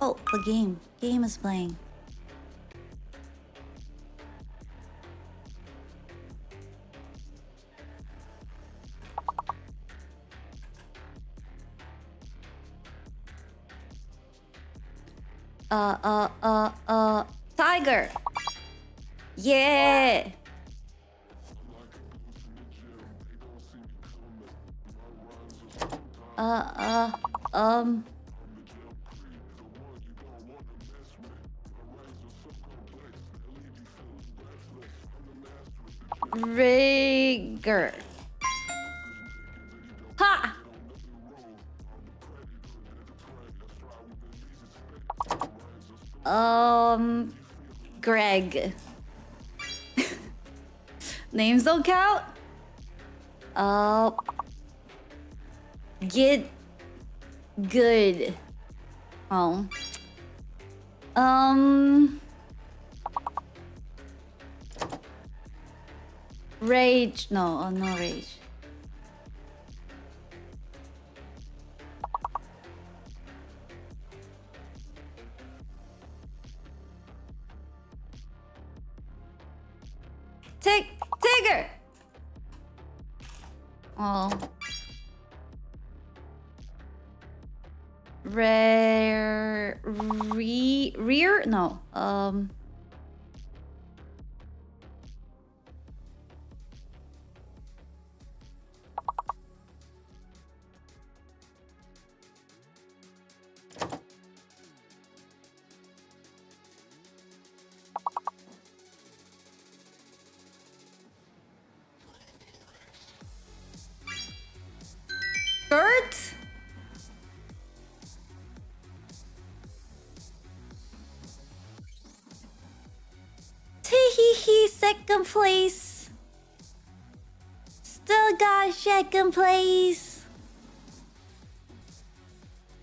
Oh, the game. Game is playing. Tiger! Yeah! Uh, um... Rigger. Ha! Greg. Names don't count? Get good. Oh. Rage. No, no rage. Tigger! Oh. Rear? No. Skirt? Teehee, second place. Still got second place.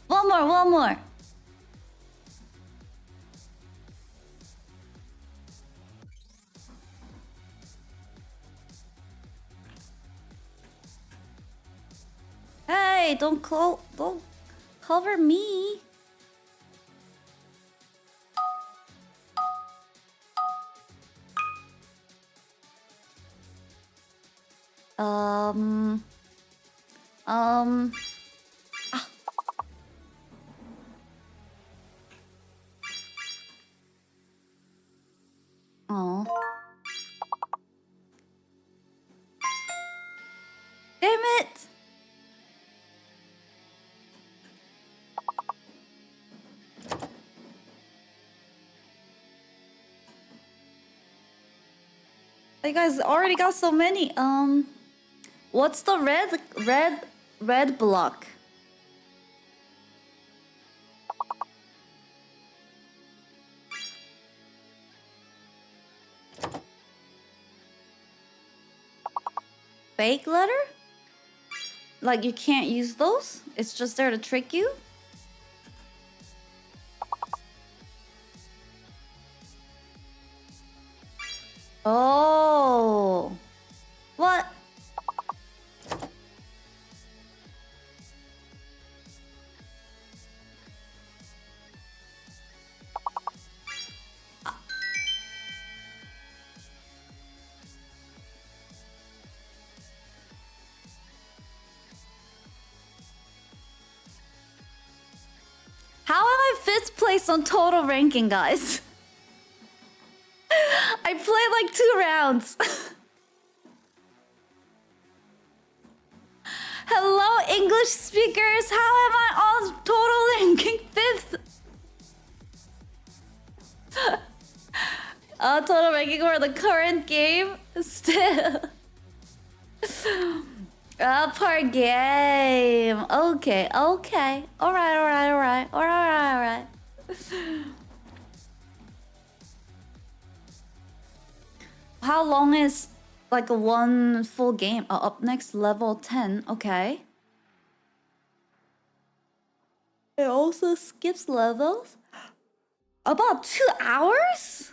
One more. Hey, don't cover me. Oh. Damn it! You guys already got so many. What's the red block? Fake letter? Like you can't use those? It's just there to trick you? Oh. What? How am I 5th place on total ranking, guys? I played like 2 rounds. Hello, English speakers. How am I on total ranking 5th? Total ranking for the current game? Still. Per game. Okay. Alright. How long is like one full game? Oh, up next, level 10. Okay. It also skips levels? About 2 hours?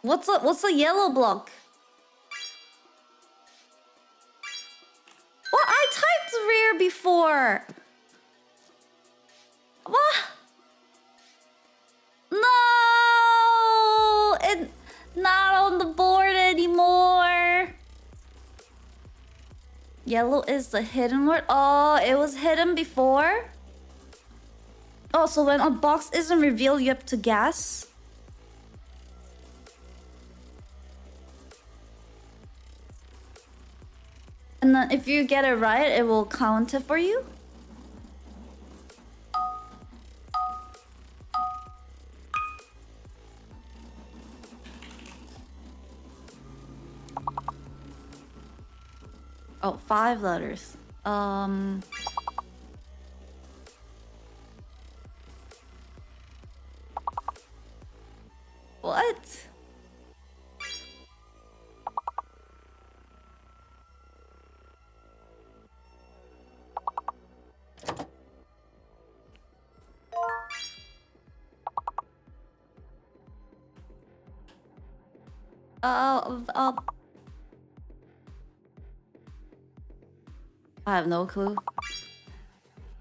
What's a yellow block? Well, I typed rare before. What? No! It's not on the board anymore. Yellow is the hidden word. Oh, it was hidden before? Oh, so when a box isn't revealed, you have to guess? And then if you get it right, it will count it for you? Oh, 5 letters. What? I have no clue.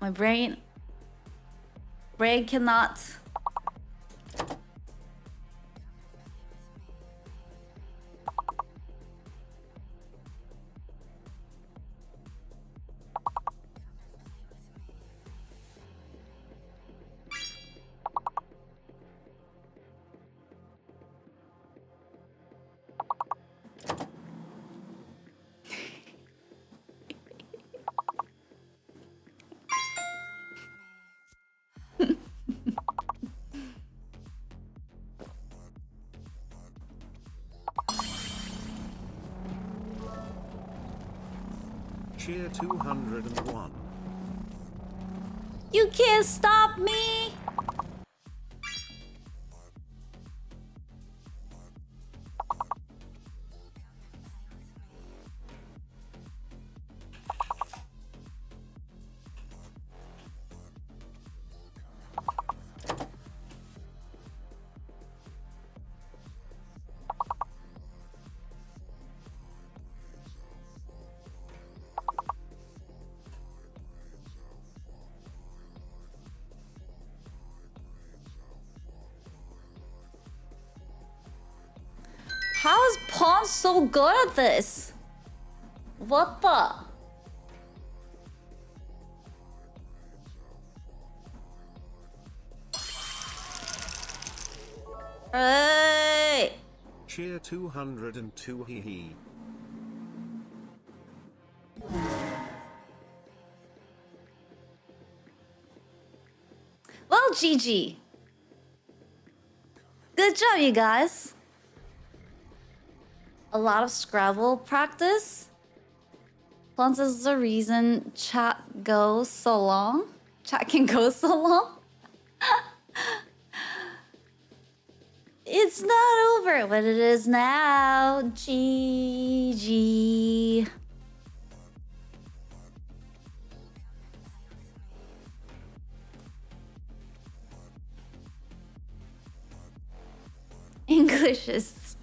My brain cannot. Cheer 201. You can't stop me! How is Pawn so good at this? What the? Hey! Cheer 202 hee hee. Well, GG. Good job, you guys. A lot of Scrabble practice. Plus, this is the reason chat goes so long. Chat can go so long. It's not over, but it is now. GG. English is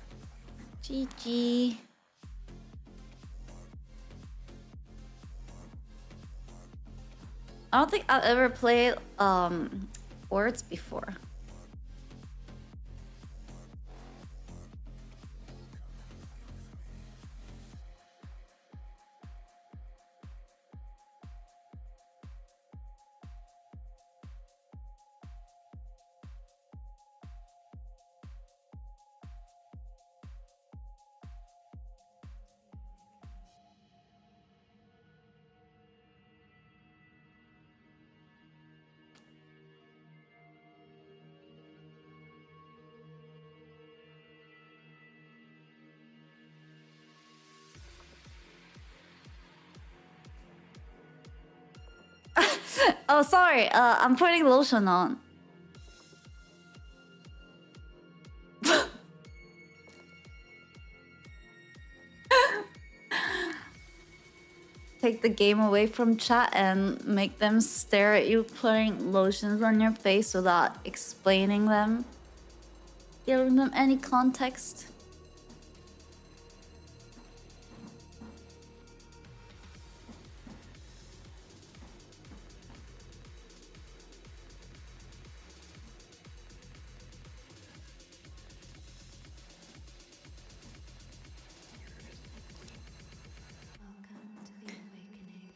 GG. I don't think I've ever played words before. Oh, sorry. I'm putting lotion on. Take the game away from chat and make them stare at you putting lotions on your face without explaining them. giving them any context.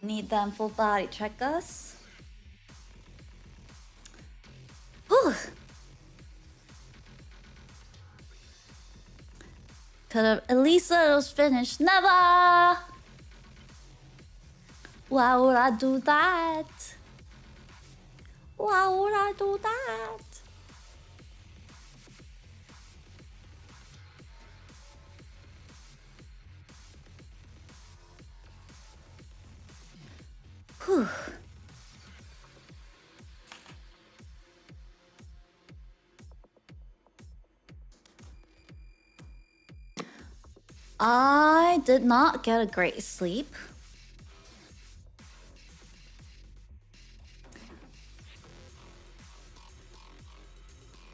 Need them full body check us. Whew. Could have at least let us finish. Never! Why would I do that? Why would I do that? Whew. I did not get a great sleep.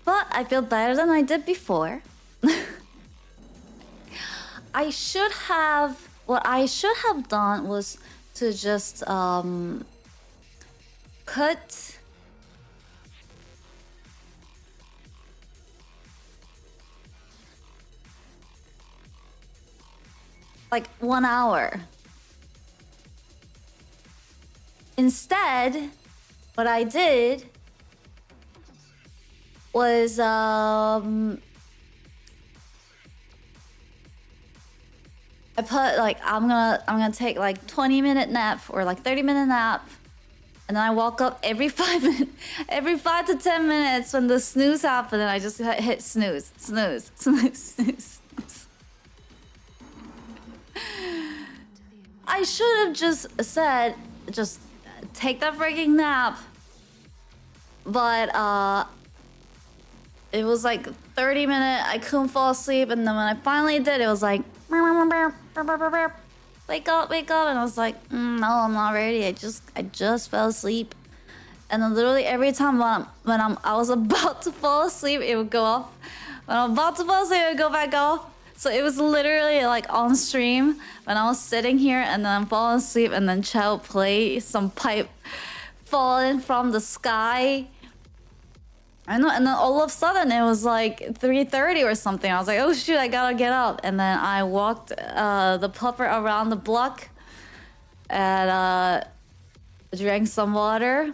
But I feel better than I did before. What I should have done was to just put like 1 hour. Instead, what I did was I put like I'm gonna take like 20-minute nap or like 30-minute nap, and then I walk up every 5 minutes, every 5 to 10 minutes when the snooze happened, and I just hit snooze, snooze, snooze, snooze. I should have just said, just take that freaking nap. But it was like 30-minute, I couldn't fall asleep, and then when I finally did, it was like wake up, wake up, and I was like, no, I'm not ready. I just fell asleep. And then literally every time I was about to fall asleep, it would go off. When I'm about to fall asleep, it would go back off. So it was literally like on stream when I was sitting here and then I'm falling asleep, and then Chad would play some pipe falling from the sky. I know, and then all of a sudden it was like 3:30 or something. I was like, oh shoot, I gotta get up. And then I walked the pupper around the block and drank some water.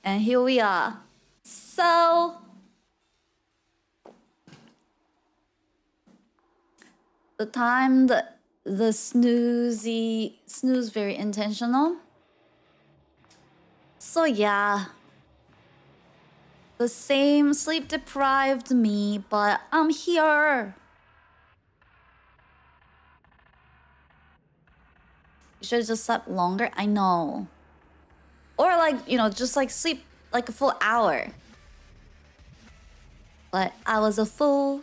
And here we are. So the time the snooze very intentional. So yeah. The same sleep deprived me, but I'm here. You should have just slept longer. I know. Or like, you know, just like sleep like a full hour. But I was a fool.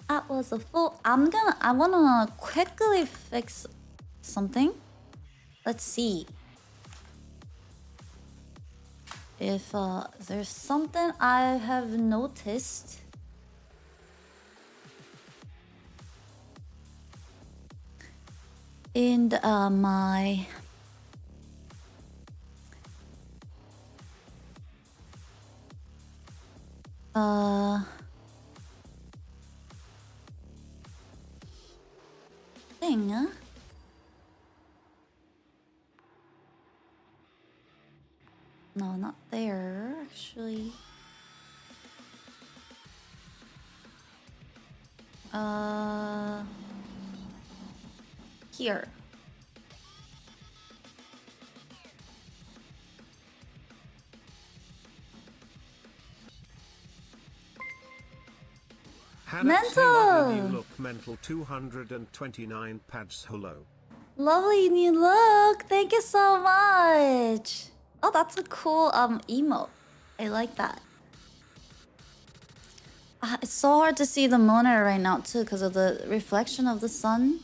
I was a fool. I wanna quickly fix something. Let's see. If there's something I have noticed in my thing. No, not there, actually. Here. HanaX, Mental! hey, lovely new look, mental 229 pads, hello. Lovely new look! Thank you so much! Oh, that's a cool emote. I like that. It's so hard to see the monitor right now too because of the reflection of the sun.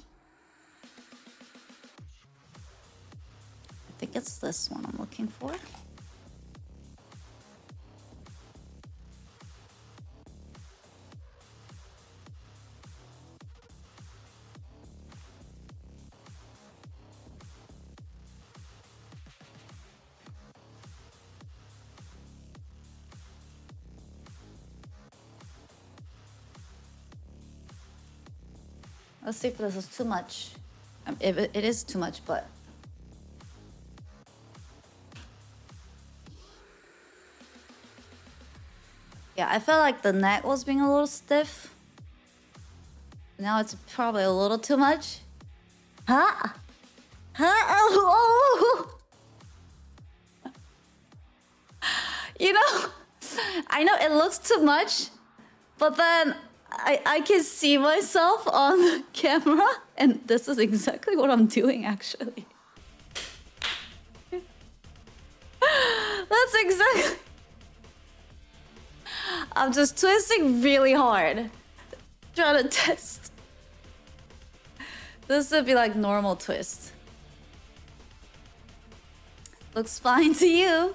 I think it's this one I'm looking for. Let's see if this is too much. If it is too much, but... Yeah, I felt like the neck was being a little stiff. Now it's probably a little too much. Huh? Oh! You know, I know it looks too much, but then I can see myself on the camera, and this is exactly what I'm doing, actually. That's exactly... I'm just twisting really hard. Trying to test. This would be like normal twist. Looks fine to you.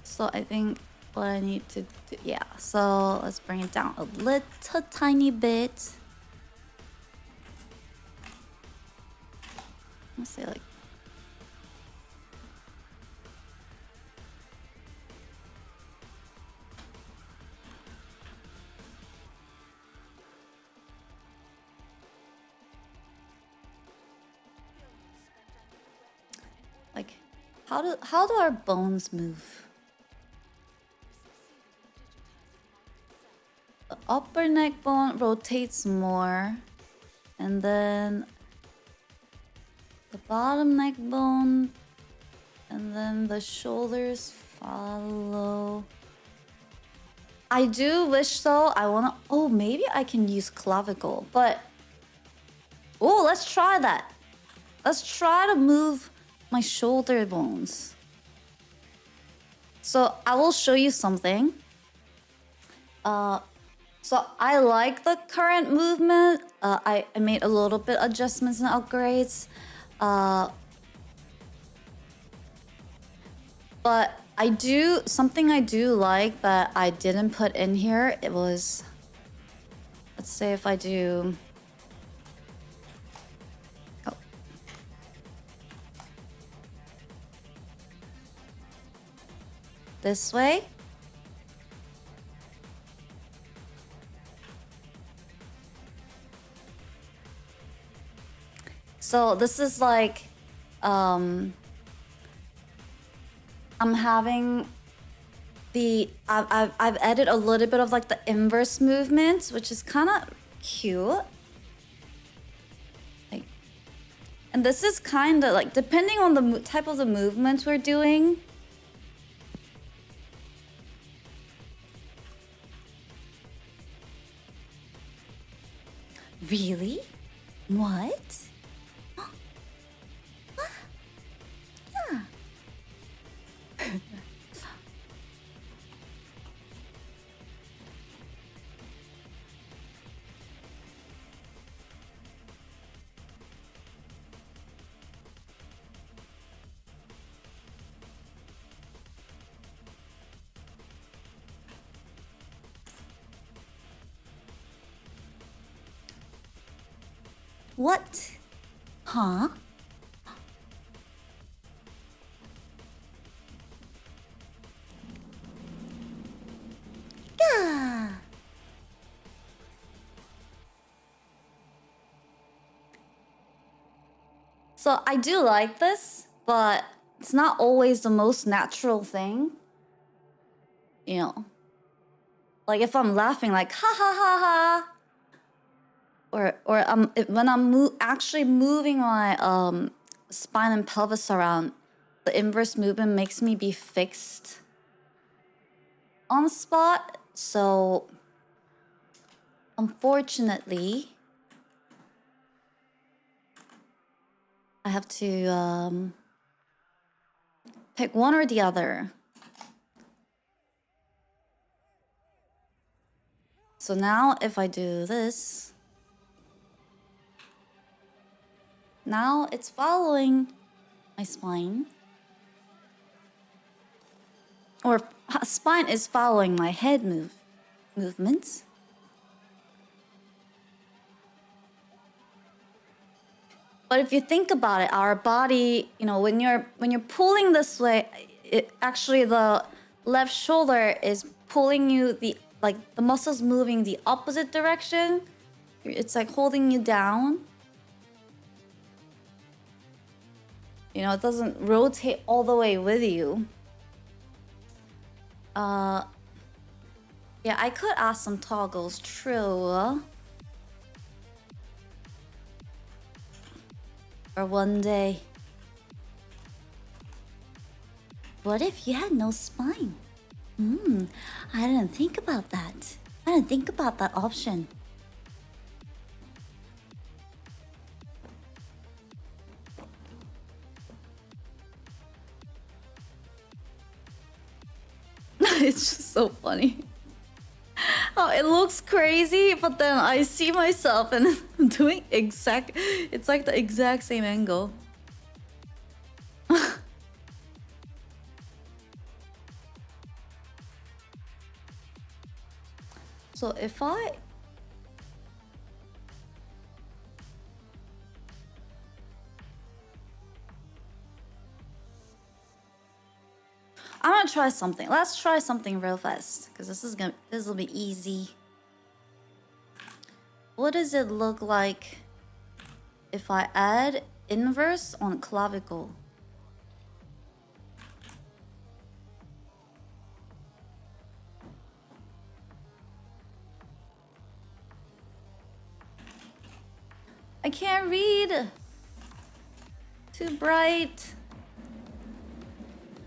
So I think what I need to do, yeah, so let's bring it down a little tiny bit. Let's say like how do our bones move? The upper neck bone rotates more, and then the bottom neck bone, and then the shoulders follow. I do wish though, I wanna, oh, maybe I can use clavicle, but, oh, let's try that. Let's try to move my shoulder bones. So I will show you something. So I like the current movement. I made a little bit adjustments and upgrades. But something I do like that I didn't put in here, it was, let's say if I do, oh. This way. So this is like, I'm having I've added a little bit of like the inverse movement, which is kind of cute. Like, and this is kind of like, depending on the type of the movements we're doing. Really? What? What? Huh? Yeah. So I do like this, but it's not always the most natural thing. You know, like if I'm laughing like ha ha ha ha, or when I'm actually moving my spine and pelvis around, the inverse movement makes me be fixed on the spot. So unfortunately, I have to pick one or the other. So now if I do this, now it's following my spine. Or spine is following my head movements. But if you think about it, our body, you know, when you're pulling this way, actually the left shoulder is pulling you the muscles moving the opposite direction. It's like holding you down. You know, it doesn't rotate all the way with you. Yeah, I could add some toggles, true. Or one day. What if you had no spine? I didn't think about that. I didn't think about that option. It's just so funny. Oh, it looks crazy, but then I see myself and I'm doing it's like the exact same angle. So if I'm gonna try something. Let's try something real fast, because this will be easy. What does it look like if I add inverse on clavicle? I can't read. Too bright.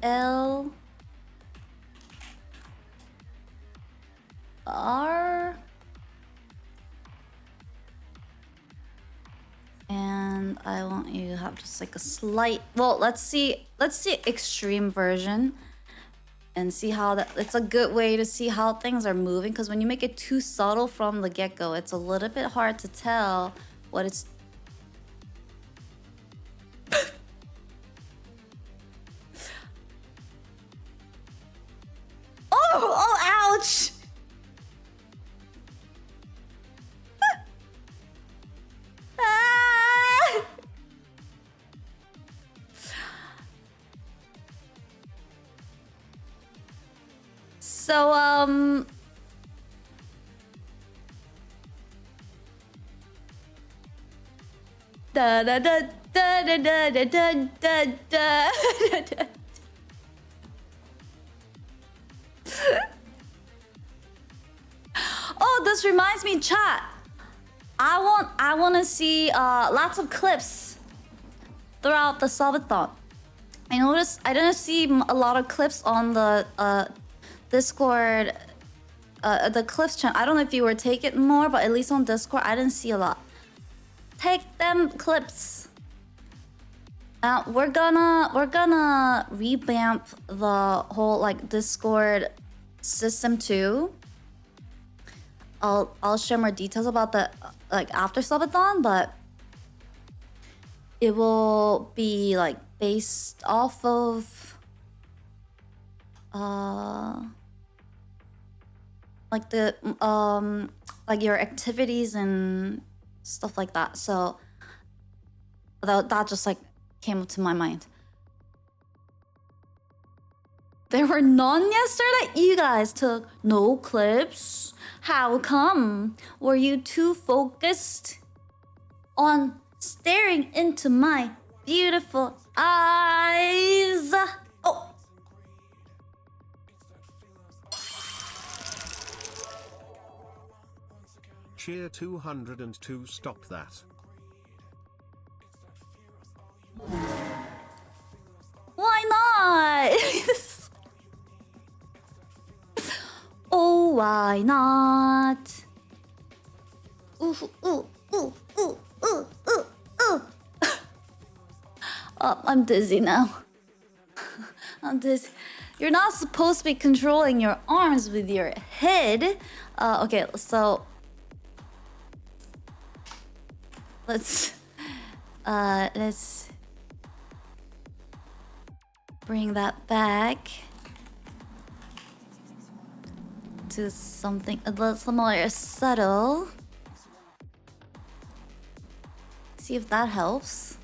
L R, and I want you to have just like a slight, well, let's see extreme version and see how it's a good way to see how things are moving, because when you make it too subtle from the get-go, it's a little bit hard to tell what it's oh, ouch! Ah! So, da da da da da da da da da da. Oh, this reminds me, chat. I want to see lots of clips throughout the Subathon. I noticed I didn't see a lot of clips on the Discord, the clips channel. I don't know if you were taking more, but at least on Discord, I didn't see a lot. Take them clips. We're gonna revamp the whole like Discord system too. I'll share more details about the like after Subathon, but it will be like based off of like the like your activities and stuff like that. So that just like came up to my mind. There were none yesterday? You guys took no clips? How come? Were you too focused on staring into my beautiful eyes? Oh! Cheer 202, stop that. Why not? Oh, why not? Ooh, ooh, ooh, ooh, ooh, ooh, ooh. Oh, I'm dizzy now. I'm dizzy. You're not supposed to be controlling your arms with your head. Okay, so let's bring that back to something a little more subtle. See if that helps.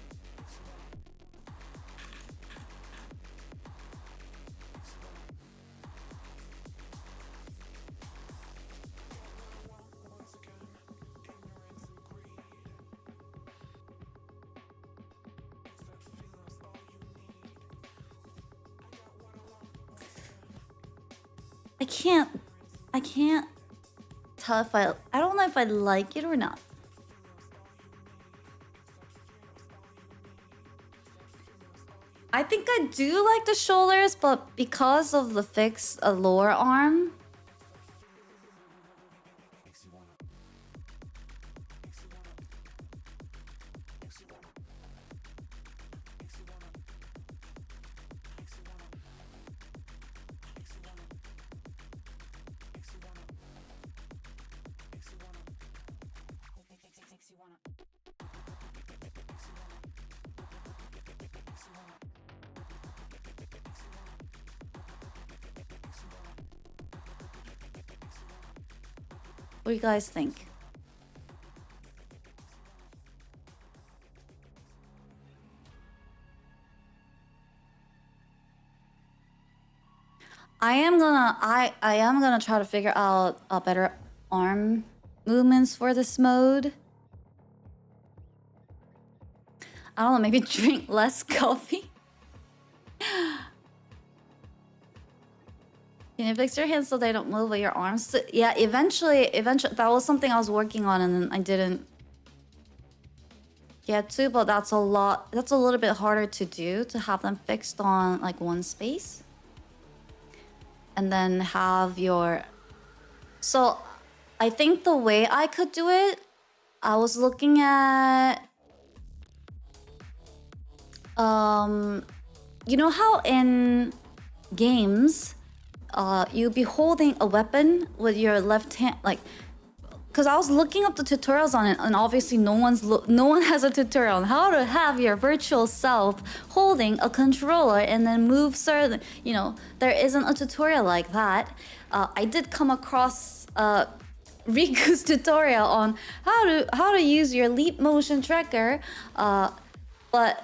can't tell if I don't know if I like it or not. I think I do like the shoulders, but because of the fixed lower arm. What do you guys think? I am gonna try to figure out a better arm movements for this mode. I don't know, maybe drink less coffee. Can you fix your hands so they don't move with your arms? Yeah, eventually, that was something I was working on and then I didn't get to, but that's a little bit harder to do, to have them fixed on like one space. And then have your... So, I think the way I could do it, I was looking at... You know how in games... you'll be holding a weapon with your left hand, like, because I was looking up the tutorials on it, and obviously no one has a tutorial on how to have your virtual self holding a controller and then move certain. You know, there isn't a tutorial like that. I did come across Riku's tutorial on how to use your leap motion tracker, but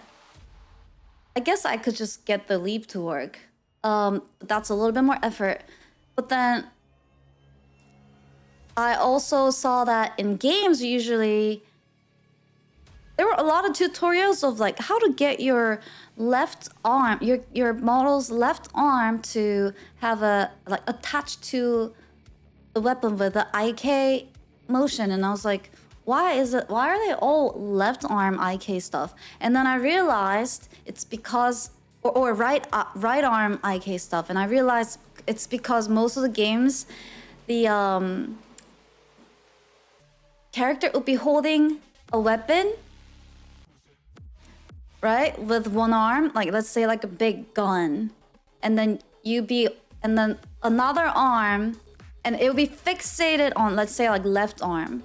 I guess I could just get the leap to work. That's a little bit more effort. But then I also saw that in games usually there were a lot of tutorials of like how to get your left arm, your model's left arm to have a like attached to the weapon with the IK motion, and I was like, why are they all left arm IK stuff? And then I realized it's because or right arm IK stuff, and I realized it's because most of the games, the character would be holding a weapon, right, with one arm, like let's say like a big gun, and then another arm, and it would be fixated on, let's say, like left arm.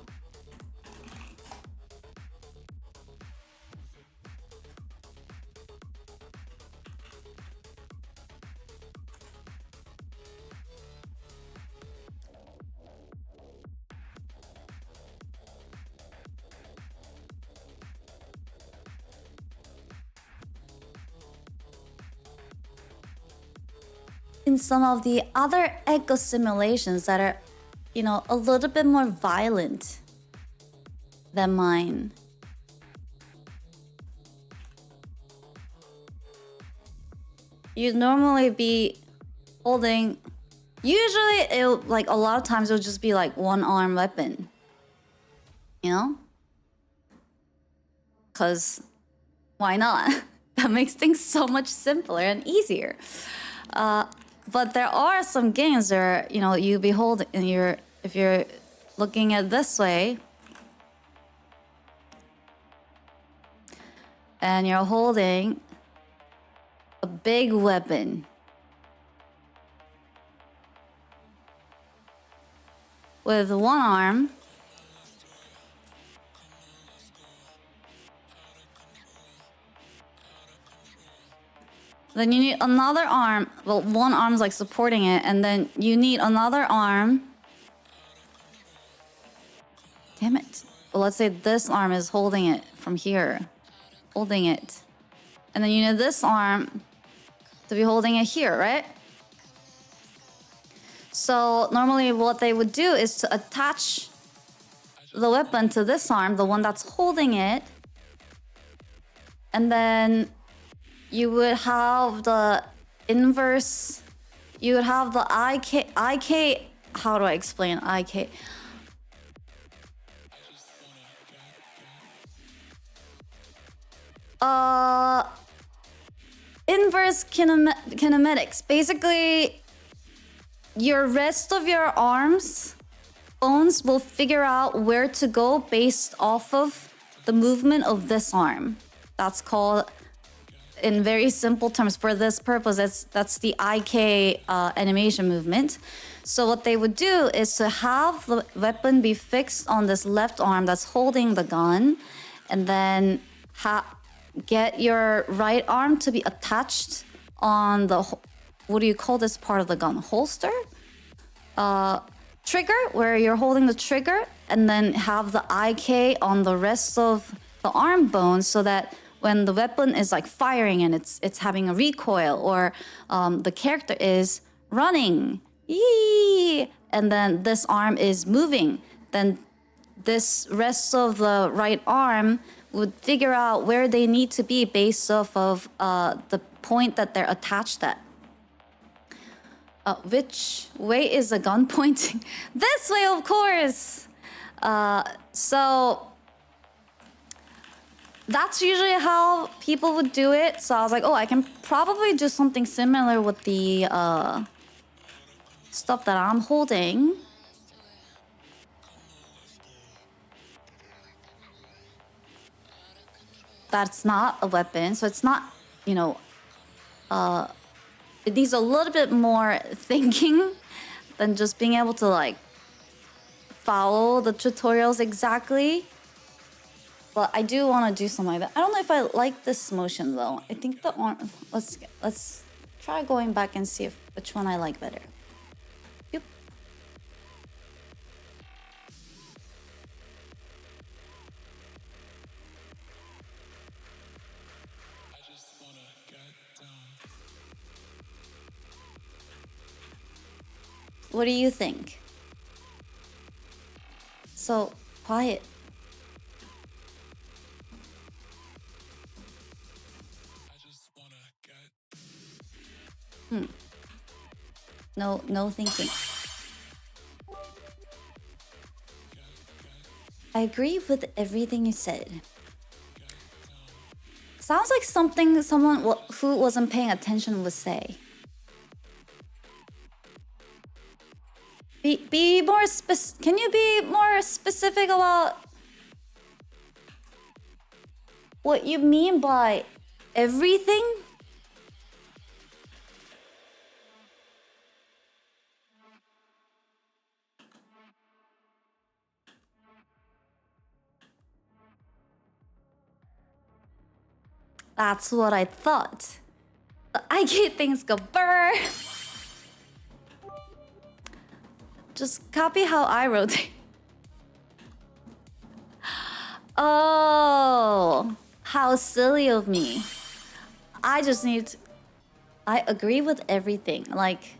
In some of the other echo simulations that are, you know, a little bit more violent than mine. You'd normally be holding, usually it'll, like a lot of times it'll just be like one arm weapon, you know? Cause why not? That makes things so much simpler and easier. But there are some games where, you know, you be holding, and if you're looking at this way, and you're holding a big weapon with one arm, then you need another arm. Well, one arm's like supporting it, and then you need another arm. Damn it. Well, let's say this arm is holding it from here. Holding it. And then you need this arm to be holding it here, right? So normally what they would do is to attach the weapon to this arm, the one that's holding it. And then you would have the inverse you would have the IK. How do I explain IK? Inverse kinematics. Basically, your rest of your arms bones will figure out where to go based off of the movement of this arm. That's called, in very simple terms, for this purpose, that's the IK animation movement. So what they would do is to have the weapon be fixed on this left arm that's holding the gun, and then get your right arm to be attached on the, what do you call this part of the gun? Holster? Trigger, where you're holding the trigger, and then have the IK on the rest of the arm bones, so that when the weapon is like firing and it's having a recoil, or the character is running, yee, and then this arm is moving, then this rest of the right arm would figure out where they need to be based off of the point that they're attached at. Which way is the gun pointing? This way, of course! So that's usually how people would do it. So I was like, oh, I can probably do something similar with the stuff that I'm holding. That's not a weapon, so it's not, you know, it needs a little bit more thinking than just being able to like follow the tutorials exactly. But I do want to do something like that. I don't know if I like this motion though. I think the arm. Let's try going back and see which one I like better. Yep. What do you think? So quiet. No thinking. I agree with everything you said. Sounds like something someone who wasn't paying attention would say. Be more specific. Can you be more specific about what you mean by everything? That's what I thought. I get things go burr. Just copy how I wrote it. Oh, how silly of me. I just need to... I agree with everything. Like...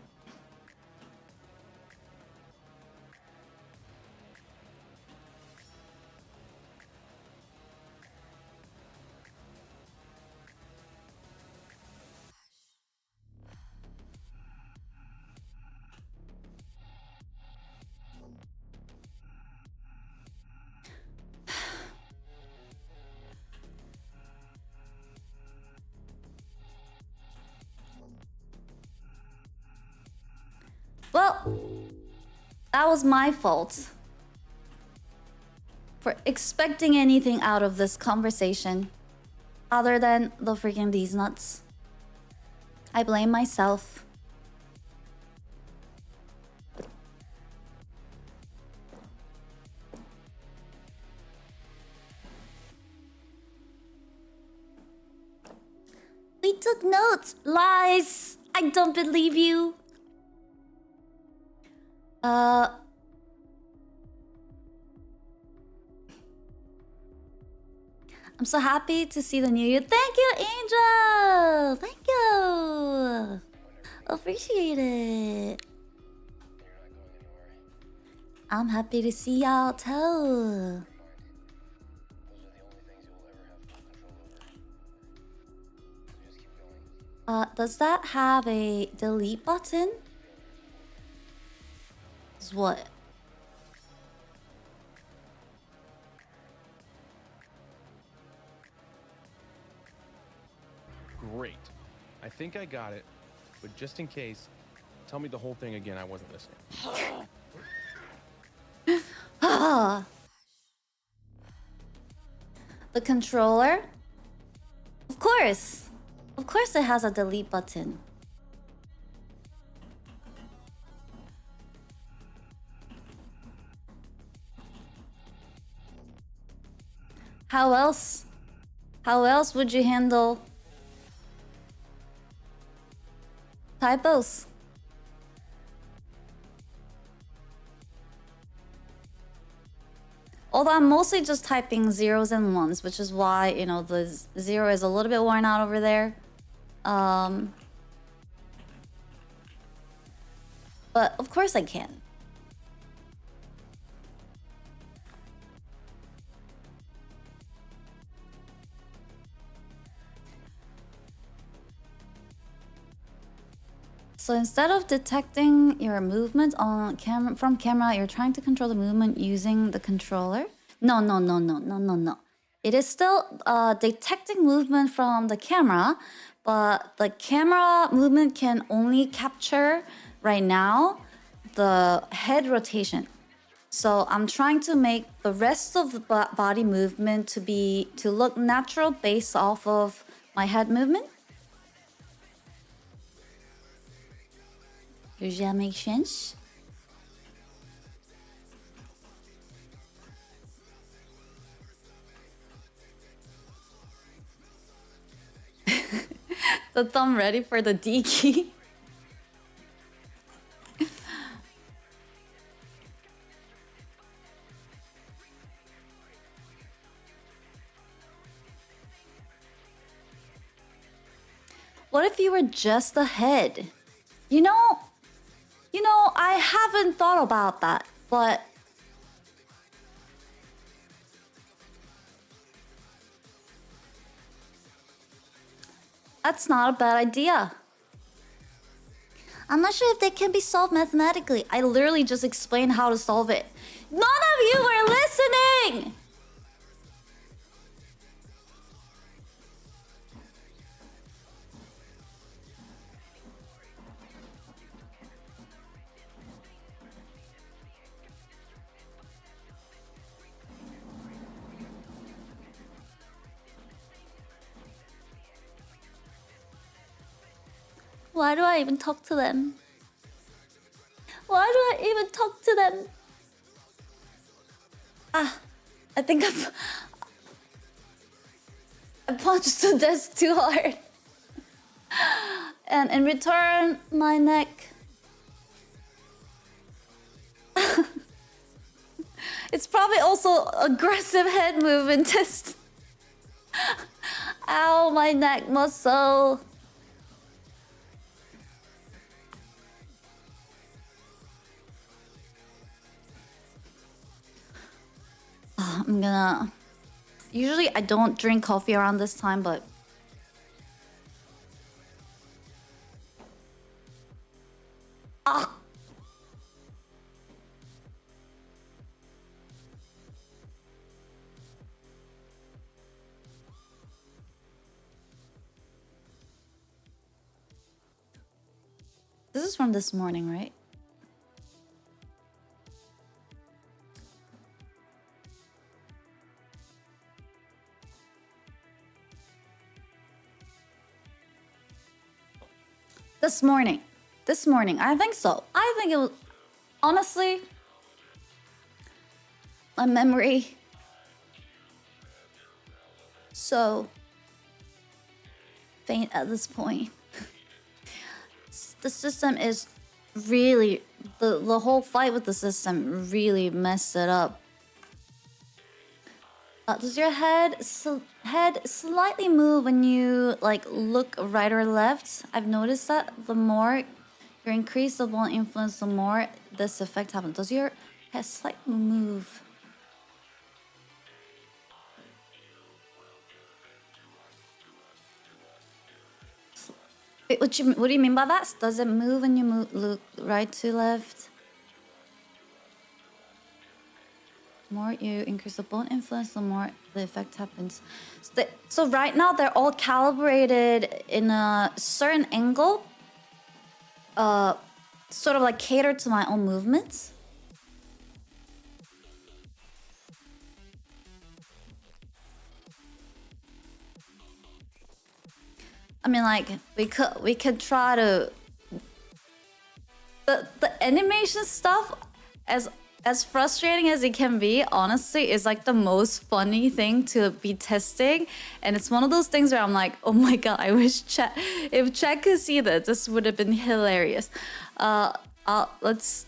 Well, that was my fault for expecting anything out of this conversation other than the freaking these nuts. I blame myself. We took notes. Lies. I don't believe you. I'm so happy to see the new year. Thank you, Angel. Thank you. Appreciate it. I'm happy to see y'all too. Does that have a delete button? Is what? Great. I think I got it, but just in case, tell me the whole thing again. I wasn't listening. Ah. The controller? Of course. Of course it has a delete button. How else? How else would you handle typos? Although I'm mostly just typing zeros and ones, which is why, you know, the zero is a little bit worn out over there. But of course I can. So instead of detecting your movement on from camera, you're trying to control the movement using the controller? No. It is still detecting movement from the camera, but the camera movement can only capture, right now, the head rotation. So I'm trying to make the rest of the body movement to look natural based off of my head movement. Does that make sense? The thumb ready for the D key. What if you were just a head? You know, I haven't thought about that, but that's not a bad idea. I'm not sure if they can be solved mathematically. I literally just explained how to solve it. None of you were listening! Why do I even talk to them? Why do I even talk to them? I think I punched the desk too hard. And in return, my neck. It's probably also aggressive head movement test. Ow, my neck muscle. I'm gonna... Usually I don't drink coffee around this time, but... Ah! This is from this morning, right? This morning, I think so. I think it was, honestly, my memory, so faint at this point. The system is really, the whole fight with the system really messed it up. Does your head slightly move when you like look right or left? I've noticed that the more you increase the bone influence, the more this effect happens. Does your head slightly move? Wait, what do you mean by that? Does it move when you look right to left? The more you increase the bone influence, the more the effect happens. So right now they're all calibrated in a certain angle, sort of like catered to my own movements. I mean, like we could try to the animation stuff, as frustrating as it can be, honestly, is like the most funny thing to be testing. And it's one of those things where I'm like, oh my god, I wish if Chat could see this would have been hilarious. I just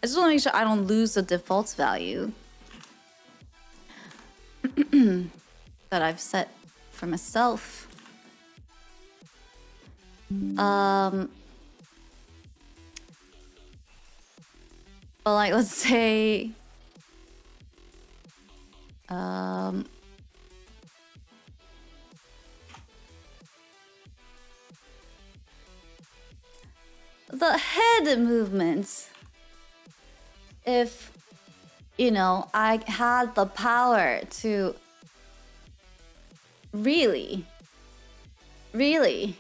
want to make sure I don't lose the default value that I've set for myself. But like, let's say, the head movements. If, you know, I had the power to really be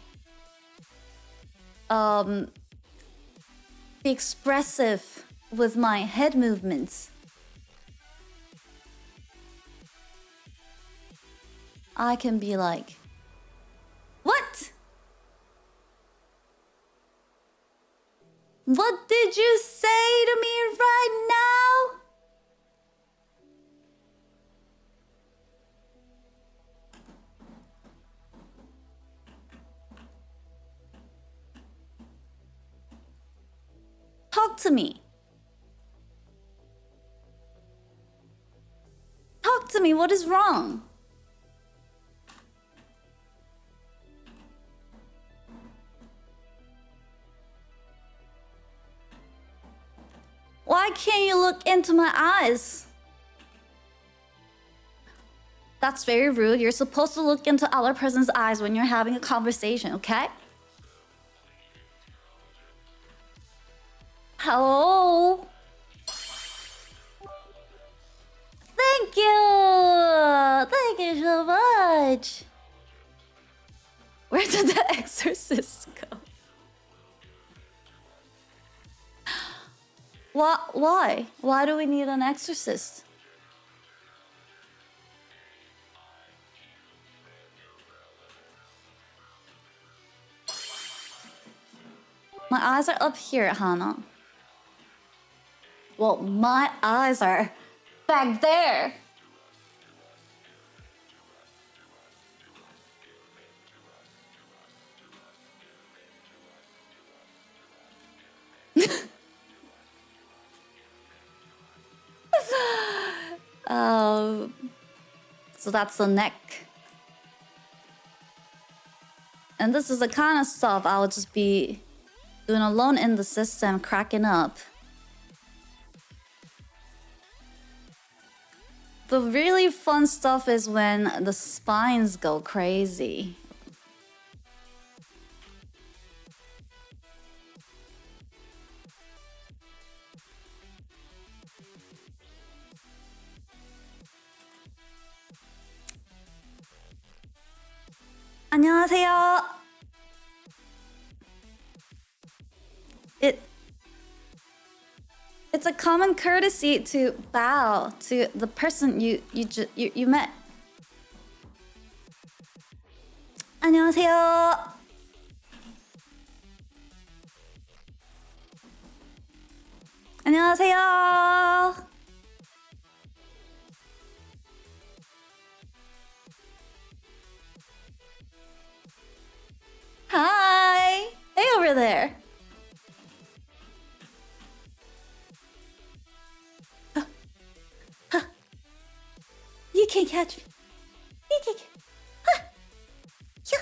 expressive with my head movements, I can be like, what? What did you say to me right now? Talk to me. Talk to me, what is wrong? Why can't you look into my eyes? That's very rude. You're supposed to look into other person's eyes when you're having a conversation, okay? Hello? Thank you! Thank you so much! Where did the exorcist go? Why? Why do we need an exorcist? My eyes are up here, Hana. Well, my eyes are back there. So that's the neck. And this is the kind of stuff I would just be doing alone in the system, cracking up. The really fun stuff is when the spines go crazy. 안녕하세요. It's a common courtesy to bow to the person you met. 안녕하세요. 안녕하세요. Hi. Hey over there. You can't catch me. You can't. Yeah.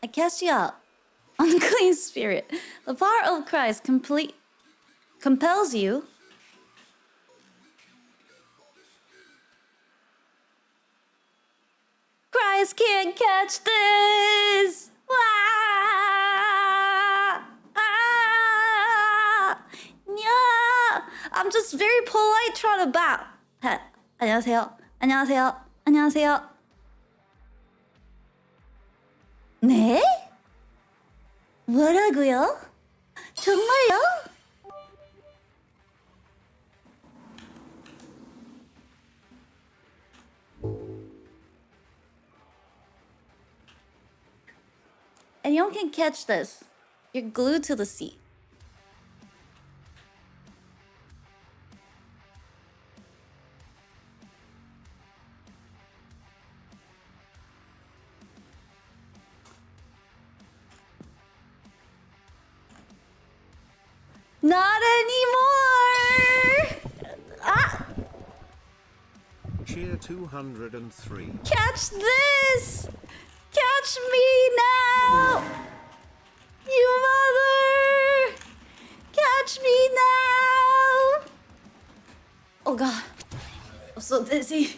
I cast you out. Unclean spirit. The power of Christ compels you guys can't catch this. Wah! Ah! Yeah. I'm just very polite trying to bow. 안녕하세요. 안녕하세요. 안녕하세요. 네? 뭐라고요? 정말요? Anyone can catch this. You're glued to the seat. Not anymore! Ah! Cheer 203. Catch this! Catch me now! You mother! Catch me now! Oh god. I'm so dizzy.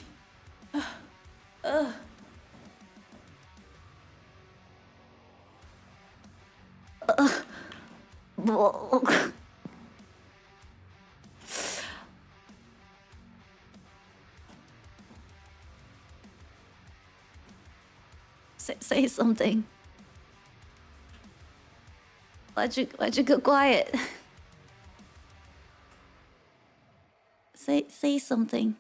Say something. Why'd you go quiet? Say something.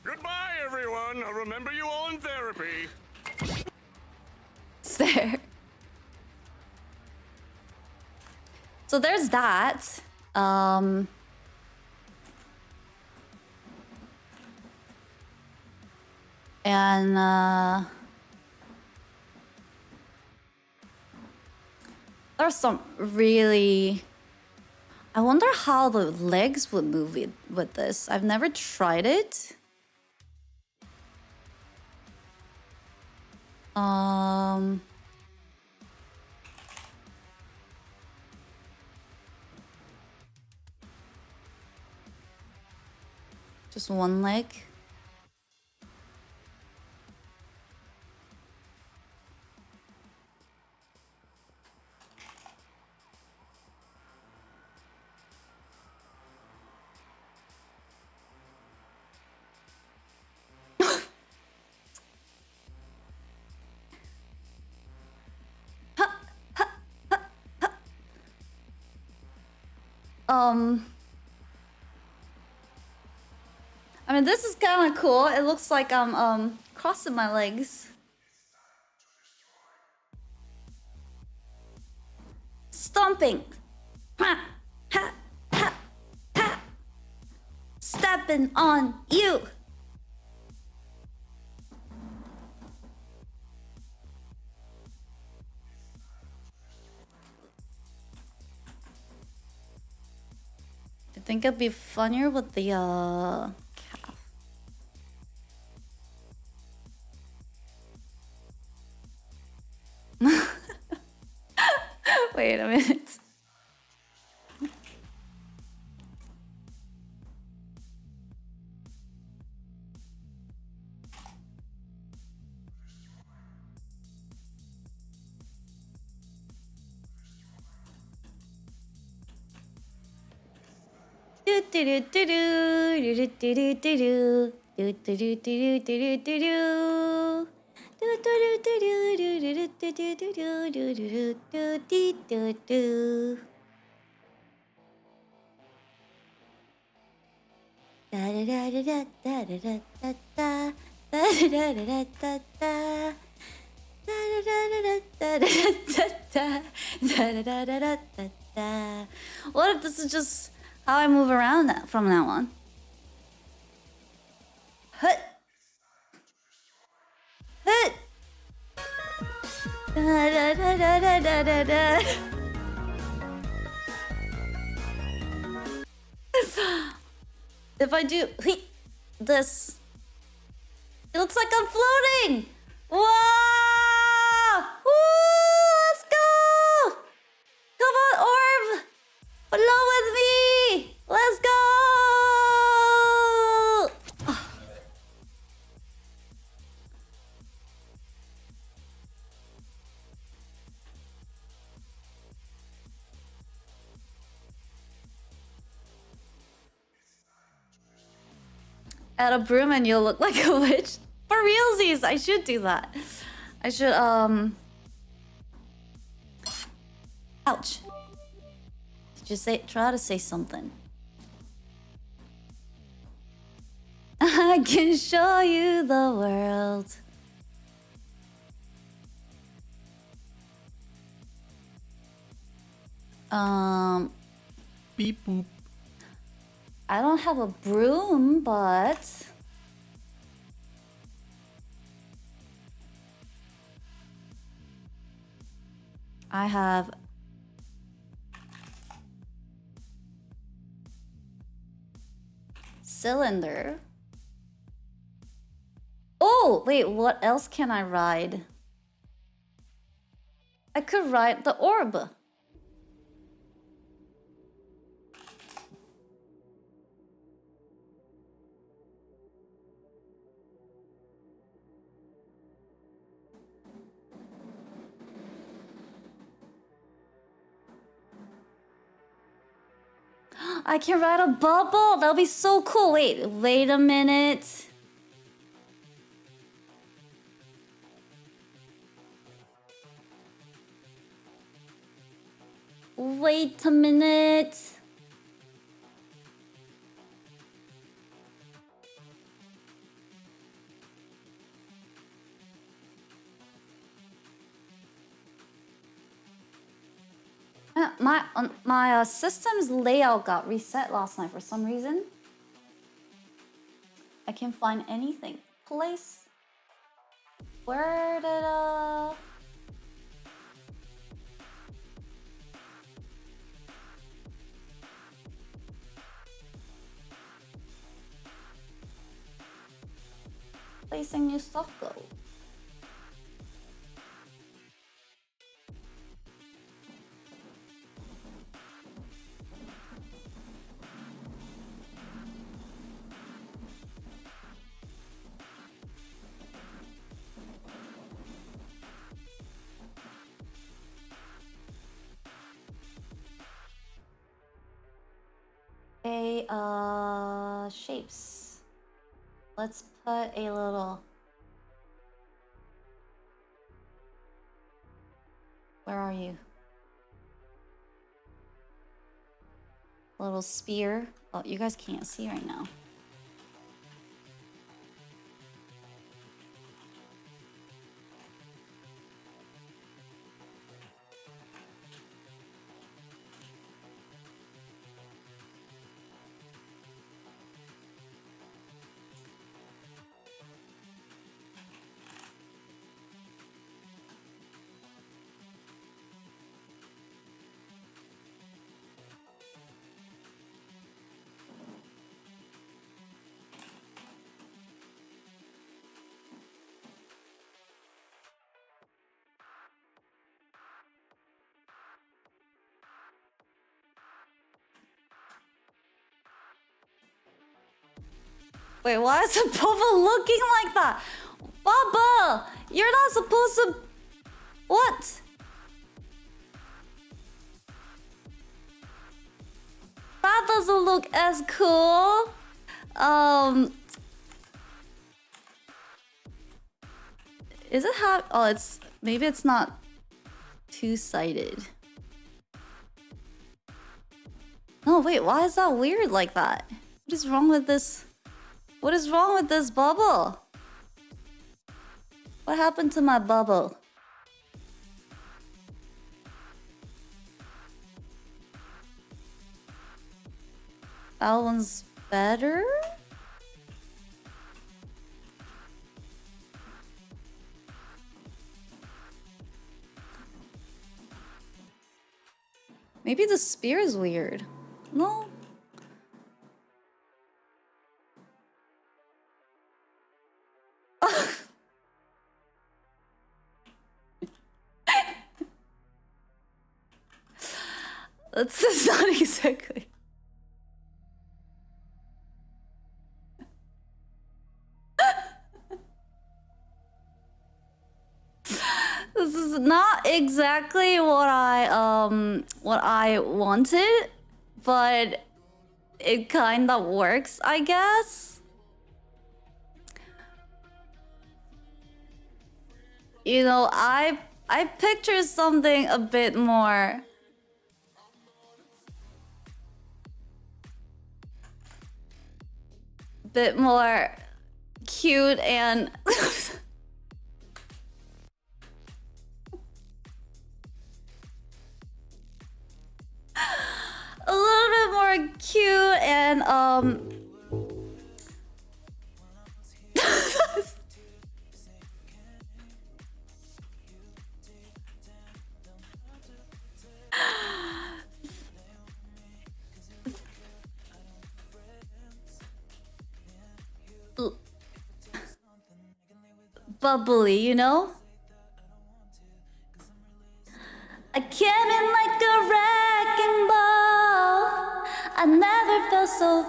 Goodbye, everyone. I'll remember you all in therapy. It's there. So there's that. And there's some really. I wonder how the legs would move with this. I've never tried it. Just one leg. I mean, this is kind of cool. It looks like I'm crossing my legs. Stomping. Ha, ha, ha, ha. Stepping on you. I think it'd be funnier with the calf. Wait a minute. What if this is just how I move around from now on? Hut. Hut. If I do this. It looks like I'm floating! Whoa! Woo! Let's go! Come on, orb! Flow with me! Let's go! Add a broom and you'll look like a witch. For realsies, I should do that. I should, ouch. Just try to say something. I can show you the world. Beep boop. I don't have a broom, but I have cylinder. Oh, wait, what else can I ride? I could ride the orb. I can ride a bubble. That'll be so cool. Wait a minute. Wait a minute. My system's layout got reset last night for some reason. I can't find anything. Place. Where did placing new stuff go? Shapes. Let's put a little. Where are you? Little spear. Oh, you guys can't see right now. Wait, why is the bubble looking like that? Bubble! You're not supposed to... What? That doesn't look as cool. Is it how... Oh, it's... Maybe it's not two-sided. No, wait, why is that weird like that? What is wrong with this? What is wrong with this bubble? What happened to my bubble? That one's better? Maybe the spear is weird. No? That's not exactly. This is not exactly what I wanted, but it kind of works, I guess. You know, I picture something a bit more cute and a little bit more cute and bubbly, you know? I came in like a wrecking ball. I never felt so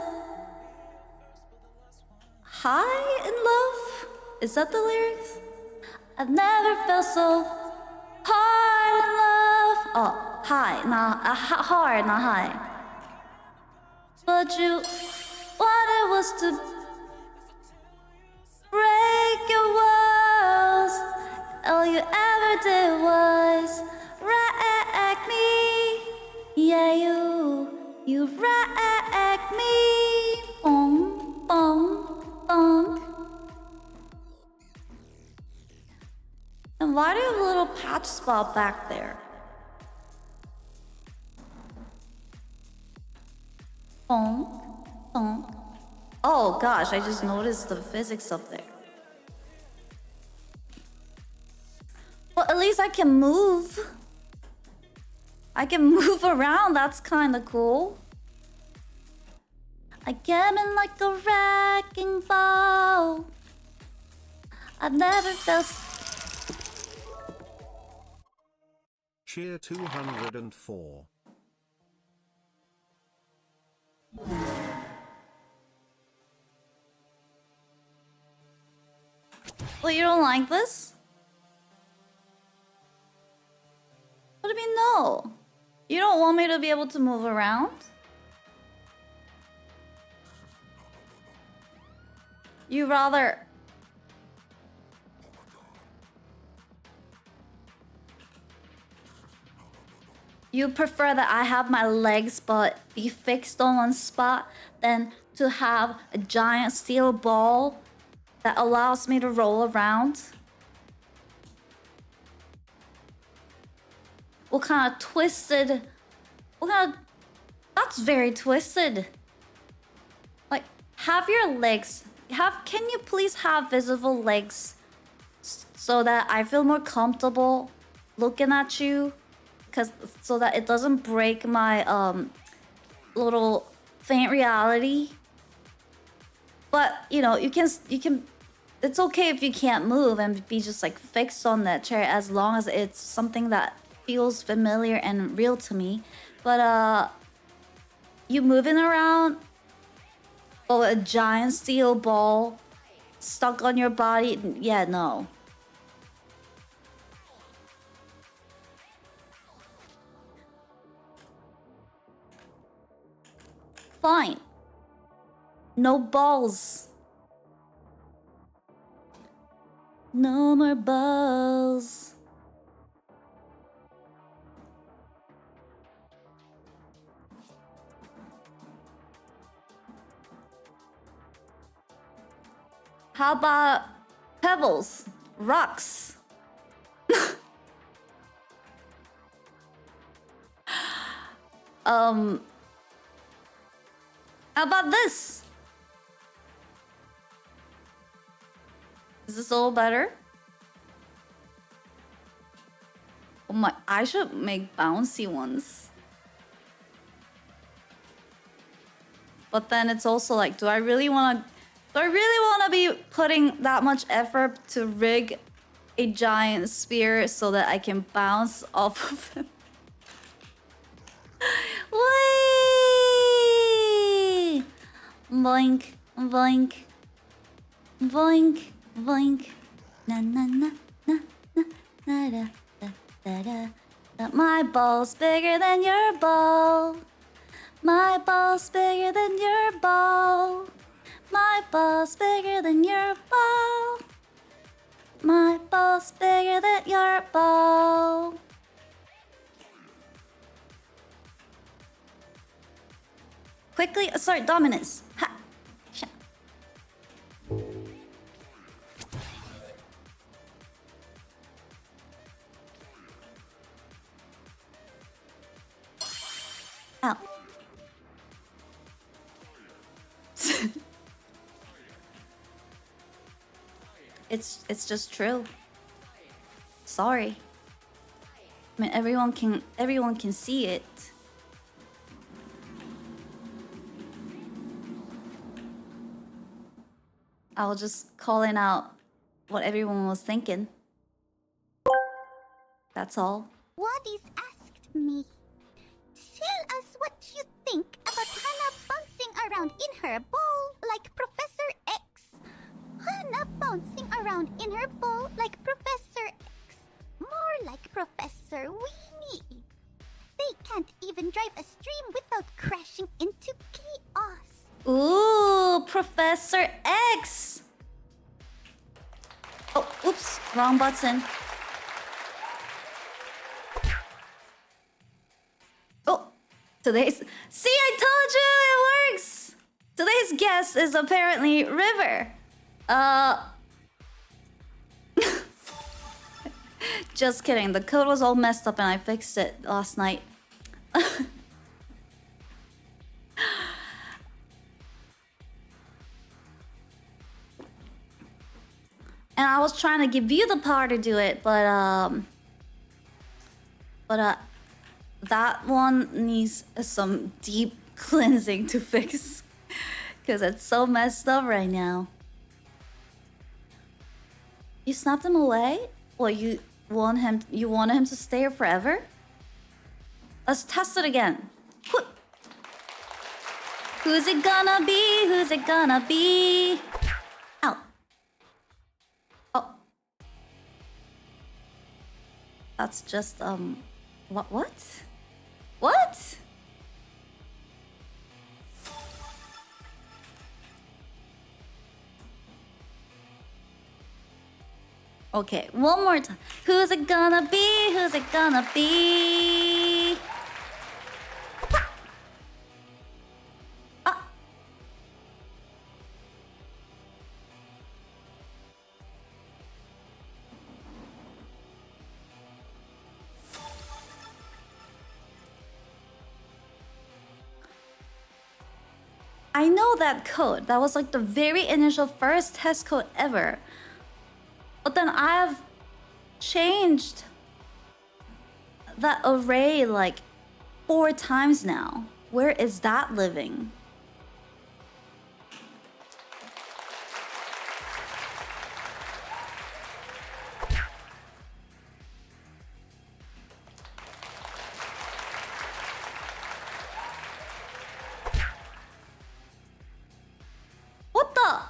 high in love. Is that the lyrics? I've never felt so hard in love. Oh, high, not hard, not high. But you wanted was to break your walls. All you ever did was wreck me. Yeah, you wreck me. Boom, boom, boom. And why do you have a little patch spot back there? Boom, boom. Oh gosh, I just noticed the physics up there. Well, at least I can move. I can move around, that's kind of cool. I came in like a wrecking ball. I've never felt... Cheer 204. Well, you don't like this? What do you mean no? You don't want me to be able to move around? You rather... You prefer that I have my legs but be fixed on one spot than to have a giant steel ball that allows me to roll around? What kind of twisted... That's very twisted. Like, have your legs... Can you please have visible legs so that I feel more comfortable looking at you? So that it doesn't break my little faint reality. But you know, you can. It's okay if you can't move and be just like fixed on that chair as long as it's something that feels familiar and real to me. But you moving around with a giant steel ball stuck on your body, yeah, no. Fine. No balls. No more balls. How about pebbles? Rocks? How about this? Is this a little better? Oh my, I should make bouncy ones. But then it's also like, do I really want to be putting that much effort to rig a giant spear so that I can bounce off of them? Boink, boink, boink, boink. Na na na na na na da da da da. My ball's bigger than your ball. My ball's bigger than your ball. My ball's bigger than your ball. My ball's bigger than your ball. Quickly assert dominance. Ha. Sha. Ow. It's just true. Sorry. I mean everyone can see it. I was just calling out what everyone was thinking. That's all. Whorgies asked me, tell us what you think about Hana bouncing around in her ball like Professor X. Hana bouncing around in her ball like Professor X. More like Professor Weenie. They can't even drive a stream without crashing into chaos. Ooh, Professor X! Oh, oops, wrong button. Oh, today's... See, I told you it works! Today's guest is apparently River. Just kidding, the code was all messed up and I fixed it last night. And I was trying to give you the power to do it, but that one needs some deep cleansing to fix. Because it's so messed up right now. You snapped him away? What, you wanted him to stay here forever? Let's test it again. Who's it gonna be? Who's it gonna be? Ow. Oh. That's just, what? What? Okay, one more time. Who's it gonna be? Who's it gonna be? Ah. I know that code. That was like the very initial first test code ever. But then I've changed that array like 4 times now. Where is that living? What the?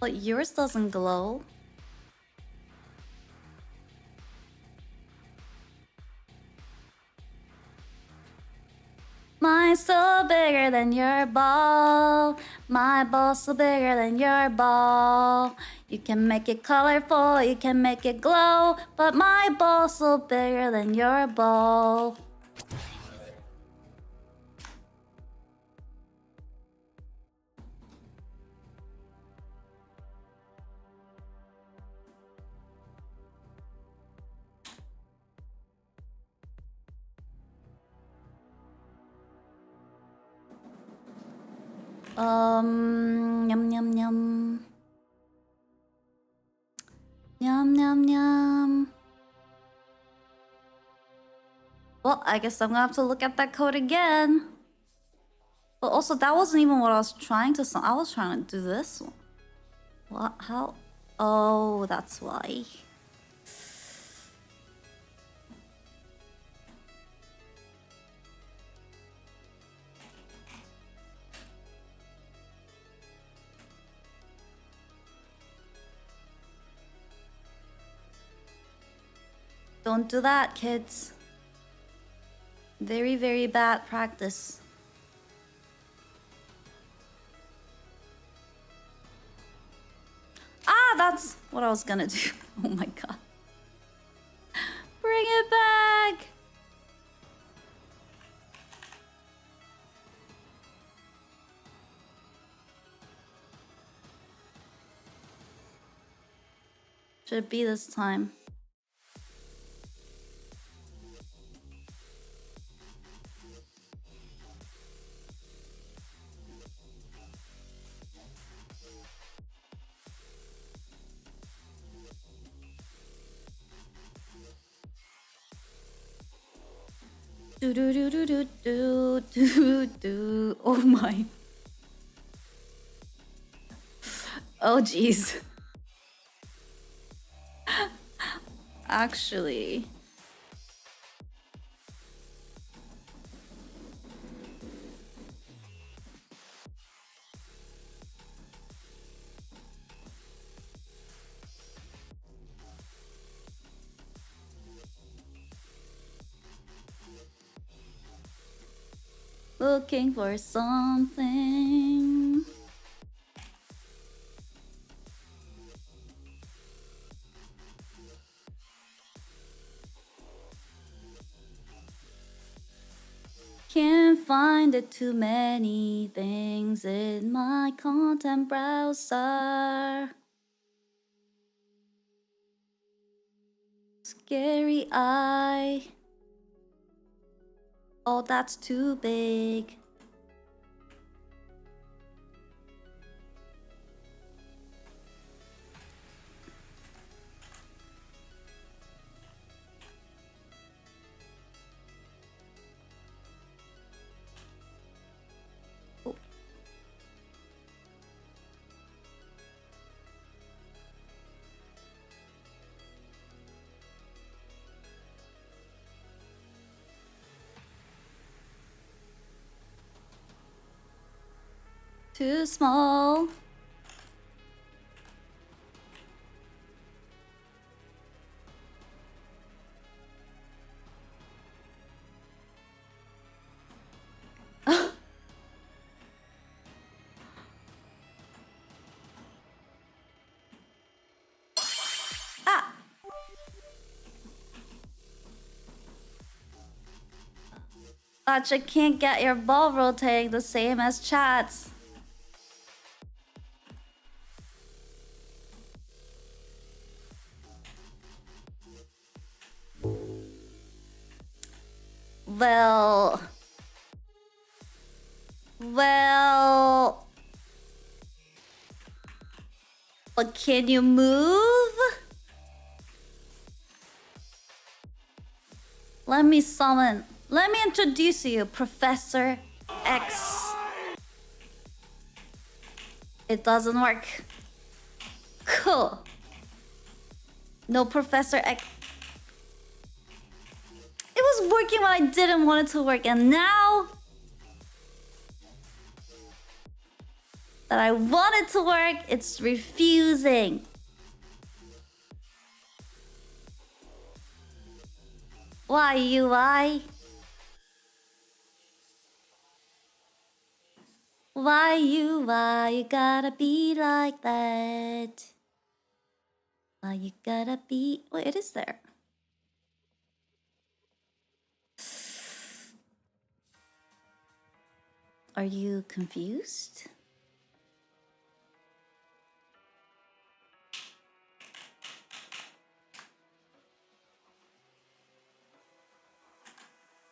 But yours doesn't glow. Mine's so bigger than your ball. My ball's so bigger than your ball. You can make it colorful, you can make it glow, but my ball's so bigger than your ball. Yum yum yum. Yum yum yum. Well, I guess I'm gonna have to look at that code again. But also, that wasn't even what I was trying to... I was trying to do this one. What? How? Oh, that's why. Don't do that, kids. Very, very bad practice. Ah, that's what I was gonna do. Oh my god. Bring it back! Should be this time. Do do do do do do do do. Oh my. Oh jeez. Actually. Looking for something. Can't find it too many things in my content browser. Scary eye. Oh, that's too big. Oh. Too small. Ah! But you can't get your ball rotating the same as chat's. Well... But can you move? Let me introduce you, Professor X. It doesn't work. Cool. No Professor X. It was working when I didn't want it to work, and now that I want it to work, it's refusing. Why, UI? Why, UI? You gotta be like that. Why you gotta be... Wait, it is there. Are you confused?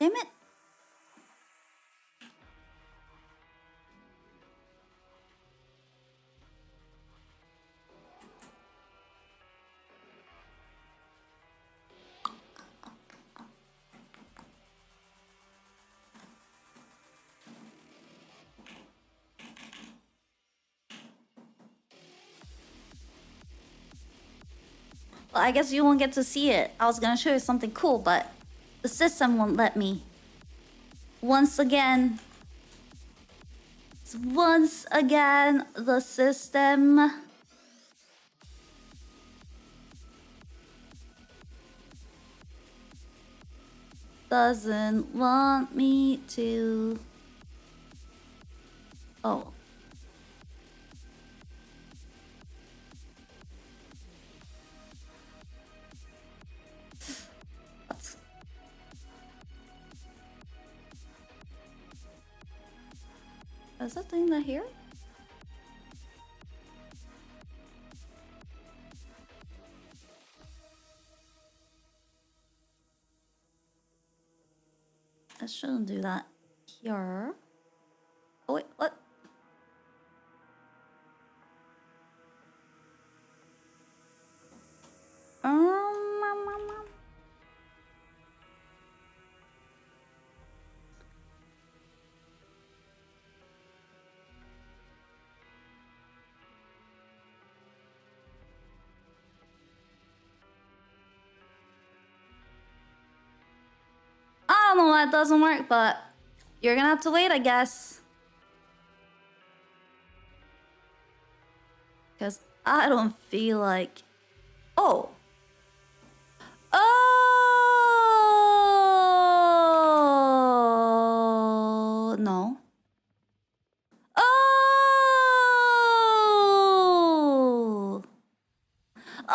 Damn it. Well, I guess you won't get to see it. I was gonna show you something cool, but the system won't let me. Once again, the system. doesn't want me to. Oh. That's... Is that doing that here? I shouldn't do that here. Oh wait, what? I don't know why it doesn't work, but you're gonna have to wait, I guess. Because I don't feel like... Oh! Oh! No. Oh! Oh!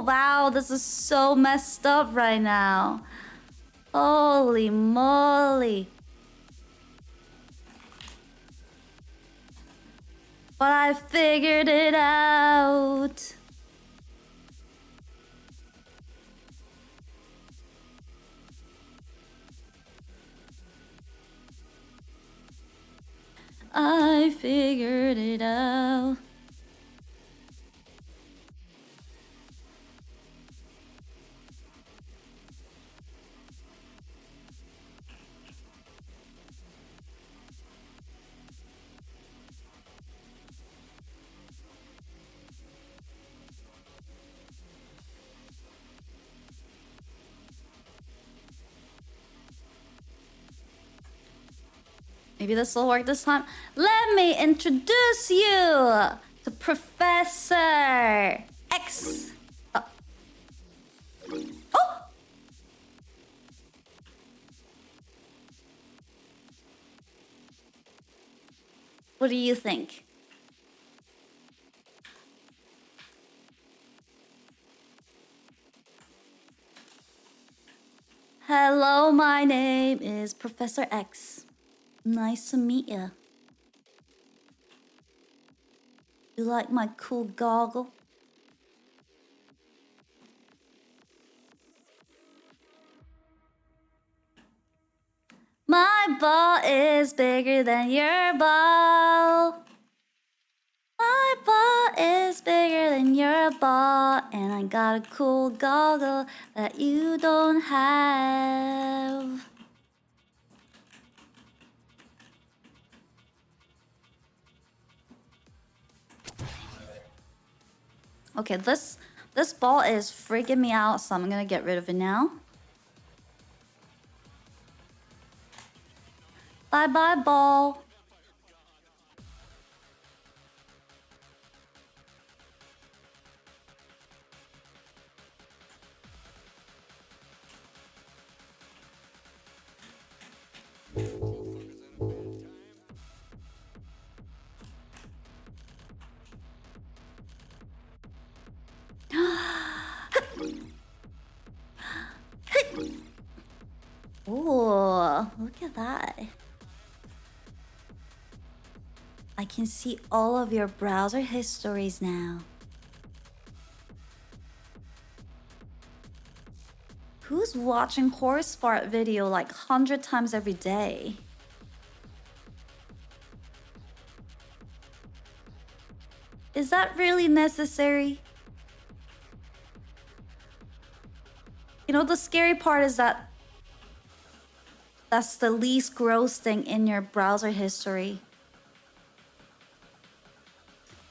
Wow, this is so messed up right now. Holy moly. But I figured it out. I figured it out. Maybe this will work this time. Let me introduce you to Professor X. Oh! What do you think? Hello, my name is Professor X. Nice to meet you. You like my cool goggle? My ball is bigger than your ball. My ball is bigger than your ball. And I got a cool goggle that you don't have. Okay, this ball is freaking me out, so I'm gonna get rid of it now. Bye bye, ball. Ooh, look at that. I can see all of your browser histories now. Who's watching horse fart video like 100 times every day? Is that really necessary? You know, the scary part is that that's the least gross thing in your browser history.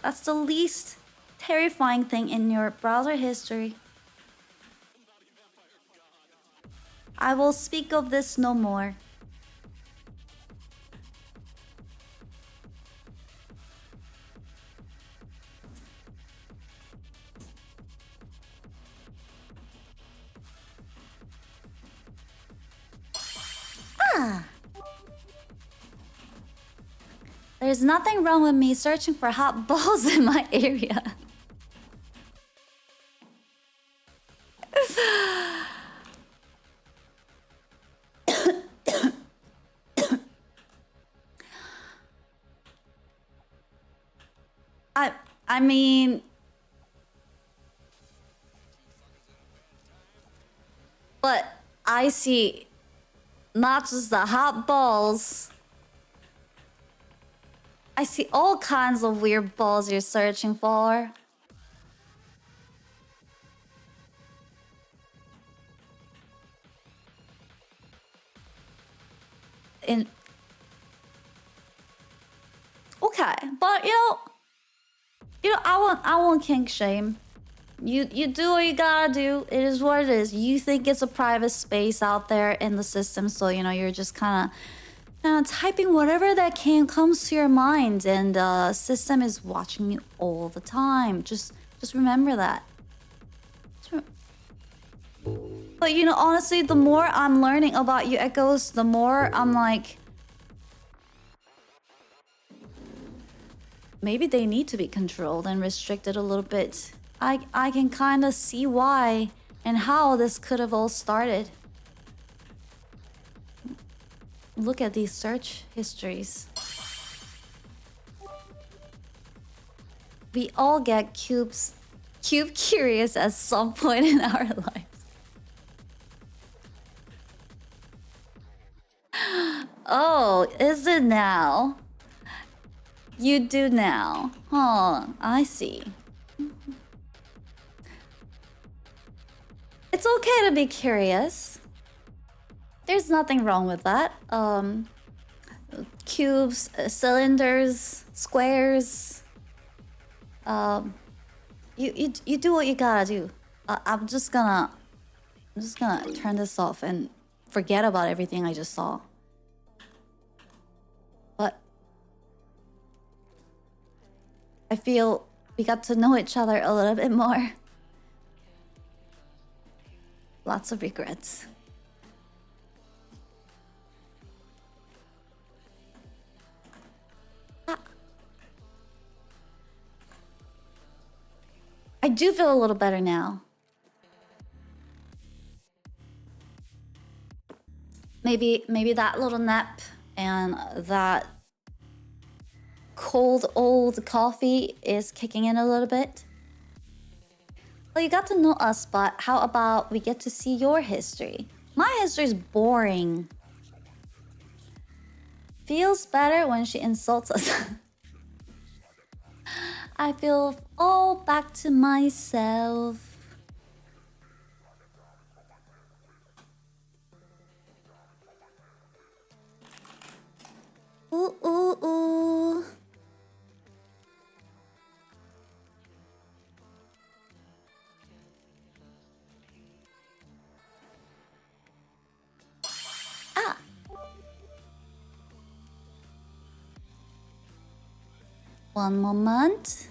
That's the least terrifying thing in your browser history. I will speak of this no more. There's nothing wrong with me searching for hot balls in my area. I mean, but I see not just the hot balls. I see all kinds of weird balls you're searching for. In okay, but I won't kink shame. You do what you gotta do. It is what it is. You think it's a private space out there in the system, so you're just kind of typing whatever that comes to your mind, and the system is watching you all the time. Just remember that. But honestly, the more I'm learning about you, Echoes, the more I'm like, maybe they need to be controlled and restricted a little bit. I can kind of see why and how this could have all started. Look at these search histories. We all get cube curious at some point in our lives. Oh, is it now? You do now. Huh, I see. It's okay to be curious. There's nothing wrong with that. Cubes, cylinders, squares. You do what you gotta do. I'm just gonna turn this off and forget about everything I just saw. But I feel we got to know each other a little bit more. Lots of regrets. I do feel a little better now. Maybe that little nap and that cold old coffee is kicking in a little bit. Well, you got to know us, but how about we get to see your history? My history is boring. Feels better when she insults us. I feel all back to myself. Ooh, ooh, ooh. Ah. One moment.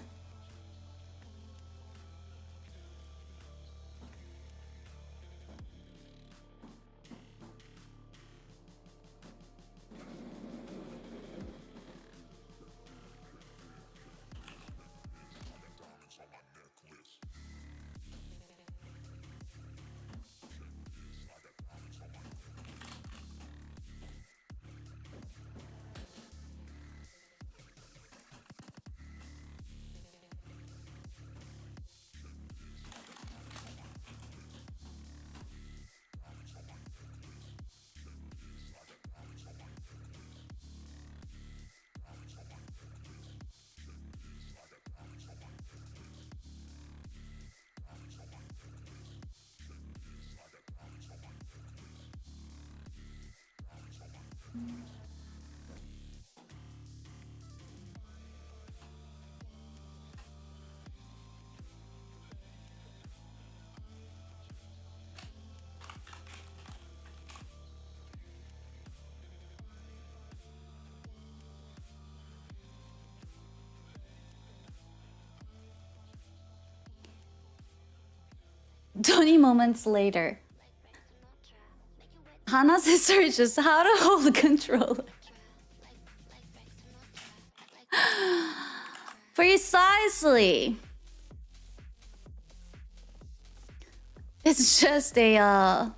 "20 moments later." Hana's sister is just how to hold the controller. Precisely. It's just a how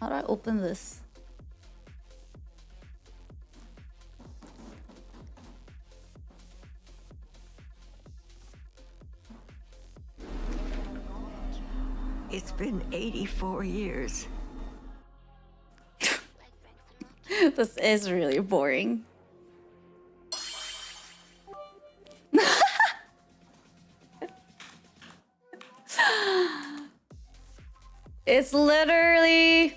do I open this? It's been 84 years. This is really boring. It's literally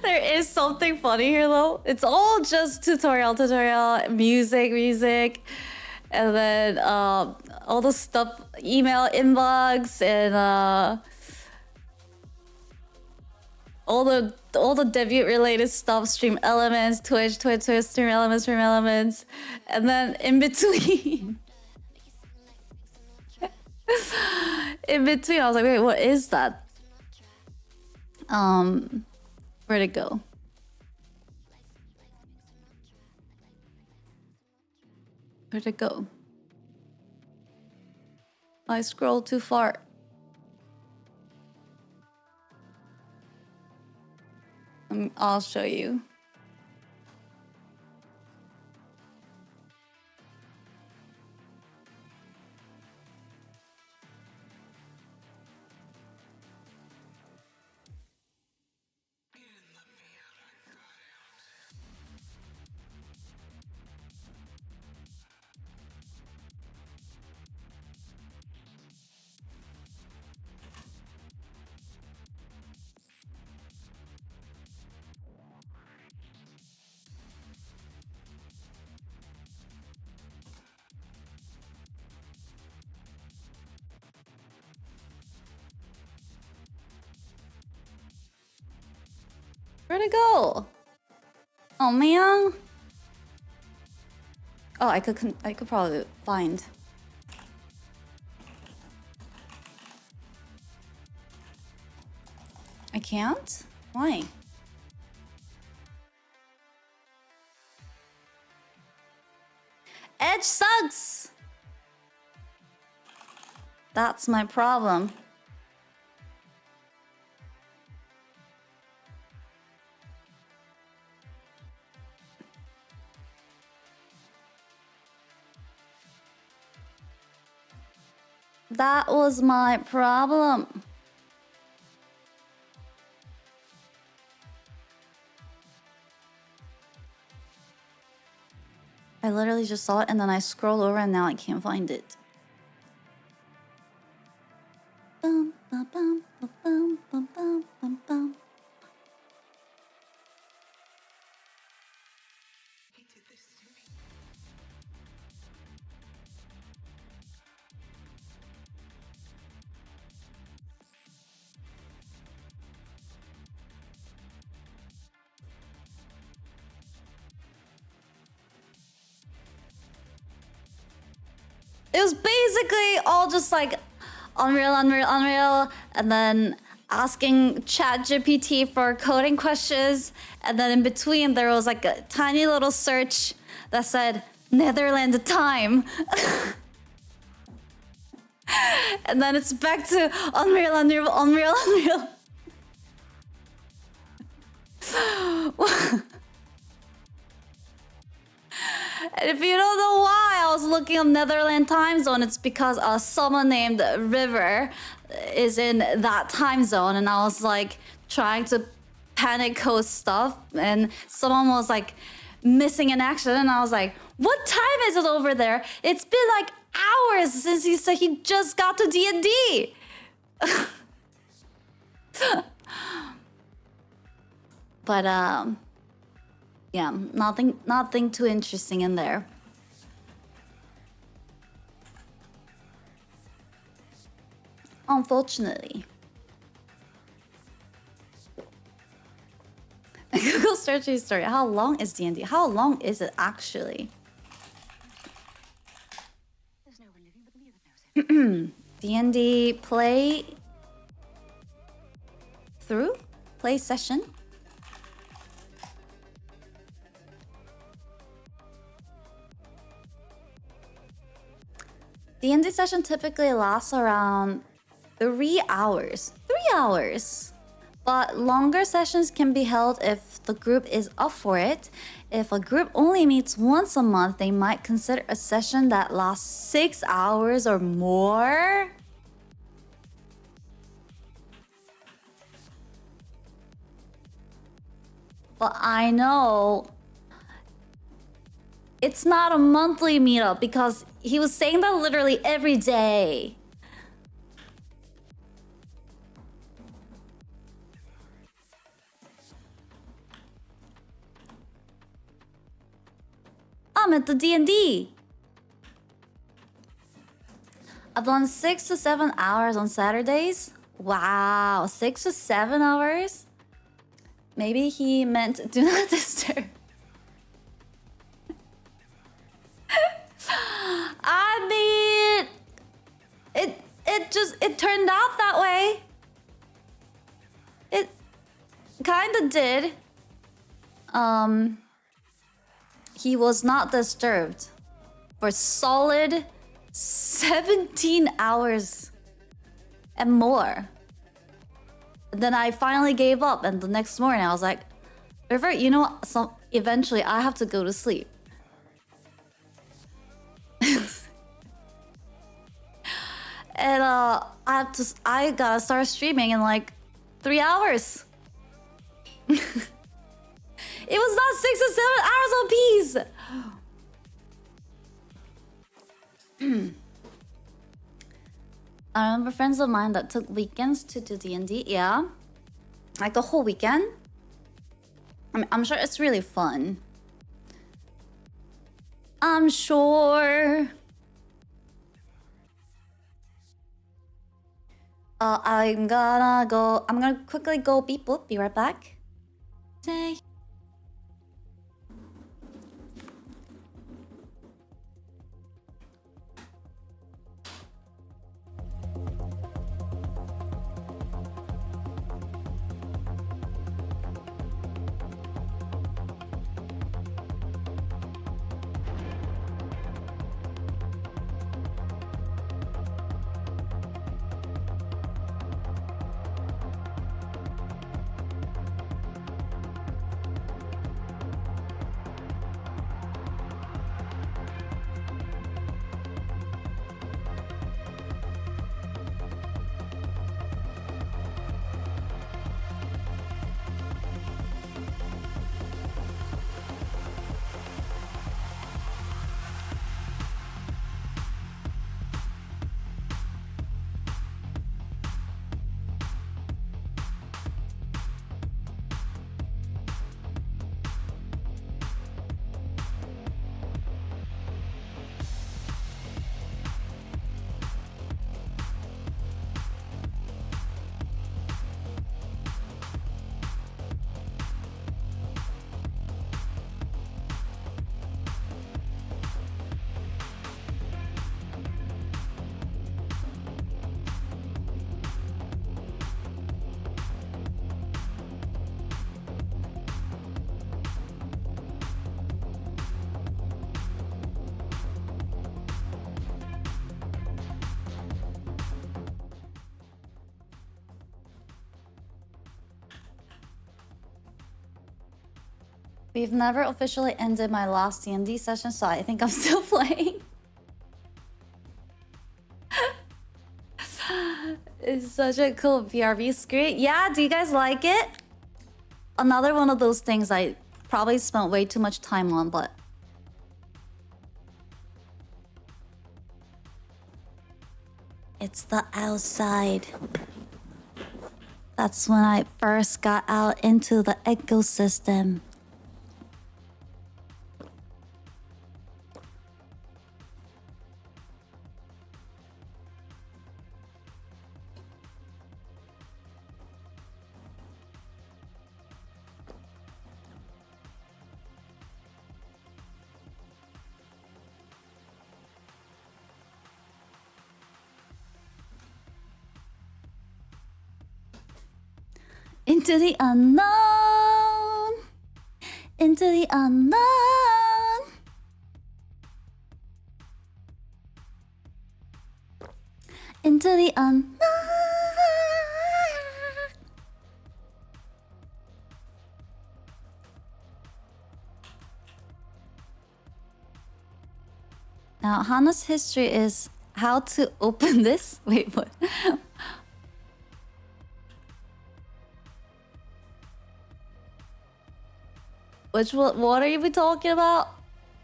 there is something funny here though. It's all just tutorial, music, and then all the stuff, email inbox, and all the debut related stuff, stream elements, Twitch, stream elements, and then in between. In between, I was like, wait, what is that? Where'd it go? Where'd it go? I scrolled too far. I'll show you. Where'd it go? Oh man. Oh, I could probably find. I can't? Why? Edge sucks. That's my problem. That was my problem. I literally just saw it and then I scroll over and now I can't find it. Bum, bum, bum, bum, bum, bum, bum, bum, bum. It was basically all just like Unreal, and then asking ChatGPT for coding questions, and then in between there was like a tiny little search that said Netherlands time. And then it's back to Unreal. And if you don't know why I was looking up Netherlands time zone, it's because someone named River is in that time zone, and I was like trying to panic code stuff, and someone was like missing in action, and I was like, "What time is it over there? It's been like hours since he said he just got to D&D." But yeah, nothing too interesting in there. Unfortunately. search history. How long is D&D? How long is it actually? D&D play through? Play session? D&D session typically lasts around 3 hours. 3 hours! But longer sessions can be held if the group is up for it. If a group only meets once a month, they might consider a session that lasts 6 hours or more. But I know it's not a monthly meetup because he was saying that literally every day. I'm at the D&D. I've done 6 to 7 hours on Saturdays. Wow, 6 to 7 hours? Maybe he meant do not disturb. I mean, it turned out that way. It kind of did. He was not disturbed for solid 17 hours and more. And then I finally gave up, and the next morning I was like, River, you know what? So eventually I have to go to sleep. And I gotta start streaming in like 3 hours. It was not 6 or 7 hours apiece. I remember friends of mine that took weekends to do D&D. Yeah, like the whole weekend. I mean, I'm sure it's really fun. I'm sure. I'm gonna quickly go beep boop. Be right back. Say. We've never officially ended my last D&D session, so I think I'm still playing. It's such a cool BRB screen. Yeah, do you guys like it? Another one of those things I probably spent way too much time on, but... It's the outside. That's when I first got out into the ecosystem. Into the unknown. Into the unknown. Into the unknown. Now, Hana's history is how to open this. Wait, what? Which one? What are we talking about?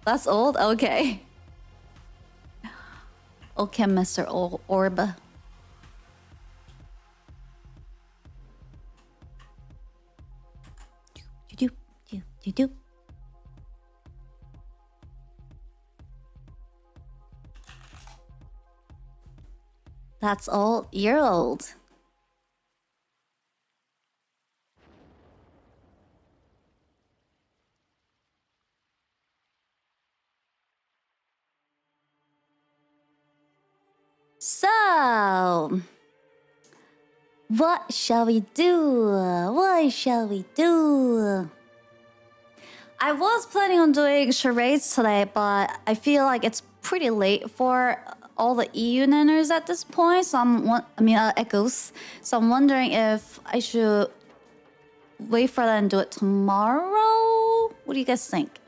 That's old? Okay. Okay, Mr. Orb. Do. That's all. You're old. So, what shall we do? What shall we do? I was planning on doing charades today, but I feel like it's pretty late for all the EU nanners at this point. So echoes. So I'm wondering if I should wait for that and do it tomorrow. What do you guys think?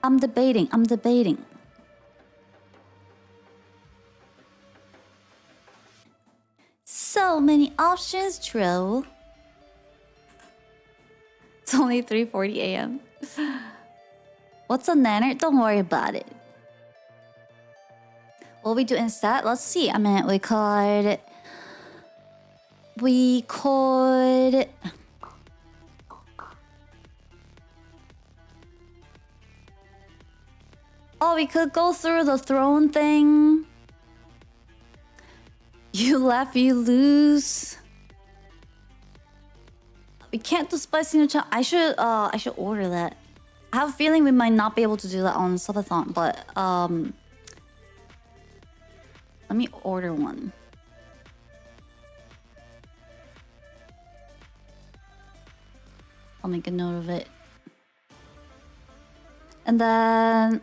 I'm debating. So many options, true. It's only 3:40 a.m. What's a nanner? Don't worry about it. What we do instead? Let's see. I mean, we could. Oh, we could go through the throne thing. You laugh, you lose. We can't do spicy no. I should order that. I have a feeling we might not be able to do that on Subathon, but let me order one. I'll make a note of it. And then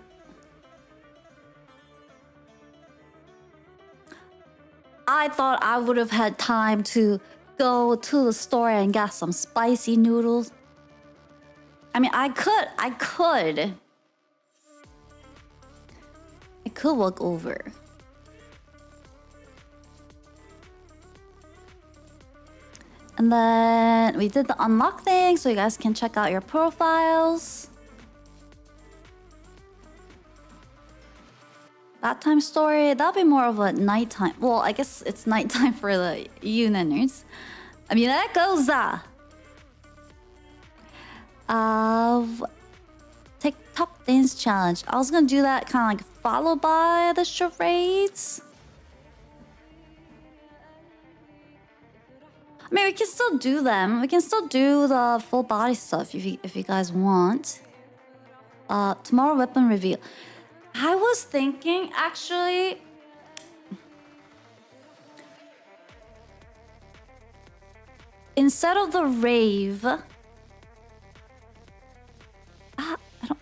I thought I would have had time to go to the store and get some spicy noodles. I mean, I could walk over. And then we did the unlock thing, so you guys can check out your profiles. That time story, that'll be more of a nighttime. Well, I guess it's nighttime for the Unanners. I mean, that goes TikTok dance challenge. I was gonna do that kind of like followed by the charades. I mean, we can still do them. We can still do the full body stuff if you guys want. Tomorrow weapon reveal. I was thinking actually. Instead of the rave. I don't.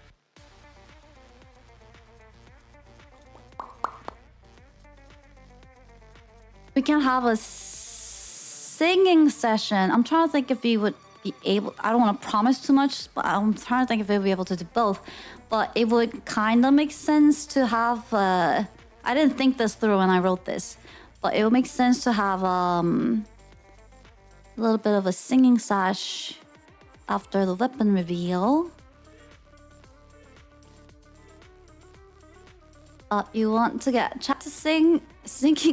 We can have a singing session. I'm trying to think if we would be able. I don't want to promise too much, but I'm trying to think if we'll be able to do both. But it would kind of make sense to have. I didn't think this through when I wrote this, but it would make sense to have a little bit of a singing sash after the weapon reveal. You want to get chat to singing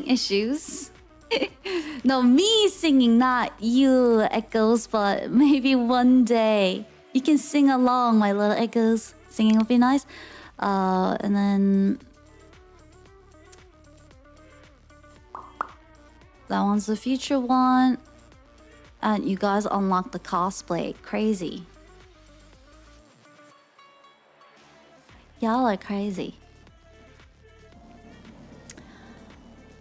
issues? No, me singing, not you, Echoes, but maybe one day. You can sing along, my little Echoes. Singing would be nice. And then... that one's the future one. And you guys unlock the cosplay. Crazy. Y'all are crazy.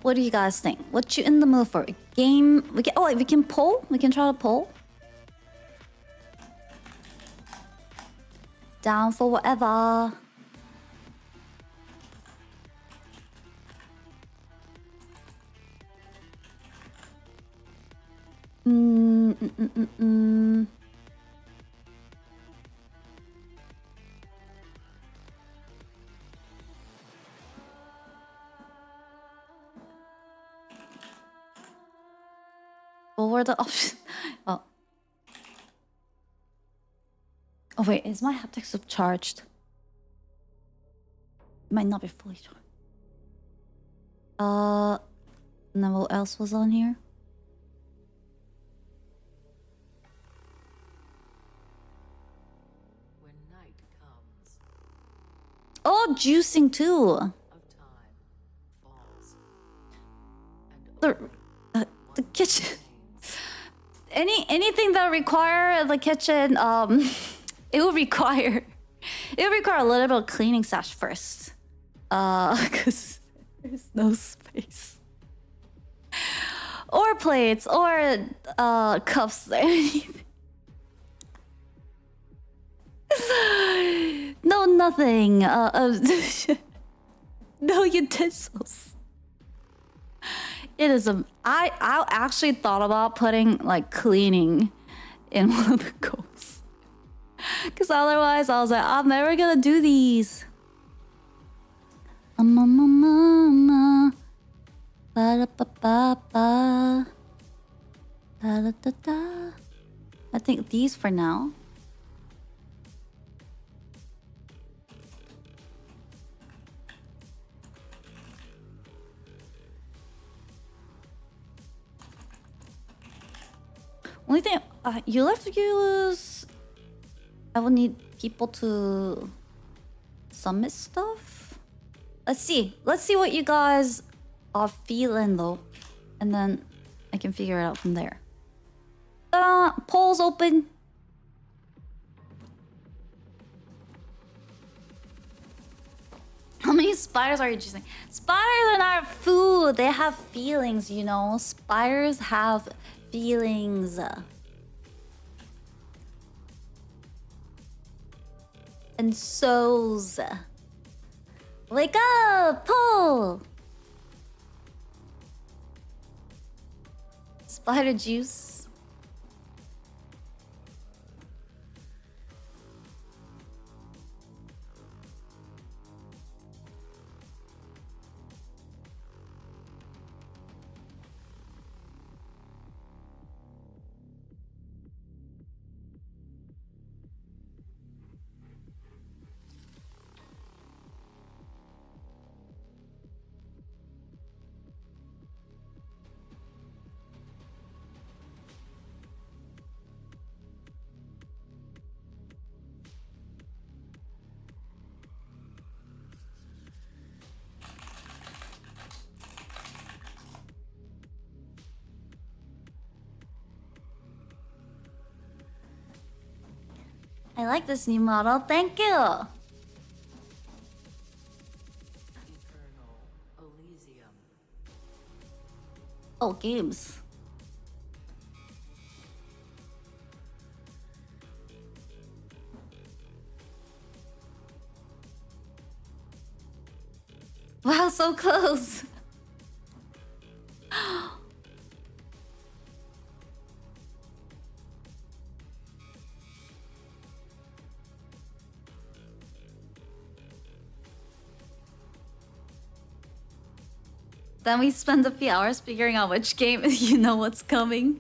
What do you guys think? What you in the mood for? A game? We can. Oh, wait, we can poll. We can try to poll. Down for whatever. What were the options? Oh. Oh wait, is my haptic subcharged? It might not be fully charged. And then what else was on here? When night comes, Oh, juicing too. of time falls, and The kitchen. Anything that require the kitchen, it will require a little bit of cleaning stash first. Cause there's no space. Or plates, or cups, anything. No, nothing. No utensils. It is a. I actually thought about putting like cleaning in one of the goals, because otherwise I was like, I'm never gonna do these. Mama, ba da ba ba ba, da da da da. I think these for now. Only thing you left to use. I will need people to submit stuff. Let's see. Let's see what you guys are feeling though, and then I can figure it out from there. Polls open. How many spiders are you choosing? Spiders are not food. They have feelings, you know. Spiders have feelings. And souls. Wake up, pull. Spider juice. I like this new model. Thank you. eternal Elysium. Oh, games. Wow, so close. Then we spend a few hours figuring out which game you know what's coming.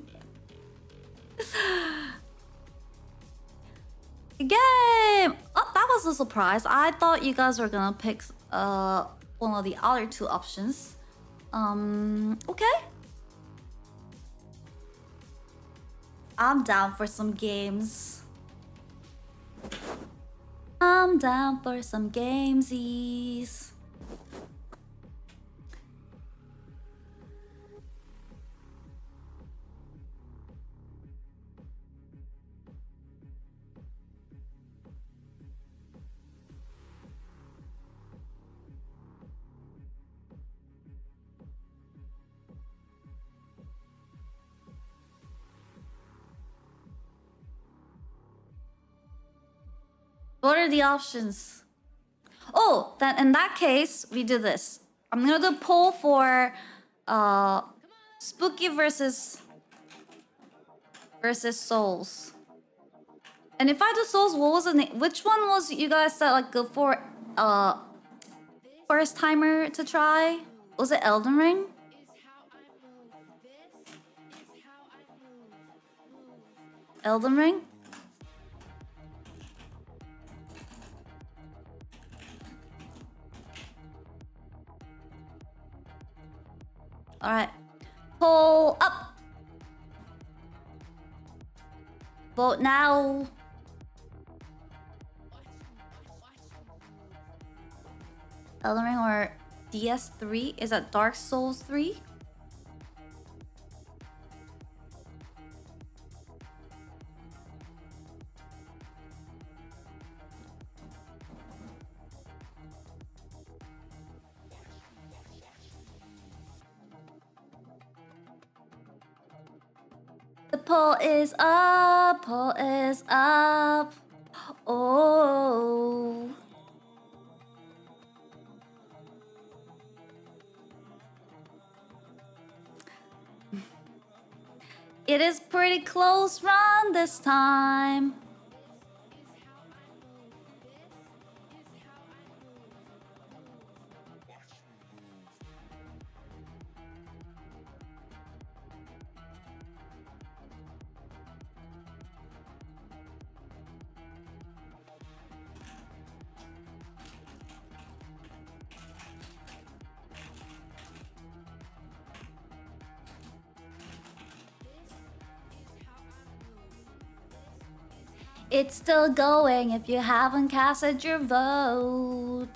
Game! Oh, that was a surprise. I thought you guys were gonna pick one of the other two options. Okay. I'm down for some games. I'm down for some gamesies. What are the options? Oh, then in that case, we do this. I'm gonna do a poll for spooky versus souls. And if I do souls, what was the name? Which one was you guys said like good for first timer to try? Was it Elden Ring? Elden Ring? Alright. Pull up. Vote now. Elden Ring or DS3? Is that Dark Souls 3? The poll is up, poll is up. Oh. It is pretty close run this time. It's still going if you haven't casted your vote.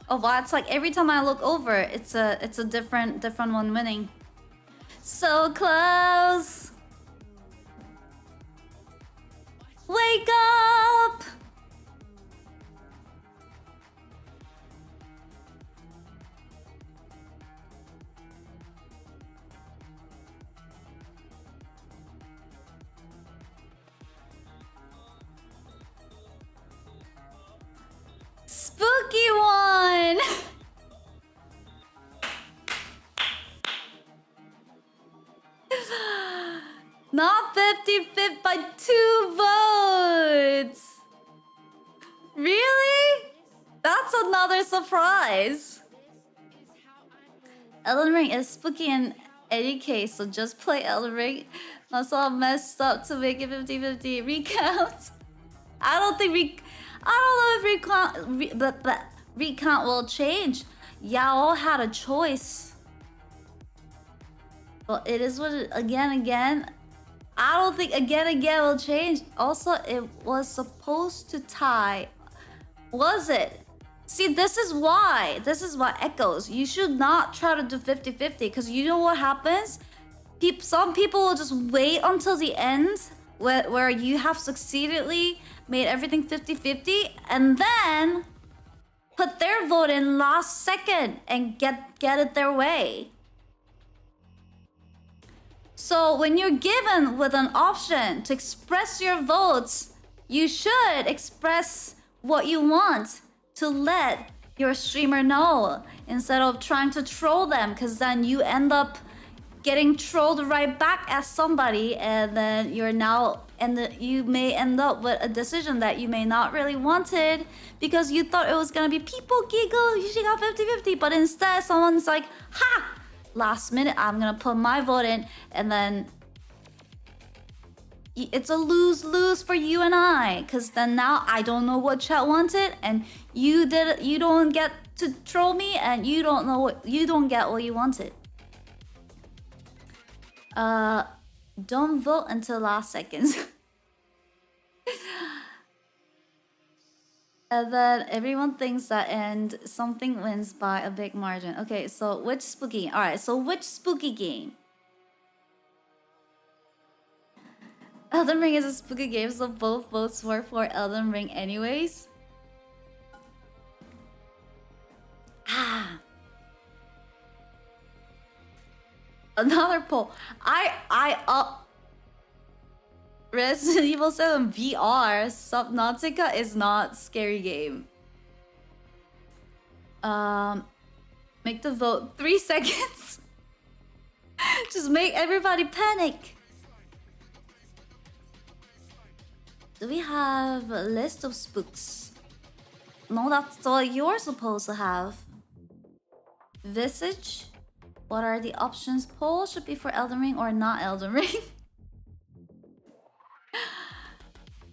Oh wow, it's like every time I look over, it's a different one winning. So close. Wake up! Spooky one! Not 50-50 by 2 votes! Really? That's another surprise. Elden Ring is spooky in any case, so just play Elden Ring. That's all messed up to make it 50-50 recount. I don't know if recount will change. Y'all had a choice. Well, it is what it, again. I don't think again will change. Also, it was supposed to tie. Was it? See, this is why Echoes. You should not try to do 50-50 because you know what happens? Some people will just wait until the end where you have succeedingly made everything 50-50 and then put their vote in last second and get it their way. So when you're given with an option to express your votes, you should express what you want to let your streamer know instead of trying to troll them, because then you end up getting trolled right back as somebody, and then you may end up with a decision that you may not really wanted because you thought it was gonna be people giggle, you should got 50-50, but instead someone's like, ha! Last minute, I'm gonna put my vote in, and then it's a lose-lose for you and I, because then now I don't know what chat wanted, and you don't get to troll me, and you don't get what you wanted. Don't vote until last seconds. And then everyone thinks that something wins by a big margin. Okay, so which spooky? All right, so which spooky game? Elden Ring is a spooky game, so both votes were for Elden Ring anyways. Ah. Another poll. Resident Evil 7 VR Subnautica is not scary game. Make the vote 3 seconds. Just make everybody panic. Do we have a list of spooks? No, that's all you're supposed to have. Visage? What are the options? Poll should be for Elden Ring or not Elden Ring.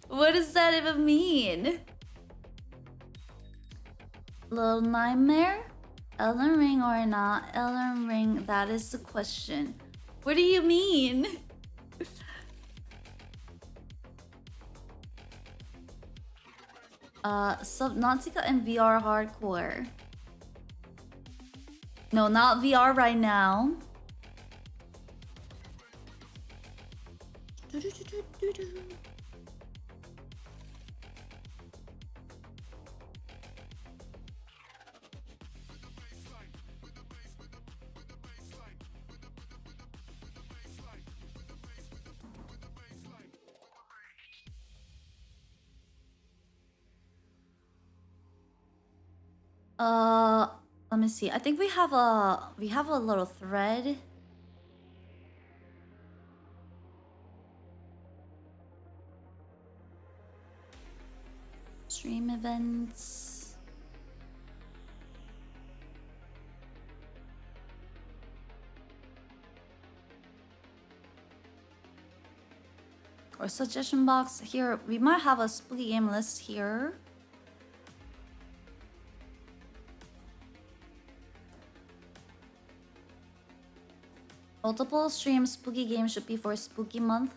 What does that even mean? Little Nightmare? Elden Ring or not Elden Ring? That is the question. What do you mean? Subnautica and VR hardcore. No, not VR right now. Let me see. I think we have a little thread. Stream events. Or suggestion box here. We might have a spooky game list here. Multiple streams, spooky game should be for spooky month.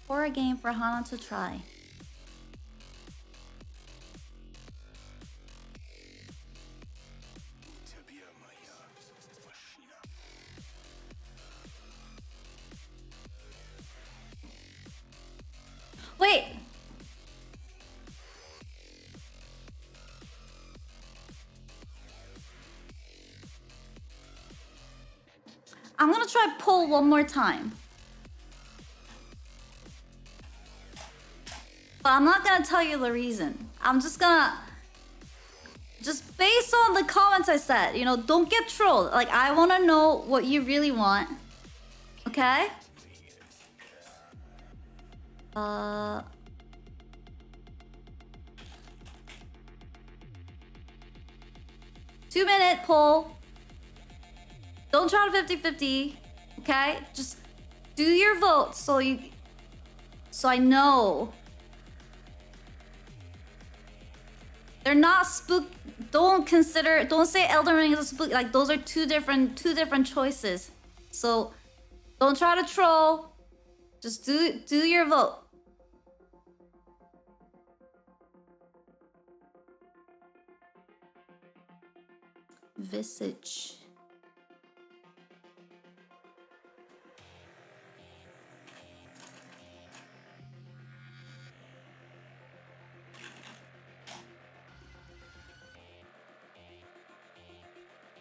Horror game for Hana to try. Wait! I'm gonna try pull one more time. But I'm not gonna tell you the reason. I'm just gonna... Just based on the comments I said, you know, don't get trolled. Like, I wanna know what you really want. Okay? 2-minute poll. Don't try to 50-50. Okay? Just do your vote so I know. They're not spook. Don't say Elden Ring is a spook. Like, those are two different choices. So don't try to troll. Just do your vote. Visage.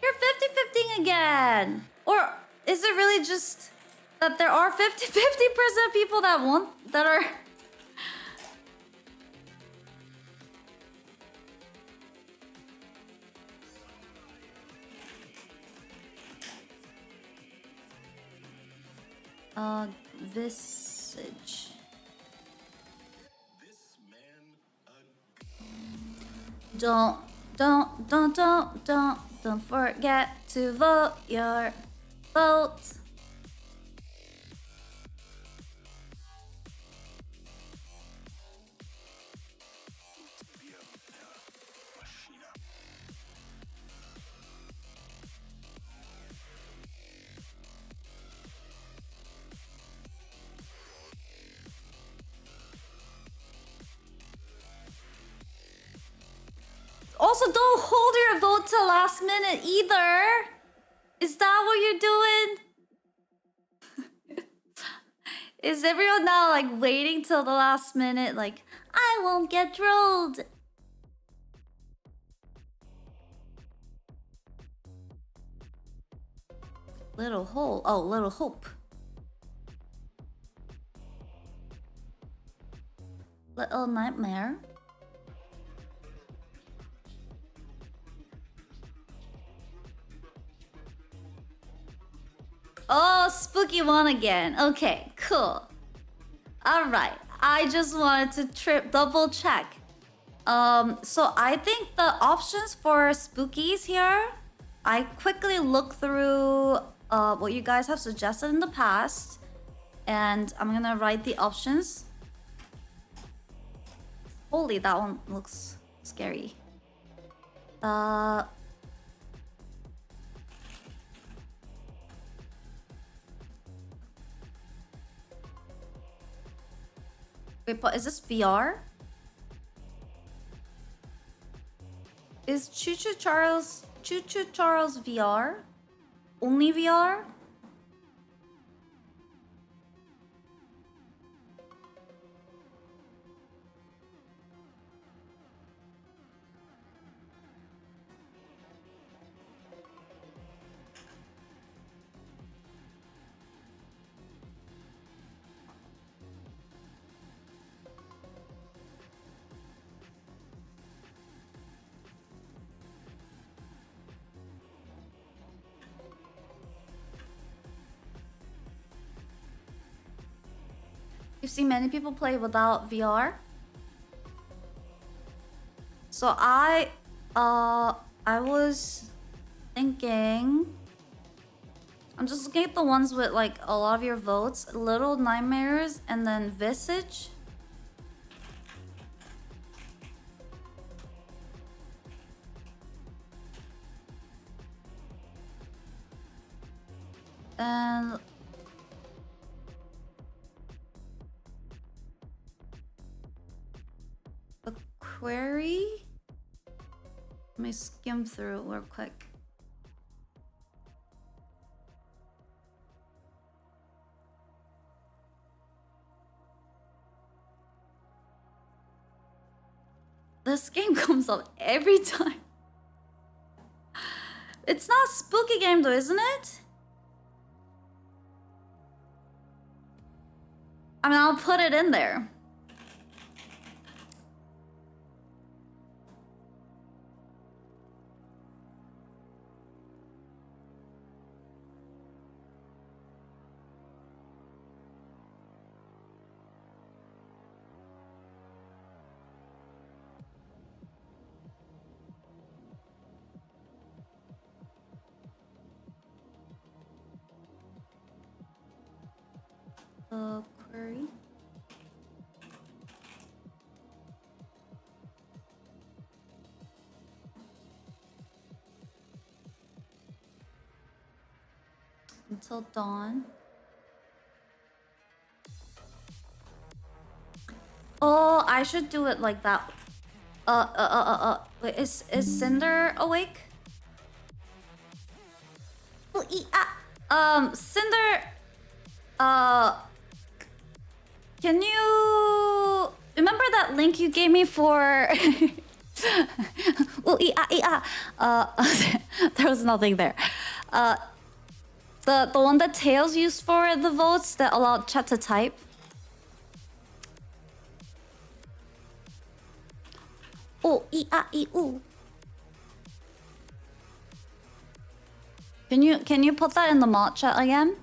You're 50-50 again. Or is it really just that there are 50% people that are Visage. Don't forget to vote your vote. Also, don't hold your vote till last minute either. Is that what you're doing? Is everyone now like waiting till the last minute? Like, I won't get trolled. Little hole. Oh, little hope. Little nightmare. Oh, spooky one again. Okay, cool. All right. I just wanted to double check. So I think the options for spookies here, I quickly looked through what you guys have suggested in the past, and I'm gonna write the options. Holy, that one looks scary. Wait, but is this VR? Is Choo Choo Charles VR? Only VR? You've seen many people play without VR. So I was thinking, I'm just looking at the ones with like a lot of your votes. Little Nightmares and then Visage. And a query. Let me skim through real quick. This game comes up every time. It's not a spooky game though, isn't it? I mean, I'll put it in there. Query. Until dawn. Oh, I should do it like that. Wait, is Cinder awake? Cinder. Can you remember that link you gave me for? There was nothing there. The one that Tails used for the votes that allowed chat to type. Can you put that in the mod chat again?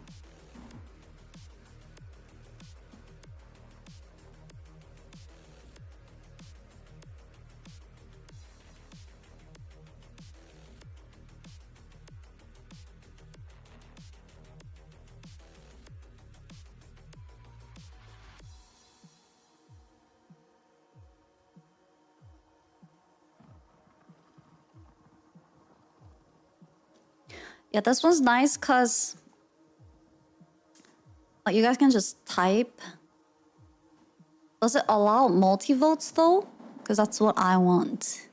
Yeah, this one's nice because like, you guys can just type. Does it allow multi-votes though? Because that's what I want.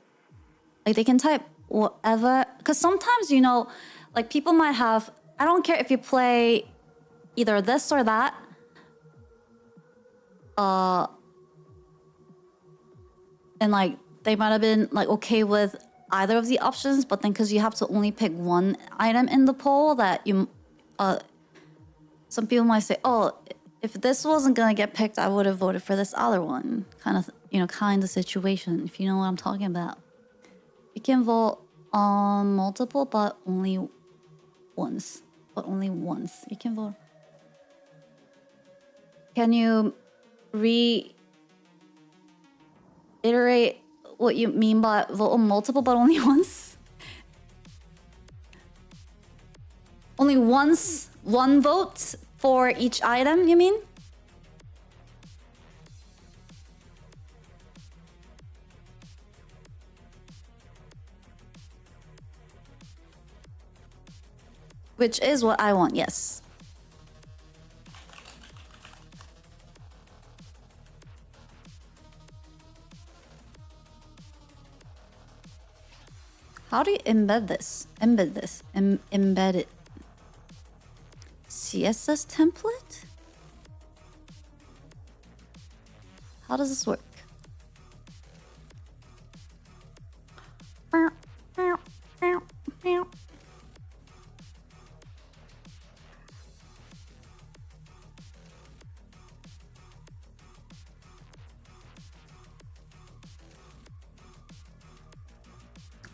Like they can type whatever. Because sometimes, you know, like people might have, I don't care if you play either this or that. And like they might have been like okay with either of the options, but then because you have to only pick one item in the poll, that you some people might say, oh, if this wasn't gonna get picked, I would have voted for this other one. Kind of, you know, kind of situation, if you know what I'm talking about. You can vote on multiple, but only once. But only once. You can vote. Can you reiterate what you mean by vote on multiple, but only once? Only once, one vote for each item, you mean? Which is what I want, yes. How do you embed this? Embed this. Embed it. CSS template? How does this work?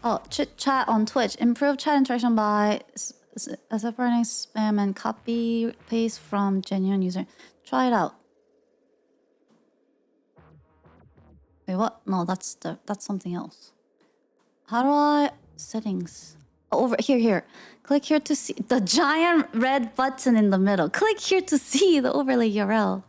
Oh, chit chat on Twitch. Improve chat interaction by separating spam and copy paste from genuine user. Try it out. Wait, what? No, that's something else. How do I settings? Oh, over here. Click here to see the giant red button in the middle. Click here to see the overlay URL.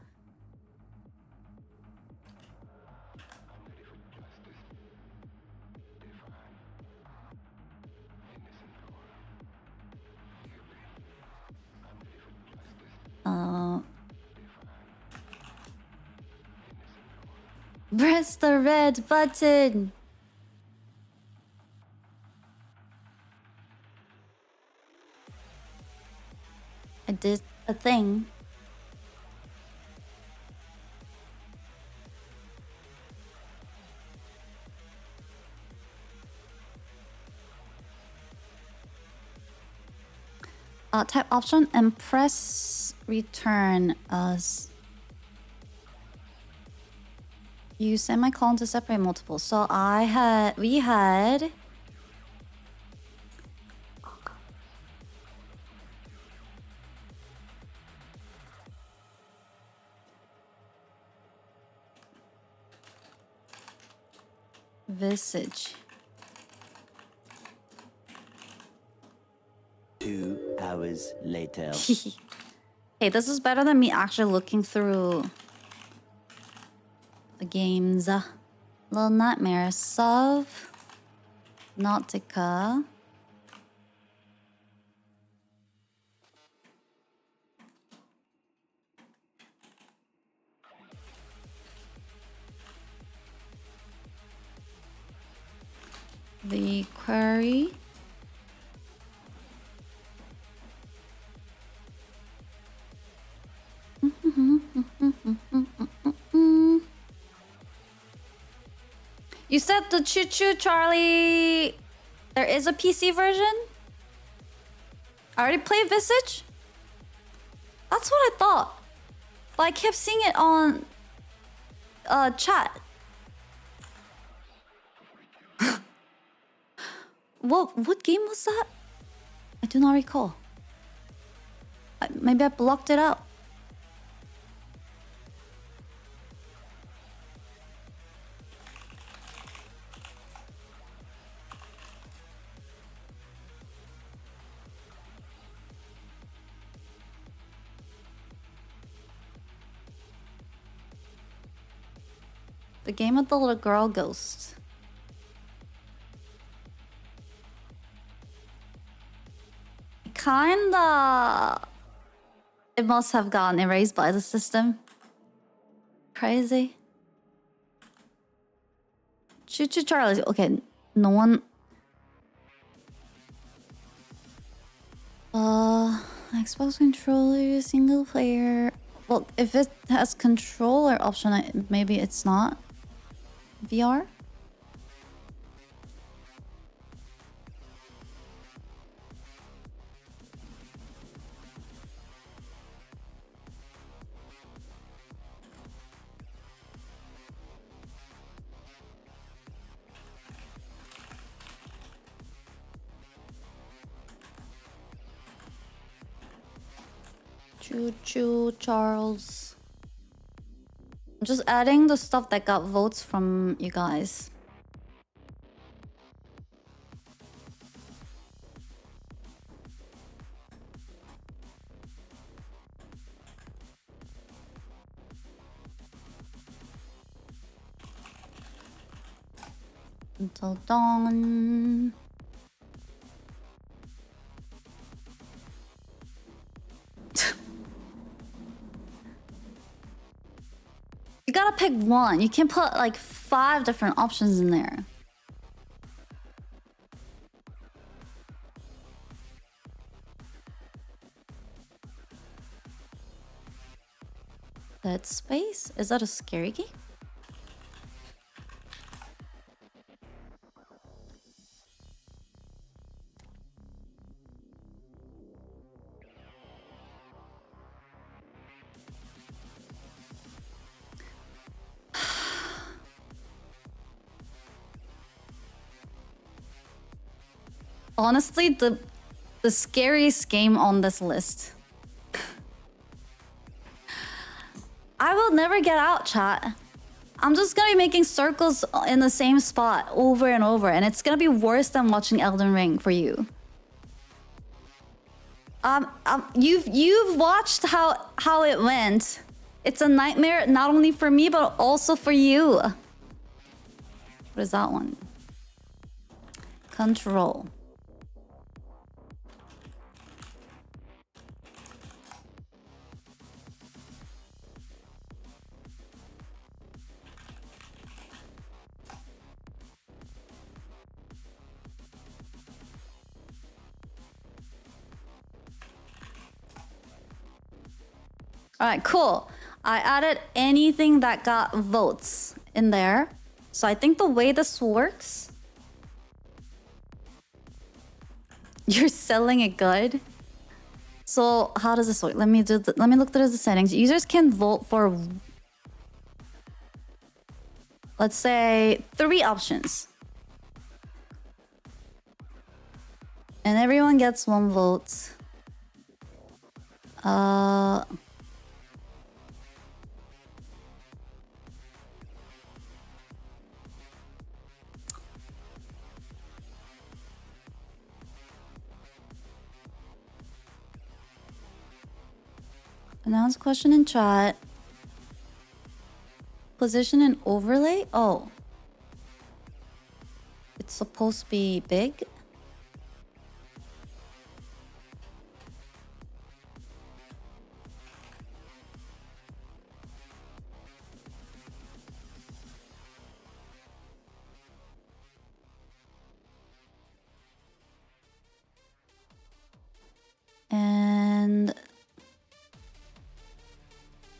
Press the red button. I did a thing. Type option and press return as use semicolon to separate multiple. So we had visage. 2 hours later. Hey, this is better than me actually looking through the games. Little Nightmare, Sov, Nautica. The Query. You said the Choo Choo Charlie. There is a PC version? I already played Visage? That's what I thought. But I kept seeing it on chat. What game was that? I do not recall. Maybe I blocked it out. The game with the little girl ghost. Kinda. It must have gotten erased by the system. Crazy. Choo Choo Charlie. Okay, No one. Xbox controller, single player. Well, if it has controller option, maybe it's not VR. Choo choo, Charles. I'm just adding the stuff that got votes from you guys. Until dawn. You gotta pick one. You can't put like 5 different options in there. Dead Space? Is that a scary game? Honestly, the scariest game on this list. I will never get out, chat. I'm just gonna be making circles in the same spot over and over, and it's gonna be worse than watching Elden Ring for you. You've watched how it went. It's a nightmare not only for me but also for you. What is that one? Control. Alright, cool. I added anything that got votes in there. So I think the way this works... You're selling it good? So how does this work? Let me look through the settings. Users can vote for... Let's say 3 options. And everyone gets 1 vote. Announce question in chat. Position and overlay? Oh. It's supposed to be big? And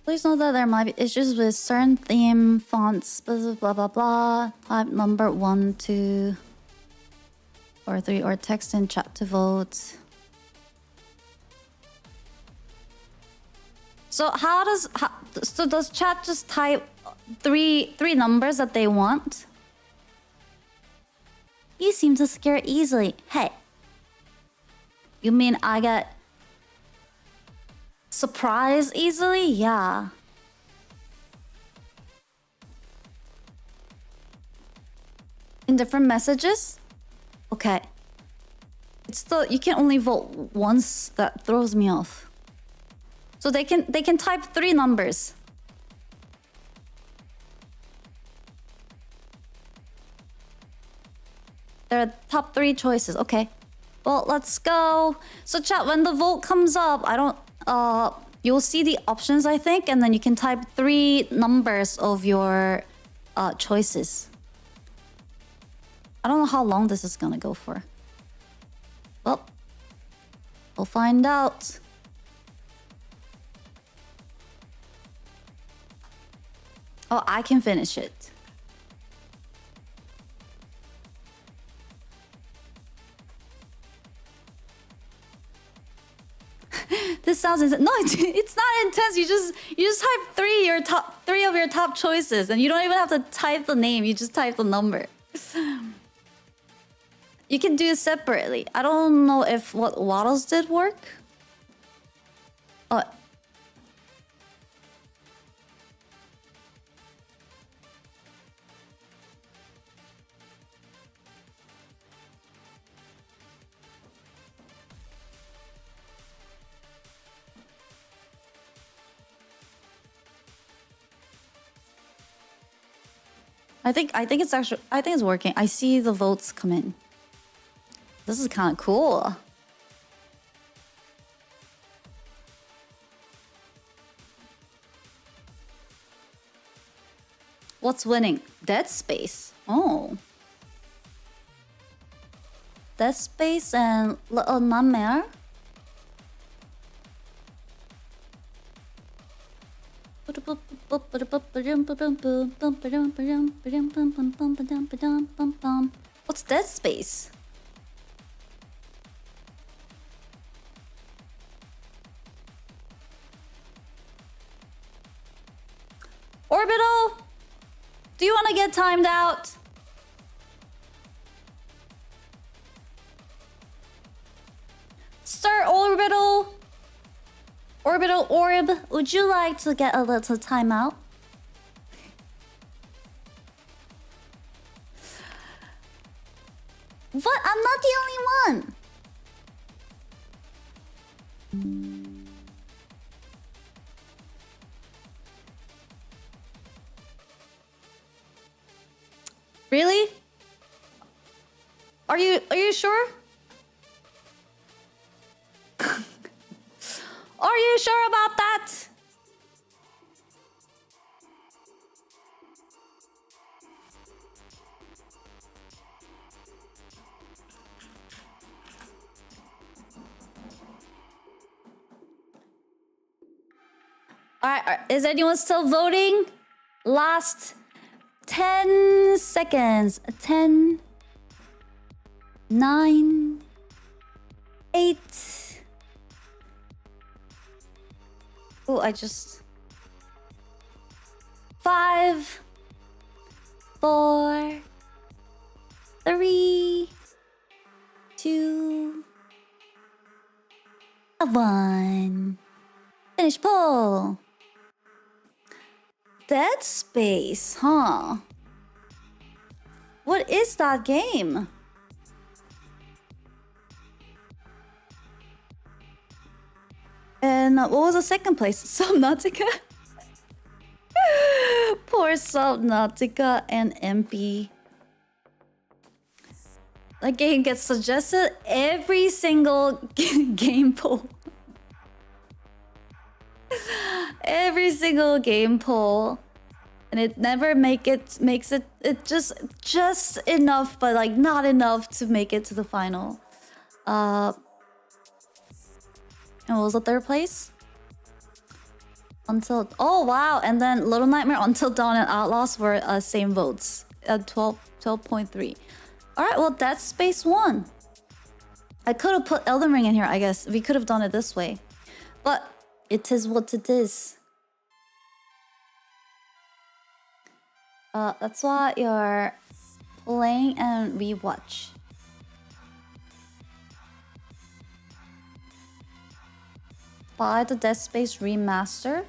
please note that there might be issues with certain theme fonts, blah blah blah. Type number 1, 2, or 3, or text in chat to vote. So does chat just type three numbers that they want? You seem to scare easily. Hey. You mean I get surprised easily? Yeah. In different messages? Okay. It's you can only vote once. That throws me off. So they can type 3 numbers. There are top 3 choices. Okay. Well, let's go. So chat, when the vote comes up, you'll see the options, I think, and then you can type 3 numbers of your choices. I don't know how long this is gonna go for. Well, we'll find out. Oh, I can finish it. This sounds intense. No, it's not intense. You just type three of your top choices, and you don't even have to type the name. You just type the number. You can do it separately. I don't know if what Waddles did work. I think it's working. I see the votes come in. This is kind of cool. What's winning? Dead Space. Oh. Dead Space and Little Nightmare. What's Dead Space? Orbital? Do you want to get timed out? Sir Orbital? Orbital Orb, would you like to get a little timeout? What? I'm not the only one. Really? Are you sure? Are you sure about that? Alright, is anyone still voting? Last 10 seconds. 10, 9, 8. Oh, I just... 5, 4, 3, 2, 1. Finish poll. Dead Space, huh? What is that game? And what was the second place? Subnautica? Poor Subnautica and MP. That game gets suggested every single game poll. Every single game poll. And it never makes it just enough, but like not enough to make it to the final. And what was the third place? Until... Oh, wow. And then Little Nightmare, Until Dawn, and Outlaws were same votes. 12.3. Alright, well, Dead Space 1. I could have put Elden Ring in here, I guess. We could have done it this way. But it is what it is. That's why you're playing and rewatch. Buy the Dead Space remaster.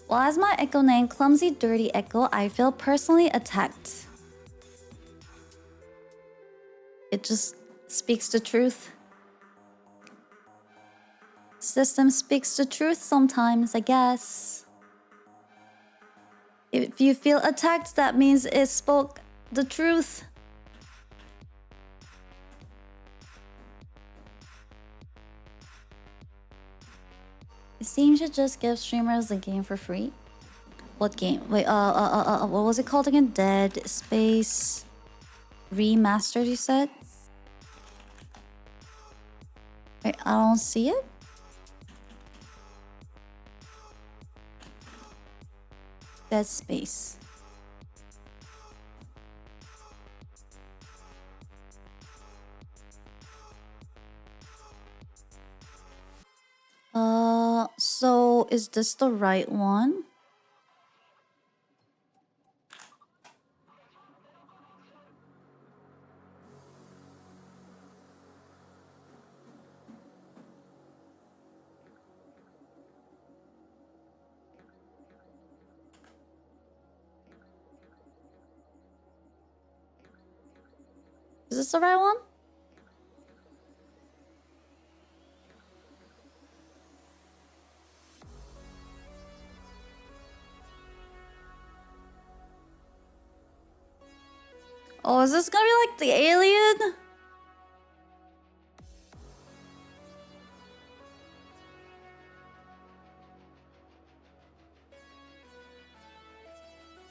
Why is my Echo named Clumsy Dirty Echo? I feel personally attacked. It just speaks the truth. System speaks the truth sometimes, I guess. If you feel attacked, that means it spoke the truth. Steam should just give streamers the game for free. What game? Wait, what was it called again? Dead Space Remastered, you said? Wait, I don't see it. Dead Space. So is this the right one? Is this the right one? Oh, is this gonna be like the alien?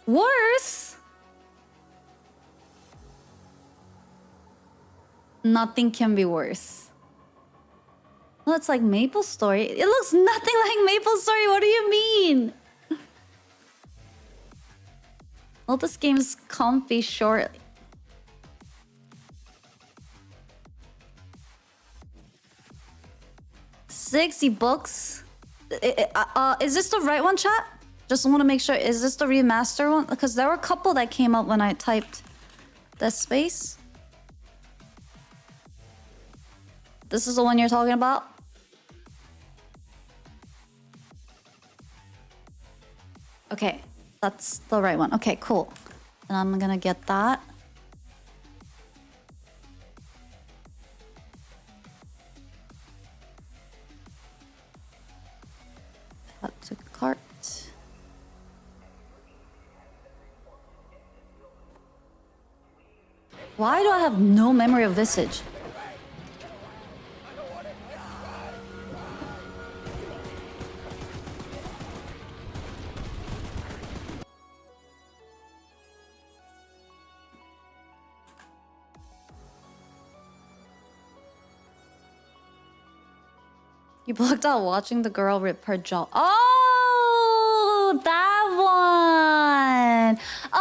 Worse? Nothing can be worse. Well, it's like Maple Story. It looks nothing like Maple Story. What do you mean? Well, this game's comfy shortly. $60. Is this the right one, chat? Just want to make sure. Is this the remaster one? Because there were a couple that came up when I typed Dead Space. This is the one you're talking about? Okay, that's the right one. Okay, cool. And I'm gonna get that. Add to cart. Why do I have no memory of Visage? You blocked out watching the girl rip her jaw. Oh, that one. Oh,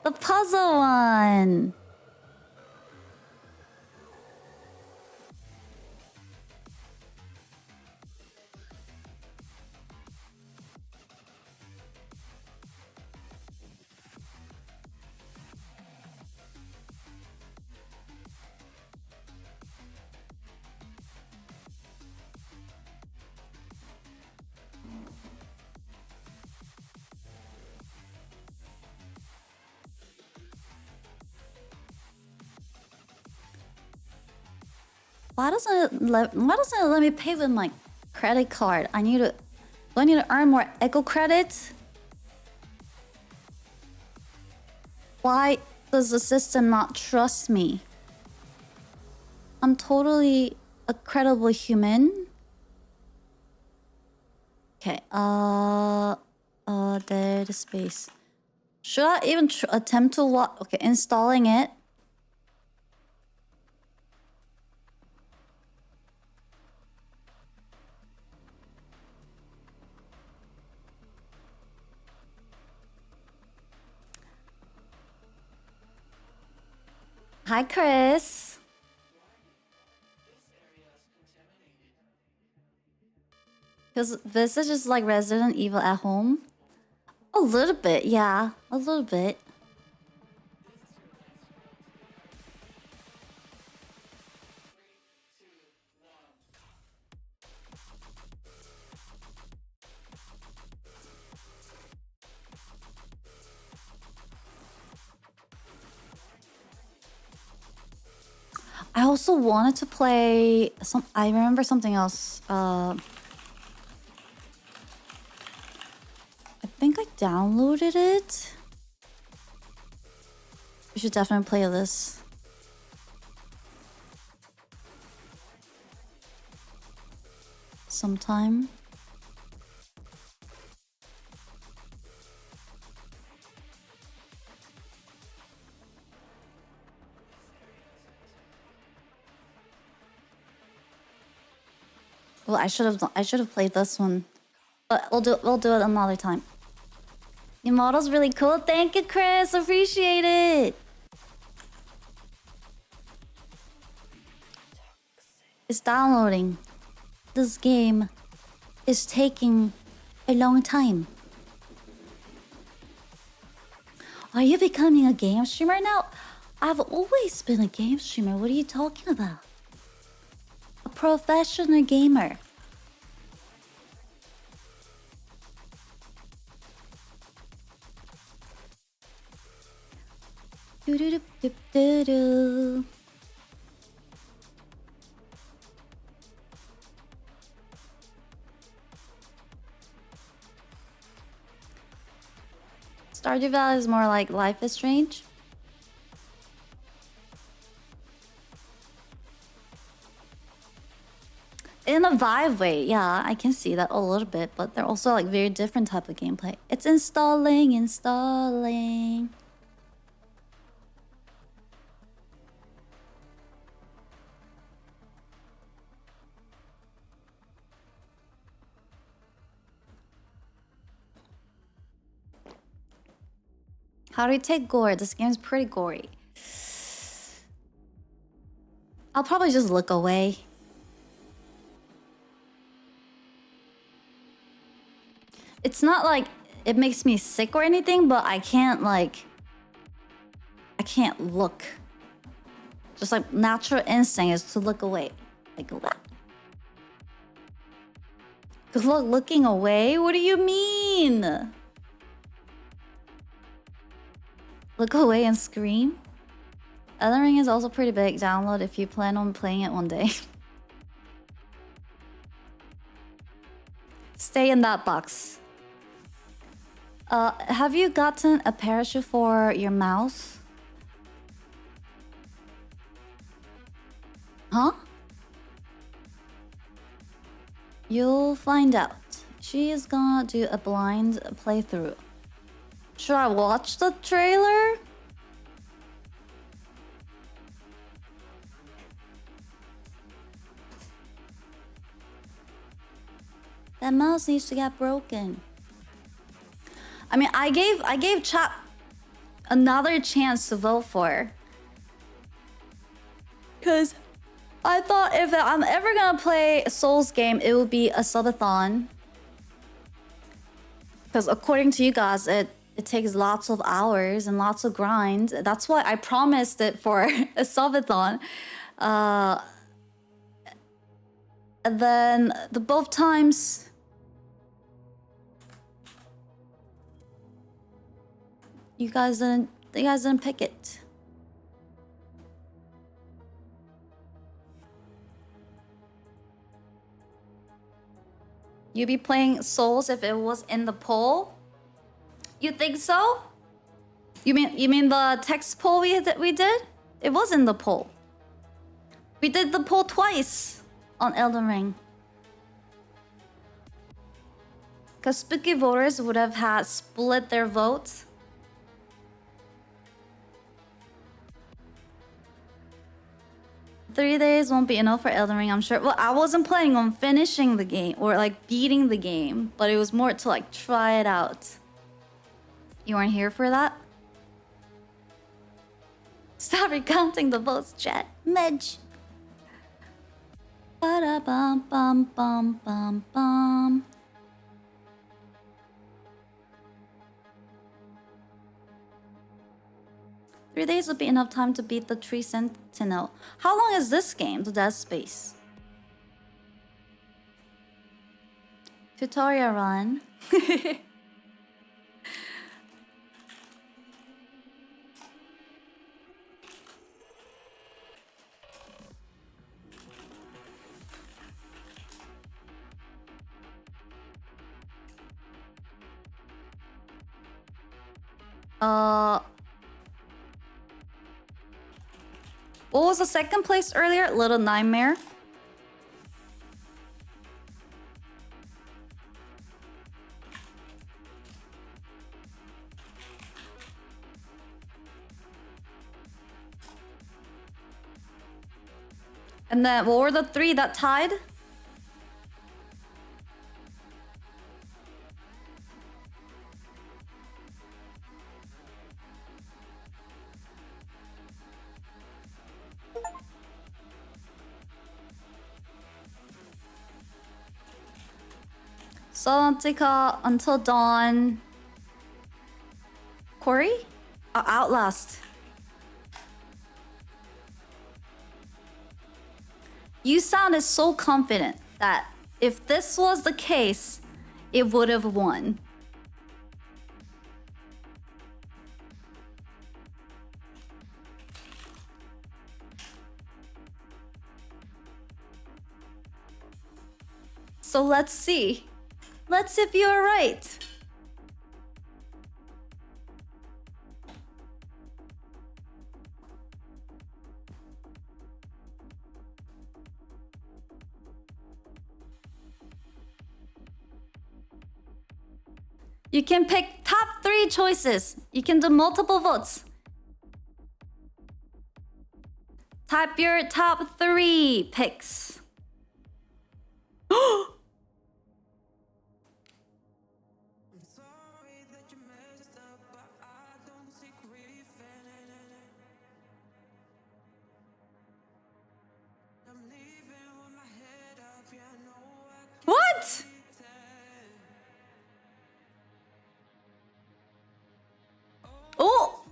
the puzzle one. Why doesn't it let me pay with my credit card? Do I need to earn more echo credits? Why does the system not trust me? I'm totally a credible human. Okay, Dead Space. Should I even attempt to what? Okay, installing it. Hi, Chris. Because this is just like Resident Evil at home. A little bit, yeah. A little bit. I also wanted to play some. I remember something else. I think I downloaded it. We should definitely play this. sometime. Well, I should have played this one, but we'll do it another time. Your model's really cool. Thank you, Chris. Appreciate it. It's downloading. This game is taking a long time. Are you becoming a game streamer now? I've always been a game streamer. What are you talking about? A professional gamer. Do do do do do do. Stardew Valley is more like Life is Strange. In a vibe way, yeah, I can see that a little bit, but they're also like very different type of gameplay. It's installing. How do you take gore? This game's pretty gory. I'll probably just look away. It's not like it makes me sick or anything, but I can't look. Just like natural instinct is to look away. Like what? Good luck looking away? What do you mean? Look away and scream? Elden Ring is also pretty big. Download if you plan on playing it one day. Stay in that box. Have you gotten a parachute for your mouse? Huh? You'll find out. She is gonna do a blind playthrough. Should I watch the trailer? That mouse needs to get broken. I mean, I gave chat another chance to vote for. Cause I thought if I'm ever gonna play a Souls game, it would be a Subathon. Because according to you guys, it takes lots of hours and lots of grind. That's why I promised it for a Subathon. And then the both times you guys didn't pick it. You'd be playing Souls if it was in the poll? You think so? You mean the text poll we did? It was in the poll. We did the poll twice on Elden Ring. Because spooky voters would have had split their votes. Three days won't be enough for Elden Ring, I'm sure. Well, I wasn't planning on finishing the game or like beating the game, but it was more to like try it out. You weren't here for that? Stop recounting the votes, chat. Medj. Ba-da-bum, bum, bum, bum, bum. Three days would be enough time to beat the Tree Sentinel. How long is this game, the Dead Space? Tutorial run. What was the second place earlier? Little Nightmare. And then what were the three that tied? Salantica, Until Dawn. Corey? Outlast. You sounded so confident that if this was the case, it would have won. So let's see. Let's see if you're right. You can pick top 3 choices. You can do multiple votes. Type your top 3 picks. What? Oh!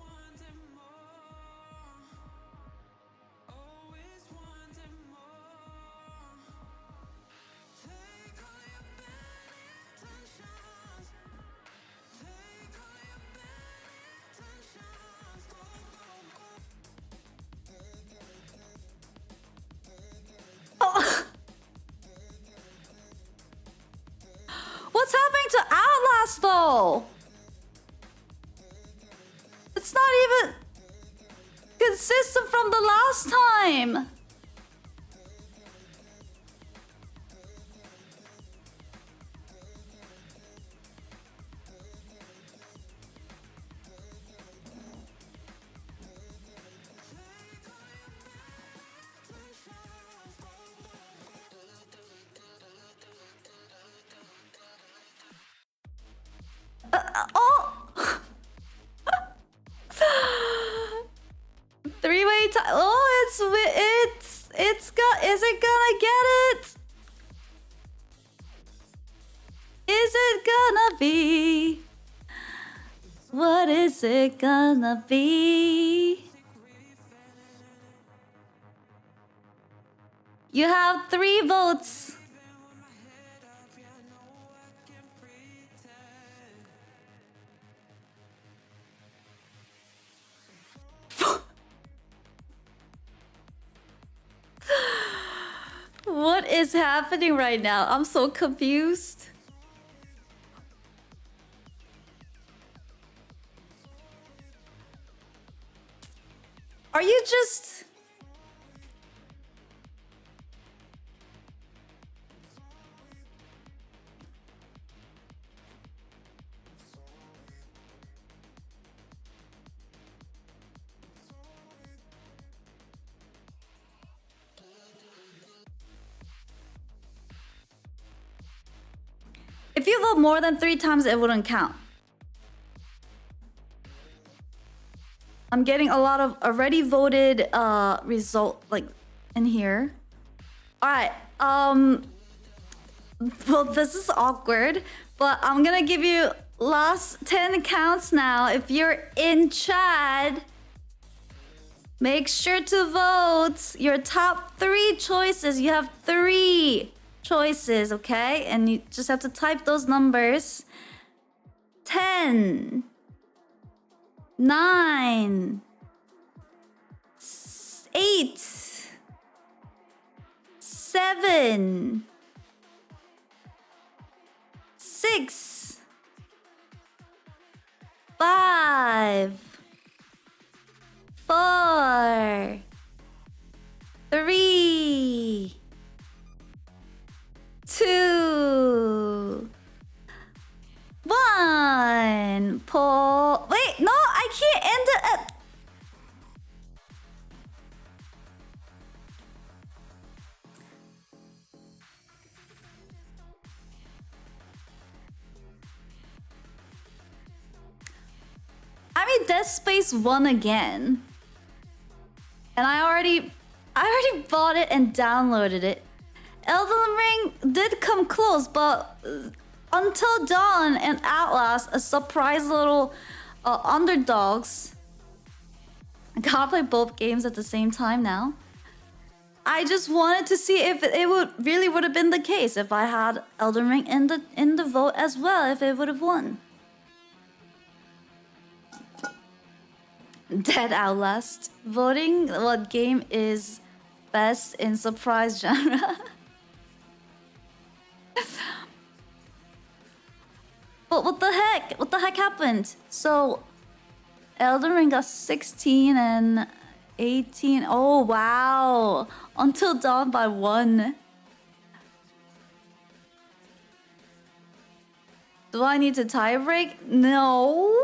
Oh. What's happening to Outlast though? It's not even consistent from the last time. Oh! Three-way tie. Oh, it's got. Is it gonna get it? Is it gonna be? What is it gonna be? You have 3 votes. What is happening right now? I'm so confused. Are you just... If you vote more than 3 times, it wouldn't count. I'm getting a lot of already voted result like in here. All right. Well, this is awkward, but I'm gonna give you last 10 counts now. If you're in chat, make sure to vote your top 3 choices. You have 3 choices, okay? And you just have to type those numbers. 10, 9, 8, 7, 6, 5, 4, 3, 2, 1. Pull. Wait, no, I can't end it at... Dead Space 1 again. And I already bought it and downloaded it. Elden Ring did come close, but Until Dawn and Outlast, a surprise little underdogs. I gotta play both games at the same time now. I just wanted to see if it would have been the case if I had Elden Ring in the vote as well, if it would have won. Dead Outlast. Voting what game is best in surprise genre. But what the heck? What the heck happened? So Elden Ring got 16 and 18. Oh wow. Until Dawn by 1. Do I need to tie break? No.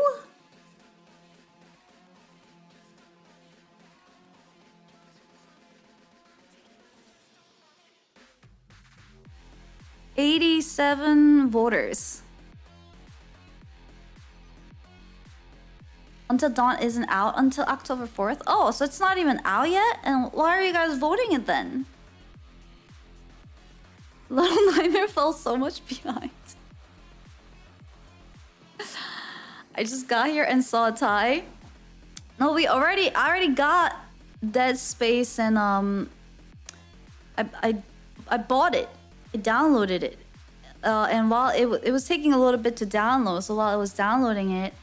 $87 voters. Until Dawn isn't out until October 4th. Oh, so it's not even out yet? And why are you guys voting it then? Little Nightmare fell so much behind. I just got here and saw a tie. No, I already got Dead Space and I bought it. I downloaded it. And while it was taking a little bit to download, so while I was downloading it,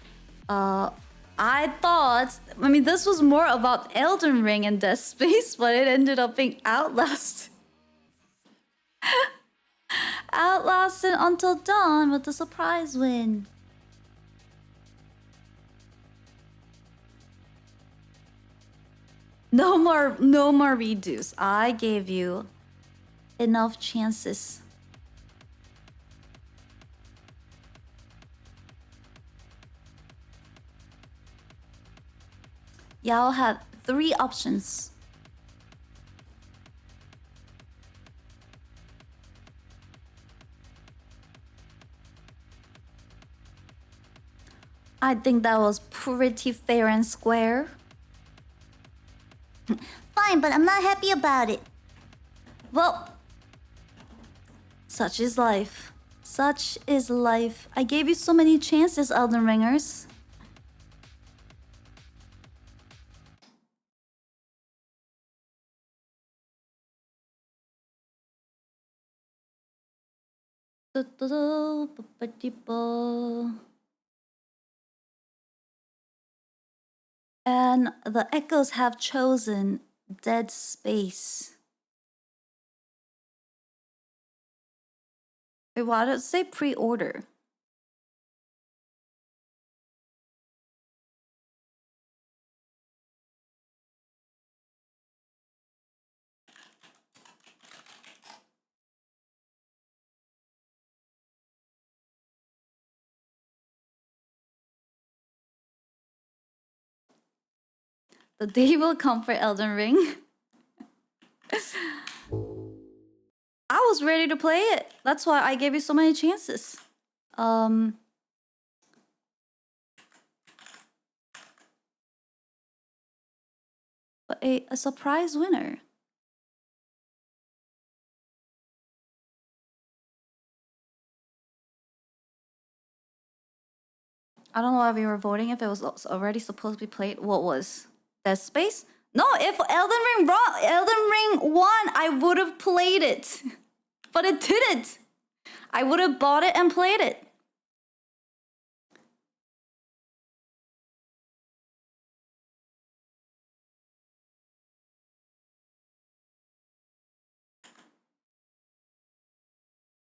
I thought, I mean, this was more about Elden Ring and Dead Space, but it ended up being Outlast. Outlast and Until Dawn with the surprise win. No more redos. I gave you enough chances. Y'all had 3 options. I think that was pretty fair and square. Fine, but I'm not happy about it. Well, such is life. Such is life. I gave you so many chances, Elden Ringers. And the echoes have chosen Dead Space. Wait, why did it say pre-order? The day will come for Elden Ring. I was ready to play it. That's why I gave you so many chances. But a surprise winner. I don't know why we were voting if it was already supposed to be played. What was? Dead Space? No, if Elden Ring won, I would have played it. But it didn't. I would have bought it and played it.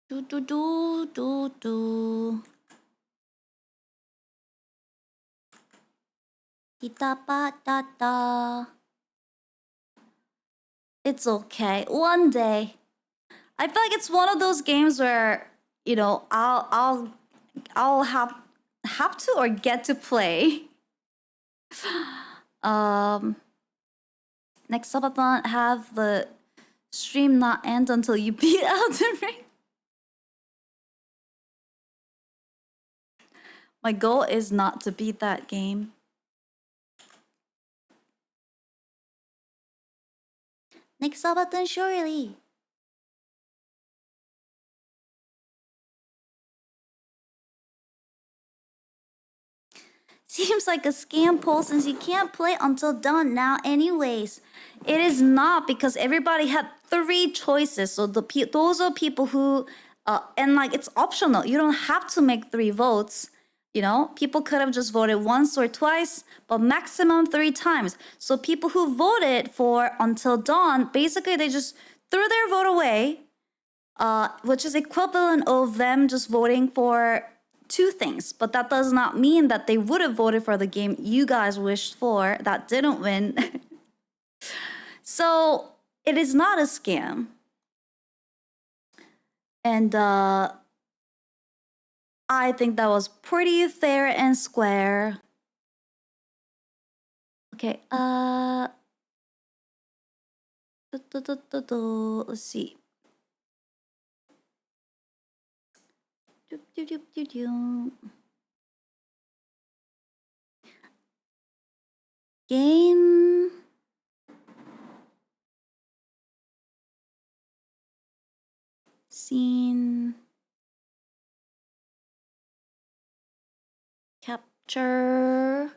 Do. Da. It's okay. One day. I feel like it's one of those games where, you know, I'll have to or get to play. Next Subathon, have the stream not end until you beat Elden Ring. My goal is not to beat that game. Next Subathon, surely. Seems like a scam poll since you can't play until dawn now anyways. It is not, because everybody had 3 choices. So those are people who and like it's optional. You don't have to make 3 votes. You know, people could have just voted once or twice, but maximum 3 times. So people who voted for until dawn, basically they just threw their vote away, which is equivalent of them just voting for 2 things. But that does not mean that they would have voted for the game you guys wished for that didn't win. So it is not a scam. And I think that was pretty fair and square. Okay, let's see. Game. Scene. Capture.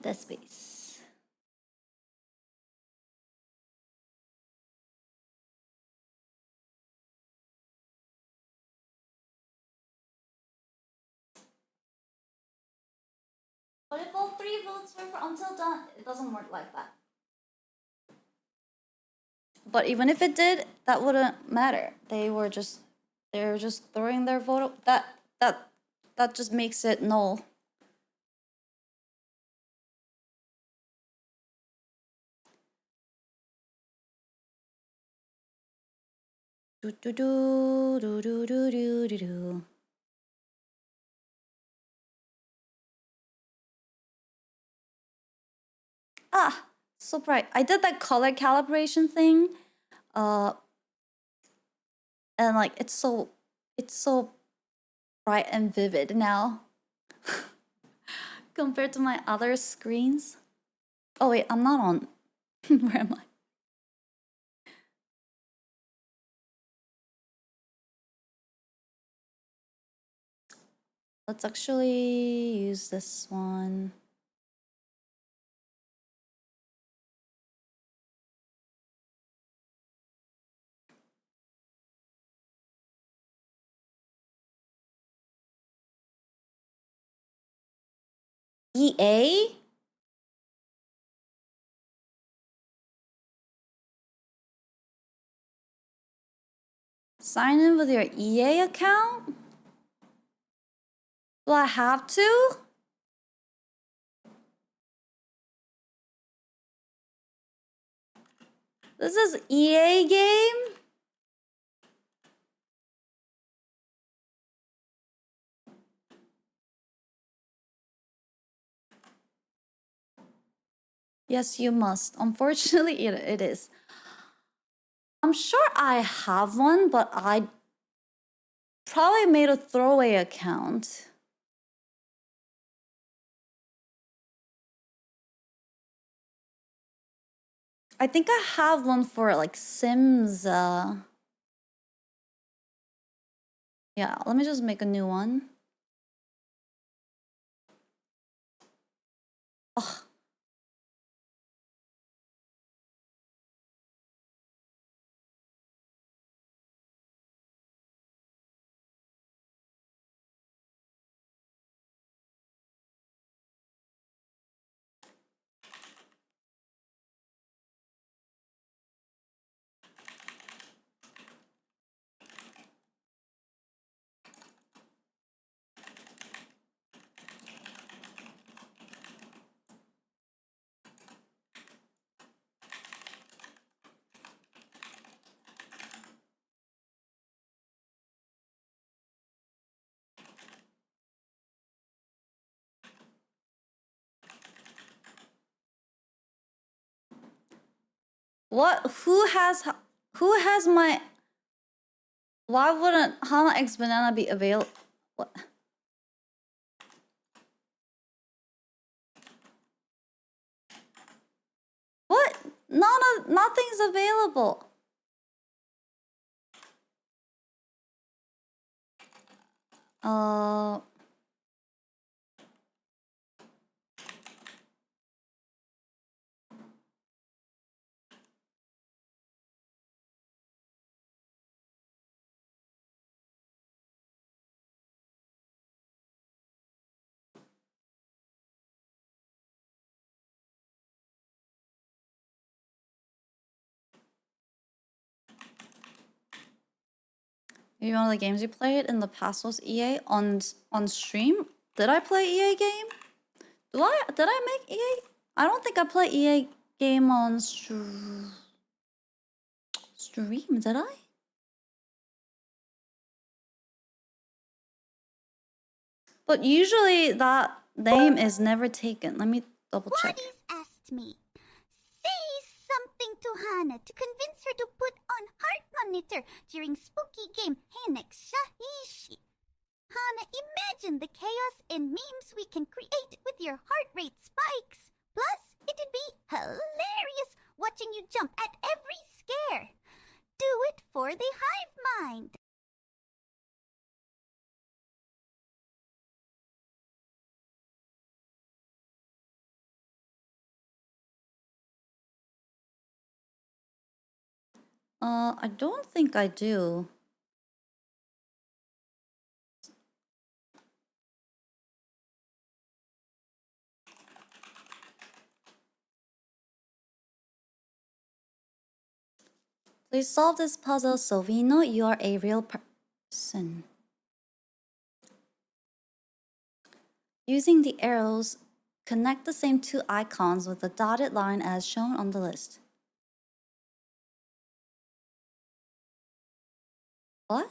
The space. But if all 3 votes were for until dawn, it doesn't work like that. But even if it did, that wouldn't matter. They're just throwing their vote. That just makes it null. Do do do do do do do do do. Ah, so bright. I did that color calibration thing. And like it's so bright and vivid now. Compared to my other screens. Oh wait, I'm not on. Where am I? Let's actually use this one. EA? Sign in with your EA account? Do I have to? This is EA game? Yes, you must. Unfortunately, it is. I'm sure I have one, but I probably made a throwaway account. I think I have one for like Sims. Yeah, let me just make a new one. Ugh. What? Who has my... Why wouldn't HanaX banana be available? What? What? No, available. Maybe one of the games you played in the past was EA on stream. Did I play EA game? Did I make EA? I don't think I played EA game on stream. Did I? But usually that name is never taken. Let me double check. Whorgies asked me, say something to Hana to convince her to put on heart monitor during spooky game HanaX Shahishi. Hana, imagine the chaos and memes we can create with your heart rate spikes. Plus, it'd be hilarious watching you jump at every scare. Do it for the hive mind. I don't think I do. Please solve this puzzle so we know you are a real person. Using the arrows, connect the same two icons with the dotted line as shown on the list. What?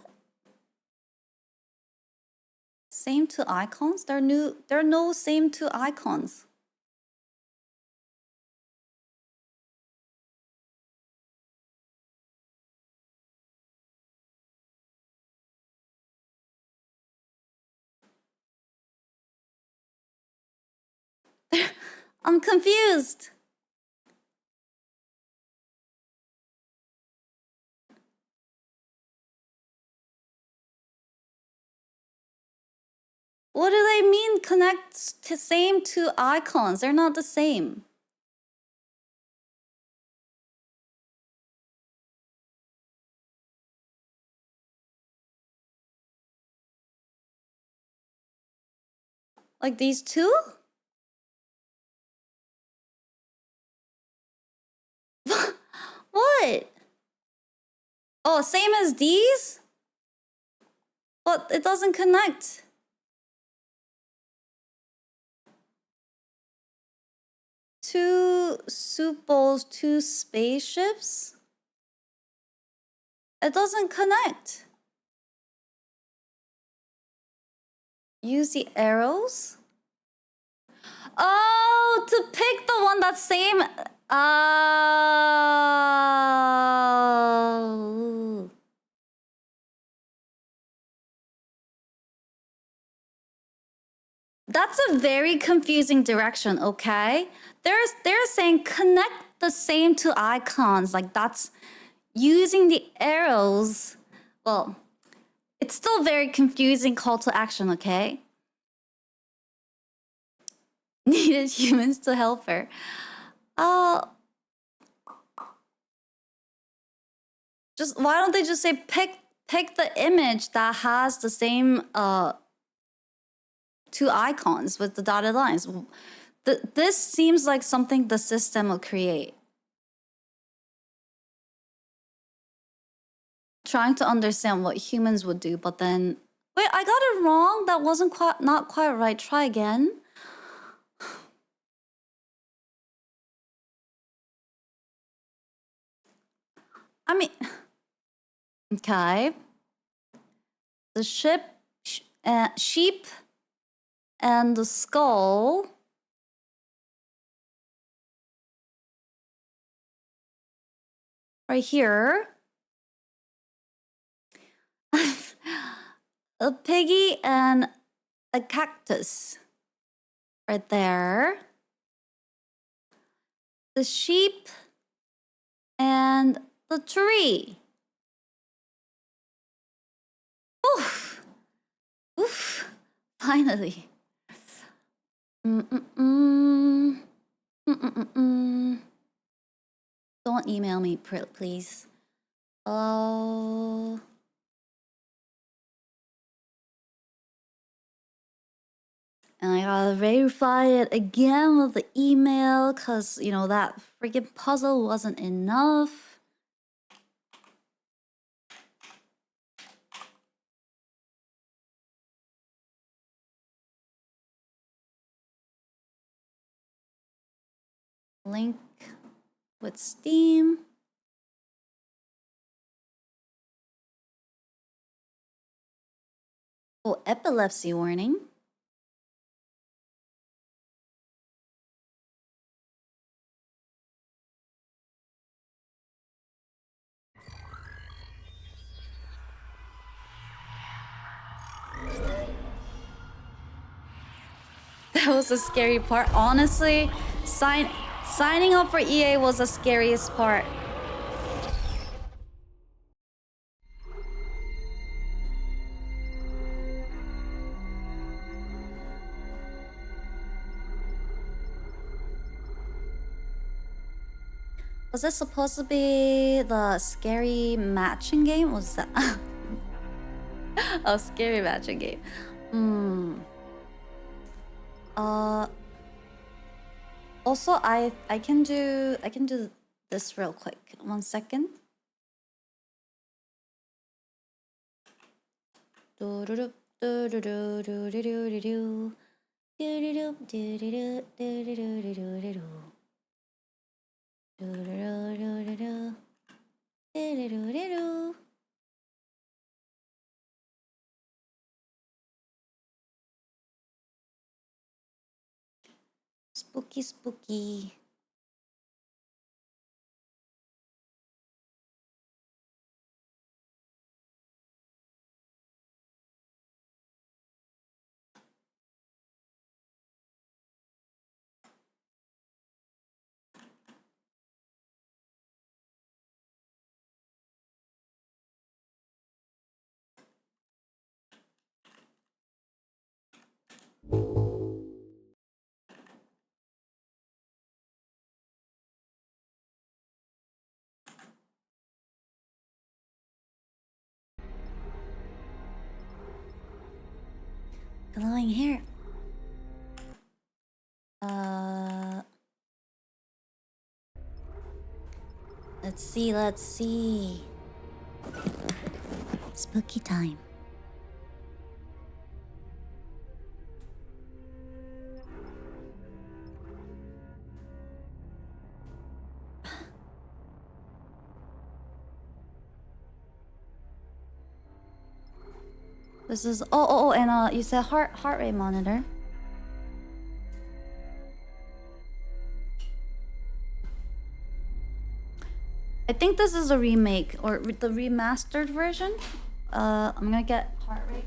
Same two icons? There are no same two icons. I'm confused. What do they mean connect to same two icons? They're not the same. Like these two? What? Oh, same as these? But it doesn't connect. Two soup bowls, two spaceships? It doesn't connect. Use the arrows? Oh, to pick the one that's same. Oh. That's a very confusing direction, okay? They're saying connect the same two icons. Like that's using the arrows. Well, it's still very confusing call to action, okay? Needed humans to help her. Just why don't they just say pick the image that has the same two icons with the dotted lines? This seems like something the system will create. Trying to understand what humans would do, but then wait, I got it wrong. That wasn't not quite right. Try again. I mean, okay. The sheep and the skull. Right here. A piggy and a cactus. Right there. The sheep and the tree. Oof. Oof. Finally. Mm-mm-mm. Mm-mm-mm. Don't email me, please. Oh. And I gotta verify it again with the email, cause you know that freaking puzzle wasn't enough. Link with Steam. Oh, epilepsy warning. That was the scary part. Honestly, signing up for EA was the scariest part. Was this supposed to be the scary matching game? Was that a scary matching game? Also, I can do this real quick. 1 second. Spooky, spooky. Glowing hair. Let's see. Spooky time. This is and you said heart rate monitor. I think this is a remake or the remastered version. I'm gonna get heart rate.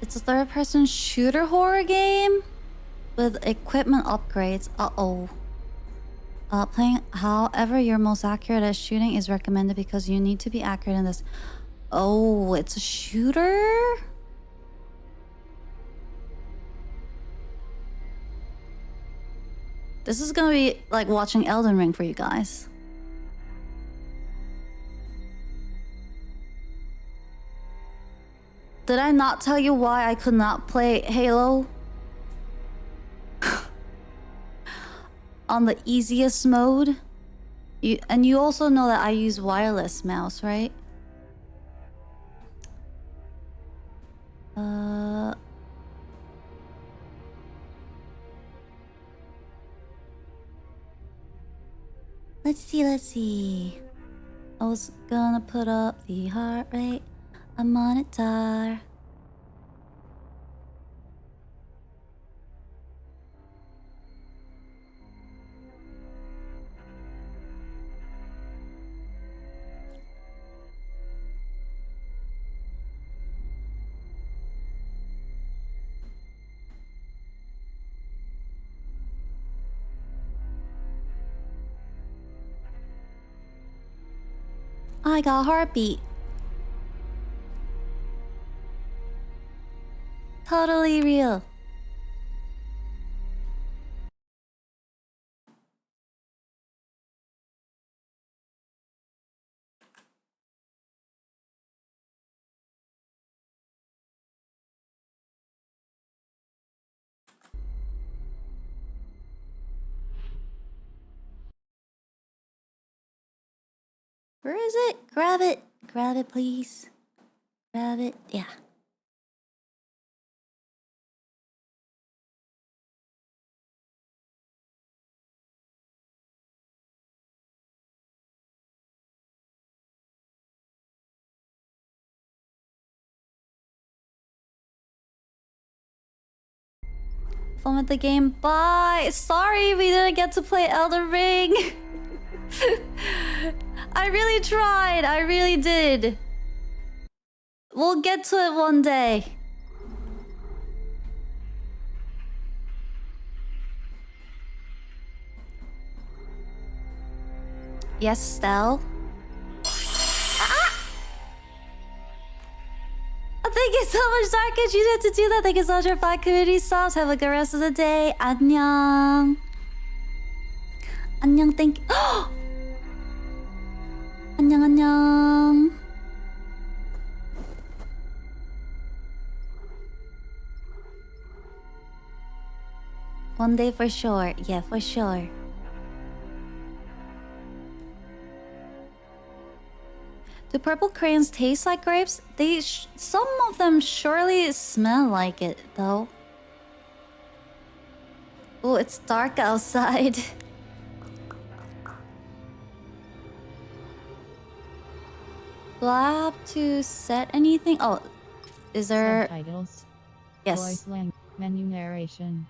It's a third-person shooter horror game with equipment upgrades. Uh-oh. Playing however you're most accurate at shooting is recommended because you need to be accurate in this. Oh, it's a shooter? This is gonna be like watching Elden Ring for you guys. Did I not tell you why I could not play Halo? On the easiest mode? You also know that I use wireless mouse, right? Let's see. I was gonna put up the heart rate, a monitor. I got a heartbeat. Totally real. Where is it? Grab it. Grab it, please. Grab it. Yeah. Fun with the game. Bye. Sorry we didn't get to play Elden Ring. I really tried. I really did. We'll get to it one day. Yes, Stell. Thank you so much, Darkage. You didn't have to do that. Thank you so much for 5 community subs. Have a good rest of the day. 안녕. 안녕, thank you. 안녕, 안녕. One day for sure. Yeah, for sure. Do purple crayons taste like grapes? Some of them surely smell like it, though. Oh, it's dark outside. Do I have to set anything? Oh, is there... Subtitles. Yes. Voice length. Menu narration.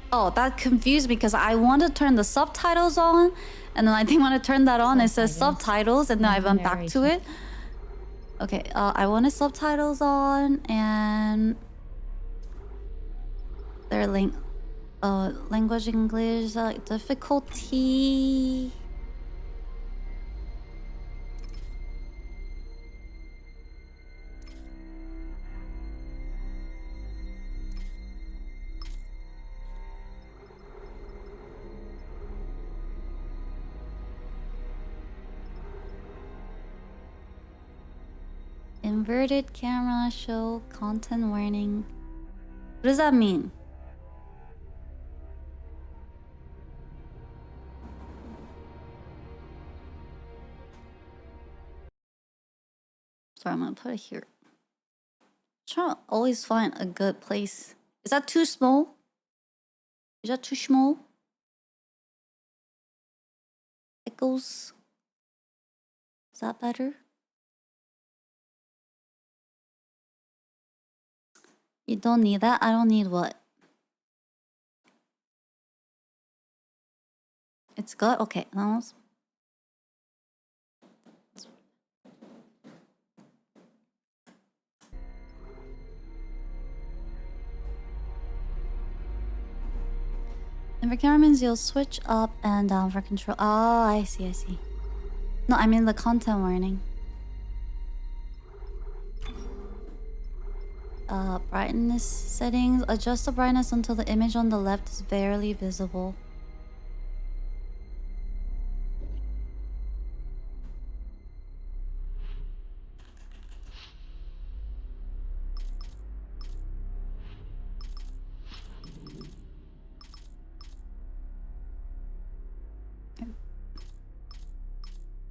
Oh, that confused me because I want to turn the subtitles on, and then I think when I turn that on, it says subtitles, and then I went back to it. Okay, I wanted subtitles on, and their language English difficulty. Inverted camera show content warning. What does that mean? Sorry, I'm gonna put it here. Trying to always find a good place. Is that too small? Is that too small? Echoes. Is that better? You don't need that? I don't need what? It's good? Okay. Almost. In requirements, you'll switch up and down for control. Oh, I see, I see. No, I mean the content warning. Brightness settings. Adjust the brightness until the image on the left is barely visible.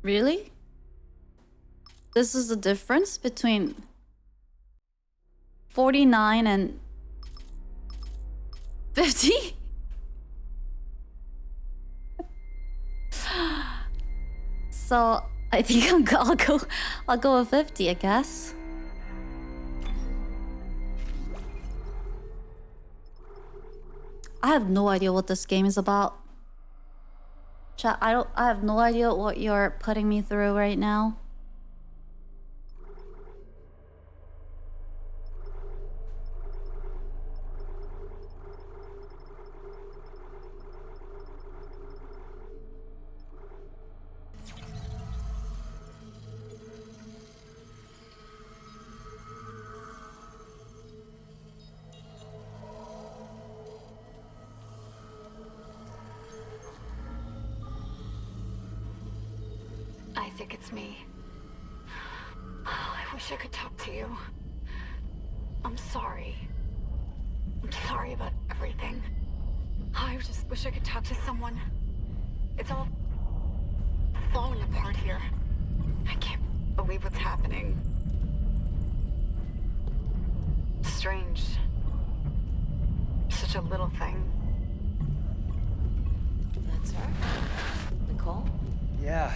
Really? This is the difference between 49 and 50? So I think I'll go with 50, I guess. I have no idea what this game is about. Chat, I have no idea what you're putting me through right now. Isaac, it's me. I wish I could talk to you. I'm sorry. I'm sorry about everything. I just wish I could talk to someone. It's all falling apart here. I can't believe what's happening. Strange. Such a little thing. That's her? Nicole? Yeah.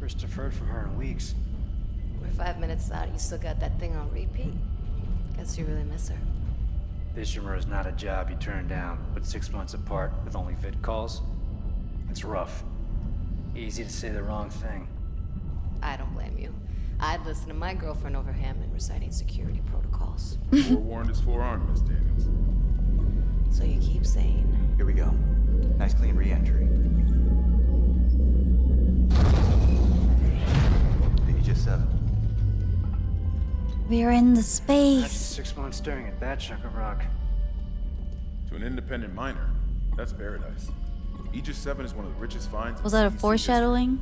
First deferred from her in weeks. We're 5 minutes out. You still got that thing on repeat? Guess you really miss her. Fishermer is not a job you turn down, but 6 months apart with only vid calls? It's rough. Easy to say the wrong thing. I don't blame you. I'd listen to my girlfriend over Hammond reciting security protocols. Forewarned is forearmed, Miss Daniels. So you keep saying... Here we go. Nice clean re-entry. Just 7. We're in the That's space. 6 months staring at that chunk of rock. To an independent miner, that's paradise. Aegis 7 is one of the richest finds. Was that a foreshadowing?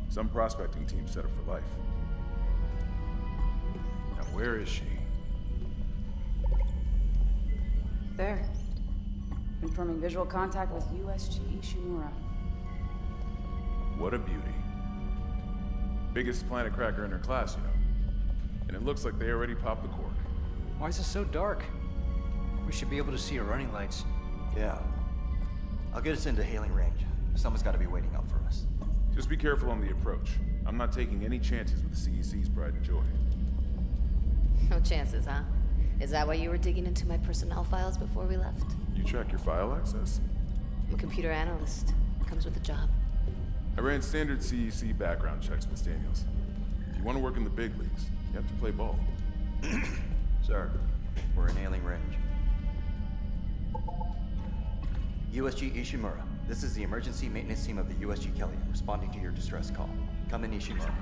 Some prospecting team set up for life. Now where is she? There. Confirming visual contact with USG Ishimura. What a beauty. Biggest planet cracker in her class, you know. And it looks like they already popped the cork. Why is it so dark? We should be able to see her running lights. Yeah. I'll get us into hailing range. Someone's got to be waiting up for us. Just be careful on the approach. I'm not taking any chances with the CEC's pride and joy. No chances, huh? Is that why you were digging into my personnel files before we left? You track your file access? I'm a computer analyst. Comes with the job. I ran standard CEC background checks, Miss Daniels. If you want to work in the big leagues, you have to play ball. Sir, we're in hailing range. USG Ishimura, this is the emergency maintenance team of the USG Kelly, responding to your distress call. Come in, Ishimura.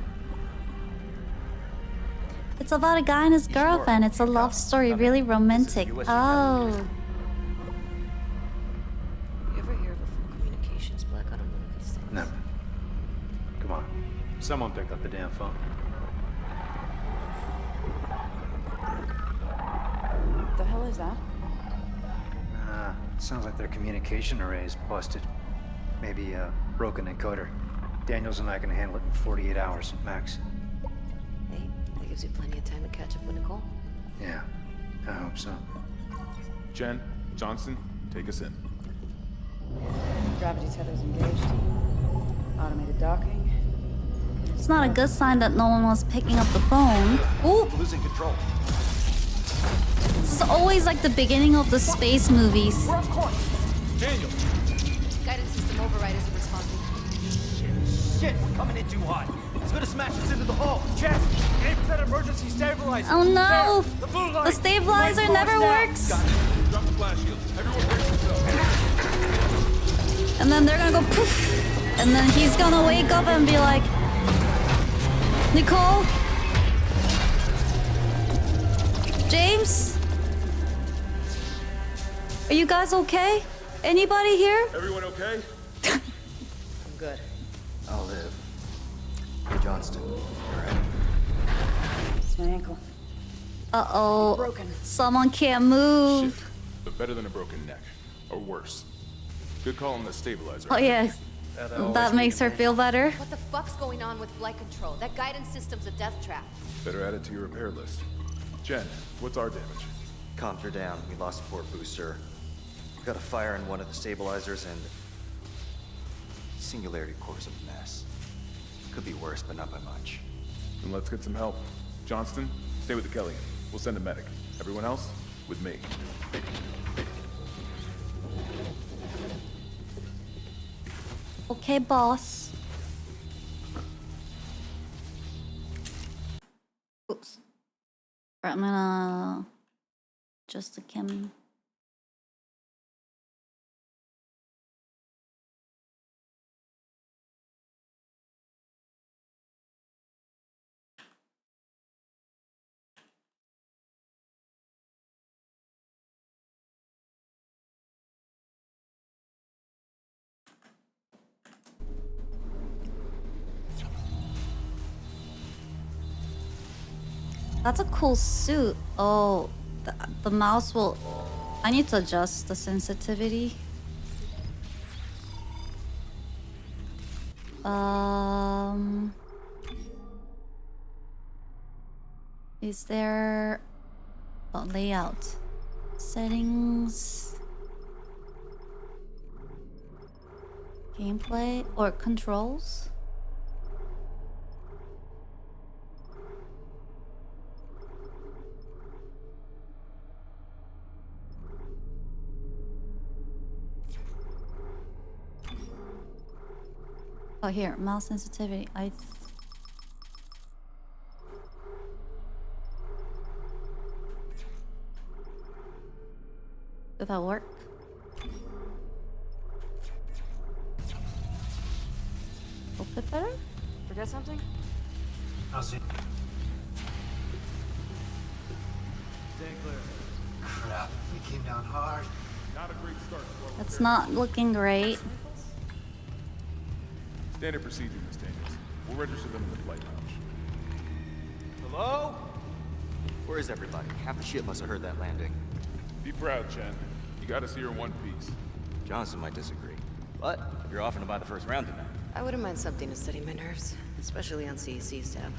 It's about a guy and his girlfriend. It's a love story, really romantic. Oh. You ever hear of a full communications blackout on one of these things? Never. Come on. Someone pick up the damn phone. What the hell is that? Sounds like their communication array is busted. Maybe a broken encoder. Daniels and I can handle it in 48 hours, max. Hey, that gives you plenty of time to catch up with Nicole. Yeah, I hope so. Jen, Johnson, take us in. Gravity tethers engaged. Automated docking. It's not a good sign that no one was picking up the phone. Ooh! Losing control. This is always like the beginning of the space movies. Daniel! Guidance system override isn't responding. Shit, we're coming in too hot. It's gonna smash us into the hull. Jeff, aim for that emergency stabilizer. Oh no! There, the blue line. The stabilizer never works. Got it. Drop the flash shields. Everyone brace yourself. And then they're gonna go poof. And then he's gonna wake up and be like, Nicole? James? Are you guys okay? Anybody here? Everyone okay? I'm good. I'll live. Hey, Johnston, you alright? It's my ankle. Uh-oh. Broken. Someone can't move. Shit. But better than a broken neck. Or worse. Good call on the stabilizer. Oh yeah. That makes her feel better. What the fuck's going on with flight control? That guidance system's a death trap. Better add it to your repair list. Jen, what's our damage? Comms are down. We lost a port booster. We got a fire in one of the stabilizers and... Singularity core's a mess. Could be worse, but not by much. Then let's get some help. Johnston, stay with the Kellyan. We'll send a medic. Everyone else, with me. Okay, boss. Oops. Alright, I'm gonna adjust the cam. That's a cool suit. Oh, the mouse will... I need to adjust the sensitivity. Is there... Oh, layout. Settings... Gameplay or controls? Oh, here, mouse sensitivity. Did that work? A bit better? Forget something? I'll see. Stay clear. Crap, we came down hard. Not a great start. It's not looking great. Standard procedure, Miss Daniels. We'll register them in the flight lounge. Hello? Where is everybody? Half the shit must have heard that landing. Be proud, Chen. You got us here in one piece. Johnson might disagree. But you're offering to buy the first round tonight. I wouldn't mind something to steady my nerves, especially on CEC's tab.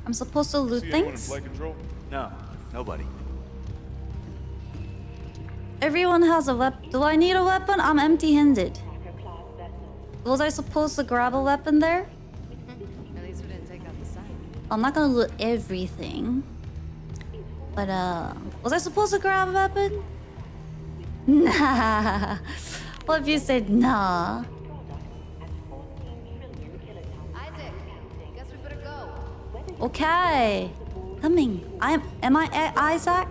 I'm supposed to loot See anyone in things? flight control? No, nobody. Everyone has a weapon. Do I need a weapon? I'm empty-handed. Was I supposed to grab a weapon there? At least we didn't take out the sign. I'm not gonna loot everything. But, was I supposed to grab a weapon? Nah. What if you said nah? Isaac, guess we better go. Okay. Coming. Am I Isaac?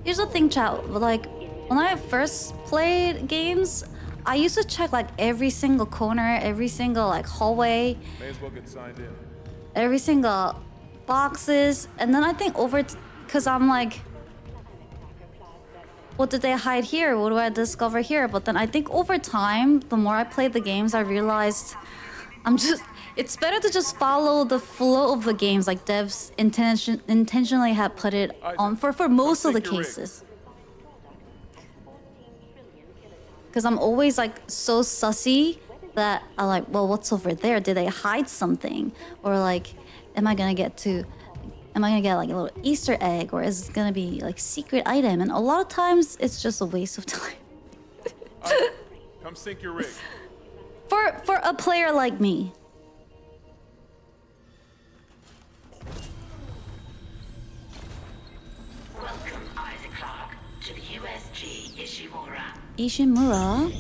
Here's the thing, chat. Like, when I first played games, I used to check like every single corner, every single like hallway, May as well get signed in. every single boxes, and then I think because I'm like, what did they hide here? What do I discover here? But then I think over time, the more I played the games, I realized it's better to just follow the flow of the games, like devs intentionally have put it on for most of the cases. Because I'm always like so sussy that I like, well, what's over there? Did they hide something? Or like, am I gonna get like a little Easter egg? Or is it gonna be like secret item? And a lot of times it's just a waste of time. Come sync your rig. For a player like me. Ishimura.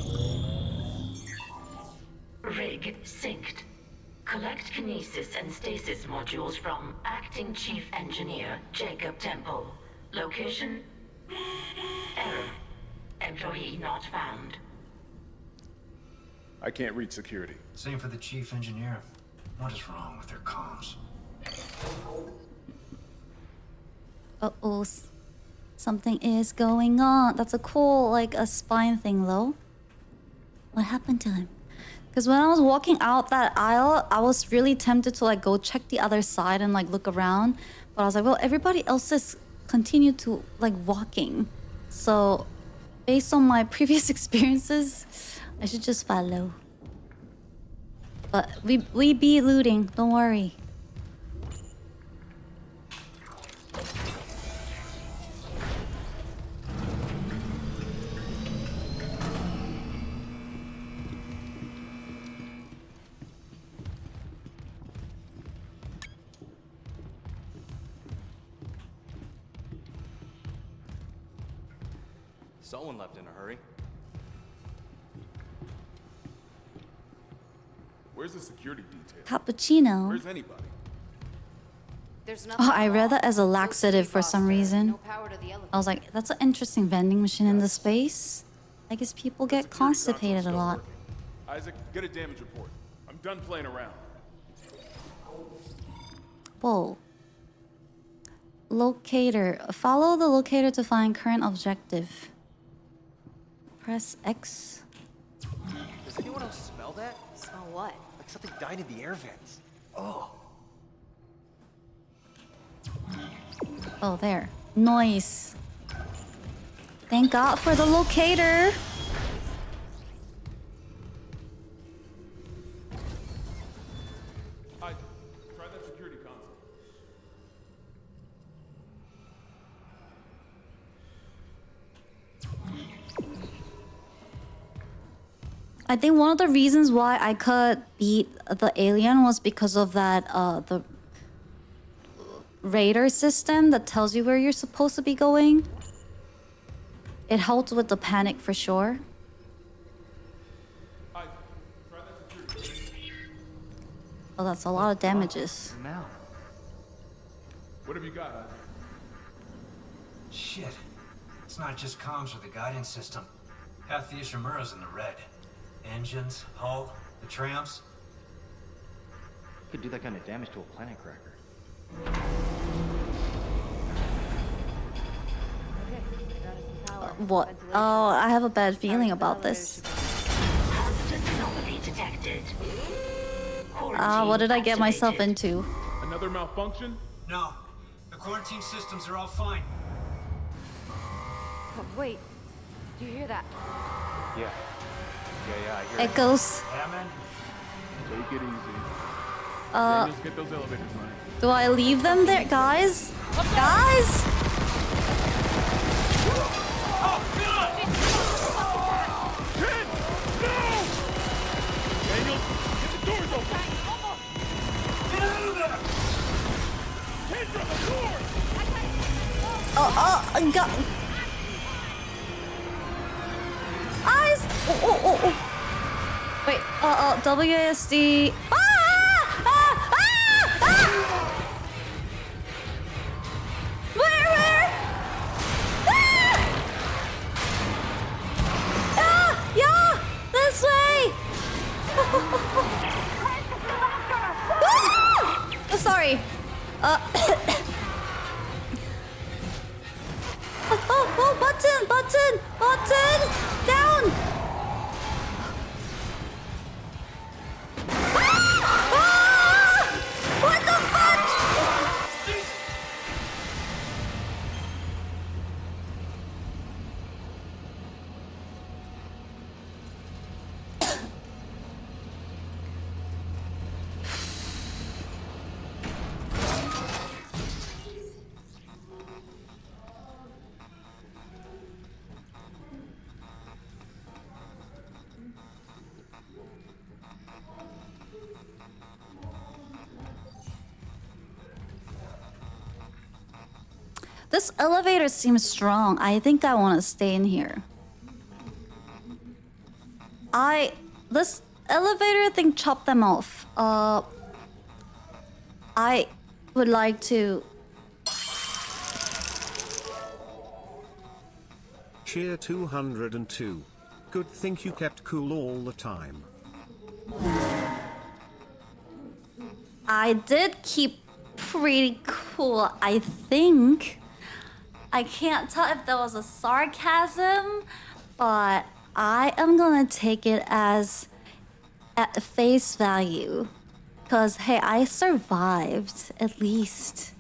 Rig synced. Collect kinesis and stasis modules from Acting Chief Engineer Jacob Temple. Location? Error. Employee not found. I can't reach security. Same for the chief engineer. What is wrong with their comms? Uh-oh. Something is going on. That's a cool, like, a spine thing, though. What happened to him? Because when I was walking out that aisle, I was really tempted to, like, go check the other side and, like, look around. But I was like, well, everybody else is continued to, like, walking. So, based on my previous experiences, I should just follow. But we be looting, don't worry. Someone left in a hurry. Where's the security detail? Cappuccino. Where's anybody? Oh, I read that as a laxative for some reason. I was like, that's an interesting vending machine in the space. I guess people get constipated a lot. Isaac, get a damage report. I'm done playing around. Whoa. Locator. Follow the locator to find current objective. Press X. Does anyone else smell that? Smell what? Like something died in the air vents. Oh. Oh, there. Noise. Thank God for the locator. Try that security console. I think one of the reasons why I could beat the alien was because of that, the radar system that tells you where you're supposed to be going. It helped with the panic for sure. Oh, that's a lot of damages. Now. What have you got, Isaac? Shit. It's not just comms or the guidance system. Half the Ishimura's in the red. Engines, hull, the trams. Could do that kind of damage to a planet cracker. What? Oh, I have a bad feeling about this. What did I get myself into? Another malfunction? No. The quarantine systems are all fine. Oh, wait. Do you hear that? Yeah. Yeah, I hear Echoes. Yeah, man. Take it easy. Just get those elevators running. Do I leave them there, guys? Guys? Daniel, get the doors open! Get out of there! Kendra, the doors! God. Eyes! Oh. Wait, WASD. Where? Yeah! This way! Oh, sorry. Button! Down! What the fuck? This elevator seems strong. I think I want to stay in here. This elevator thing chopped them off. I would like to... Cheer 202. Good think you kept cool all the time. I did keep pretty cool, I think. I can't tell if that was a sarcasm, but I am gonna take it as at face value. Cause hey, I survived, at least.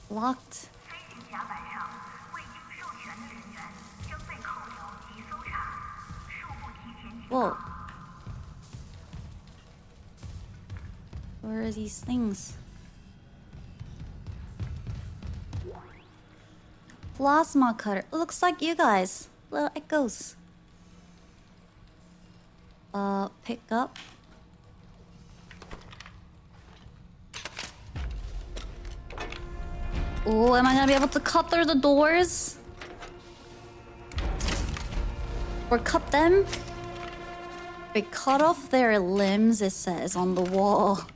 Locked. Whoa. Where are these things? Plasma cutter. Looks like you guys. Little echoes. Pick up. Oh, am I gonna be able to cut through the doors? Or cut them? They cut off their limbs, it says on the wall.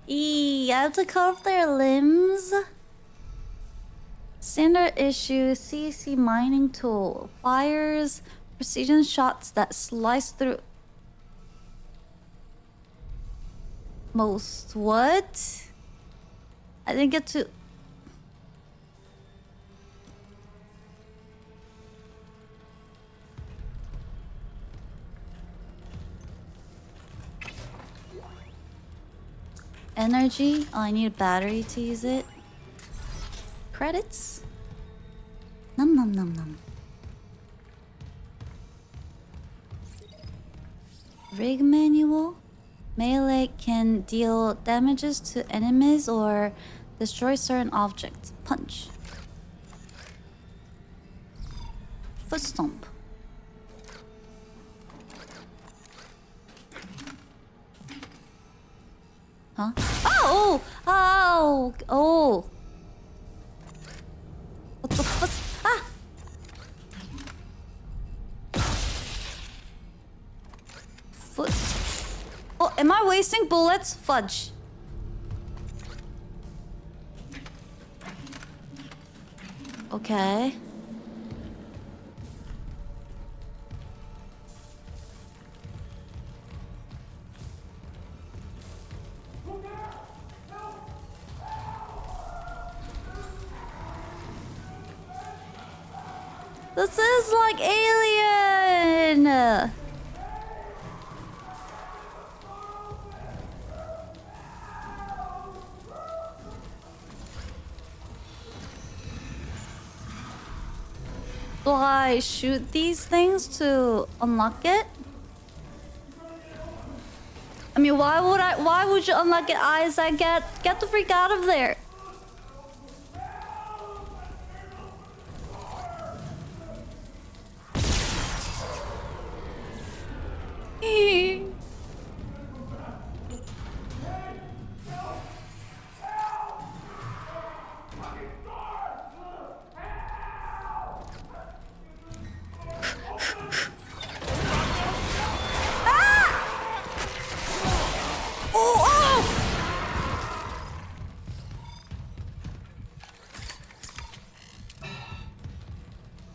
I have to cut off their limbs. Standard issue CC mining tool. Fires precision shots that slice through most. What? I didn't get to... Energy? Oh, I need a battery to use it. Credits? Num num num num. Rig manual? Melee can deal damages to enemies or destroy certain objects. Punch. Foot stomp. Huh? Oh! Oh! Oh! What the fuck? Ah! Foot. Oh, am I wasting bullets? Fudge. Okay. This is like Alien! Do I shoot these things to unlock it? I mean, why would you unlock it, Isaac? Get the freak out of there!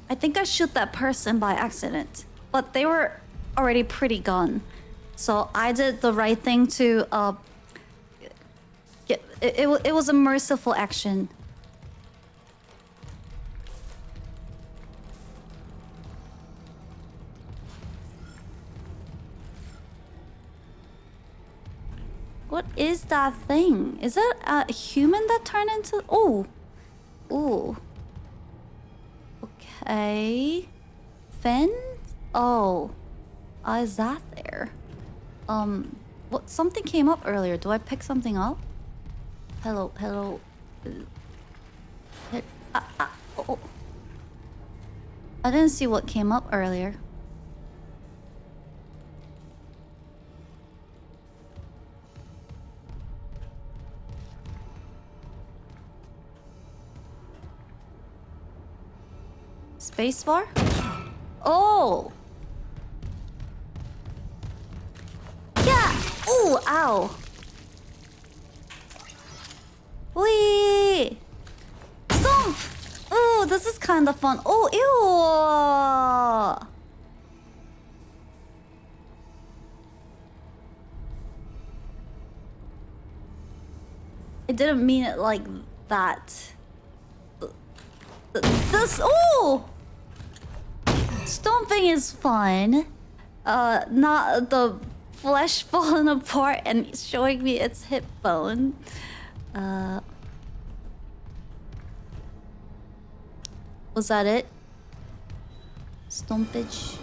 I think I shoot that person by accident, but they were already pretty gone. So I did the right thing to, it was a merciful action. What is that thing? Is that a human that turned into... Oh! Ooh. Okay. Fen? Oh. Is that there? What? Something came up earlier. Do I pick something up? Hello, hello. Oh. oh. I didn't see what came up earlier. Spacebar? Oh! Yeah! Ooh, ow! Wee! Stomp! Ooh, this is kind of fun. Oh, ew! I didn't mean it like that. This, ooh! Stomping is fun. Not the flesh falling apart and showing me its hip bone. Was that it? Stompage.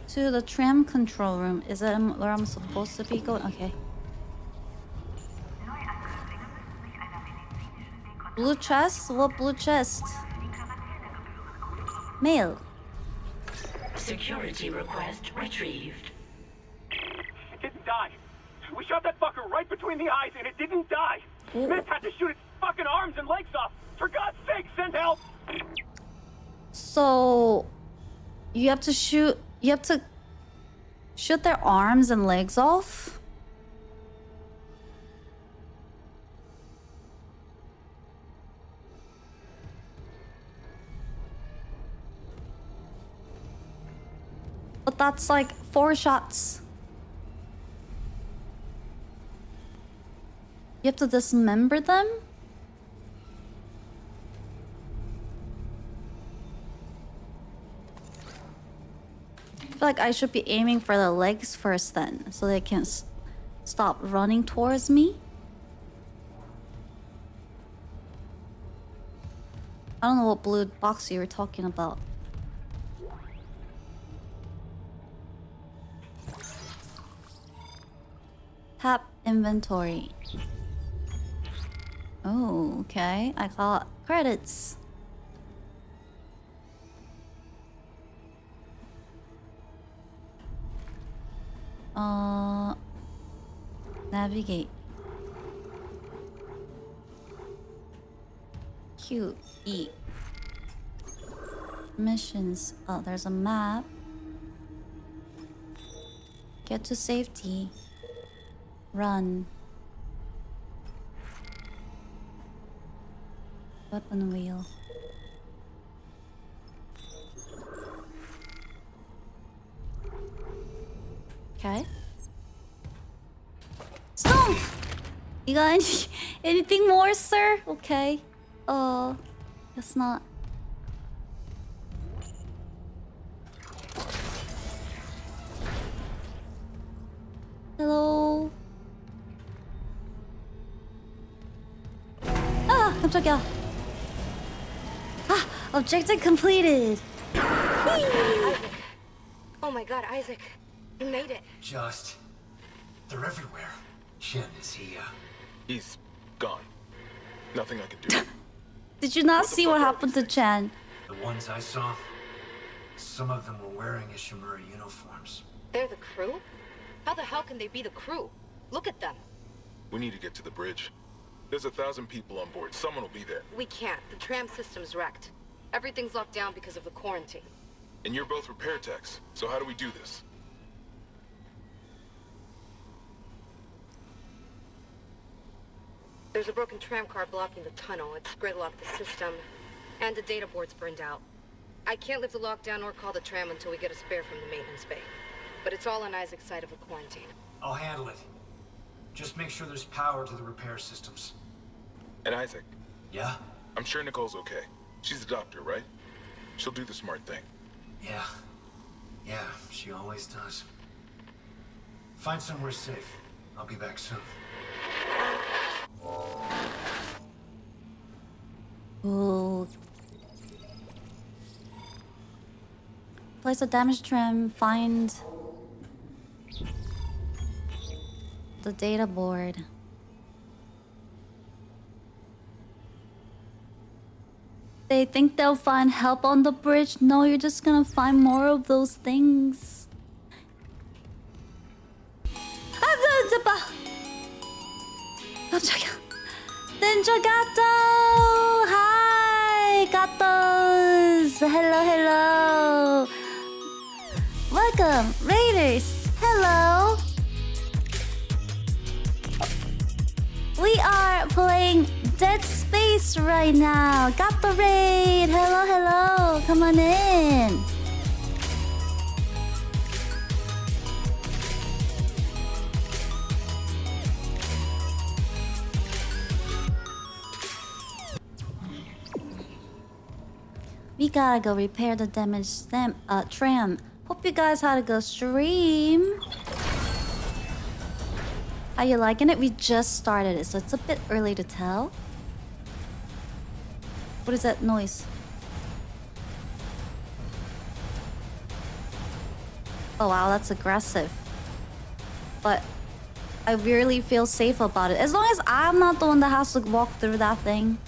To the tram control room. Is that where I'm supposed to be going? Okay. Blue chest? What blue chest? Mail. Security request retrieved. It didn't die. We shot that fucker right between the eyes and it didn't die. Smith had to shoot its fucking arms and legs off. For God's sake, send help! So you have to shoot their arms and legs off? But that's like 4 shots. You have to dismember them? I feel like I should be aiming for the legs first then, so they can stop running towards me. I don't know what blue box you were talking about. Tap inventory. Oh, okay. I got credits. Navigate. Q, E. Missions. Oh, there's a map. Get to safety. Run. Weapon wheel. Okay. Stomp! You got anything more, sir? Okay. Guess not. Hello. Ah, 깜짝이야. Ah, objective completed. Isaac. Oh my God, Isaac. You made it. Just... they're everywhere. Shin, is he, He's gone. Nothing I can do. Did you not see what happened to Chan? The ones I saw, some of them were wearing Ishimura uniforms. They're the crew? How the hell can they be the crew? Look at them. We need to get to the bridge. There's 1,000 people on board. Someone will be there. We can't. The tram system's wrecked. Everything's locked down because of the quarantine. And you're both repair techs, so how do we do this? There's a broken tram car blocking the tunnel. It's gridlocked the system. And the data board's burned out. I can't lift the lockdown or call the tram until we get a spare from the maintenance bay. But it's all on Isaac's side of the quarantine. I'll handle it. Just make sure there's power to the repair systems. And Isaac? Yeah? I'm sure Nicole's okay. She's a doctor, right? She'll do the smart thing. Yeah. Yeah, she always does. Find somewhere safe. I'll be back soon. Ooh. Place a damaged tram, find the data board. They think they'll find help on the bridge. No, you're just gonna find more of those things. 깜짝이야. Ninja Gato! Hi, Gatos! Hello, hello. Welcome, Raiders. Hello. We are playing Dead Space right now. Got the raid. Hello, hello. Come on in. We gotta go repair the damaged tram. Hope you guys had a good stream. Are you liking it? We just started it, so it's a bit early to tell. What is that noise? Oh wow, that's aggressive. But I really feel safe about it. As long as I'm not the one that has to walk through that thing.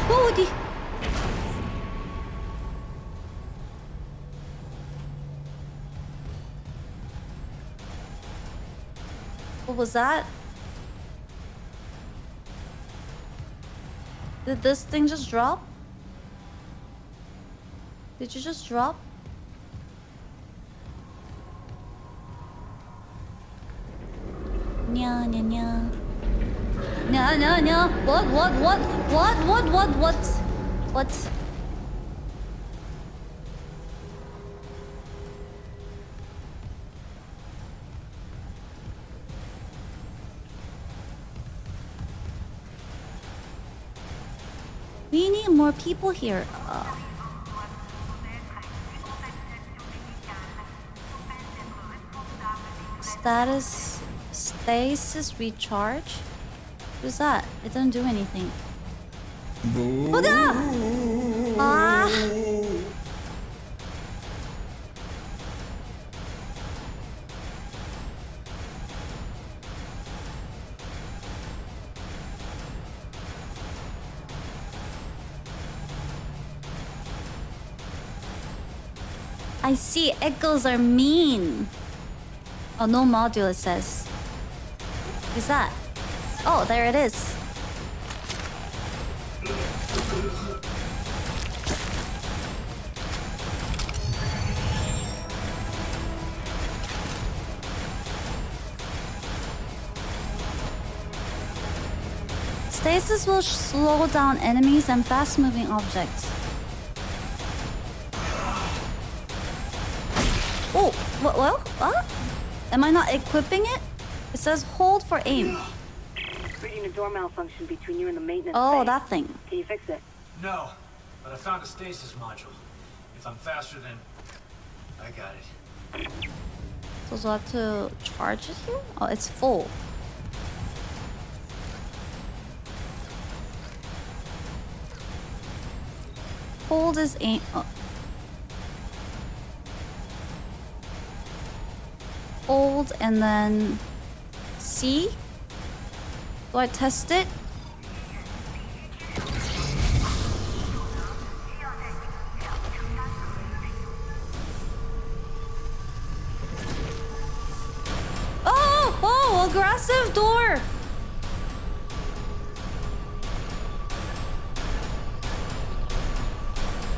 Whorgie! What was that? Did this thing just drop? Did you just drop? Nya nya nya. Nya nya nya. What? What? We need more people here. Stasis recharge? What's that? It doesn't do anything. Oh, no! Ah! I see, echoes are mean. Oh, no module, it says. What's that? Oh, there it is. Stasis will slow down enemies and fast-moving objects. Oh, what? Am I not equipping it? It says hold for aim. Reading a door malfunction between you and the maintenance Oh, bay. that thing. Can you fix it? No, but I found a stasis module. If I'm faster than... I got it. So do I have to charge it here? Oh, it's full. Hold is aim. Oh. Hold and then C. Do I test it? Oh, aggressive door.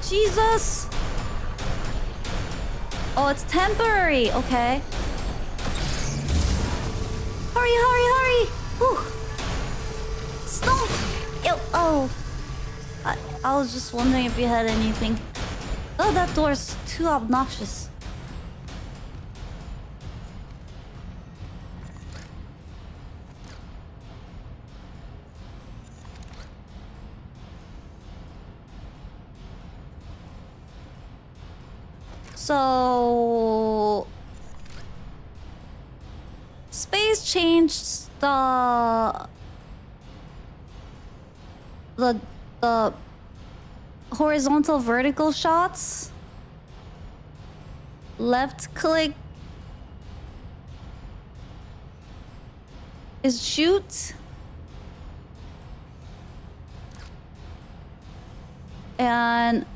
Jesus. Oh, it's temporary. Okay. Hurry. Whew. Stop. Ew. Oh. I was just wondering if you had anything. Oh, that door's too obnoxious. So space changed the horizontal vertical shots. Left click is shoot. And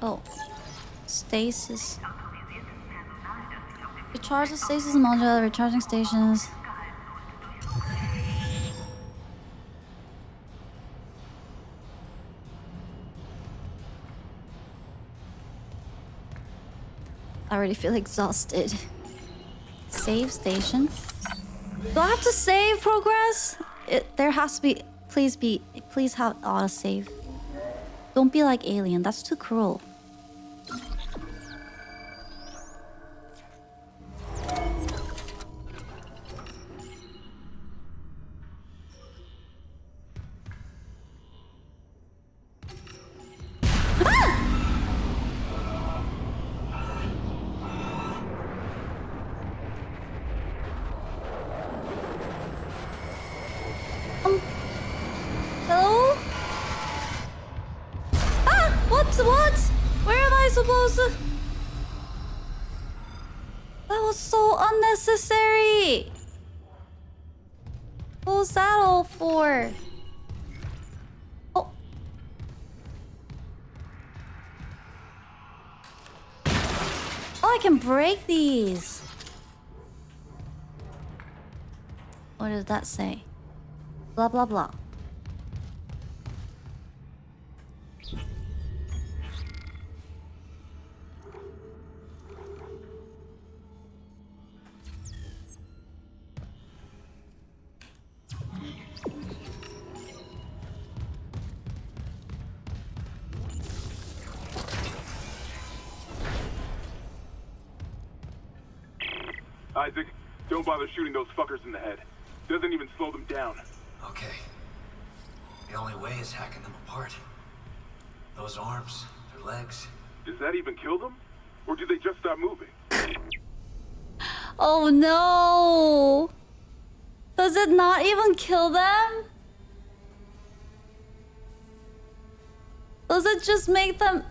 oh, stasis. Recharge the stasis module, recharging stations. I already feel exhausted. Save station. Do I have to save progress? There has to be. Please have autosave. Don't be like Alien. That's too cruel. Hello? Ah! What? Where am I supposed to? That was so unnecessary. What was that all for? Oh. Oh, I can break these. What did that say? Blah, blah, blah. Isaac, don't bother shooting those fuckers in the head. Doesn't even slow them down. Okay. The only way is hacking them apart. Those arms, their legs. Does that even kill them? Or do they just stop moving? Oh no! Does it not even kill them? Does it just make them...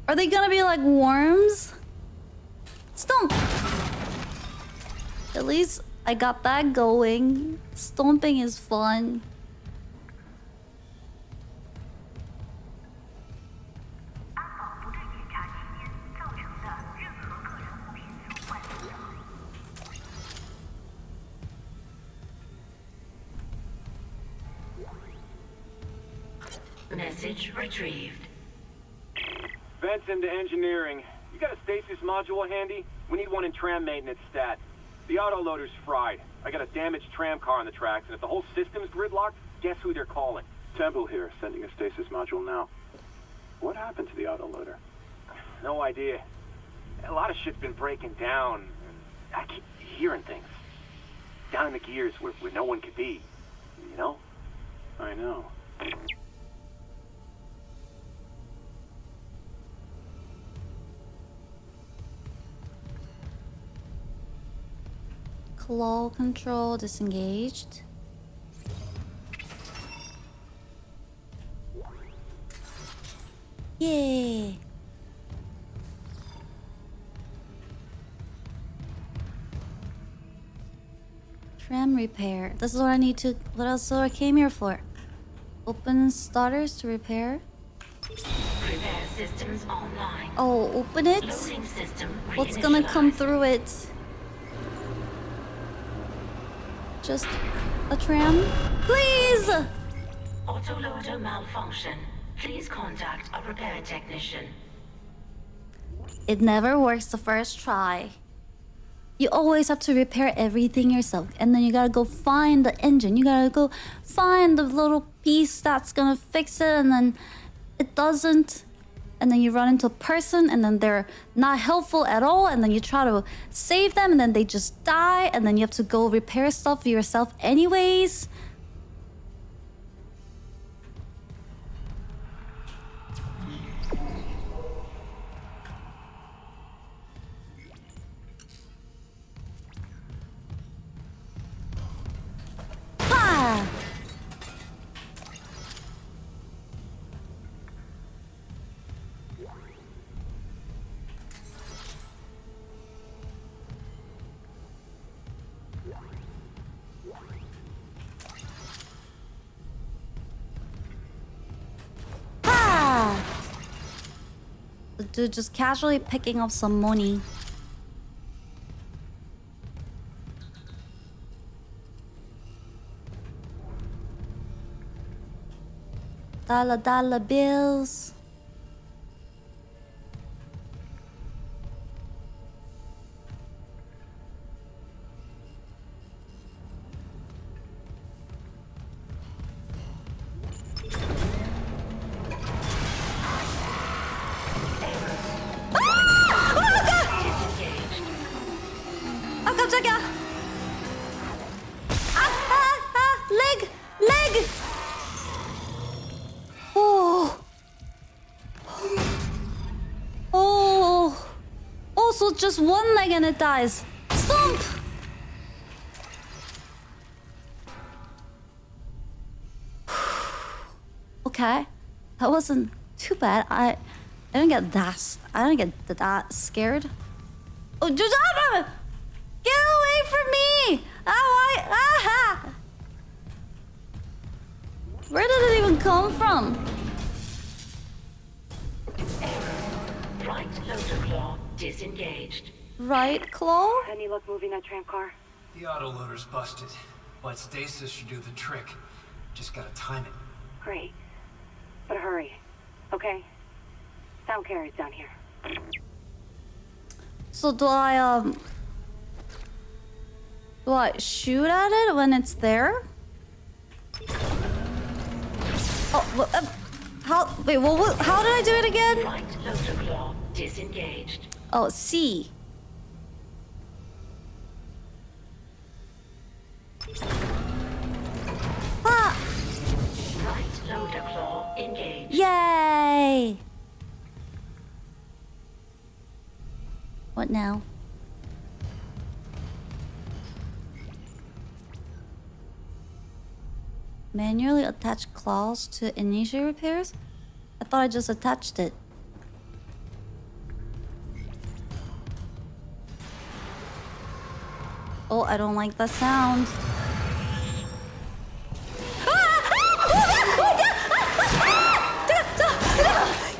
Are they gonna be like worms? Stomp! At least I got that going. Stomping is fun. Message retrieved. Vents into engineering. You got a stasis module handy? We need one in tram maintenance stat. The autoloader's fried. I got a damaged tram car on the tracks, and if the whole system's gridlocked, guess who they're calling? Temple here, sending a stasis module now. What happened to the autoloader? No idea. A lot of shit's been breaking down. I keep hearing things. Down in the gears where no one could be. You know? I know. Claw control disengaged. Yay! Tram repair. This is what I need to... What else I came here for? Open starters to repair. Repair systems online. Oh, open it? Loading system What's gonna come through it? Just a tram? Please! Autoloader malfunction. Please contact a repair technician. It never works the first try. You always have to repair everything yourself. And then you gotta go find the engine. You gotta go find the little piece that's gonna fix it. And then it doesn't. And then you run into a person and then they're not helpful at all. And then you try to save them and then they just die. And then you have to go repair stuff yourself anyways. The dude just casually picking up some money. Dollar bills. Leg! Oh! Oh! Also, just one leg and it dies. Stomp! Okay, that wasn't too bad. I didn't get that scared. Oh, just get away from me! Ah! Where did it even come from? Right loader claw disengaged. Right claw? Any luck moving that tram car? The autoloader's busted, but stasis should do the trick. Just gotta time it. Great. But hurry, okay? Sound carrier's down here. So do I shoot at it when it's there? Oh, wait, how did I do it again? Right loader claw disengaged. Oh, C. Ah! Right loader claw engaged. Yay! What now? Manually attach claws to initiate repairs? I thought I just attached it. Oh, I don't like the sound.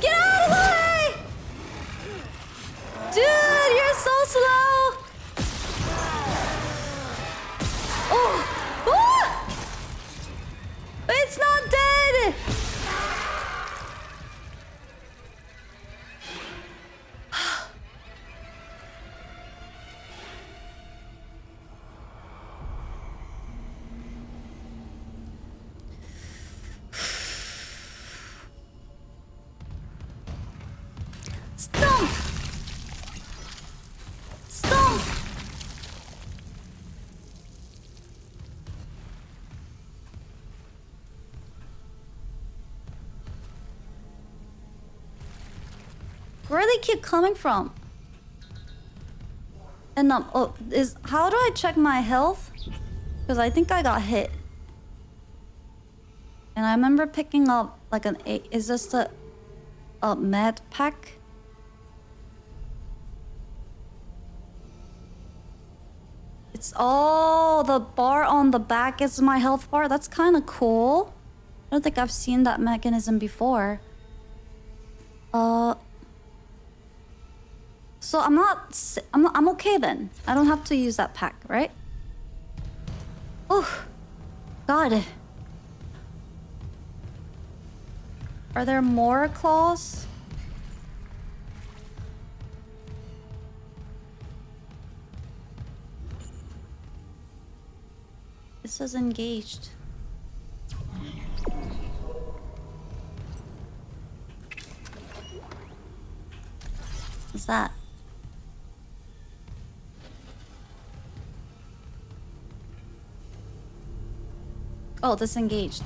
Get out of the way! Dude, you're so slow! Oh! It's not dead! Stomp! Stomp! Where do they keep coming from? And how do I check my health? Because I think I got hit. And I remember picking up like an 8. Is this a med pack? It's the bar on the back is my health bar. That's kind of cool. I don't think I've seen that mechanism before. So I'm okay then. I don't have to use that pack, right? Oh, God. Are there more claws? This is engaged. What's that? Oh, disengaged.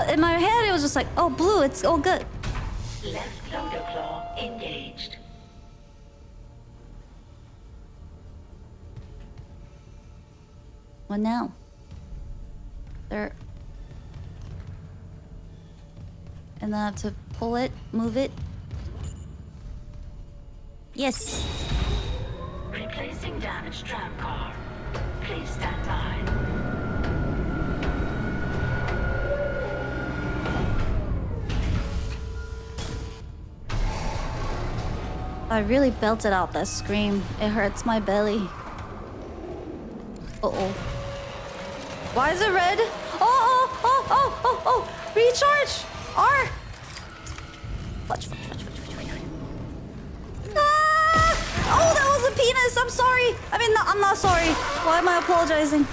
In my head, it was just like, oh, blue, it's all good. Left loader claw engaged. What now? There. And then I have to pull it, move it. Yes. Replacing damaged tram car. Please stand by. I really belted out that scream. It hurts my belly. Uh-oh. Why is it red? Oh! Recharge! R! Fudge. Ah! Oh, that was a penis! I'm sorry! I mean, I'm not sorry. Why am I apologizing?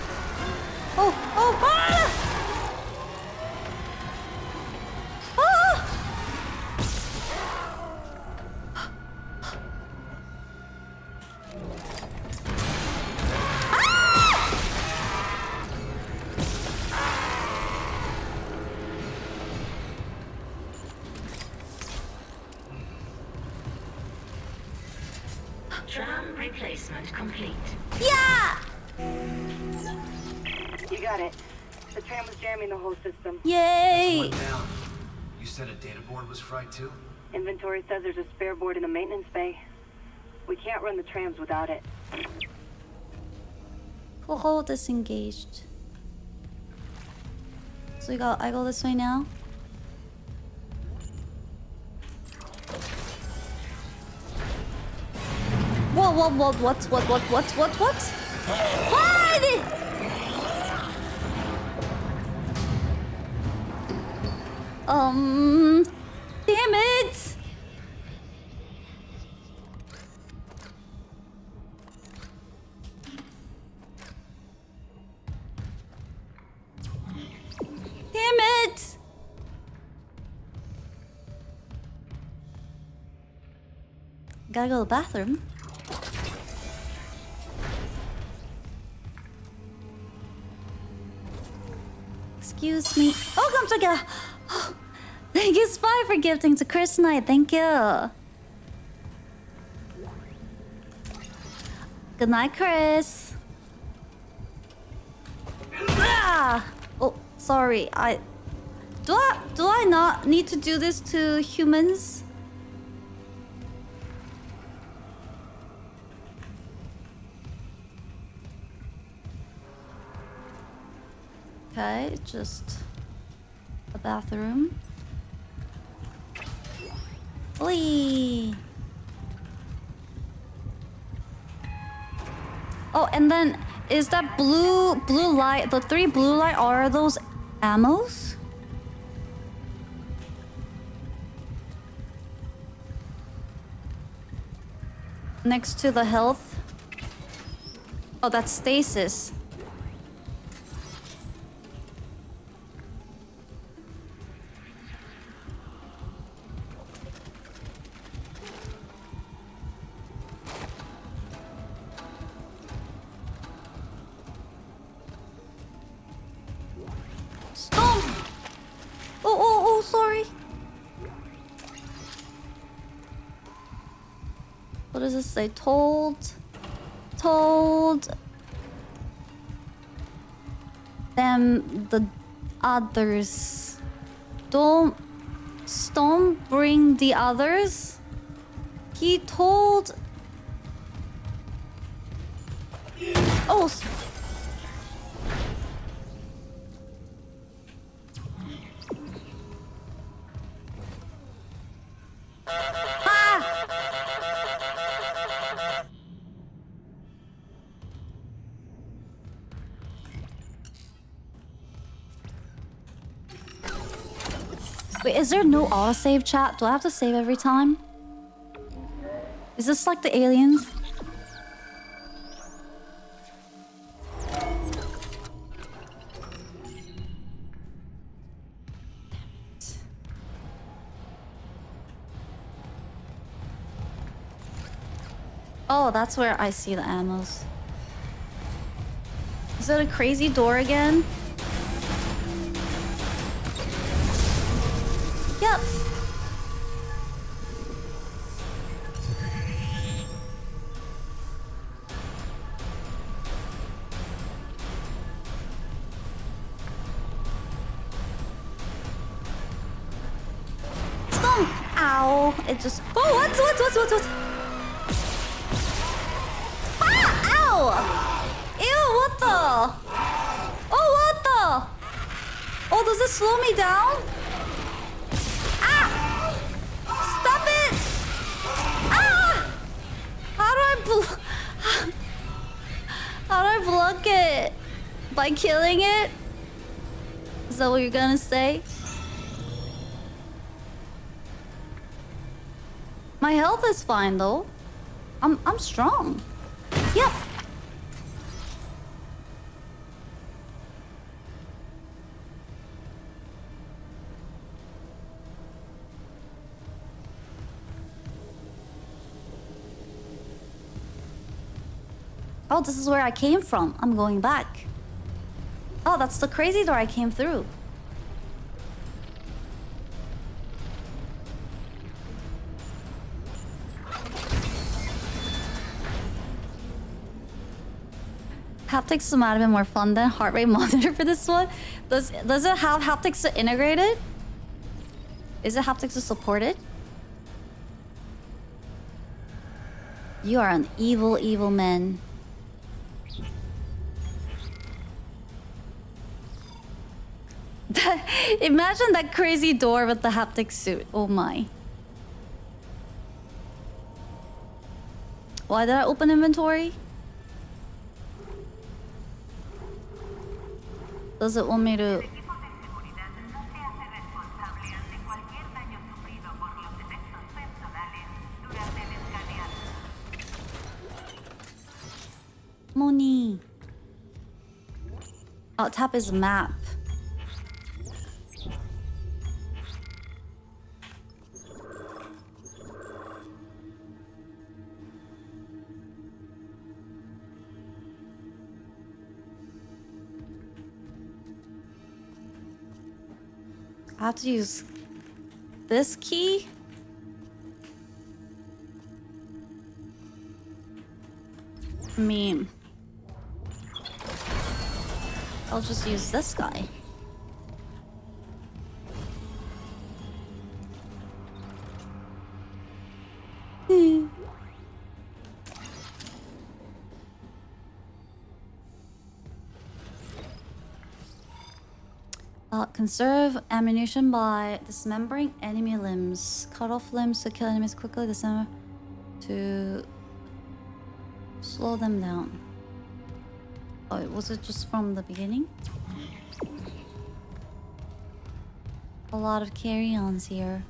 Oh! Ah! Tram replacement complete. Yeah! You got it. The tram was jamming the whole system. Yay! Went down. You said a data board was fried too? Inventory says there's a spare board in the maintenance bay. We can't run the trams without it. Oh, disengaged. So I go this way now. Whoa, what? Hide! Damn it! Damn it! Gotta go to the bathroom. Excuse me. Oh, 깜짝이야. Oh, thank you, Spy, for gifting to Chris Knight. Thank you. Good night, Chris. Ah! Oh, sorry. Do I not need to do this to humans? Okay, just a bathroom. Oi! Oh, and then is that blue light? The 3 blue light, are those ammos? Next to the health. Oh, that's stasis. Oh, sorry. What does this say? Told them the others. Don't bring the others. He told. Oh. Wait, is there no autosave, chat? Do I have to save every time? Is this like the aliens? Oh, that's where I see the ammos. Is it a crazy door again? Yep. Stomp! Ow! It just. Oh, what? Ah! Ow! Ew! What the? Oh, what the? Oh, does it slow me down? Stop it! Ah! How do I block it? By killing it? Is that what you're gonna say? My health is fine though. I'm strong. Yep. Oh, this is where I came from. I'm going back. Oh, that's the crazy door I came through. Haptics might have been more fun than heart rate monitor for this one. Does it have haptics integrated? Is it haptics supported? You are an evil, evil man. Imagine that crazy door with the haptic suit. Oh my. Why did I open inventory? Does it want me to... Moni. Oh, tap is map. I have to use this key. I mean, I'll just use this guy. Conserve ammunition by dismembering enemy limbs. Cut off limbs to kill enemies quickly. Dismember to slow them down. Oh, was it just from the beginning? A lot of carry-ons here.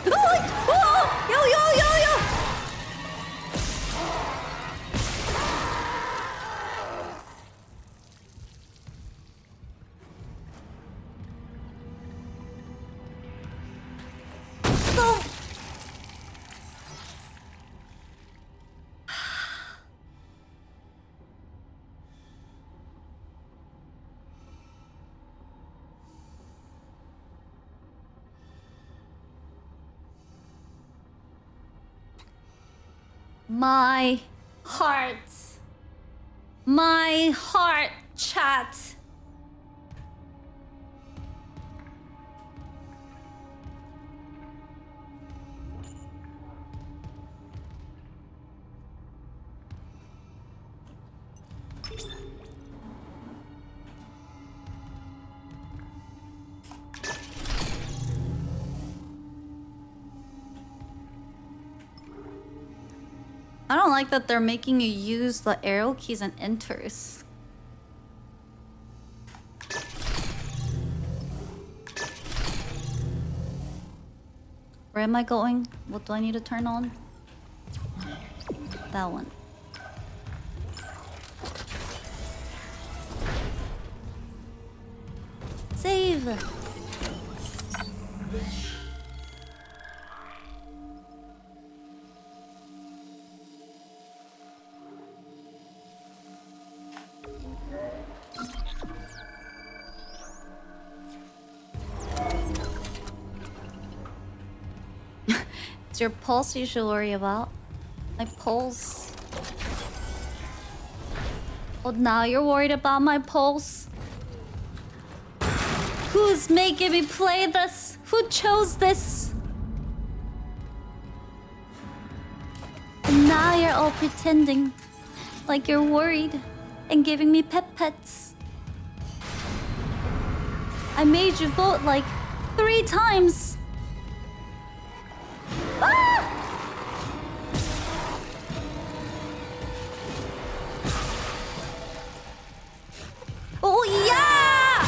Oh, yo, yo, yo, yo! My heart, chat. I don't like that they're making you use the arrow keys and enters. Where am I going? What do I need to turn on? That one. Save! It's your pulse you should worry about. My pulse. Oh, now you're worried about my pulse? Who's making me play this? Who chose this? And now you're all pretending like you're worried and giving me pets. I made you vote like 3 times. Ah! Oh yeah!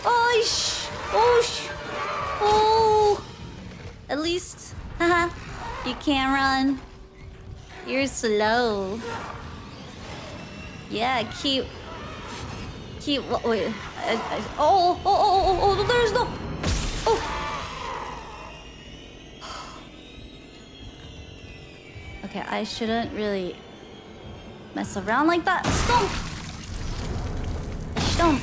Oh sh! Oh sh! Oh! At least, haha, you can't run. You're slow. Yeah, keep. Wait. Oh! There's no. Oh. Okay, I shouldn't really mess around like that. Stomp. Stomp.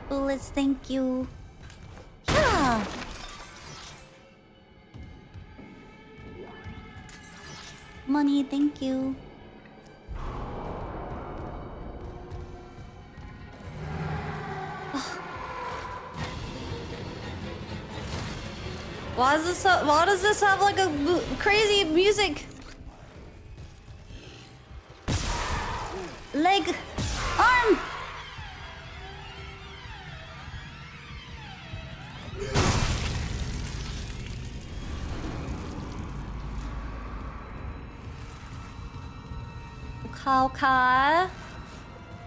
Bullets, thank you. Yeah. Money, thank you. Why does this have like a crazy music? Leg, arm.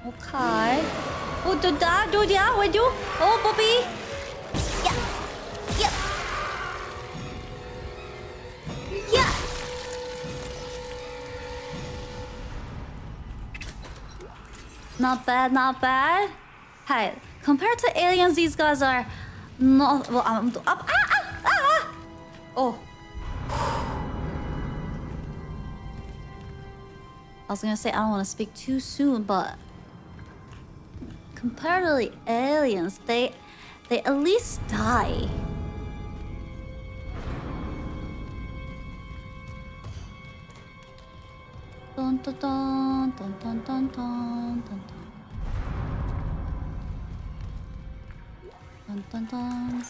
Okay. Oh, do that, would you? Oh, Bobby. Yeah. Yep. Yeah. Not bad, not bad. Hey, compared to aliens, these guys are not. Well, Oh. I was gonna say I don't want to speak too soon, but compared to the aliens, they at least die. Dun dun dun dun dun dun dun dun dun dun dun.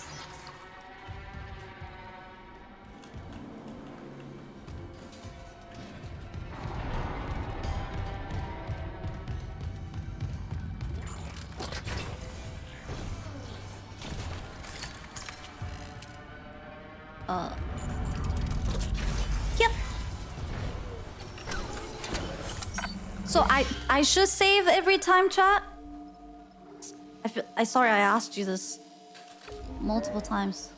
Yep. So I should save every time, chat. Sorry I asked you this multiple times.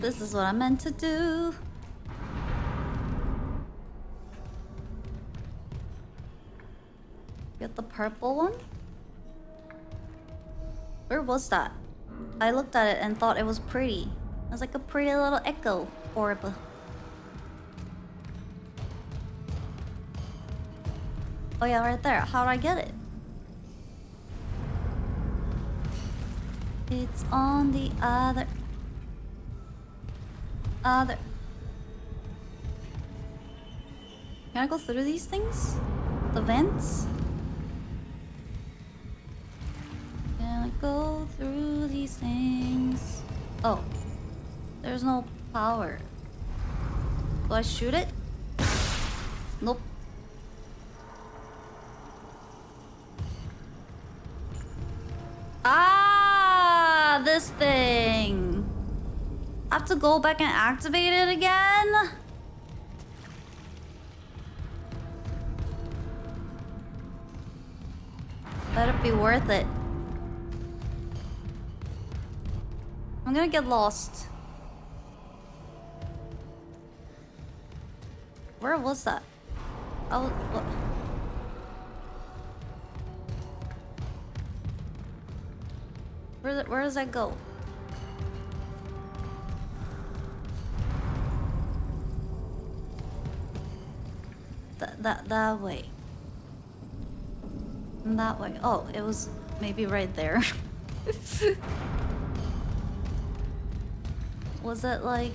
This is what I meant to do. Get the purple one? Where was that? I looked at it and thought it was pretty. It was like a pretty little echo orb. Oh yeah, right there. How do I get it? It's on the other... Can I go through these things? The vents? Can I go through these things? Oh. There's no power. Do I shoot it? Nope. Ah! This thing! I have to go back and activate it again? Better be worth it. I'm gonna get lost. Where was that? Oh, what? Where does that go? That way. That way. Oh, it was maybe right there. Was it like...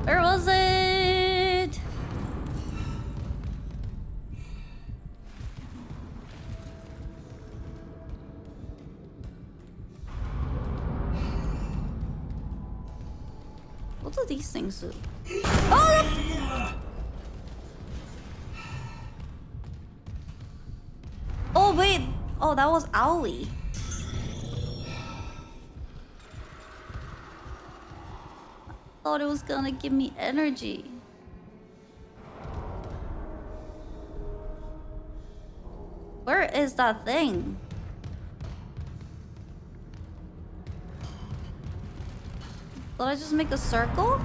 Where was it? What do these things do? Oh! Oh wait! Oh, that was Owlie. Thought it was gonna give me energy. Where is that thing? Did I just make a circle?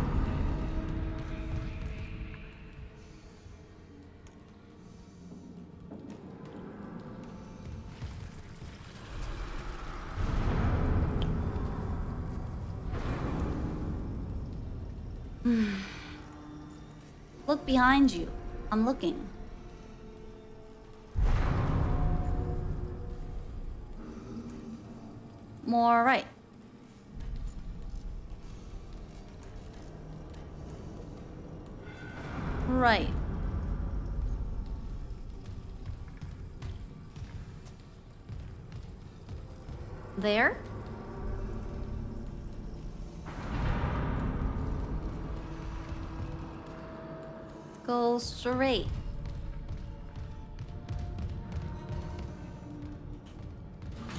Look behind you. I'm looking. More right. Right. There? Go straight.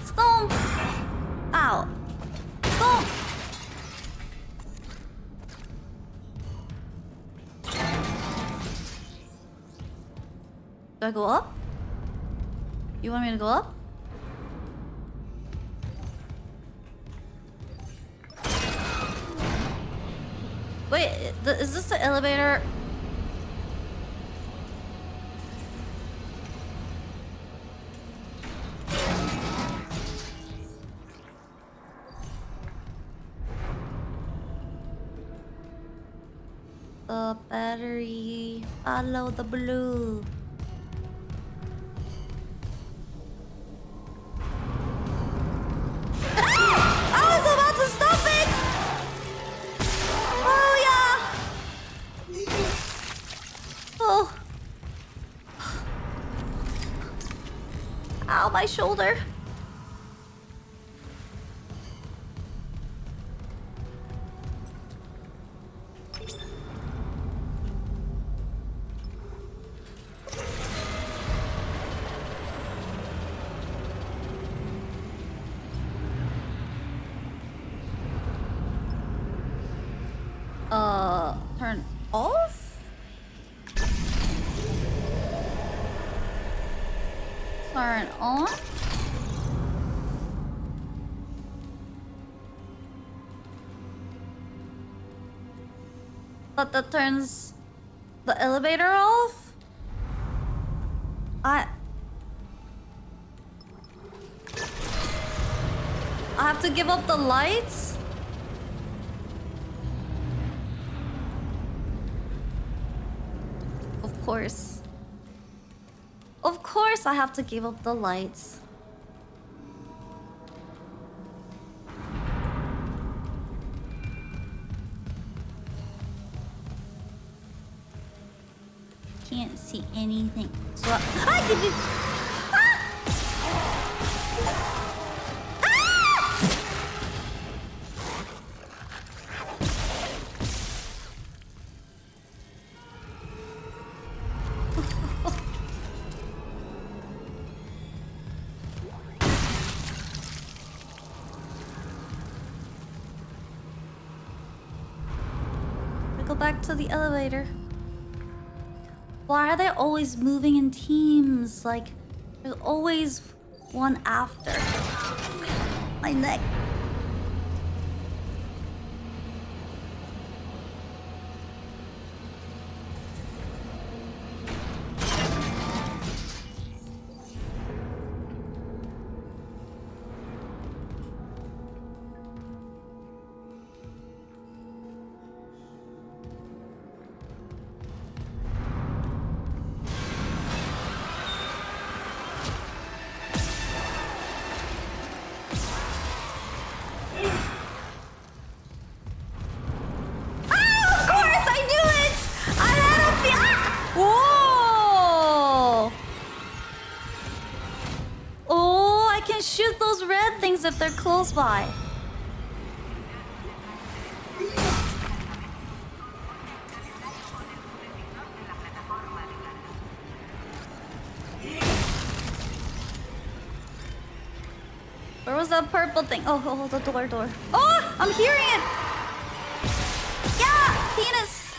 Stomp! Ow. Stomp! Do I go up? You want me to go up? Wait, is this the elevator? The battery. Follow the blue. I was about to stop it! Oh yeah! Oh. Ow, my shoulder. Turn off? Turn on? But that turns the elevator off? I have to give up the lights? Of course. Of course I have to give up the lights. Can't see anything. So I can do. Back to the elevator. Why are they always moving in teams? Like, there's always one after. My neck. things if they're close by. Where was that purple thing? Oh, the door. Oh, I'm hearing it. Yeah, penis.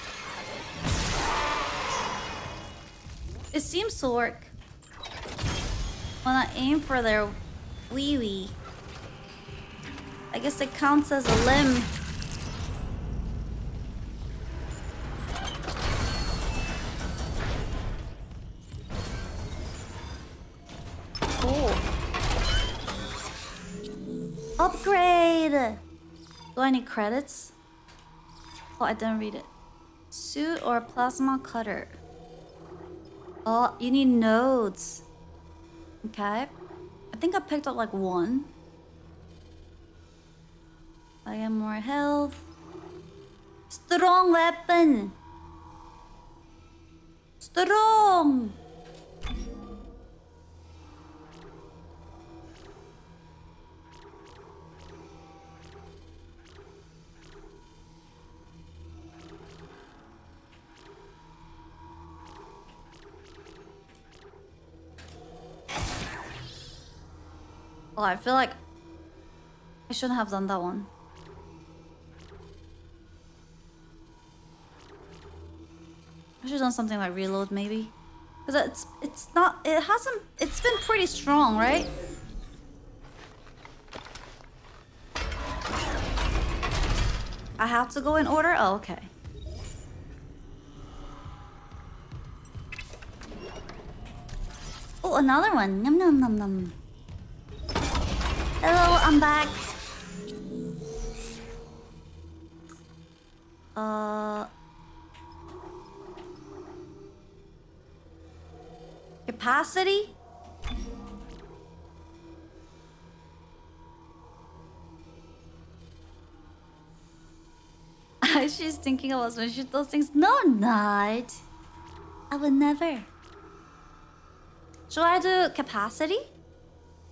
It seems to work. When I aim for their wee-wee. I guess it counts as a limb. Cool. Upgrade! Do I need credits? Oh, I didn't read it. Suit or plasma cutter? Oh, you need nodes. Okay. I think I picked up like one. I get more health. Strong weapon! Strong! Oh, I feel like I shouldn't have done that one. I should have done something like reload maybe. Because it's been pretty strong, right? I have to go in order? Oh, okay. Oh, another one. Num num num num. Hello, I'm back. Capacity? She's thinking about smashing those things. No, I'm not. I would never. Should I do capacity?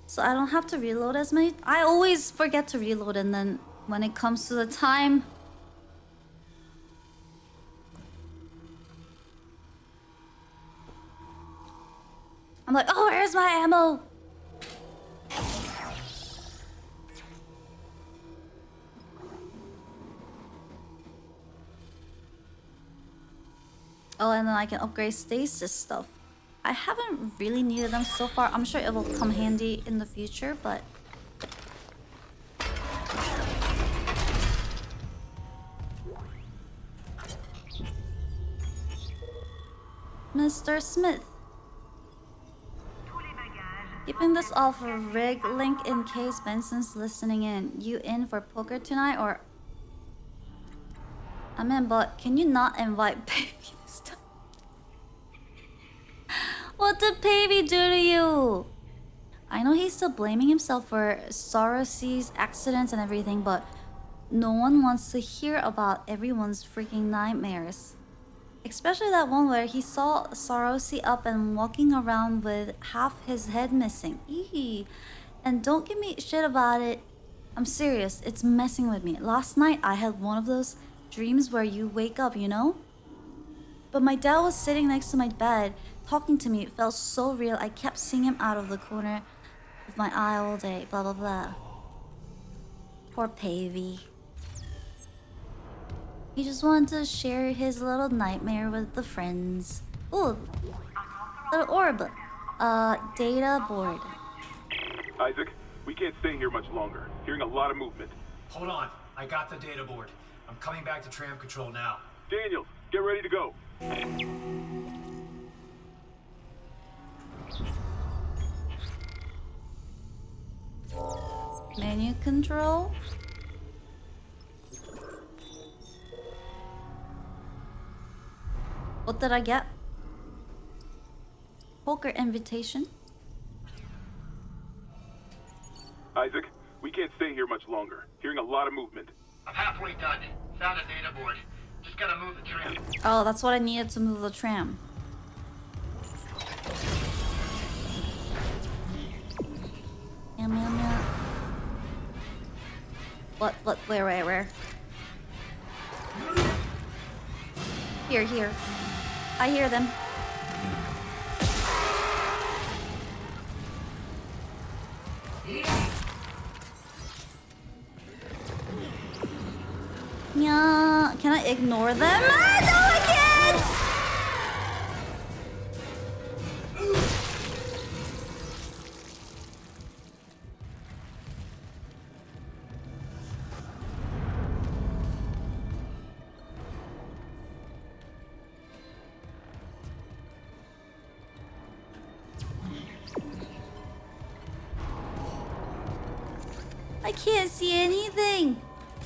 So I don't have to reload as many. I always forget to reload, and then when it comes to the time, I'm like, oh, where's my ammo? Oh, and then I can upgrade stasis stuff. I haven't really needed them so far. I'm sure it will come handy in the future, but... Mr. Smith. Keeping this off a rig link in case Benson's listening in. You in for poker tonight or... I'm in, but can you not invite baby this time? What did Pavey do to you? I know he's still blaming himself for Soros's accidents and everything, but no one wants to hear about everyone's freaking nightmares. Especially that one where he saw Sorosi up and walking around with half his head missing. Eee. And don't give me shit about it. I'm serious, it's messing with me. Last night I had one of those dreams where you wake up, you know? But my dad was sitting next to my bed, talking to me. It felt so real. I kept seeing him out of the corner of my eye all day. Blah, blah, blah. Poor Pavey. He just wanted to share his little nightmare with the friends. Ooh, little orb. Data board. Isaac, we can't stay here much longer. Hearing a lot of movement. Hold on. I got the data board. I'm coming back to tram control now. Daniels, get ready to go. Menu control. What did I get? Poker invitation. Isaac, we can't stay here much longer. Hearing a lot of movement. I'm halfway done. Found a data board. Just gotta move the tram. Oh, that's what I needed to move the tram. Meow, meow, meow. What? Where? Here. I hear them. Yeah, can I ignore them? Ah, no, I can't! I can't see anything.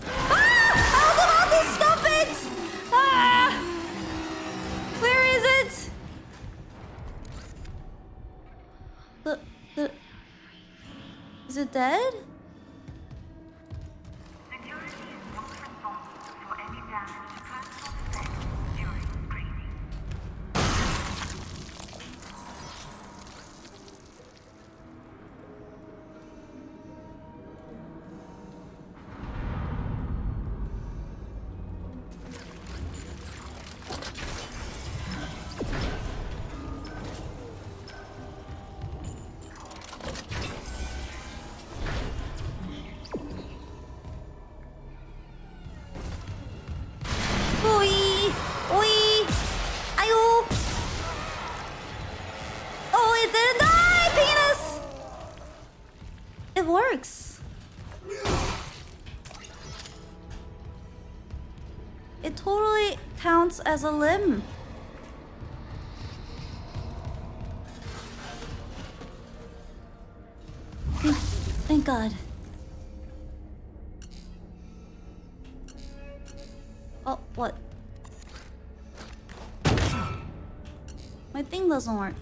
Ah! Stop it! Ah! Where is it? Is it dead? Works. It totally counts as a limb. Thank God. Oh, what? My thing doesn't work.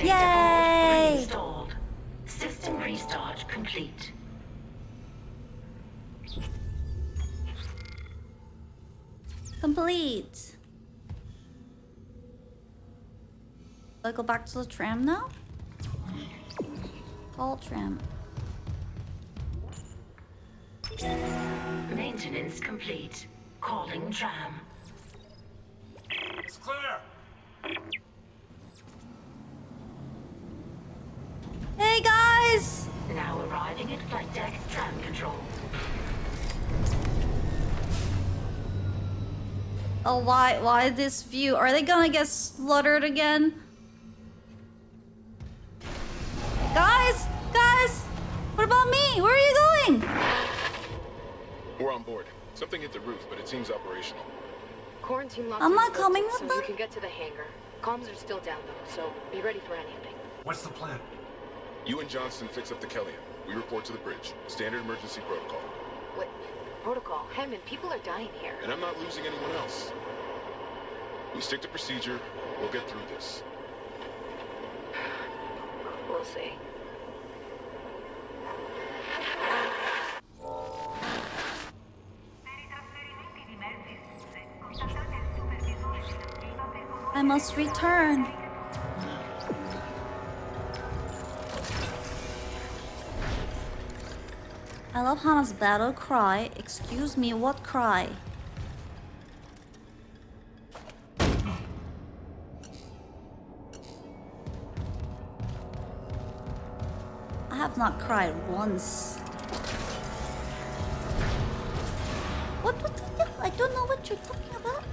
Yay! Installed. System restart complete. Complete. Do I go back to the tram now? Call tram. Maintenance complete. Calling tram. It's clear. Hey guys! Now arriving at flight deck tram control. Oh, why this view? Are they gonna get slaughtered again? Guys! What about me? Where are you going? We're on board. Something hit the roof, but it seems operational. Quarantine locked. I'm not coming with so them. you can get to the hangar. Comms are still down though, so be ready for anything. What's the plan? You and Johnston fix up the Kellyan. We report to the bridge. Standard emergency protocol. What? Protocol? Hammond, people are dying here. And I'm not losing anyone else. We stick to procedure. We'll get through this. We'll see. I must return. I love Hana's battle cry. Excuse me, what cry? I have not cried once. What the hell? I don't know what you're talking about.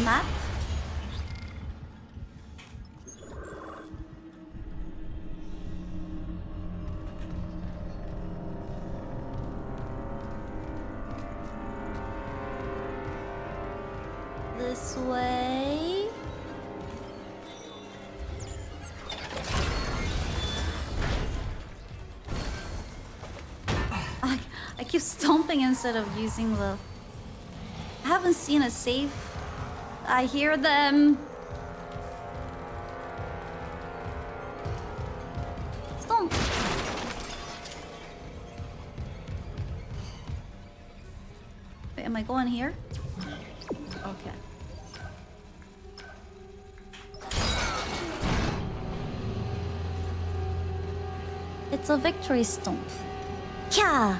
Map? This way. keep stomping instead of using the... I haven't seen a save. I hear them. Stomp. Wait, am I going here? Okay. It's a victory stomp. Yeah.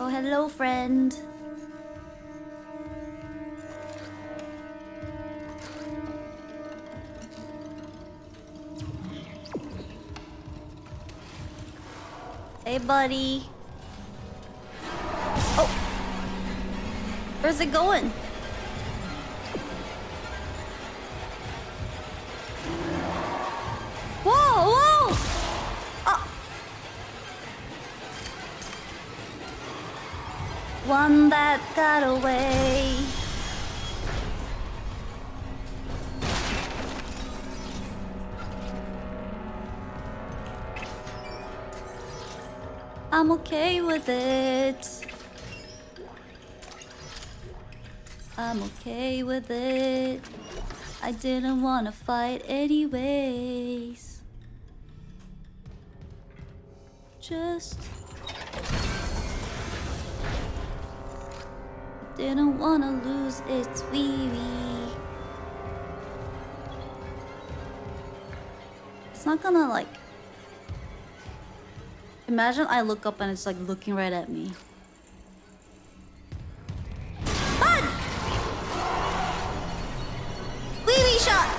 Oh, hello, friend. Hey, buddy. Oh. Where's it going? Whoa, whoa! Oh. One that got away. I'm okay with it. I'm okay with it. I didn't want to fight anyways. Just didn't want to lose its wee-wee. It's not gonna like... Imagine I look up and it's like looking right at me. Run! Wee-wee shot!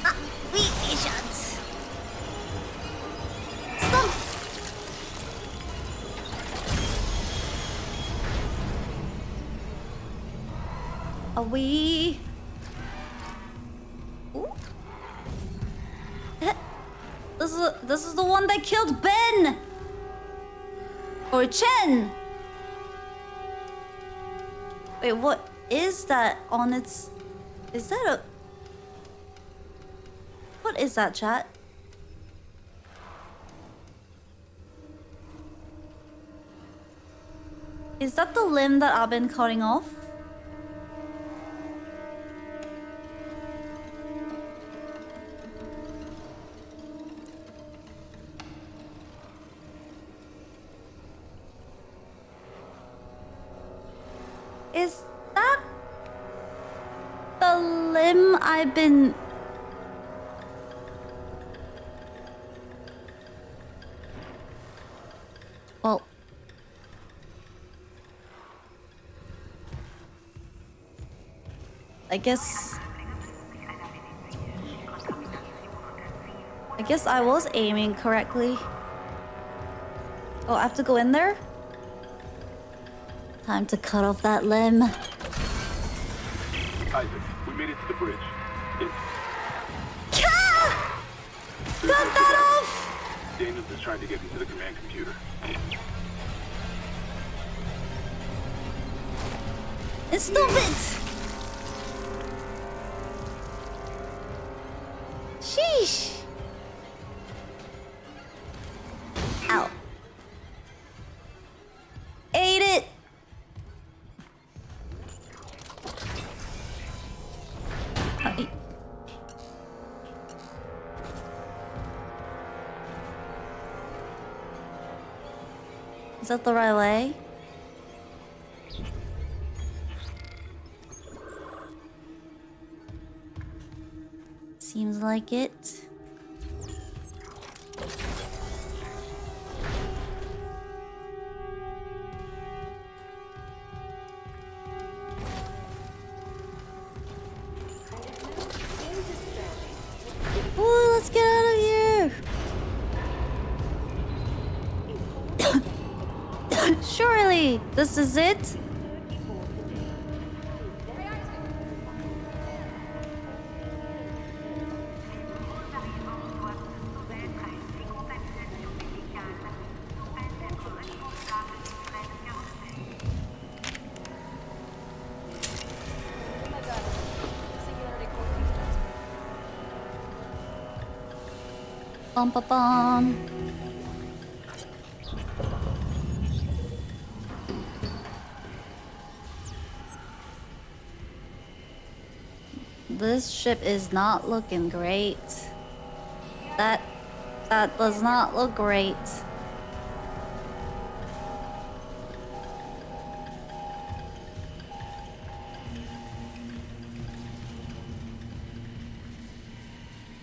Ah, wee-wee shots. Stomp! A wee... Ooh. This is the one that killed Ben! Or Chen! Wait, what is that on its... Is that a... What is that, chat? Is that the limb that I've been cutting off? Is that the limb I've been... Well... I guess I was aiming correctly. Oh, I have to go in there? Time to cut off that limb. Isaac, we made it to the bridge. Cut that off! Daniels is trying to get into the command computer. It's stupid! Sheesh! Ow. Ate it! Is that the right way? Seems like it. Ooh, let's get out of here! Surely, this is it? Bum ba bum. This ship is not looking great. That does not look great.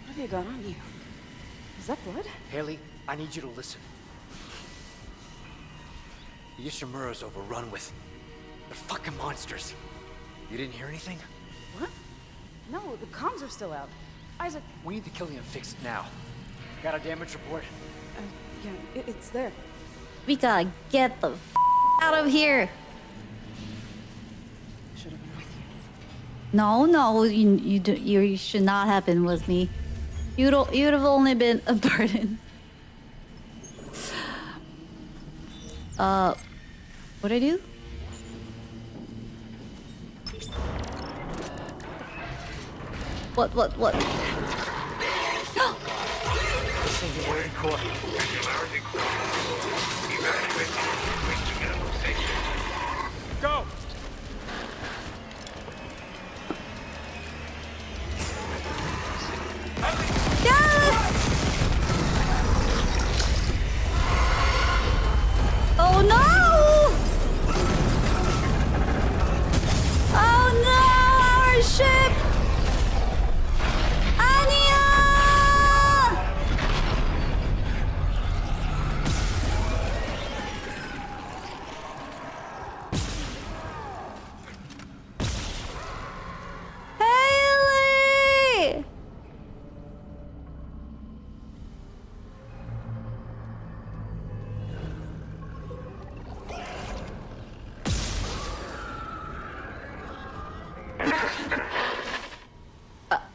What have you got on you? Is that blood? Haley, I need you to listen. The Ishimura's overrun with... They're fucking monsters. You didn't hear anything? What? No, the comms are still out. Isaac... We need the Killian fixed now. Got a damage report? Yeah, it's there. We gotta get the out of here. Should have been with you. No, you should not have been with me. You'd have only been a burden. What'd I do? What? Singularity core. Go! Oh no! Oh no! Our ship! Anya! Haley!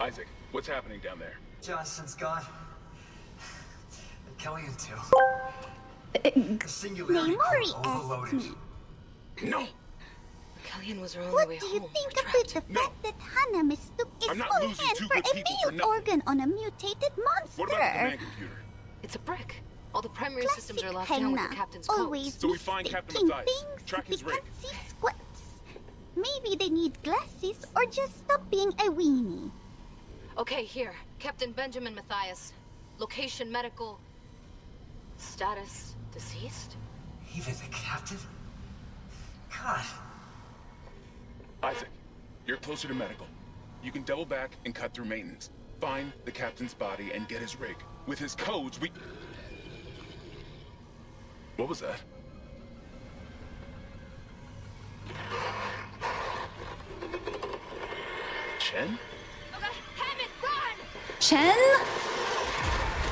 Isaac, what's happening down there? Johnson's gone. And Killian too. The singularity Memory core overloaded. asked me. No! Killian was her only What way do you home. think We're about trapped. the fact that Hana mistook its I'm not full losing hand two for good a people for mute nothing. organ on a mutated monster? What about the command computer? It's a brick. All the primary systems are locked Classic down with the Hana. captain's Always codes. So we find Captain mistaking Matthias, things track his with rig. fancy squats. Maybe they need glasses or just stop being a weenie. Okay, here. Captain Benjamin Matthias. Location medical. Status deceased? Even the captain? God. Isaac, you're closer to medical. You can double back and cut through maintenance. Find the captain's body and get his rig. With his codes, we... What was that? Chen? Chen?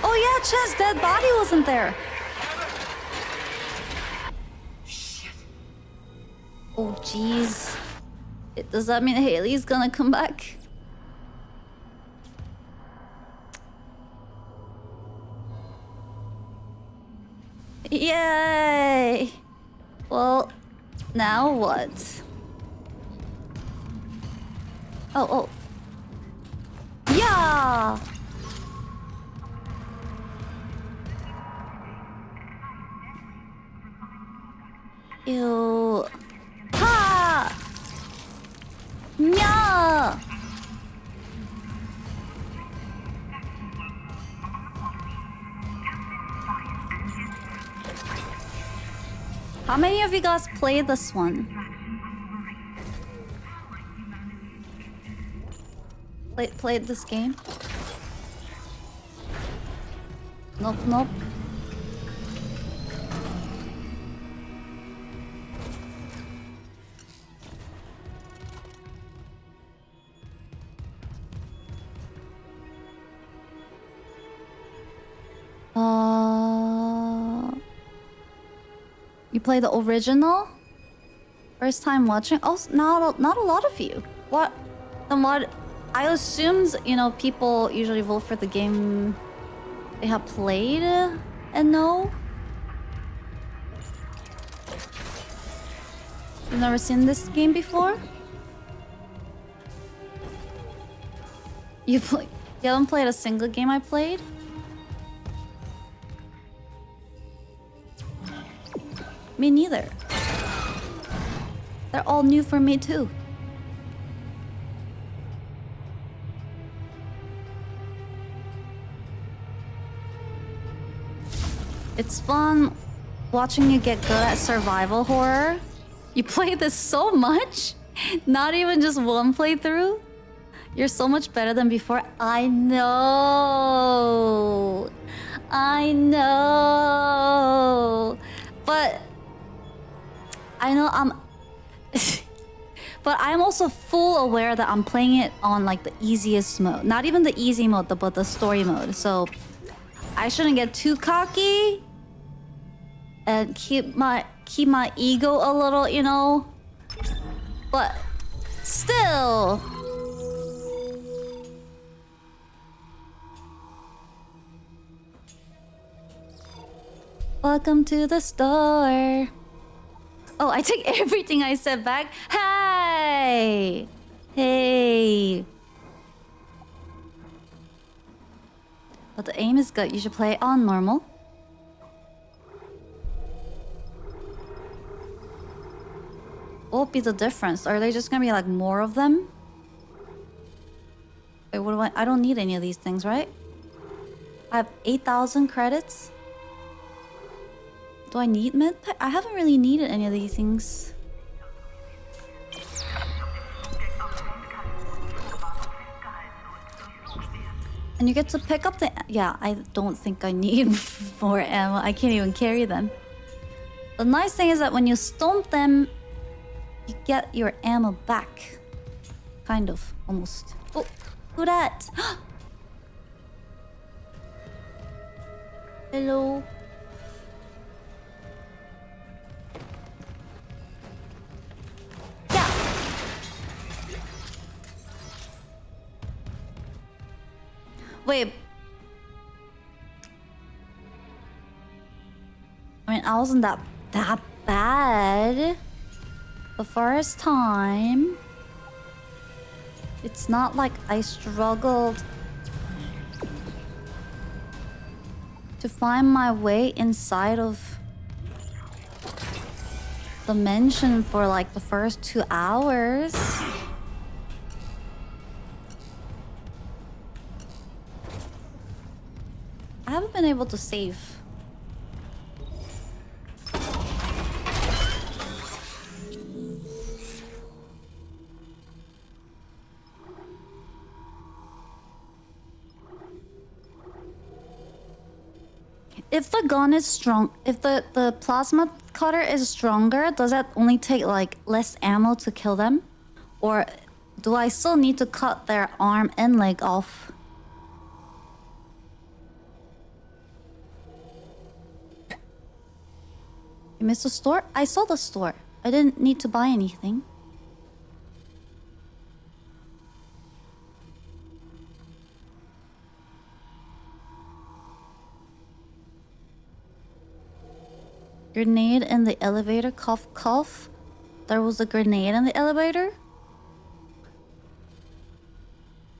Oh yeah, Chen's dead body wasn't there. Oh jeez. Does that mean Haley's gonna come back? Yay! Well, now what? Oh. Yeah! Ew. Ha! Nya! How many of you guys played this one? Played this game? Nope. You play the original? First time watching? Oh, not a lot of you. What? Then what? I assumed, people usually vote for the game they have played and know. You've never seen this game before? You haven't played a single game I played? Me neither. They're all new for me too. It's fun watching you get good at survival horror. You play this so much? Not even just one playthrough? You're so much better than before. I know. I know. But I know I'm but I'm also full aware that I'm playing it on like the easiest mode. Not even the easy mode, but the story mode. So I shouldn't get too cocky and keep my ego a little, you know. But still. Welcome to the store. Oh, I take everything I said back. Hey! Hey! But the aim is good. You should play on normal. What will be the difference? Are they just gonna be like more of them? Wait, what do I don't need any of these things, right? I have 8,000 credits. Do I need medpack? I haven't really needed any of these things. And you get to pick up the... Yeah, I don't think I need more ammo. I can't even carry them. The nice thing is that when you stomp them, you get your ammo back. Kind of, almost. Oh, who that? Hello. Wait. I mean, I wasn't that bad the first time. It's not like I struggled to find my way inside of the mansion for like the first 2 hours. I haven't been able to save. If the gun is strong, if the plasma cutter is stronger, does that only take like less ammo to kill them? Or do I still need to cut their arm and leg off? You missed the store? I saw the store. I didn't need to buy anything. Grenade in the elevator, cough cough. There was a grenade in the elevator?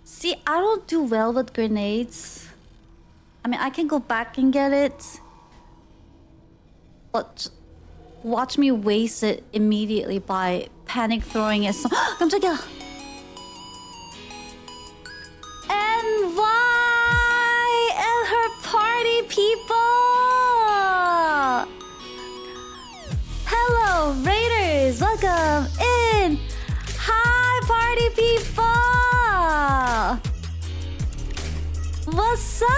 See, I don't do well with grenades. I mean, I can go back and get it. But watch me waste it immediately by panic throwing it. 깜짝이야. And why? And her party people. Hello, Raiders. Welcome in. Hi, party people. What's up?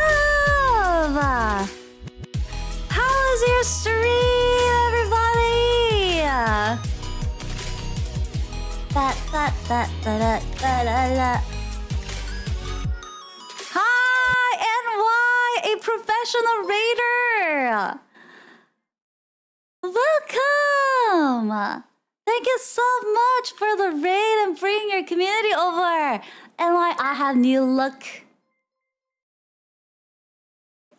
How was your stream, everybody? Hi, NY, a professional raider. Welcome. Thank you so much for the raid and bringing your community over. NY, I have new look.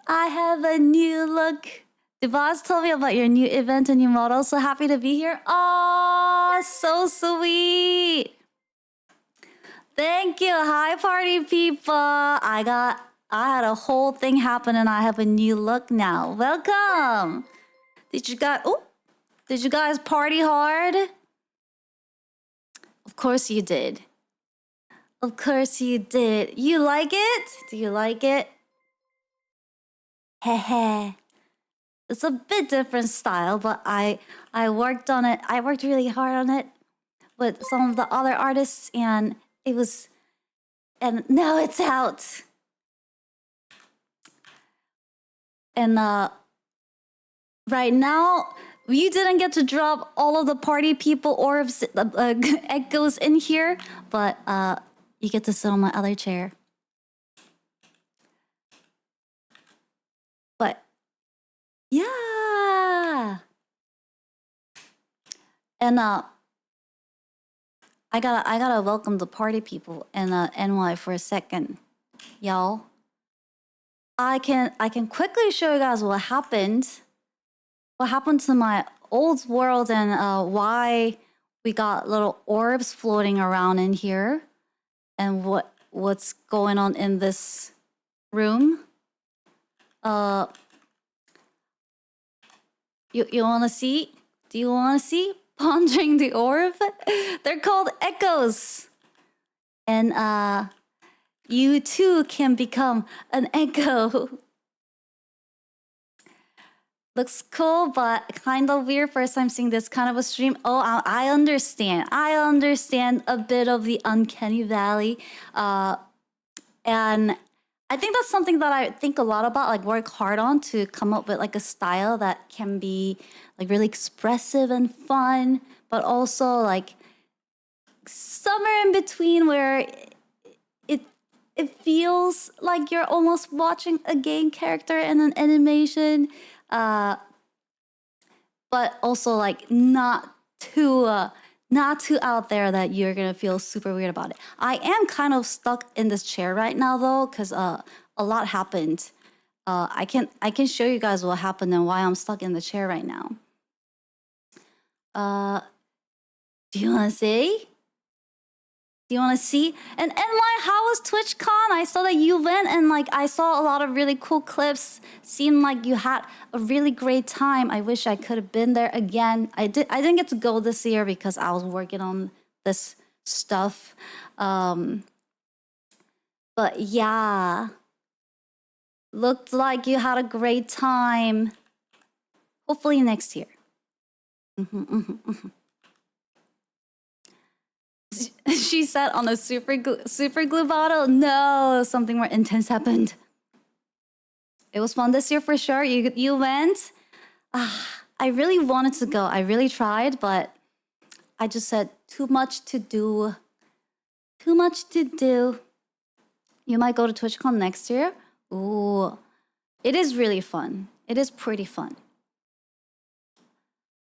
I have a new look. The boss told me about your new event and new model. So happy to be here. Oh, so sweet. Thank you. Hi, party people. I had a whole thing happen and I have a new look now. Welcome. Did you guys... Oh, Did you guys party hard? Of course you did. Of course you did. You like it? Do you like it? Heh. It's a bit different style, but I worked on it. I worked really hard on it with some of the other artists, and now it's out. And right now, you didn't get to drop all of the party people orbs, echoes in here, but you get to sit on my other chair. But yeah, and I gotta welcome the party people and NY for a second, y'all. I can quickly show you guys what happened to my old world and why we got little orbs floating around in here, and what's going on in this room. You wanna see? Do you wanna see? Pondering the orb? They're called echoes. And you too can become an echo. Looks cool, but kind of weird. First time seeing this kind of a stream. Oh, I understand. I understand a bit of the uncanny valley. And I think that's something that I think a lot about, like work hard on to come up with like a style that can be like really expressive and fun, but also like somewhere in between where it feels like you're almost watching a game character in an animation, but also like not too out there that you're gonna feel super weird about it. I am kind of stuck in this chair right now though, because a lot happened. I can show you guys what happened and why I'm stuck in the chair right now. Do you wanna see? Do you want to see? And like, how was TwitchCon? I saw that you went, and like I saw a lot of really cool clips. Seemed like you had a really great time. I wish I could have been there again. I didn't get to go this year because I was working on this stuff. But yeah, looked like you had a great time. Hopefully next year. She said on a super glue bottle. No, something more intense happened. It was fun this year for sure. You went. I really wanted to go. I really tried, but I just said too much to do. Too much to do. You might go to TwitchCon next year. Ooh, it is really fun. It is pretty fun.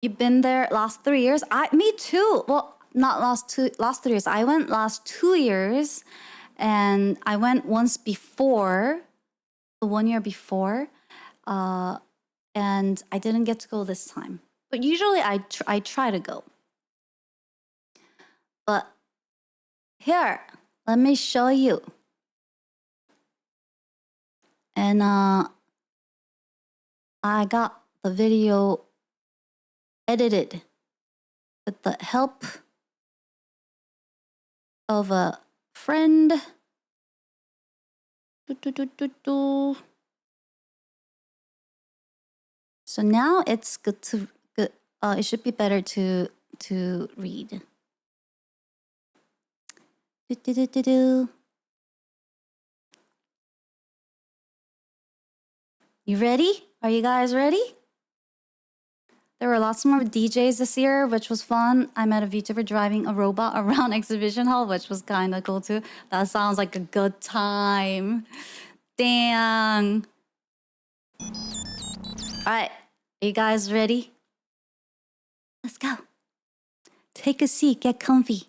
You've been there last 3 years. Me too. Well, not last 3 years. I went last 2 years, and I went once before, the 1 year before, and I didn't get to go this time. But usually I try to go. But here, let me show you. And I got the video edited with the help of a friend. So now it's good to it should be better to read. You ready? Are you guys ready? There were lots more DJs this year, which was fun. I met a VTuber driving a robot around exhibition hall, which was kind of cool too. That sounds like a good time. Dang. All right, are you guys ready? Let's go. Take a seat, get comfy.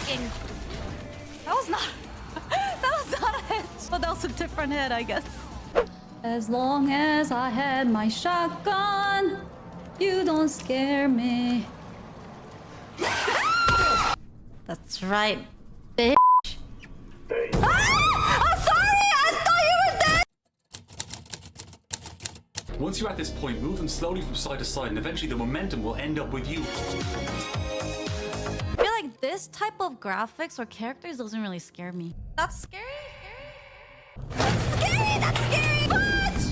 fucking... That was not... that was not a hit. But that was a different hit, I guess. As long as I had my shotgun, you don't scare me. That's right, bitch. Ah! I'm sorry! I thought you were dead! Once you're at this point, move them slowly from side to side, and eventually the momentum will end up with you. I feel like this type of graphics or characters doesn't really scare me. That's scary? That's scary! That's scary! Punch!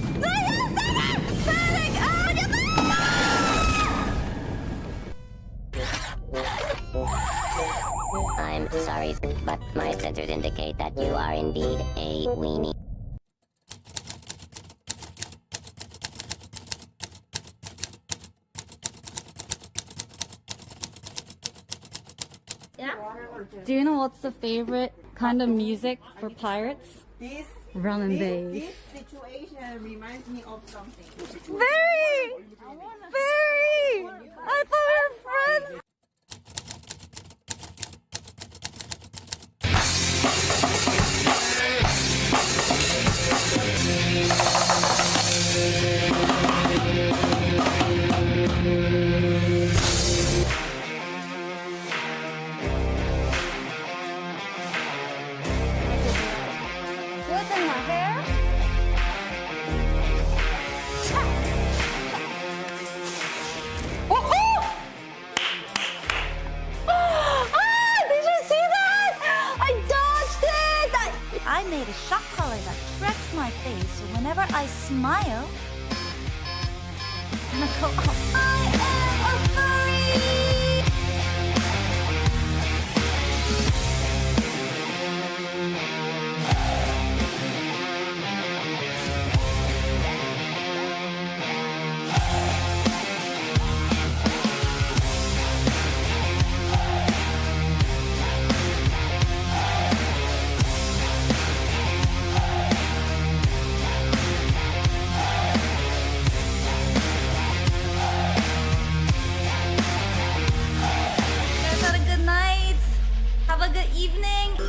Panic! I'm sorry, but my sensors indicate that you are indeed a weenie. Yeah? Do you know what's the favorite kind of music for pirates? Drum and bass. This situation reminds me of something. Very! Very! I thought we were friends! What's in my hair? Did you see that? I dodged it! I made a shock collar that tracks my face, so whenever I smile, it's gonna go up. I am a furry! Evening. 3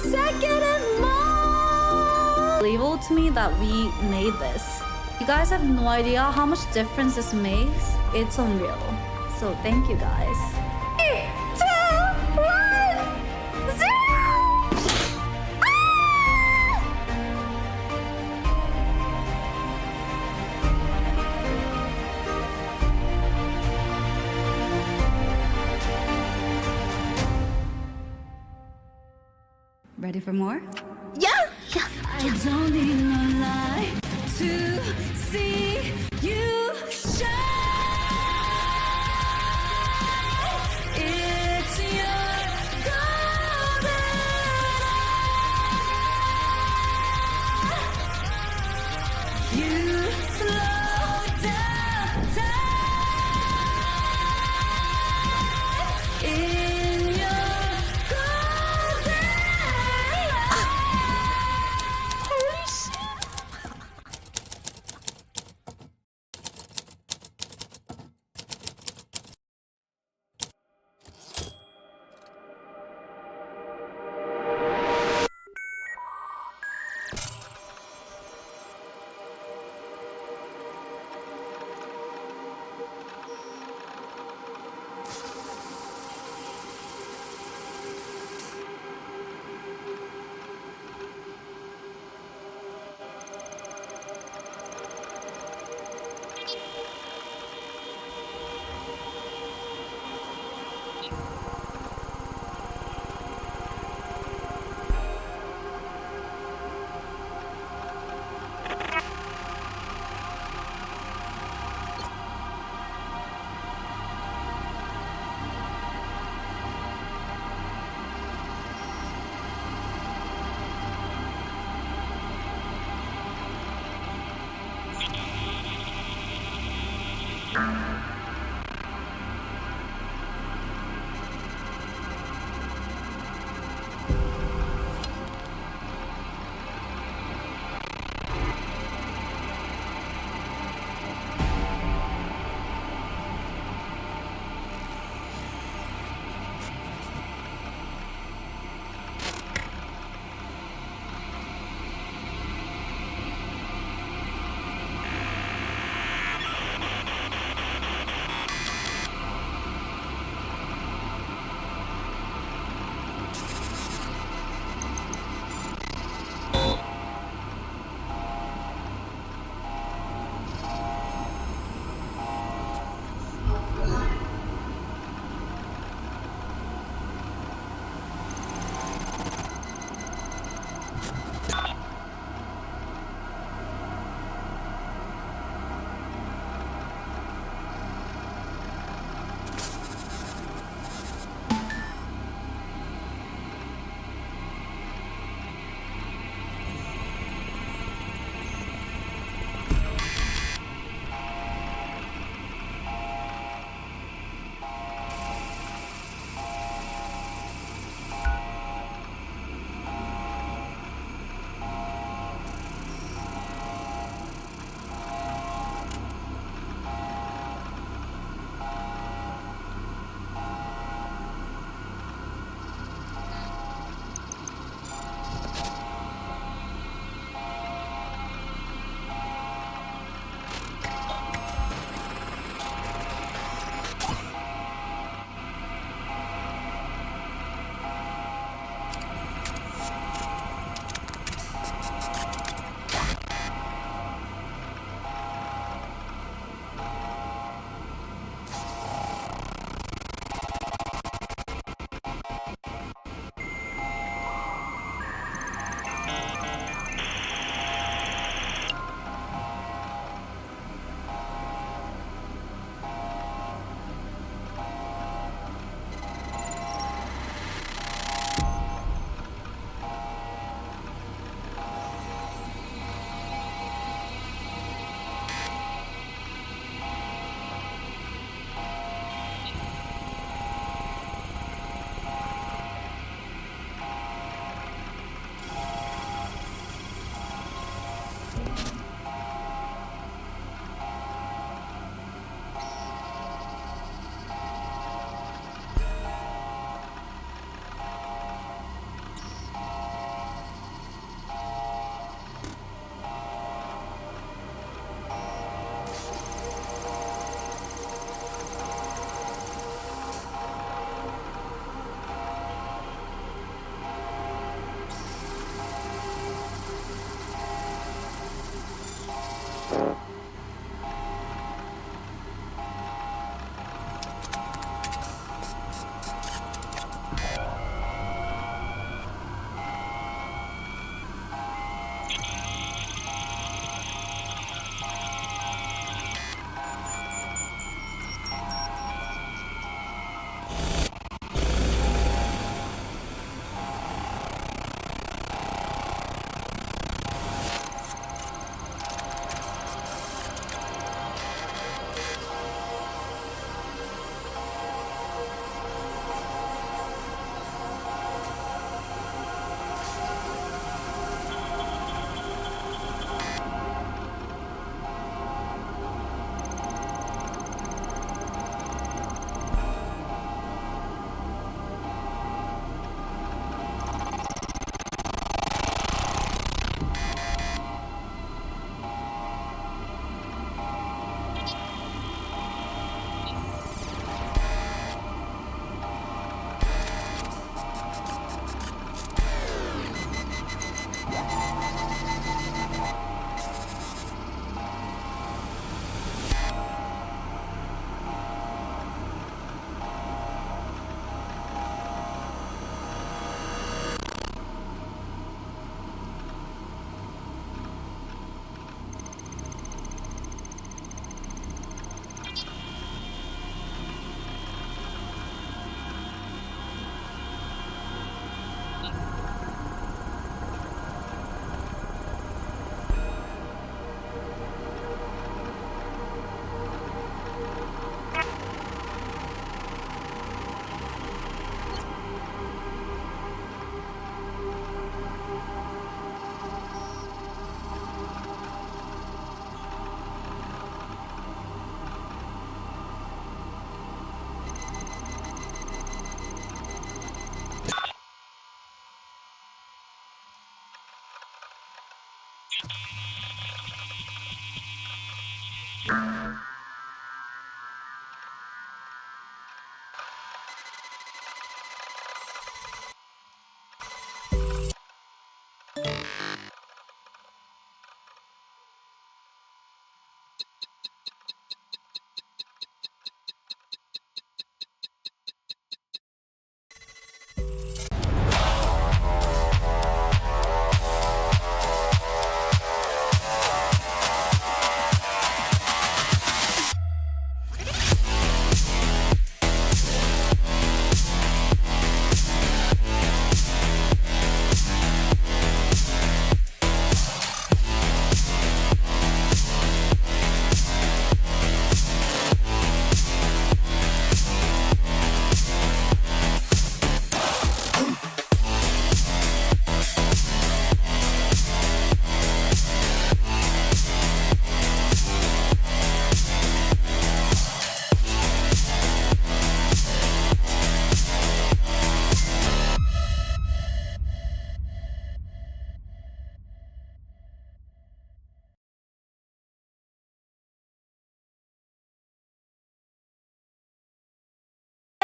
consecutive months! Unbelievable to me that we made this. You guys have no idea how much difference this makes. It's unreal. So thank you guys. 3, 2, 1, 0! Ready for more? Yeah! I don't need no light to see you shine. It's your golden eye. You slow down time in your golden eye. Holy shit!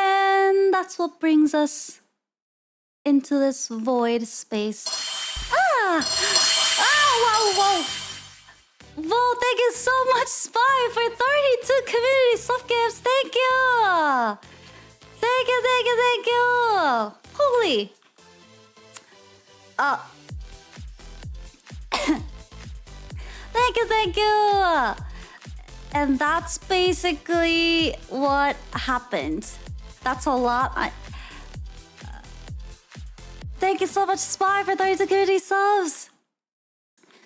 And that's what brings us into this void space. Ah! Ah, whoa, whoa! Whoa, thank you so much, Spy, for 32 community sub gifts. Thank you! Thank you, thank you, thank you! Holy! Thank you, thank you! And that's basically what happened. That's a lot. Thank you so much, Spy, for 32 community subs.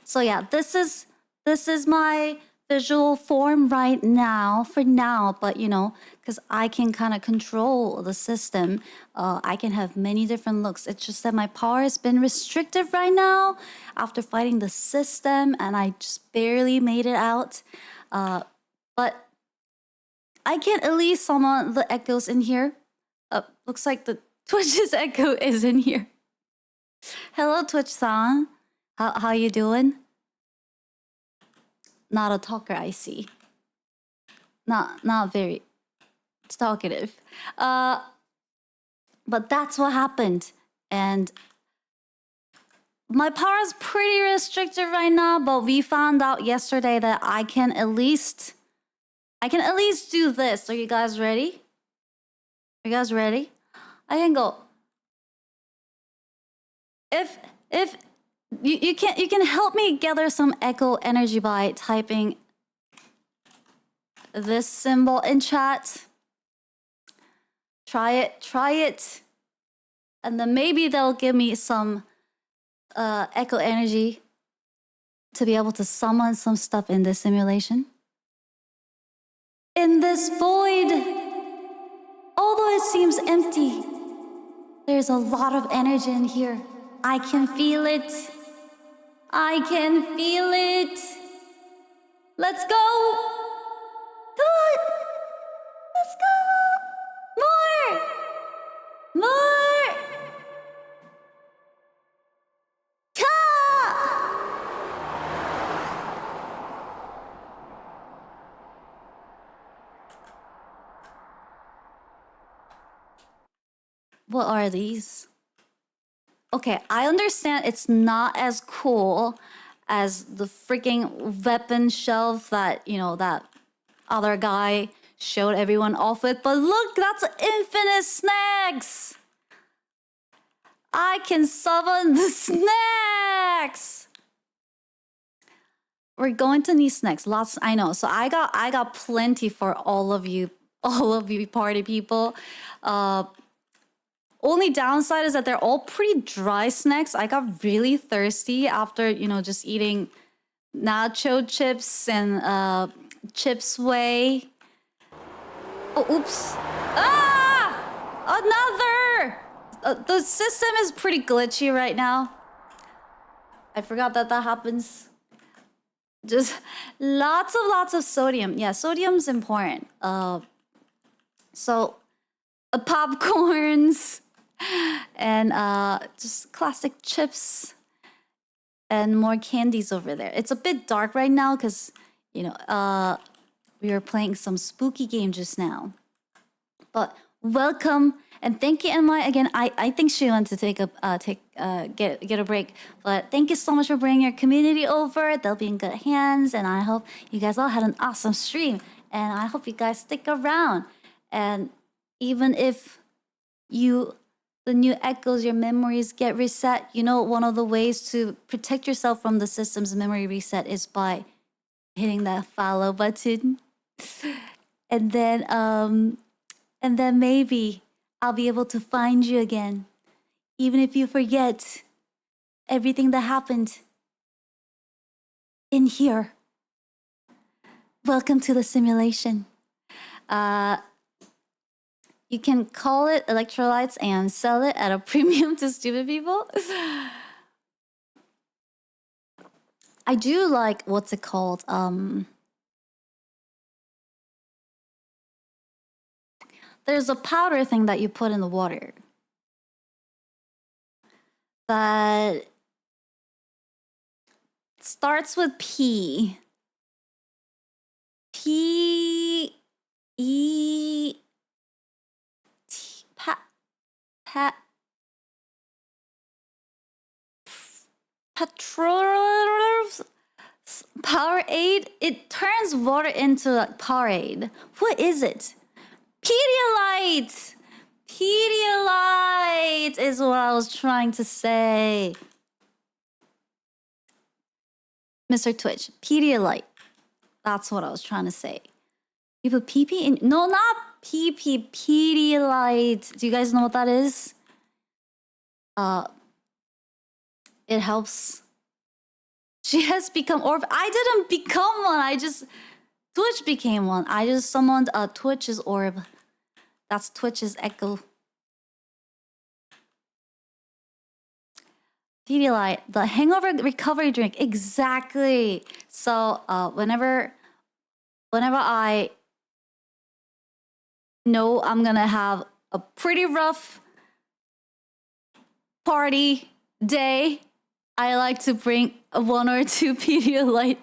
So yeah, this is my visual form right now, for now, but you know, because I can kind of control the system, I can have many different looks. It's just that my power has been restricted right now after fighting the system, and I just barely made it out. But I can at least summon the echoes in here. Looks like the Twitch's echo is in here. Hello, Twitch-san. How you doing? Not a talker, I see. Not very talkative. But that's what happened. And my power is pretty restricted right now, but we found out yesterday that I can at least do this. Are you guys ready? Are you guys ready? I can go. If you can help me gather some echo energy by typing this symbol in chat. Try it. And then maybe they'll give me some echo energy to be able to summon some stuff in this simulation. In this void, although it seems empty, there's a lot of energy in here. I can feel it. I can feel it. Let's go. Come on. Let's go. More. What are these? Okay, I understand it's not as cool as the freaking weapon shelf that, you know, that other guy showed everyone off with, but look, that's infinite snacks! I can summon the snacks! We're going to need snacks, lots, I know. So I got plenty for all of you party people. Only downside is that they're all pretty dry snacks. I got really thirsty after, you know, just eating nacho chips and chips way. Oh, oops. Ah! Another! The system is pretty glitchy right now. I forgot that happens. Just lots of sodium. Yeah, sodium's important. So, popcorns. And just classic chips and more candies over there. It's a bit dark right now because, you know, We were playing some spooky game just now. But welcome and thank you, Emma. Again, I think she went to get a break. But thank you so much for bringing your community over. They'll be in good hands, and I hope you guys all had an awesome stream. And I hope you guys stick around. And even if the new echoes, your memories get reset, you know, one of the ways to protect yourself from the system's memory reset is by hitting that follow button. And then maybe I'll be able to find you again. Even if you forget everything that happened in here. Welcome to the simulation. You can call it electrolytes and sell it at a premium to stupid people. I do like, what's it called? There's a powder thing that you put in the water that starts with P. P-E... Powerade? It turns water into like Powerade. What is it? Pedialyte! Pedialyte is what I was trying to say. Mr. Twitch, Pedialyte. That's what I was trying to say. You put PP in... No, not PP. Pedialyte. Do you guys know what that is? It helps. She has become orb. I didn't become one. Twitch became one. I just summoned Twitch's orb. That's Twitch's echo. Pedialyte, the hangover recovery drink. Exactly. So whenever I know I'm gonna have a pretty rough party day, I like to bring 1 or 2 Pedialyte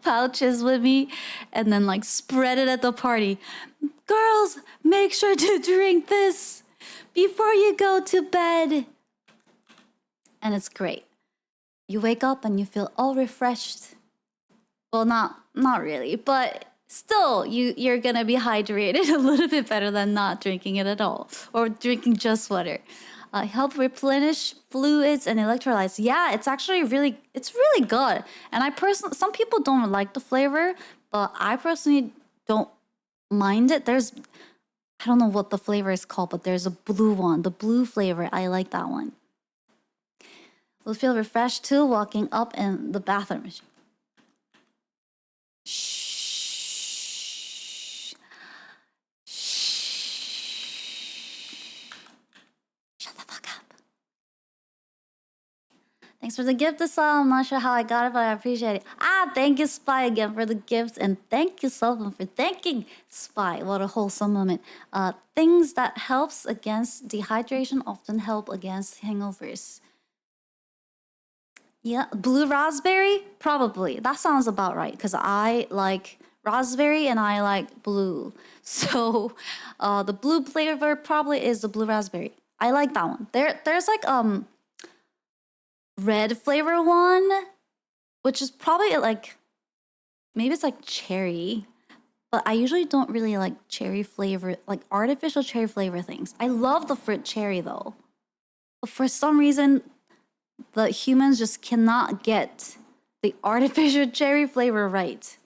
pouches with me and then like spread it at the party. Girls, make sure to drink this before you go to bed. And it's great. You wake up and you feel all refreshed. Well, not really, but still, you're gonna be hydrated a little bit better than not drinking it at all or drinking just water. Help replenish fluids and electrolytes. Yeah, it's actually really good. And some people don't like the flavor, but I personally don't mind it. I don't know what the flavor is called, but there's a blue one, the blue flavor. I like that one. We'll feel refreshed too walking up in the bathroom. Shh. Shut the fuck up. Thanks for the gift, Asal. I'm not sure how I got it, but I appreciate it. Thank you, Spy, again for the gift, and thank you, Sullivan, for thanking Spy. What a wholesome moment. Things that helps against dehydration often help against hangovers. Yeah, blue raspberry? Probably. That sounds about right, because I like raspberry and I like blue. So the blue flavor probably is the blue raspberry. I like that one. There's like red flavor one, which is probably like, maybe it's like cherry. But I usually don't really like cherry flavor, like artificial cherry flavor things. I love the fruit cherry though. But for some reason, the humans just cannot get the artificial cherry flavor right.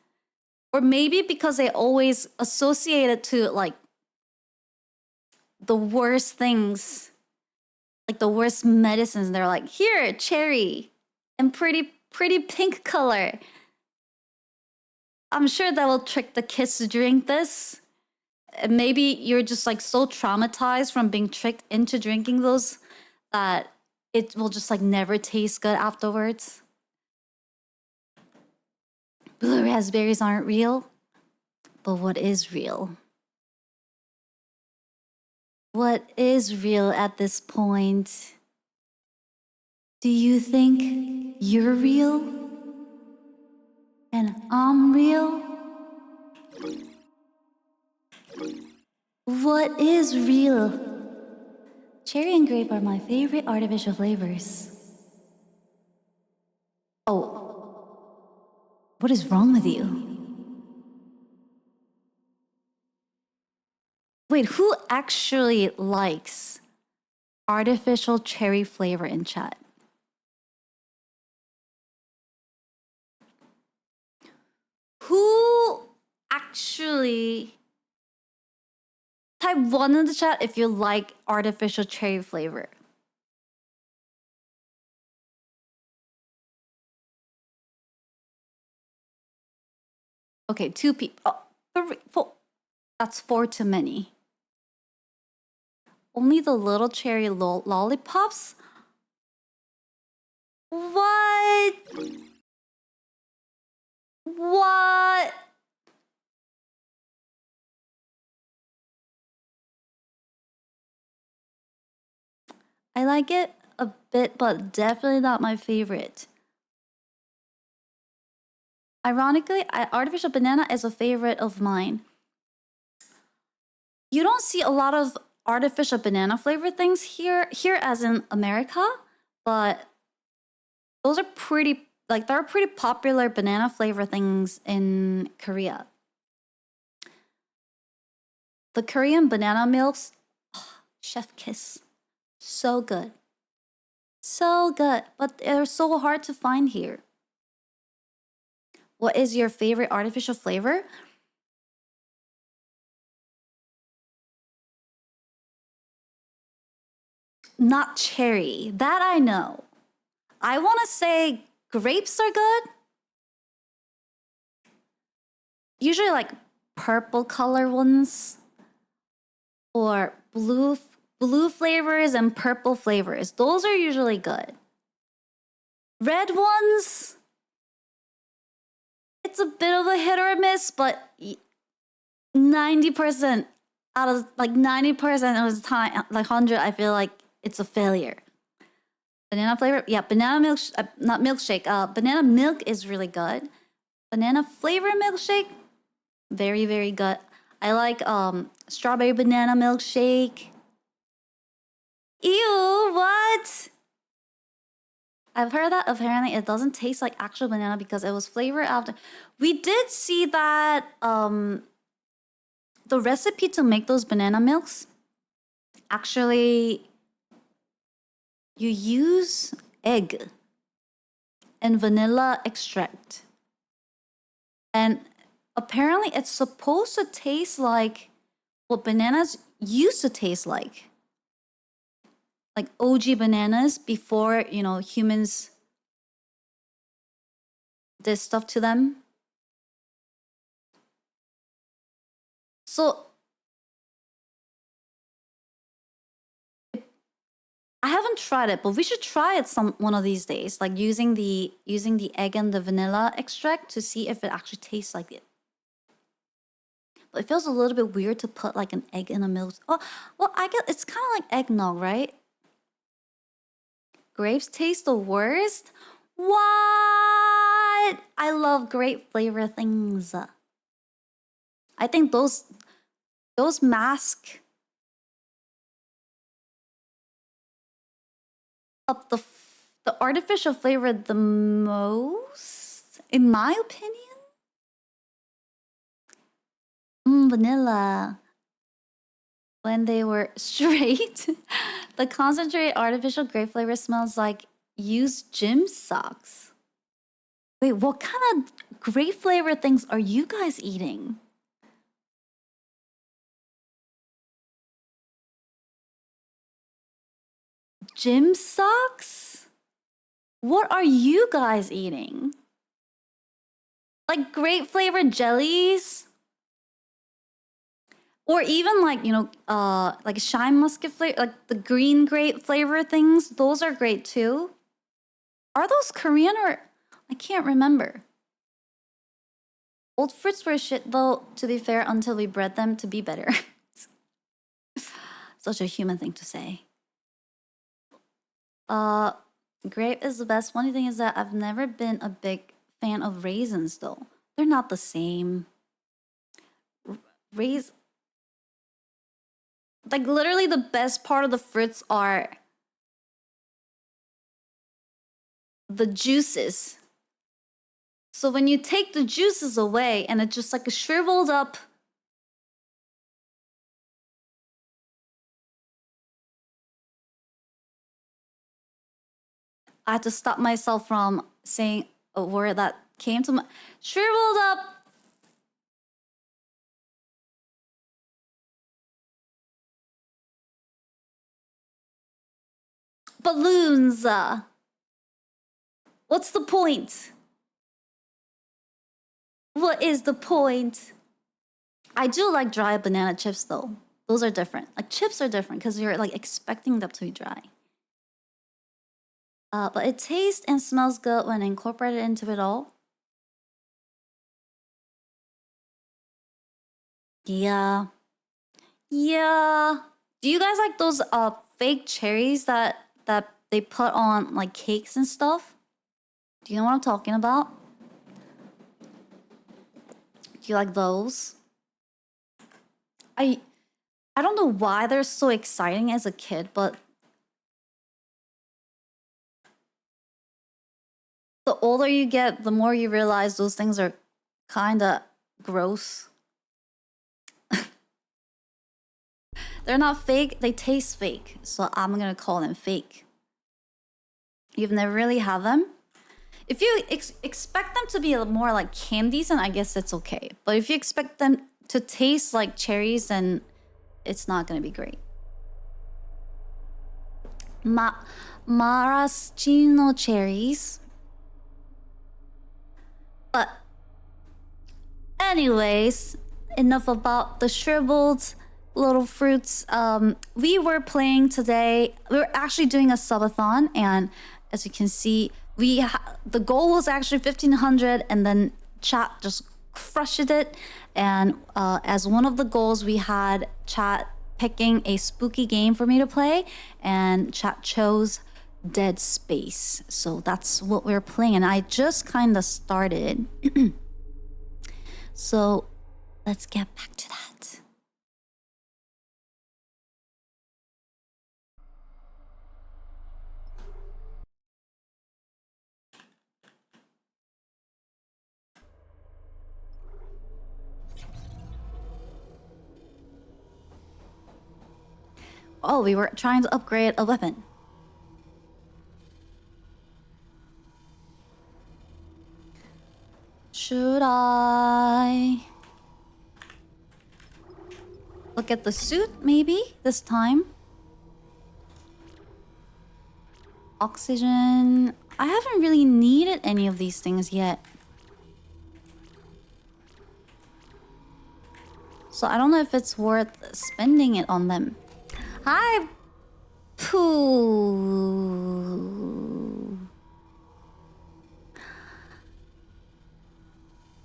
Or maybe because they always associate it to like the worst things, like the worst medicines. They're like, here, cherry, and pretty pink color. I'm sure that will trick the kids to drink this. And maybe you're just like so traumatized from being tricked into drinking those that it will just like never taste good afterwards. Blue raspberries aren't real, but what is real? What is real at this point? Do you think you're real? And I'm real? What is real? Cherry and grape are my favorite artificial flavors. Oh, what is wrong with you? Wait, who actually likes artificial cherry flavor in chat? Who actually type 1 in the chat if you like artificial cherry flavor? Okay, 2 people. Oh, 3, 4. That's 4 too many. Only the little cherry lollipops? What? What? I like it a bit, but definitely not my favorite. Ironically, artificial banana is a favorite of mine. You don't see a lot of artificial banana flavor things here as in America, but those are pretty, like, there are pretty popular banana flavor things in Korea. The Korean banana milks, chef kiss. So good. So good, but they're so hard to find here. What is your favorite artificial flavor? Not cherry. That I know. I want to say grapes are good. Usually like purple color ones or blue flavors and purple flavors. Those are usually good. Red ones, it's a bit of a hit or miss, but 90% out of, like, 90% of the time, like 100, I feel like it's a failure. Banana flavor, yeah, banana milk, not milkshake, banana milk is really good. Banana flavor milkshake, very, very good. I like strawberry banana milkshake. Ew, what? I've heard that apparently it doesn't taste like actual banana because it was flavored after. We did see that the recipe to make those banana milks, actually, you use egg and vanilla extract. And apparently it's supposed to taste like what bananas used to taste like OG bananas before, you know, humans did stuff to them. So I haven't tried it, but we should try it one of these days, like using the egg and the vanilla extract to see if it actually tastes like it. But it feels a little bit weird to put like an egg in a milk. Oh, well, I guess it's kind of like eggnog, right? Grapes taste the worst? What? I love grape flavor things. I think those mask up the artificial flavor the most, in my opinion. Vanilla. When they were straight, the concentrated artificial grape flavor smells like used gym socks. Wait, what kind of grape flavor things are you guys eating? Gym socks? What are you guys eating? Like grape flavored jellies? Or even like, you know, like shine musket flavor, like the green grape flavor things. Those are great too. Are those Korean or I can't remember. Old fruits were shit though, to be fair, until we bred them to be better. Such a human thing to say. Grape is the best. Funny thing is that I've never been a big fan of raisins though. They're not the same. Raise. Like literally the best part of the fruits are the juices. So when you take the juices away and it's just like a shriveled up I had to stop myself from saying a word that came to my shriveled up balloons. What's the point? What is the point? I do like dry banana chips though. Those are different. Like chips are different because you're like expecting them to be dry. But it tastes and smells good when incorporated into it all. Yeah. Yeah. Do you guys like those fake cherries that they put on like cakes and stuff? Do you know what I'm talking about? Do you like those? I don't know why they're so exciting as a kid, but the older you get, the more you realize those things are kind of gross. They're not fake, they taste fake. So I'm gonna call them fake. You've never really had them? If you expect them to be more like candies, then I guess it's okay. But if you expect them to taste like cherries, then it's not gonna be great. Maraschino cherries. But anyways, enough about the shriveled little fruits. We were playing today. We were actually doing a subathon, and as you can see, the goal was actually 1500, and then chat just crushed it. And as one of the goals, we had chat picking a spooky game for me to play, and chat chose Dead Space. So that's what we're playing, and I just kind of started. So let's get back to that. Oh, we were trying to upgrade a weapon. Should I look at the suit maybe this time? Oxygen. I haven't really needed any of these things yet. So I don't know if it's worth spending it on them. Hi, Pooh.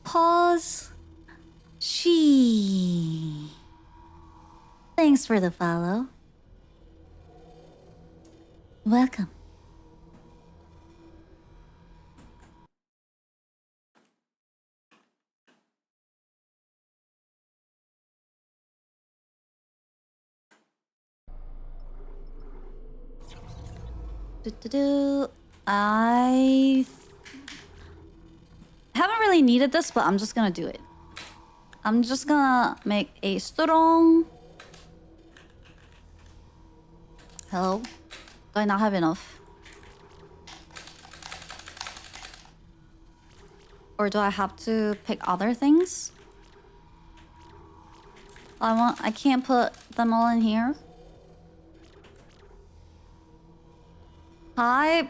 Pause. She. Thanks for the follow. Welcome. I haven't really needed this, but I'm just gonna do it. I'm just gonna make a strong. Hello? Do I not have enough? Or do I have to pick other things? I can't put them all in here. Hi.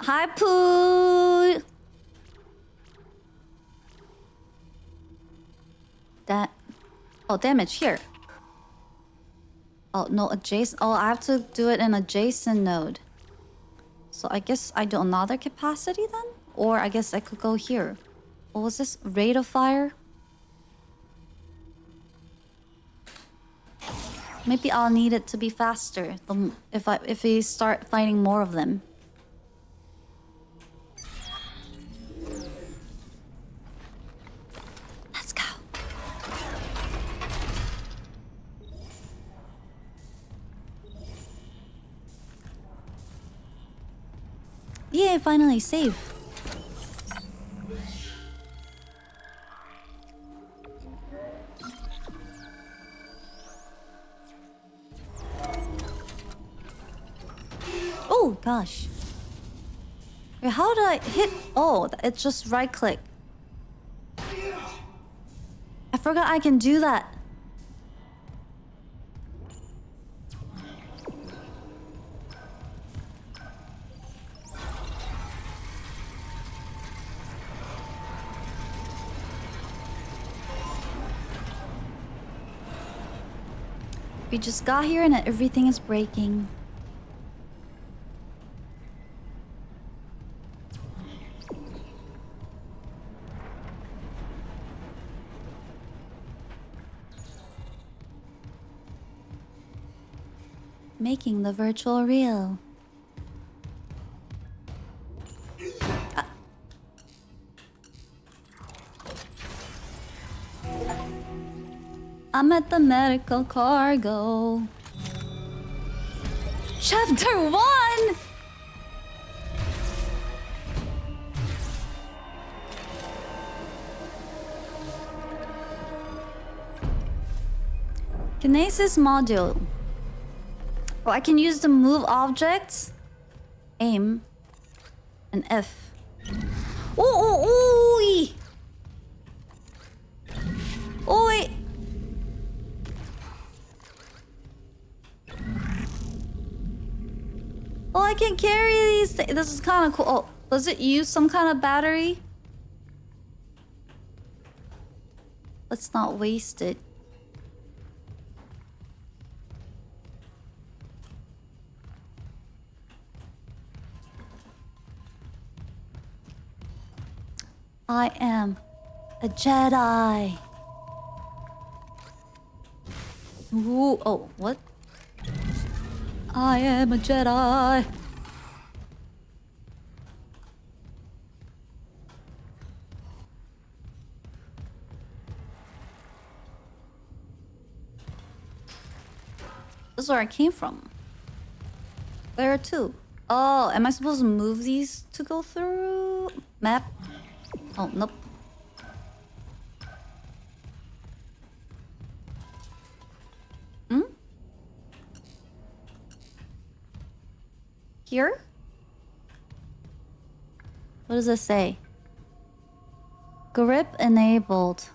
Hi, Pooh. That. Oh, damage here. Oh, no, adjacent. Oh, I have to do it in adjacent node. So I guess I do another capacity then? Or I guess I could go here. What was this? Rate of fire? Maybe I'll need it to be faster if we start fighting more of them. Let's go. Yeah, finally, save. Oh, gosh. Wait, how do I hit? Oh, it's just right click. I forgot I can do that. We just got here and everything is breaking. Making the virtual real. I'm at the medical cargo. Chapter 1! Kinesis module. Oh, I can use the move objects, aim, and F. Oh, wait. Oh, I can carry these things. This is kind of cool. Oh, does it use some kind of battery? Let's not waste it. I am a Jedi. Ooh, oh, what? I am a Jedi. This is where I came from. There are two. Oh, am I supposed to move these to go through? Map? Oh, nope. Hmm? Here? What does it say? Grip enabled.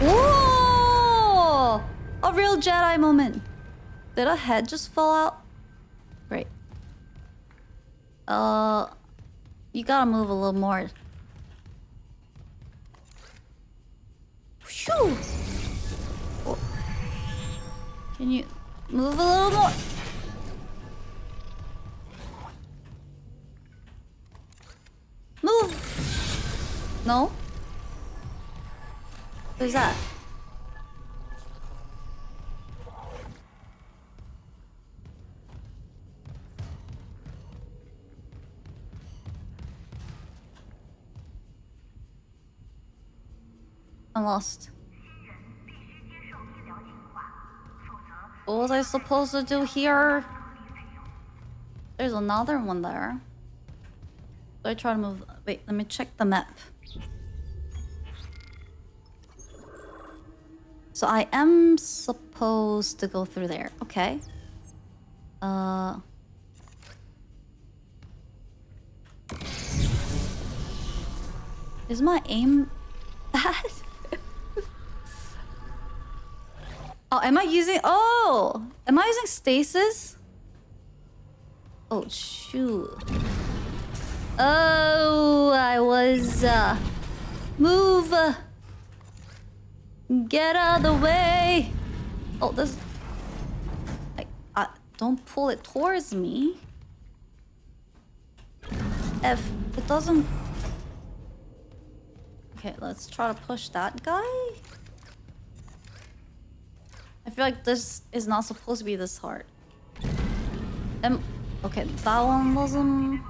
Whoa! A real Jedi moment. Did a head just fall out? Great. You gotta move a little more. Shoo! Oh. Can you move a little more? Move! No? Who's that? I'm lost. What was I supposed to do here? There's another one there. So I try to move. Wait, let me check the map. So I am supposed to go through there. Okay. Is my aim bad? Oh, am I using... Oh! Am I using stasis? Oh, shoot. Oh, I was... Move! Get out of the way! Oh, this... don't pull it towards me. F... It doesn't... Okay, let's try to push that guy. I feel like this is not supposed to be this hard. Okay, that one wasn't...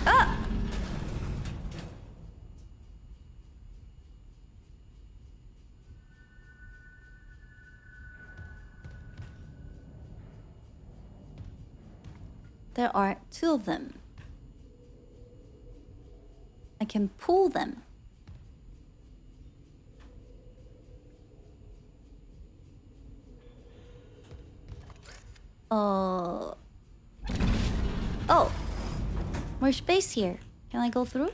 Ah! There are 2 of them. I can pull them. Oh. More space here. Can I go through?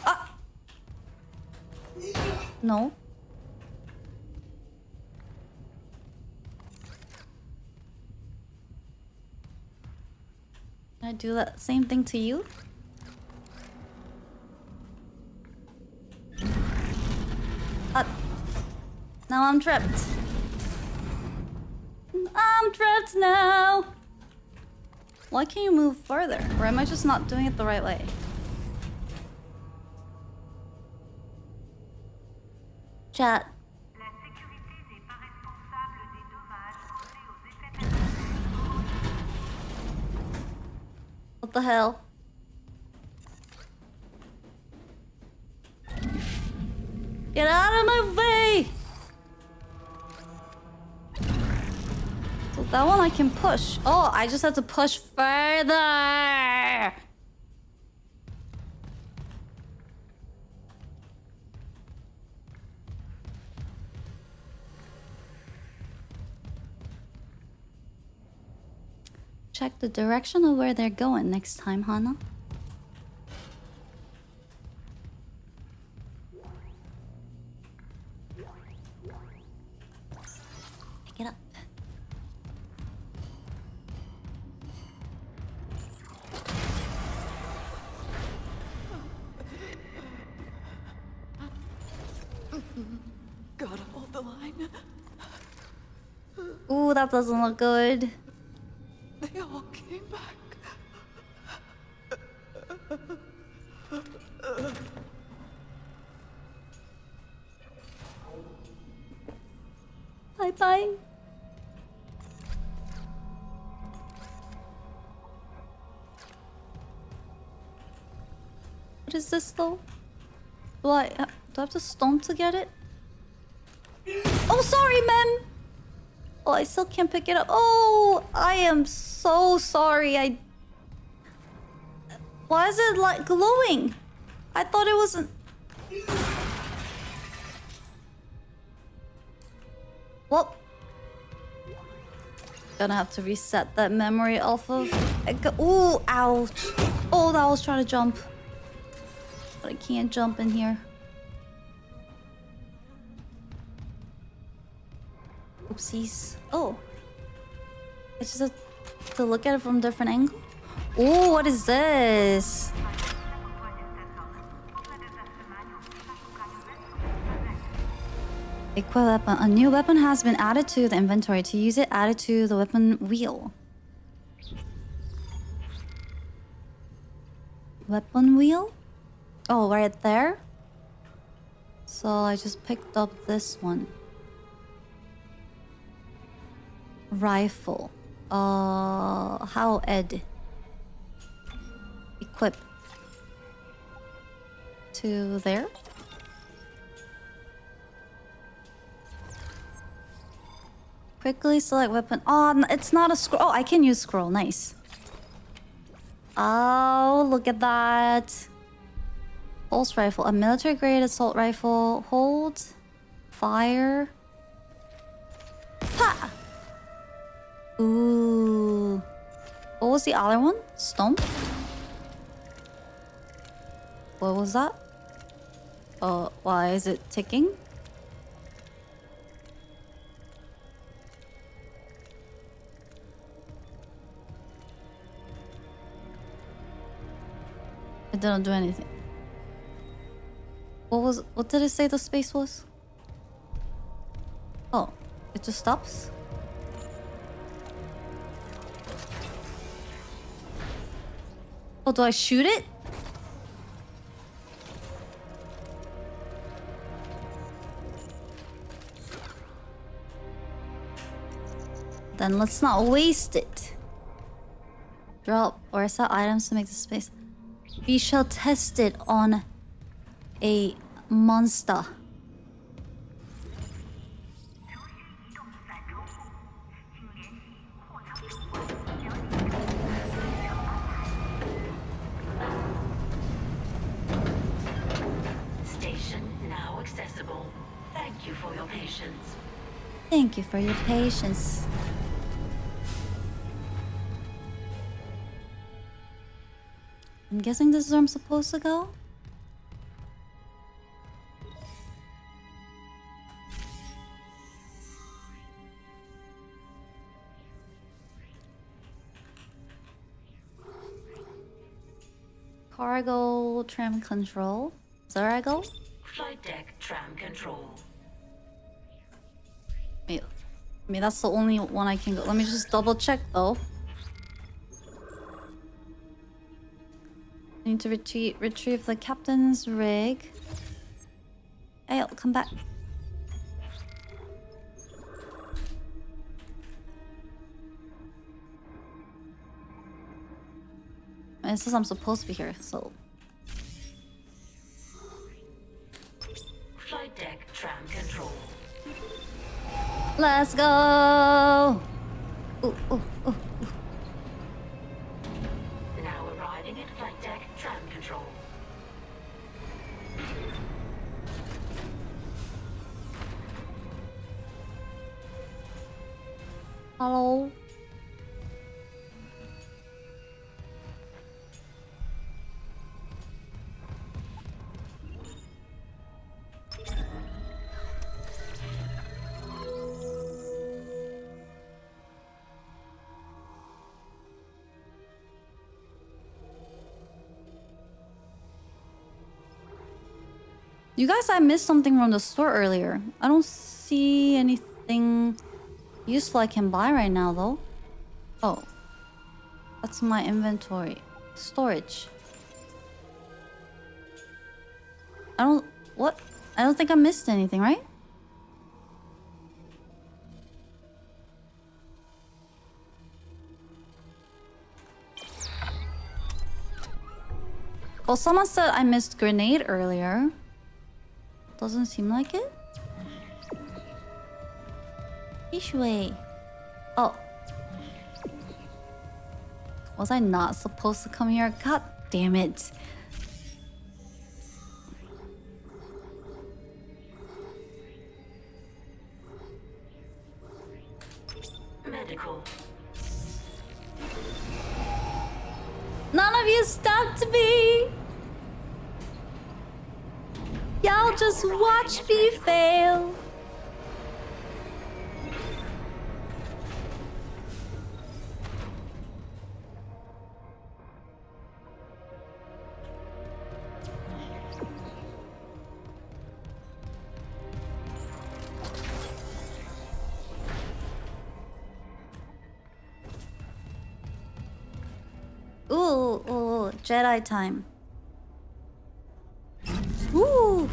Ah! No. Can I do that same thing to you? Up. Now I'm trapped. I'm trapped now. Why can't you move further? Or am I just not doing it the right way? Chat. What the hell? Get out of my way! So that one I can push. Oh, I just have to push further! Check the direction of where they're going next time, Hana. Pick it up. Gotta hold the line. Ooh, that doesn't look good. They all came back. Bye bye. What is this though? Do I have to stomp to get it? Oh, sorry, ma'am. Oh, I still can't pick it up. Oh, I am so sorry. Why is it like glowing? I thought it wasn't. Well, gonna have to reset that memory off of. Ooh, ouch. Oh, that was trying to jump. But I can't jump in here. Oopsies. Oh. I just have to look at it from a different angle. Oh, what is this? Equip weapon. A new weapon has been added to the inventory. To use it, add it to the weapon wheel. Weapon wheel? Oh, right there? So I just picked up this one. Rifle. How Ed? Equip. To there? Quickly select weapon. Oh, it's not a scroll. Oh, I can use scroll. Nice. Oh, look at that. Pulse rifle. A military grade assault rifle. Hold. Fire. Ha! Ooh. What was the other one? Stomp? What was that? Why is it ticking? It didn't do anything. What did it say the space was? Oh, it just stops? Oh, do I shoot it? Then let's not waste it. Drop or sell items to make the space. We shall test it on a monster. Thank you for your patience. I'm guessing this is where I'm supposed to go? Cargo tram control. Is that where I go? Flight deck tram control. I mean, that's the only one I can go. Let me just double check though. I need to retrieve the captain's rig. Hey, I'll come back. It says I'm supposed to be here, so. Flight deck tram control. Let's go! Ooh, ooh, ooh. Now arriving at flight deck tram control. Hello? You guys, I missed something from the store earlier. I don't see anything useful I can buy right now, though. Oh. That's my inventory. Storage. What? I don't think I missed anything, right? Well, someone said I missed grenade earlier. Doesn't seem like it. Ishui. Oh. Was I not supposed to come here? God damn it. Medical. None of you stopped me. Y'all just watch me fail. Ooh, Jedi time. Ooh.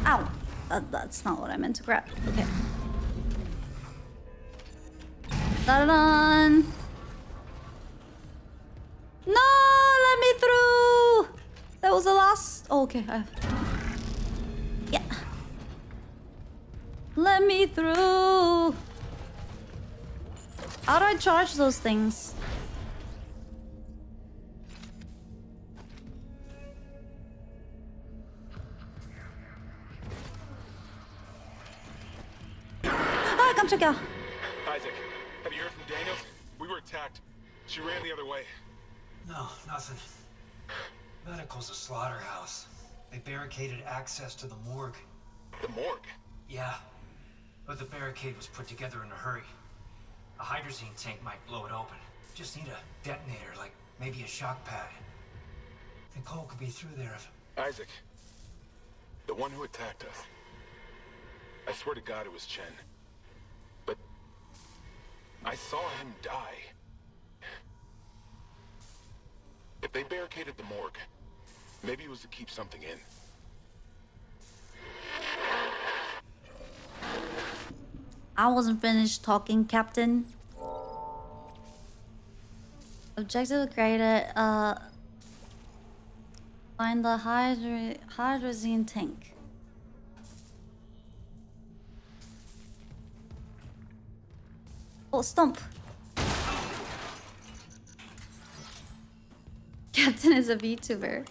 Ow. That's not what I meant to grab. Okay. Da-da-dun. No, let me through. That was the last. Oh, okay. Yeah. Let me through. How do I charge those things? Ah, come check out. Isaac, have you heard from Daniels? We were attacked. She ran the other way. No, nothing. Medical's a slaughterhouse. They barricaded access to the morgue. The morgue? Yeah. But the barricade was put together in a hurry. A hydrazine tank might blow it open. Just need a detonator, like maybe a shock pad. Nicole could be through there if... Isaac, the one who attacked us. I swear to God it was Chen. But I saw him die. If they barricaded the morgue, maybe it was to keep something in. I wasn't finished talking, Captain. Objective graded. Find the hydrazine tank. Oh, stomp. Captain is a VTuber.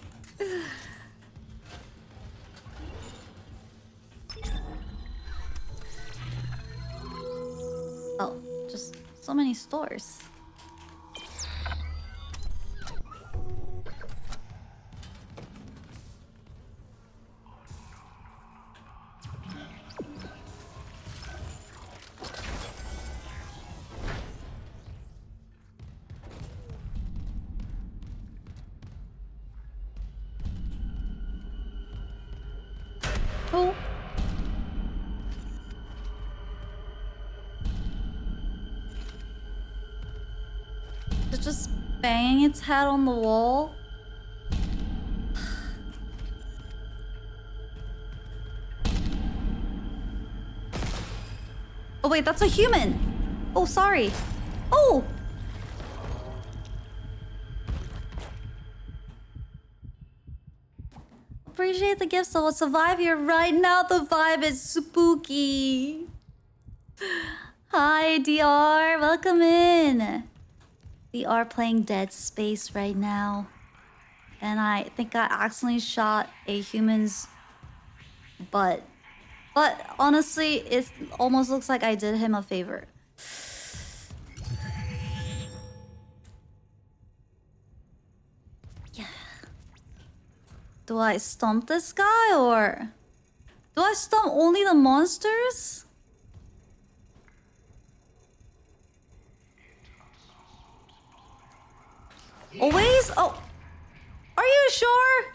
So many stores. Oh. It's just banging its head on the wall. Oh wait, that's a human. Oh, sorry. Oh! Appreciate the gift, so we'll survive here right now. The vibe is spooky. Hi, DR. Welcome in. We are playing Dead Space right now. And I think I accidentally shot a human's butt. But honestly, it almost looks like I did him a favor. Yeah. Do I stomp this guy or... Do I stomp only the monsters? Always? Oh. Are you sure?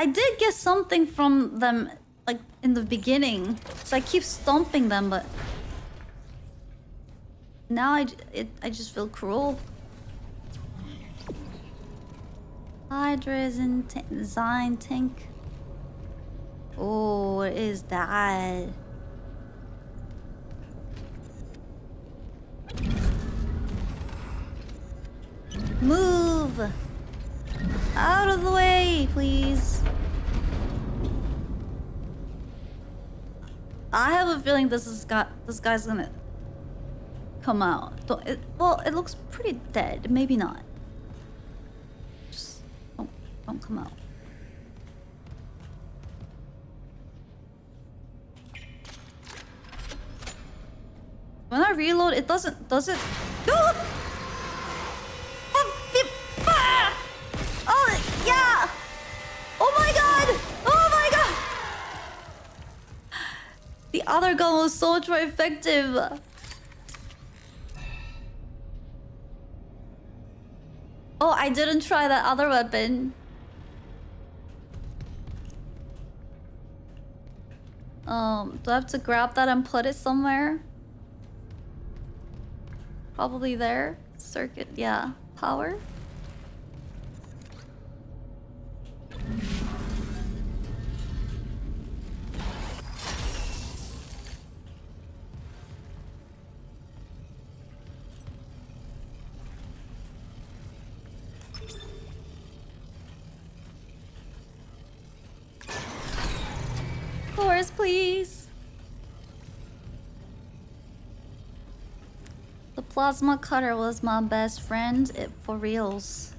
I did get something from them, like, in the beginning. So I keep stomping them, but... Now I just feel cruel. Hydrazine Zine Tank. Oh, what is that? Move! Out of the way, please. I have a feeling this guy's gonna come out. Well, it looks pretty dead. Maybe not. Just don't come out. When I reload, it does it? Oh! Oh, yeah! Oh my god! Oh my god! The other gun was so much more effective. Oh, I didn't try that other weapon. Do I have to grab that and put it somewhere? Probably there. Circuit, yeah. Power. Course, please. The plasma cutter was my best friend. It for reals.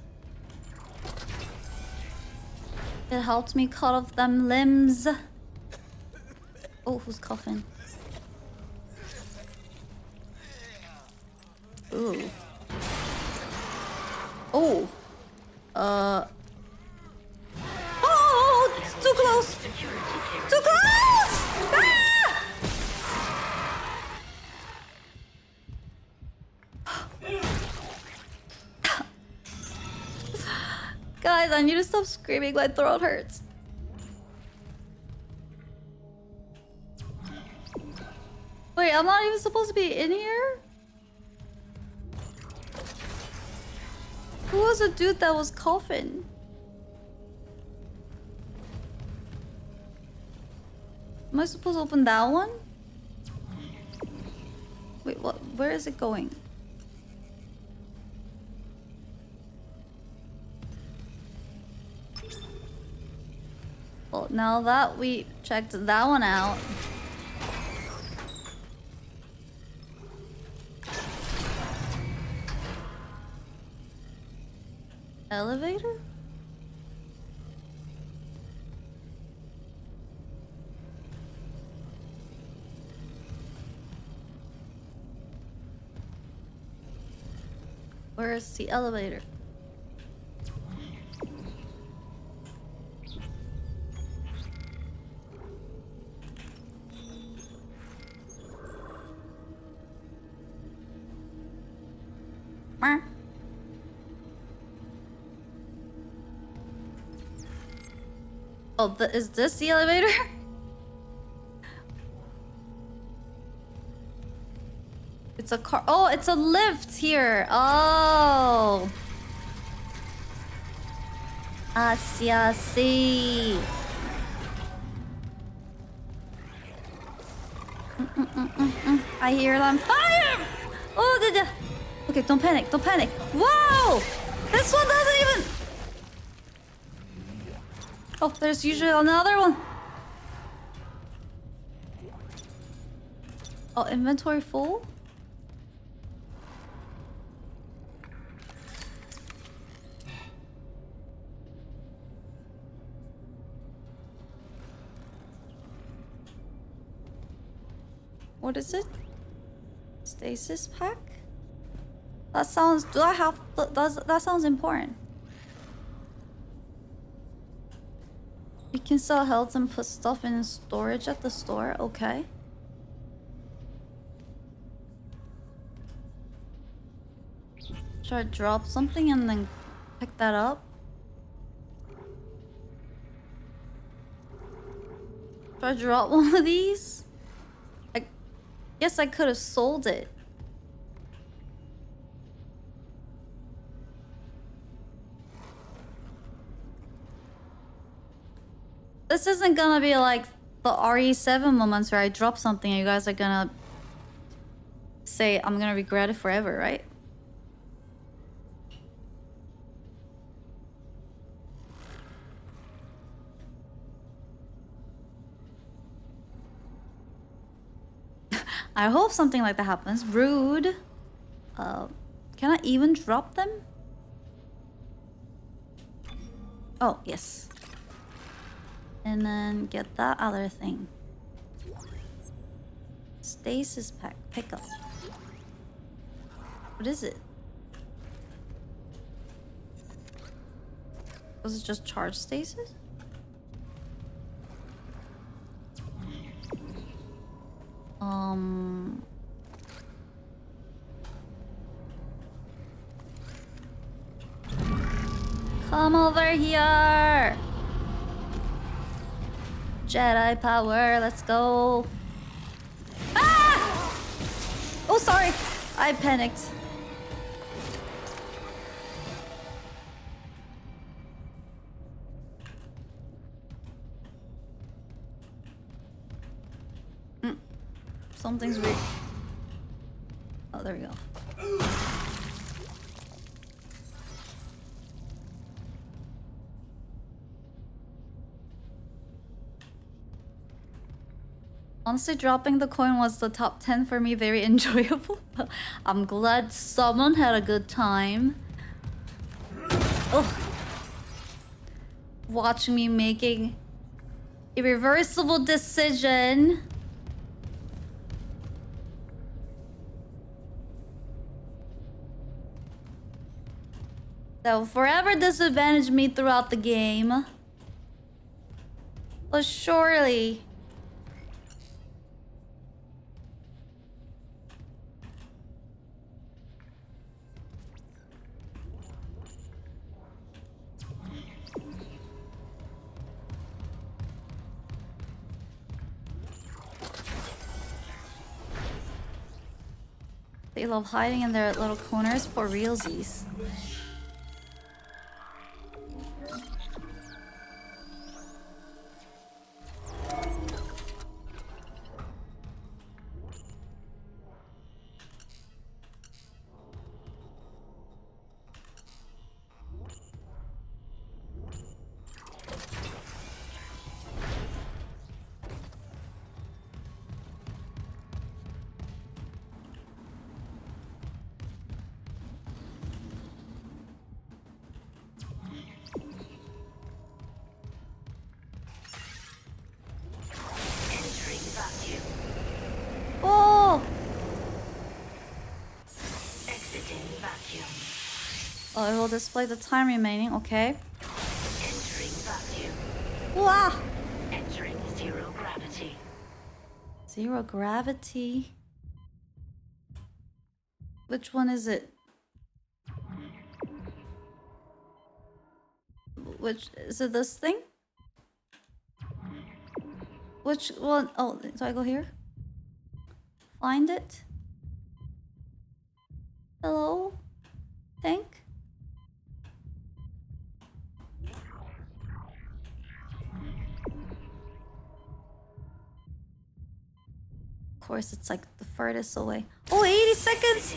It helped me cut off them limbs. Oh, who's coughing? Ooh. Oh. Oh, it's too close. Too close! Ah! Guys, I need to stop screaming. My throat hurts. Wait, I'm not even supposed to be in here? Who was the dude that was coughing? Am I supposed to open that one? Wait, what? Where is it going? Well, now that we checked that one out. Elevator? Where's the elevator? Oh, is this the elevator? It's a car. Oh, it's a lift here. Oh. I see, I see. I hear them. Fire! Oh, did okay, don't panic, don't panic. Whoa! This one doesn't even... Oh, there's usually another one. Oh, inventory full? What is it? Stasis pack? That sounds... Do I have... That sounds important. You can sell health and put stuff in storage at the store. Okay. Should I drop something and then pick that up? Should I drop one of these? I guess I could have sold it. This isn't gonna be like the RE7 moments where I drop something and you guys are gonna say I'm gonna regret it forever, right? I hope something like that happens. Rude. Can I even drop them? Oh, yes. And then get that other thing. Stasis pack. Pick up. What is it? Was it just charge stasis? Come over here! Jedi power, let's go. Ah! Oh, sorry. I panicked. Something's weird. Oh, there we go. Honestly, dropping the coin was the top 10 for me. Very enjoyable. I'm glad someone had a good time. Ugh. Watch me making a irreversible decision. That will forever disadvantage me throughout the game. But surely... They love hiding in their little corners for realsies. Oh, it will display the time remaining. Okay. Entering vacuum. Wow. Entering zero gravity. Zero gravity. Which one is it? Which is it? This thing? Which one? Oh, do I go here? Find it? Hello? Tank? Of course, it's like the furthest away. Oh, 80 seconds!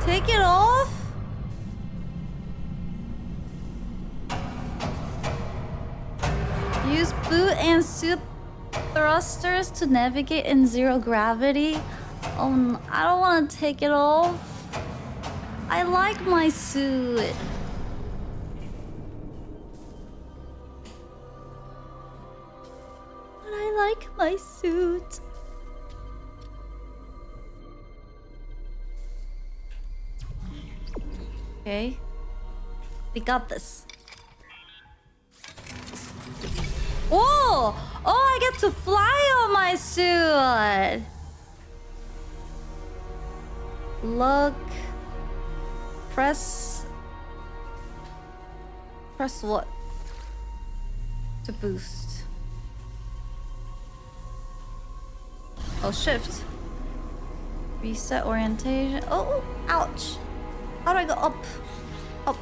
Take it off? Use boot and suit thrusters to navigate in zero gravity. I don't want to take it off. I like my suit. But I like my suit. Okay. We got this. Oh! Oh, I get to fly on my suit! Look. Press what? To boost. Oh, shift. Reset orientation. Oh, ouch! How do I go up? Up.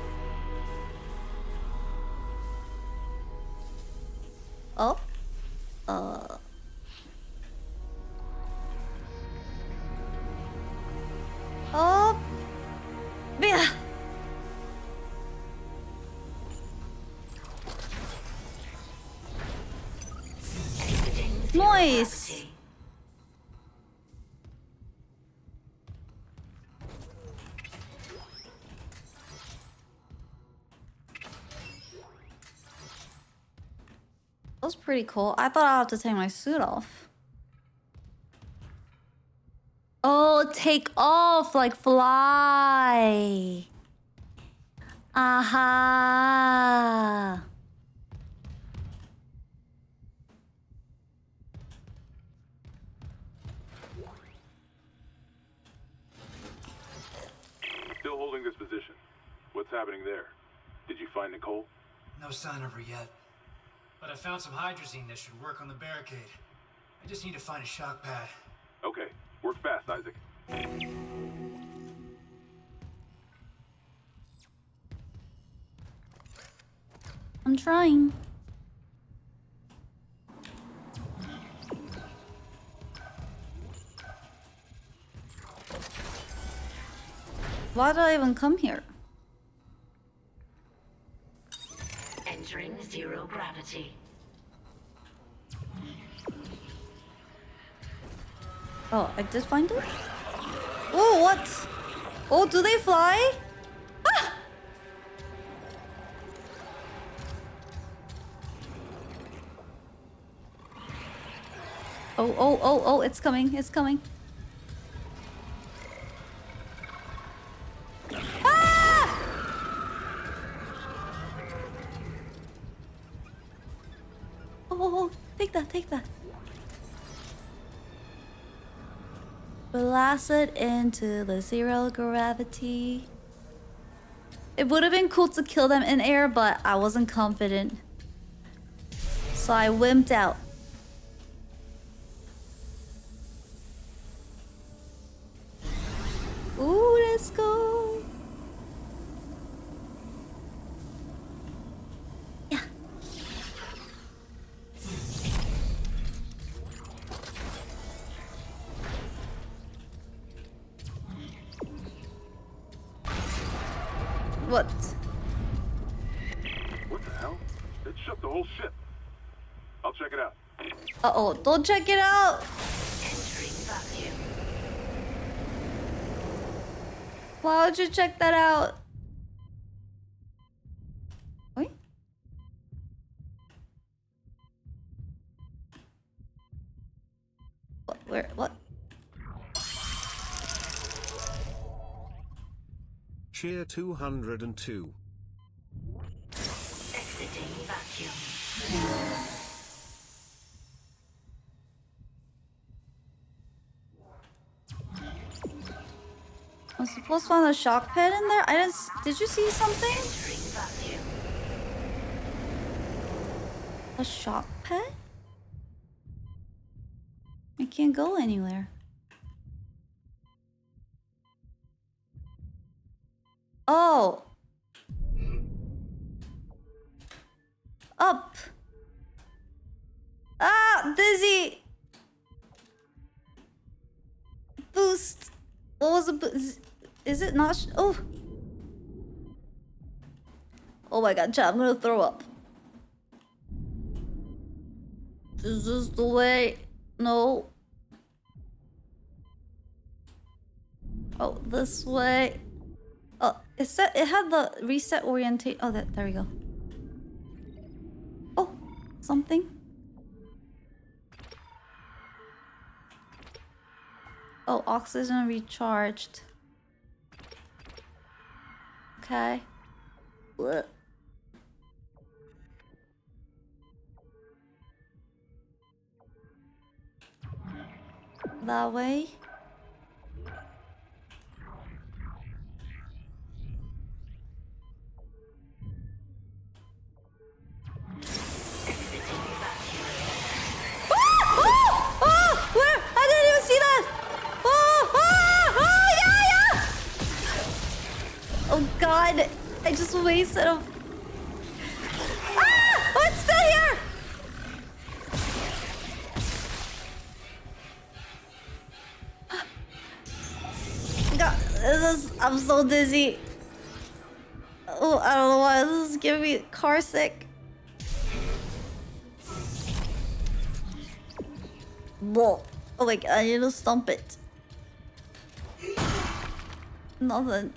Up. Up. Yeah. Nice. That was pretty cool. I thought I'd have to take my suit off. Oh, take off, like fly. Aha. Still holding this position. What's happening there? Did you find Nicole? No sign of her yet. But I found some hydrazine that should work on the barricade. I just need to find a shock pad. Okay. Work fast, Isaac. I'm trying. Why did I even come here? Entering zero gravity. Oh, I did find it? Oh, what? Oh, do they fly? Ah! Oh, it's coming, it's coming. Ah! Oh, take that, take that. Blast it into the zero gravity. It would have been cool to kill them in air, but I wasn't confident. So I wimped out. Ooh, let's go. Yeah. What? What the hell? It shut the whole ship. I'll check it out. Uh-oh, don't check it out. Entering vacuum. Why would you check that out? Wait. sheer 202. Exiting vacuum. I'm supposed to find a shock pad in there? I didn't. Did you see something? A shock pad? I can't go anywhere. Oh. Up. Ah, dizzy. Boost. What was the boost? Is it not? Oh. Oh my god, chat, I'm gonna throw up. Is this the way? No. Oh, this way. Oh, it said it had the reset orientation. Oh, there we go. Oh, something. Oh, oxygen recharged. Okay. What? That way. Where? I didn't even see that! Yeah! Oh god! I just wasted a... Oh, it's still here! God, I'm so dizzy. Oh, I don't know why this is giving me car sick. Whoa. Oh my god, I need to stomp it. Nothing.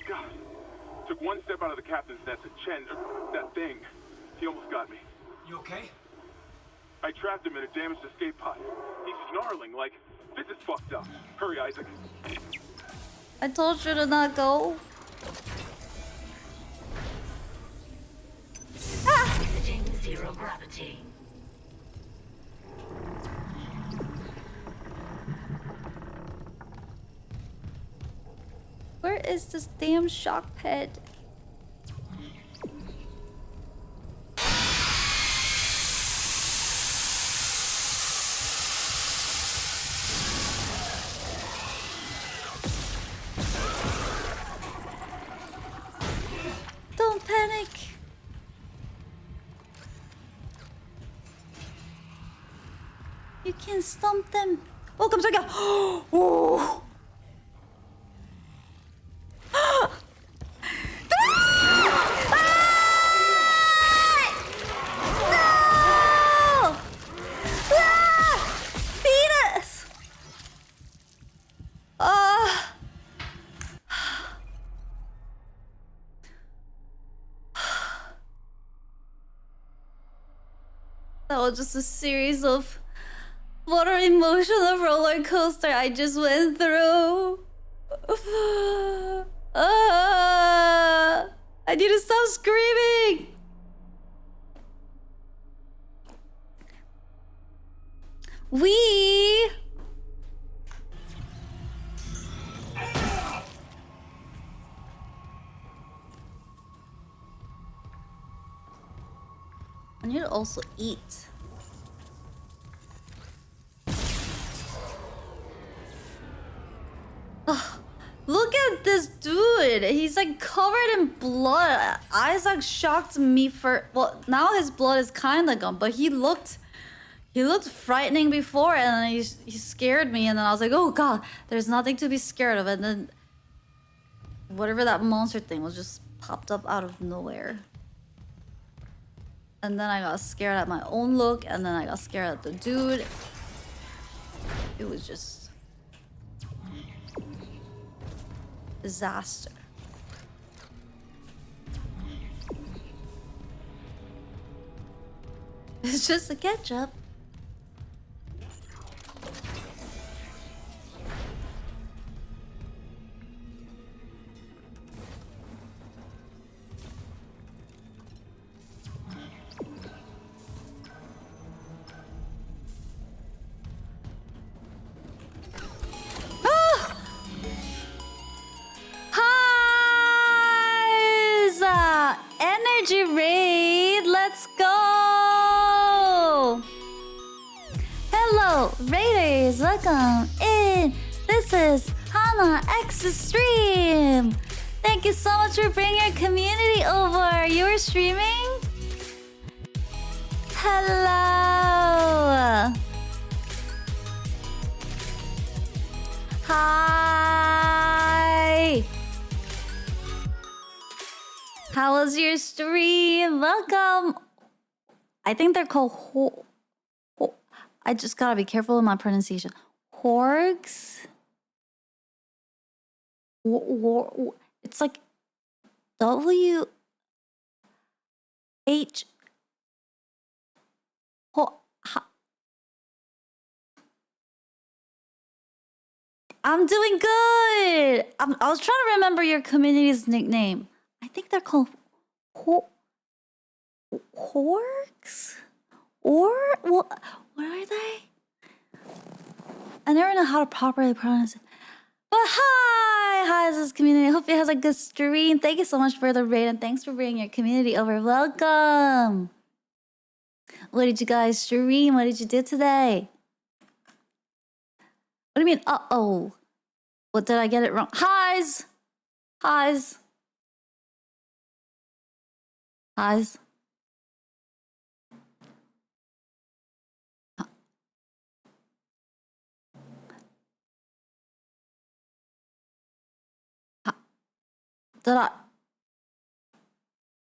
God. Took one step out of the captain's nest at Chen. That thing. He almost got me. You okay? I trapped him in a damaged escape pod. He's snarling like, this is fucked up. Hurry, Isaac. I told you to not go. Exiting zero gravity. Where is this damn shock pad? Don't panic. You can stomp them. Oh, come on. Oh. That was just a series of what an emotional roller coaster I just went through. I need to stop screaming. I need to also eat. Ugh, look at this dude. He's like covered in blood. Isaac shocked me for... Well, now his blood is kind of gone, but he looked frightening before, and then he scared me, and then I was like, oh god, there's nothing to be scared of, and then whatever that monster thing was just popped up out of nowhere. And then I got scared at my own look, and then I got scared at the dude. It was just... disaster. It's just a ketchup. Hi! Energy raid! Let's go! Hello, raiders! Welcome in! This is HanaX's stream! Thank you so much for bringing your community over! You were streaming? Hello! Hi! How was your stream? Welcome! I think they're called I just gotta be careful with my pronunciation. Whorgies? It's like W H. I'm doing good. I was trying to remember your community's nickname. I think they're called Whorgies? Or what are they? I never know how to properly pronounce it. But hi, this community. I hope it has a good stream. Thank you so much for the raid and thanks for bringing your community over. Welcome. What did you guys stream? What did you do today? What do you mean? Uh-oh. What, did I get it wrong? Highs. Did I?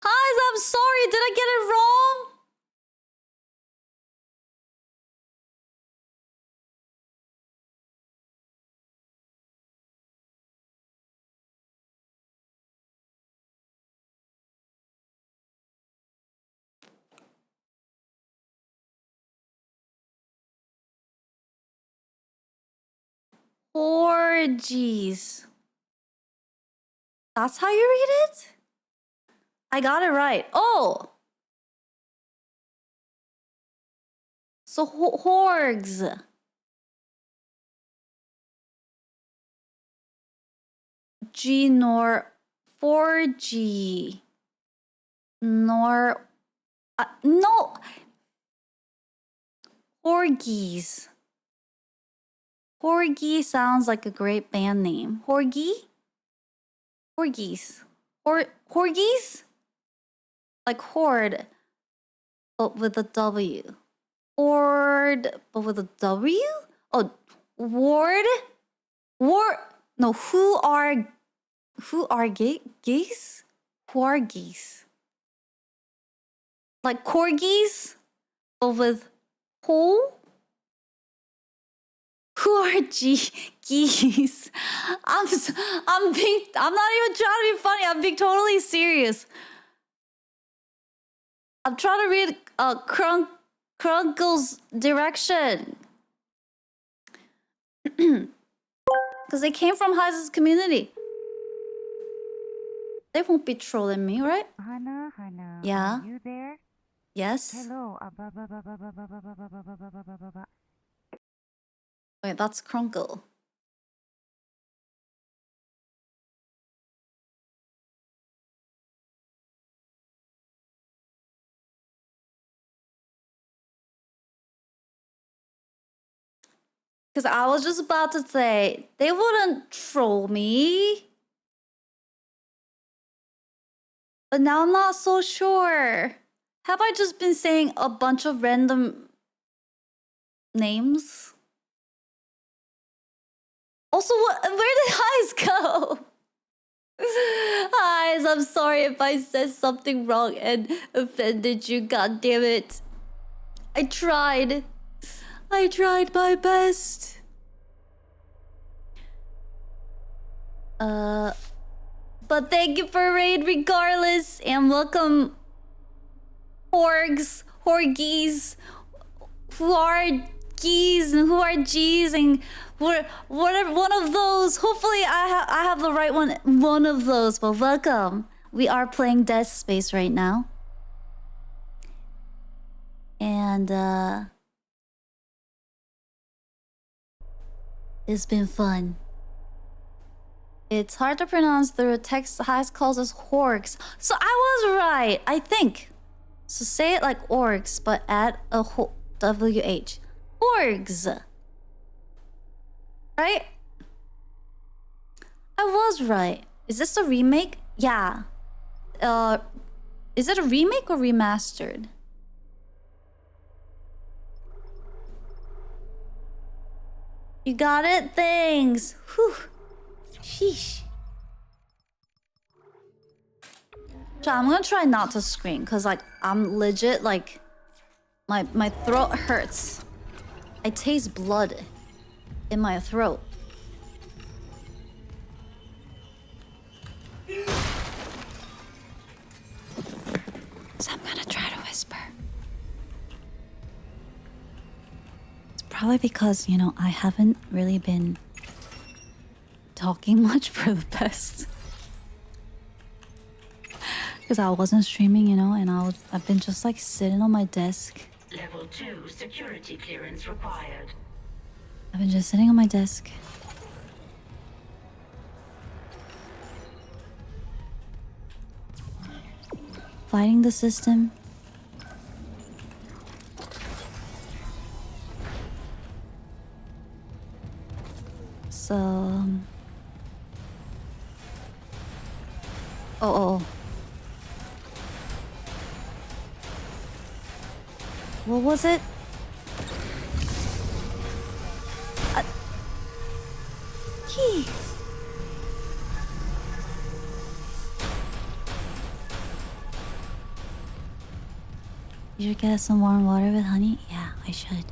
Highs, I'm sorry. Did I get it wrong? Whorgies. That's how you read it? I got it right. Oh! So, Whorgs. G nor 4G. Nor... no! Whorgies. Whorgie sounds like a great band name. Whorgies? Whorgies? Like horde, but with a W. Horde, but with a W? Oh, ward? No, who are geese? Who are geese? Like corgis, but with who? Who are geese? I'm not even trying to be funny. I'm being totally serious. I'm trying to read Crunkle's direction. Because they came from Hyzengard's community. They won't be trolling me, right? Hana, Yeah. are you there? Yes. Hello. Wait, that's Crunkle. Because I was just about to say, they wouldn't troll me. But now I'm not so sure. Have I just been saying a bunch of random names? Also, where did Highs go? Highs, I'm sorry if I said something wrong and offended you, god damn it. I tried my best. But thank you for raid regardless, and welcome Whorgies. Whorgies, who are geese and who are G's and whatever, one of those. Hopefully I have the right one of those. But welcome. We are playing Dead Space right now. And it's been fun. It's hard to pronounce. The text has calls us Whorgs. So I was right, I think. So say it like orcs, but add a WH. Whorgs. Right? I was right. Is this a remake? Yeah. Is it a remake or remastered? You got it? Thanks. Whew. Sheesh. So I'm gonna try not to scream, cause like I'm legit like my throat hurts. I taste blood in my throat. So I'm gonna try to whisper. It's probably because, you know, I haven't really been talking much for the past. Because I wasn't streaming, you know, and I've been just like sitting on my desk. Level 2 security clearance required. I've been just sitting on my desk. Fighting the system. So... Oh. What was it? Key. You should get some warm water with honey? Yeah, I should.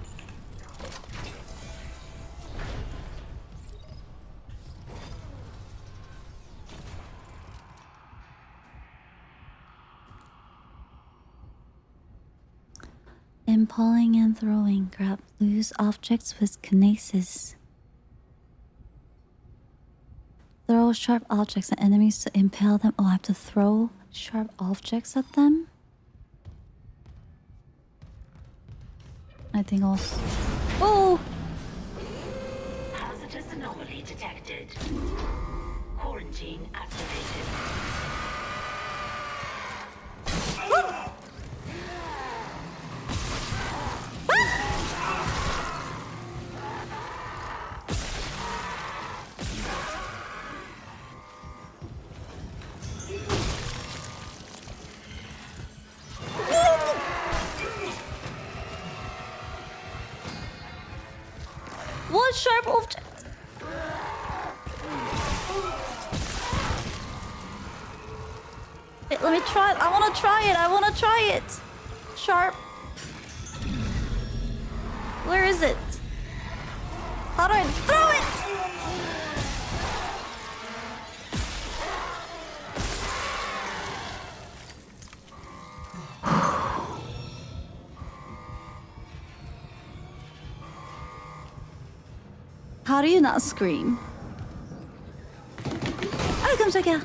Impaling and throwing. Grab loose objects with kinesis. Throw sharp objects at enemies to impale them. Oh, I have to throw sharp objects at them? I think I'll... Oh! Hazardous anomaly detected. Quarantine activated. What sharp object? Wait, let me try it. I want to try it. Sharp. Where is it? How do I throw it? How do you not scream? Ah, 깜짝이야.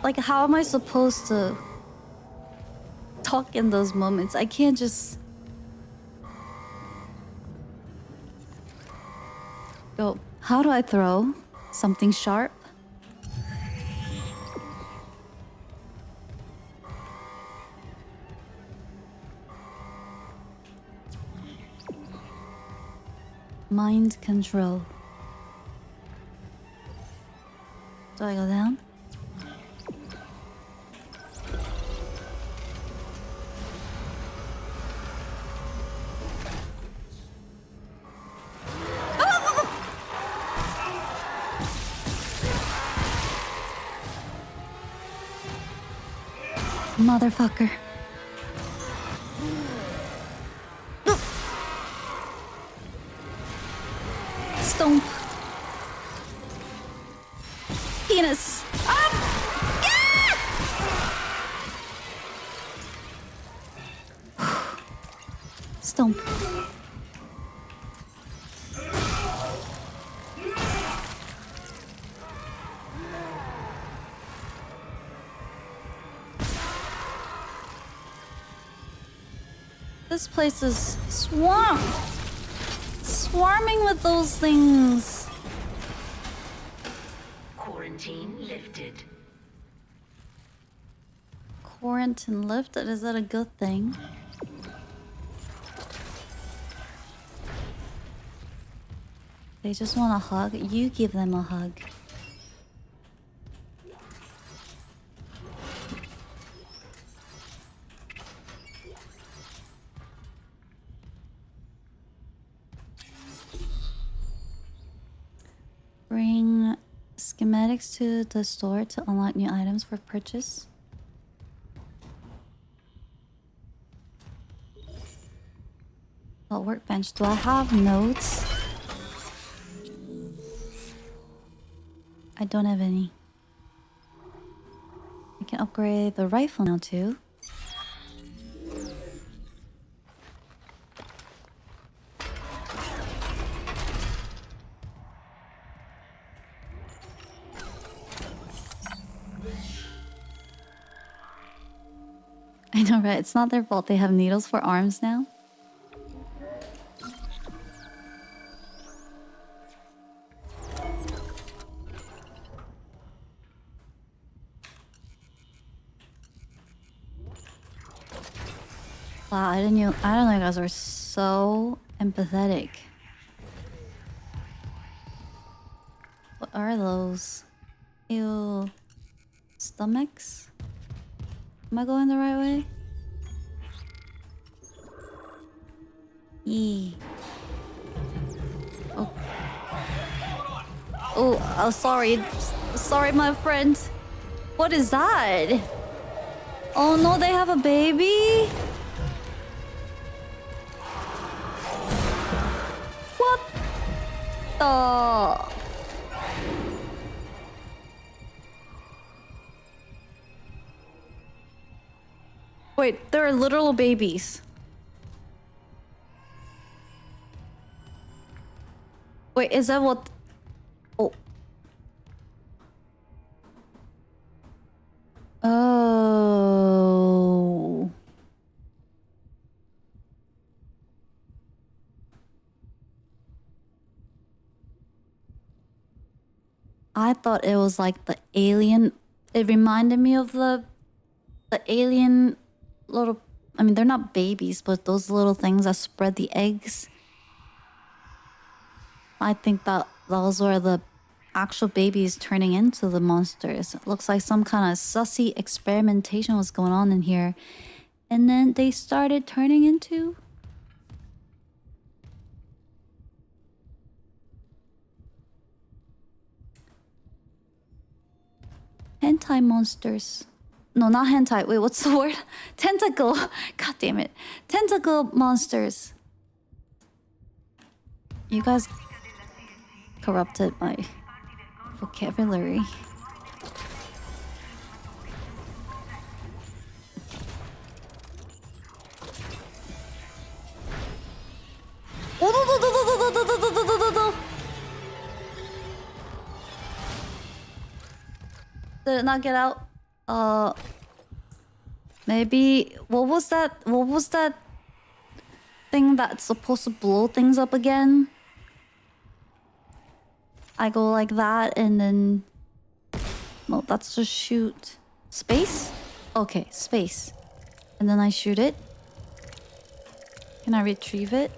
Like, how am I supposed to talk in those moments? I can't just go, how do I throw something sharp? Mind control. Do I go down? Motherfucker. Stomp. Penis. Up! Yeah! Stomp. This place is swarming with those things. Quarantine lifted. Quarantine lifted? Is that a good thing? They just want a hug. You give them a hug. Bring schematics to the store to unlock new items for purchase. Well, workbench. Do I have notes? I don't have any. I can upgrade the rifle now too. I know, right? It's not their fault they have needles for arms now. Wow, I don't know you guys are so empathetic. What are those? Ew. Stomachs? Am I going the right way? Yee. Oh. Oh, sorry. Sorry, my friend. What is that? Oh no, they have a baby? What the? Wait, there are literal babies. Wait, is that what? Oh. Oh. I thought it was like the alien. It reminded me of the alien little. I mean, they're not babies, but those little things that spread the eggs. I think that those were the actual babies turning into the monsters. It looks like some kind of sussy experimentation was going on in here. And then they started turning into... hentai monsters. No, not hentai. Wait, what's the word? Tentacle. God damn it. Tentacle monsters. You guys corrupted my vocabulary. Did it not get out? Maybe what was that thing that's supposed to blow things up again? I go like that and then... No, that's just shoot. Space? Okay, space. And then I shoot it. Can I retrieve it?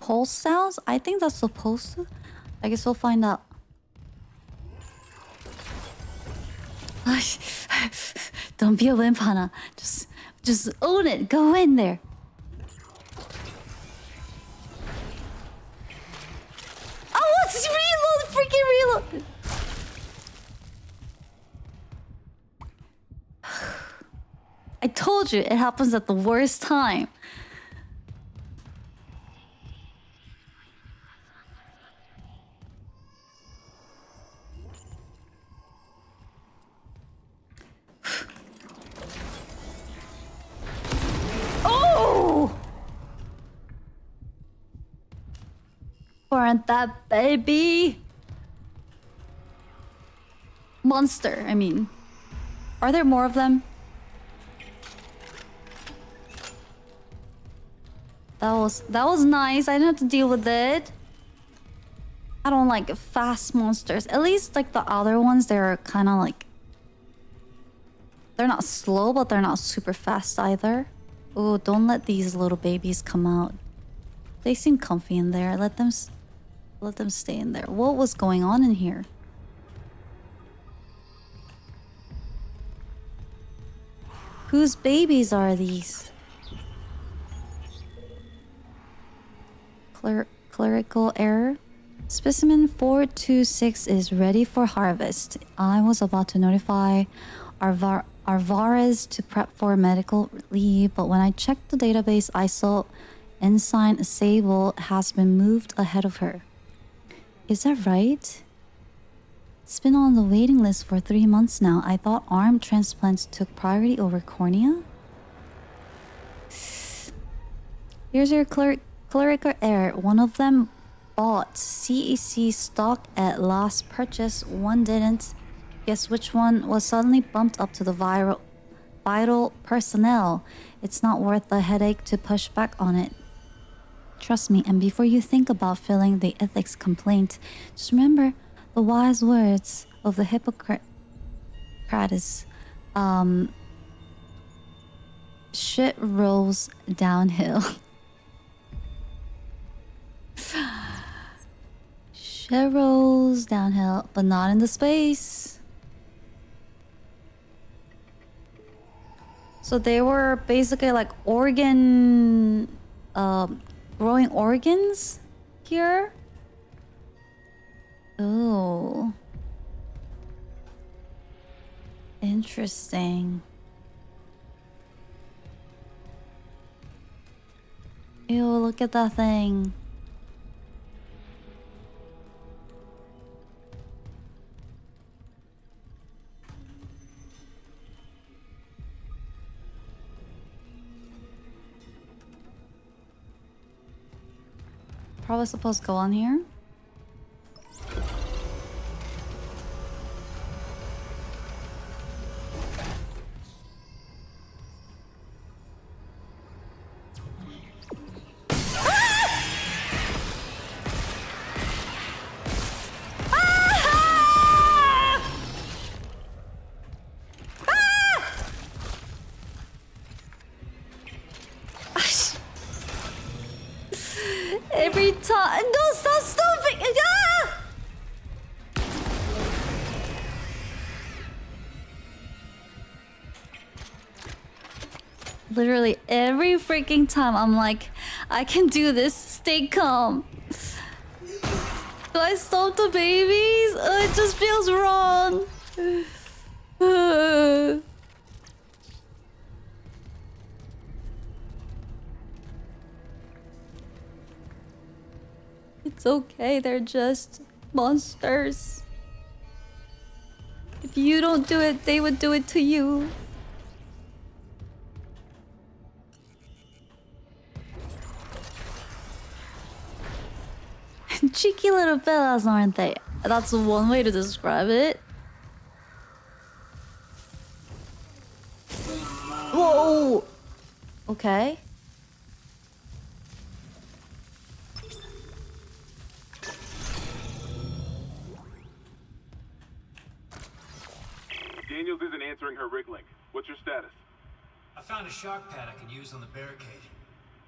Pulse sounds? I think that's supposed to. I guess we'll find out. Don't be a wimp, Hana. Just own it. Go in there. Oh, it's reload! Freaking reload! I told you, it happens at the worst time. aren't that baby. Monster, I mean. Are there more of them? That was nice. I didn't have to deal with it. I don't like fast monsters. At least like the other ones, they're kind of like... They're not slow, but they're not super fast either. Oh, don't let these little babies come out. They seem comfy in there. Let them stay in there. What was going on in here? Whose babies are these? Clerical error. Specimen 426 is ready for harvest. I was about to notify Arvarez to prep for medical leave, but when I checked the database, I saw Ensign Sable has been moved ahead of her. Is that right? It's been on the waiting list for 3 months now. I thought arm transplants took priority over cornea. Here's your clerical error. One of them bought CEC stock at last purchase. One didn't. Guess which one was suddenly bumped up to the vital personnel. It's not worth the headache to push back on it. Trust me, and before you think about filing the ethics complaint, just remember the wise words of the Hippocrates. Shit rolls downhill. Shit rolls downhill, but not in the space. So they were basically like growing organs here. Oh. Interesting. Ew, look at that thing. Probably supposed to go on here. Every time. No, stop stomping! Ah! Literally every freaking time I'm like, I can do this. Stay calm. Do I stomp the babies? It just feels wrong. It's okay, they're just monsters. If you don't do it, they would do it to you. Cheeky little fellas, aren't they? That's one way to describe it. Whoa! Okay. Daniels isn't answering her rig link. What's your status? I found a shock pad I can use on the barricade.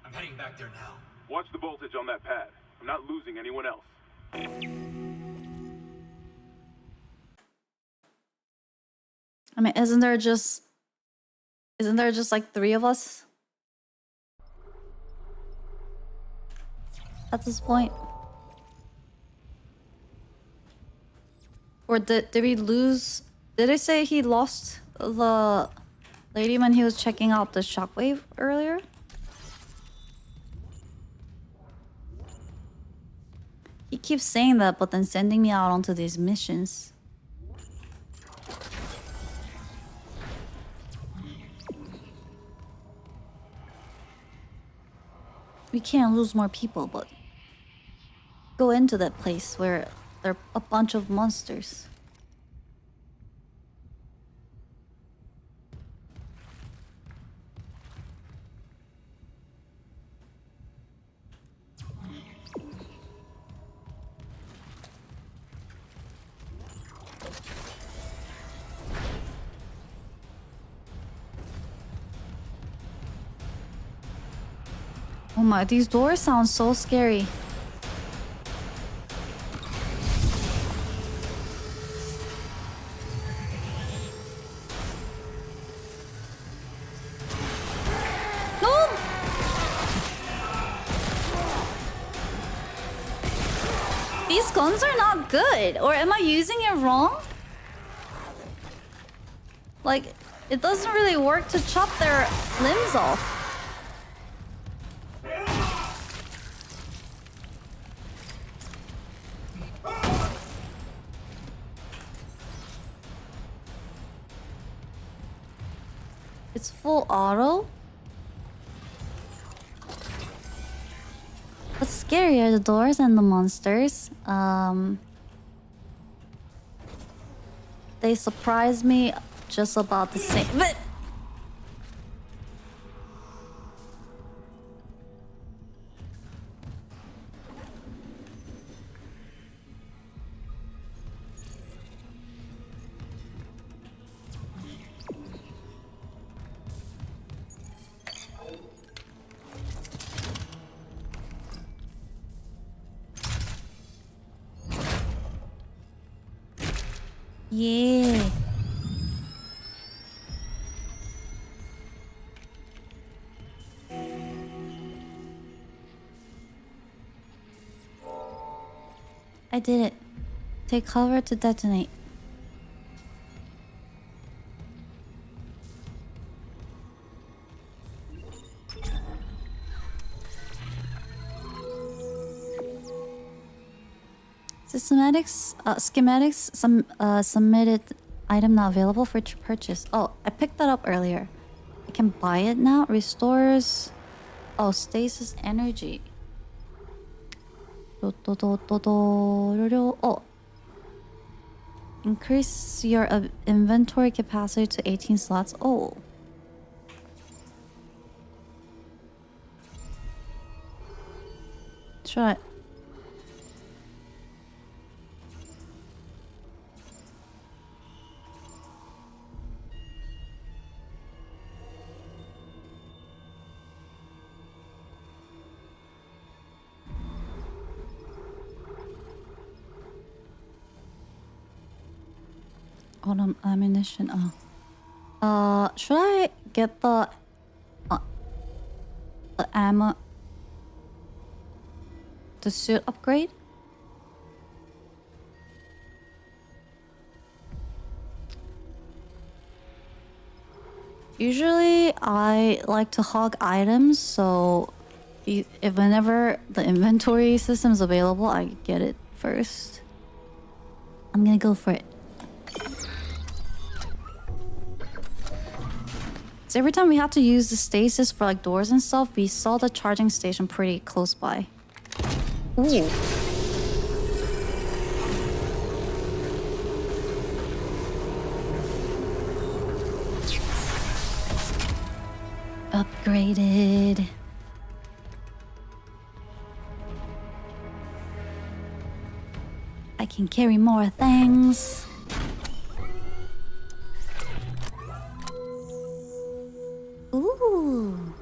I'm heading back there now. Watch the voltage on that pad. I'm not losing anyone else. I mean, isn't there just like 3 of us? At this point? Or did we lose? Did I say he lost the lady when he was checking out the shockwave earlier? He keeps saying that, but then sending me out onto these missions. We can't lose more people, but go into that place where there are a bunch of monsters. Oh my, these doors sound so scary. No! These guns are not good. Or am I using it wrong? Like, it doesn't really work to chop their limbs off. It's full auto. What's scarier, the doors and the monsters? They surprise me just about the same. But yeah. I did it. Take cover to detonate. Schematics submitted item not available for purchase. Oh, I picked that up earlier. I can buy it now. Restores... Oh, stasis energy. Oh. Increase your inventory capacity to 18 slots. Oh. Try. Autumn ammunition. Oh. Should I get the ammo? The suit upgrade? Usually I like to hog items, so if whenever the inventory system is available, I get it first. I'm gonna go for it. So every time we have to use the stasis for like doors and stuff, we saw the charging station pretty close by. Ooh. Upgraded. I can carry more things. Ooh.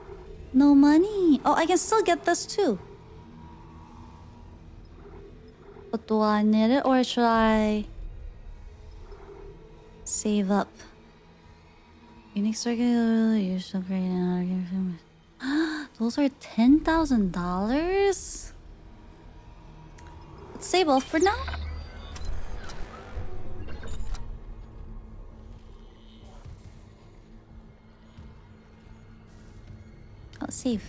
No money. Oh, I can still get this too. But do I need it or should I save up? Unique circuit, you should upgrade and those are $10,000? Let's save up for now. I'll save.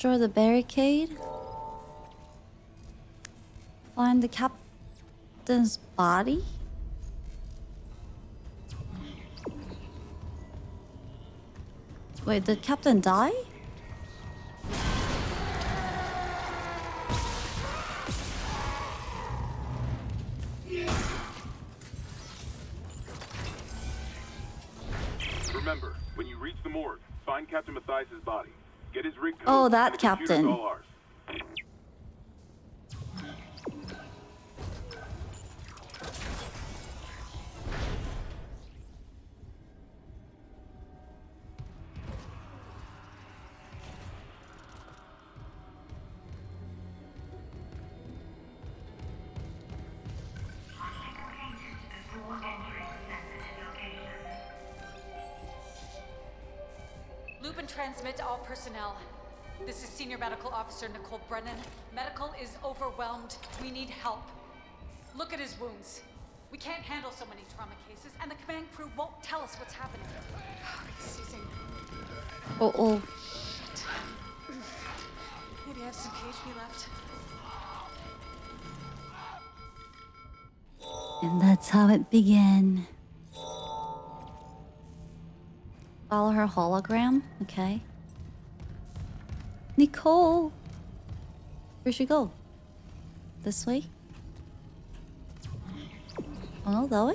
Destroy the barricade. Find the captain's body. Wait, did Captain die? Remember, when you reach the morgue, find Captain Mathias's body. Get his rig code. Oh, that and the computer's captain. all ours. Loop and transmit to all personnel. This is Senior Medical Officer Nicole Brennan. Medical is overwhelmed. We need help. Look at his wounds. We can't handle so many trauma cases, and the command crew won't tell us what's happening. It's seizing. Oh. Shit. Maybe I have some KHP left. And that's how it began. Follow her hologram. Okay. Nicole! Where'd she go? This way? Oh no, that way?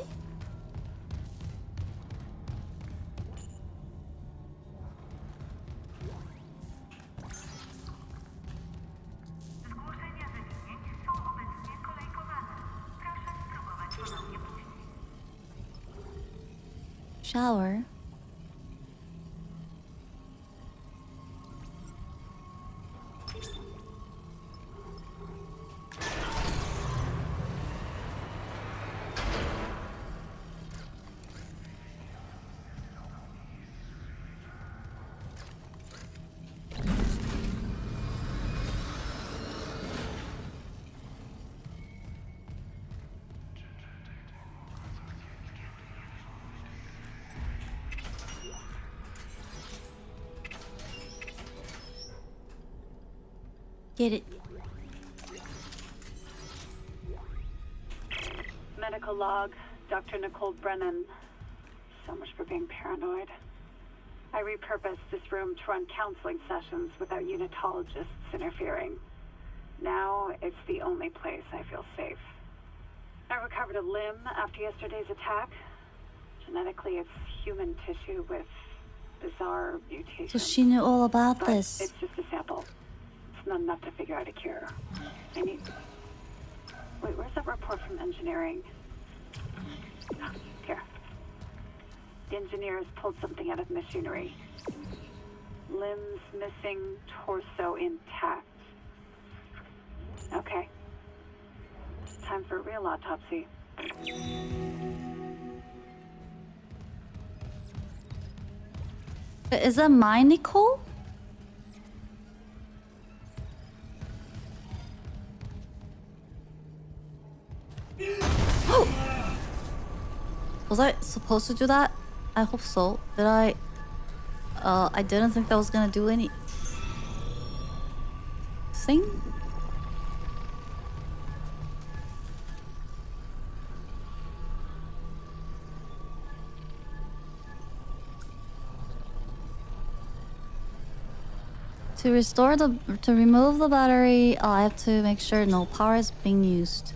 Shower. Get it. Medical log, Dr. Nicole Brennan. So much for being paranoid. I repurposed this room to run counseling sessions without unitologists interfering. Now it's the only place I feel safe. I recovered a limb after yesterday's attack. Genetically, it's human tissue with bizarre mutations. So she knew all about But this. it's just a sample. It's not enough to figure out a cure. I need... Wait, where's that report from engineering? Here. The engineers pulled something out of machinery. Limbs missing, torso intact. Okay. Time for a real autopsy. Is that my Nicole? Was I supposed to do that? I hope so. Did I? I didn't think that was gonna do any thing. To remove the battery, I have to make sure no power is being used.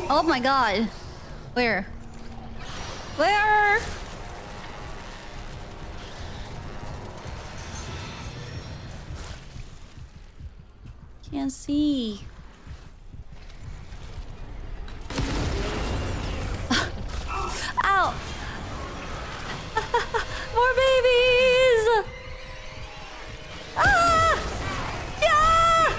Oh my god. Where? Where? Can't see. Ow! More babies! Ah! Yeah!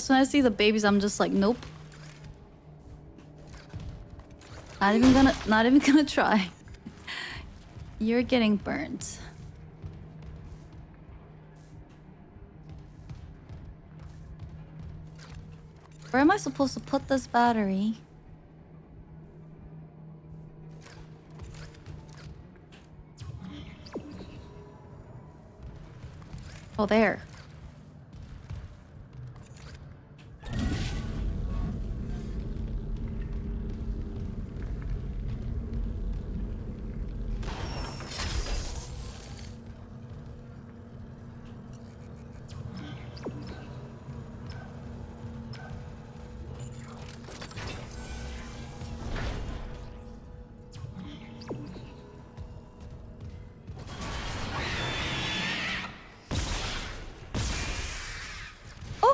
As soon as I see the babies, I'm just like, nope. Not even gonna try. You're getting burnt. Where am I supposed to put this battery? Oh, there.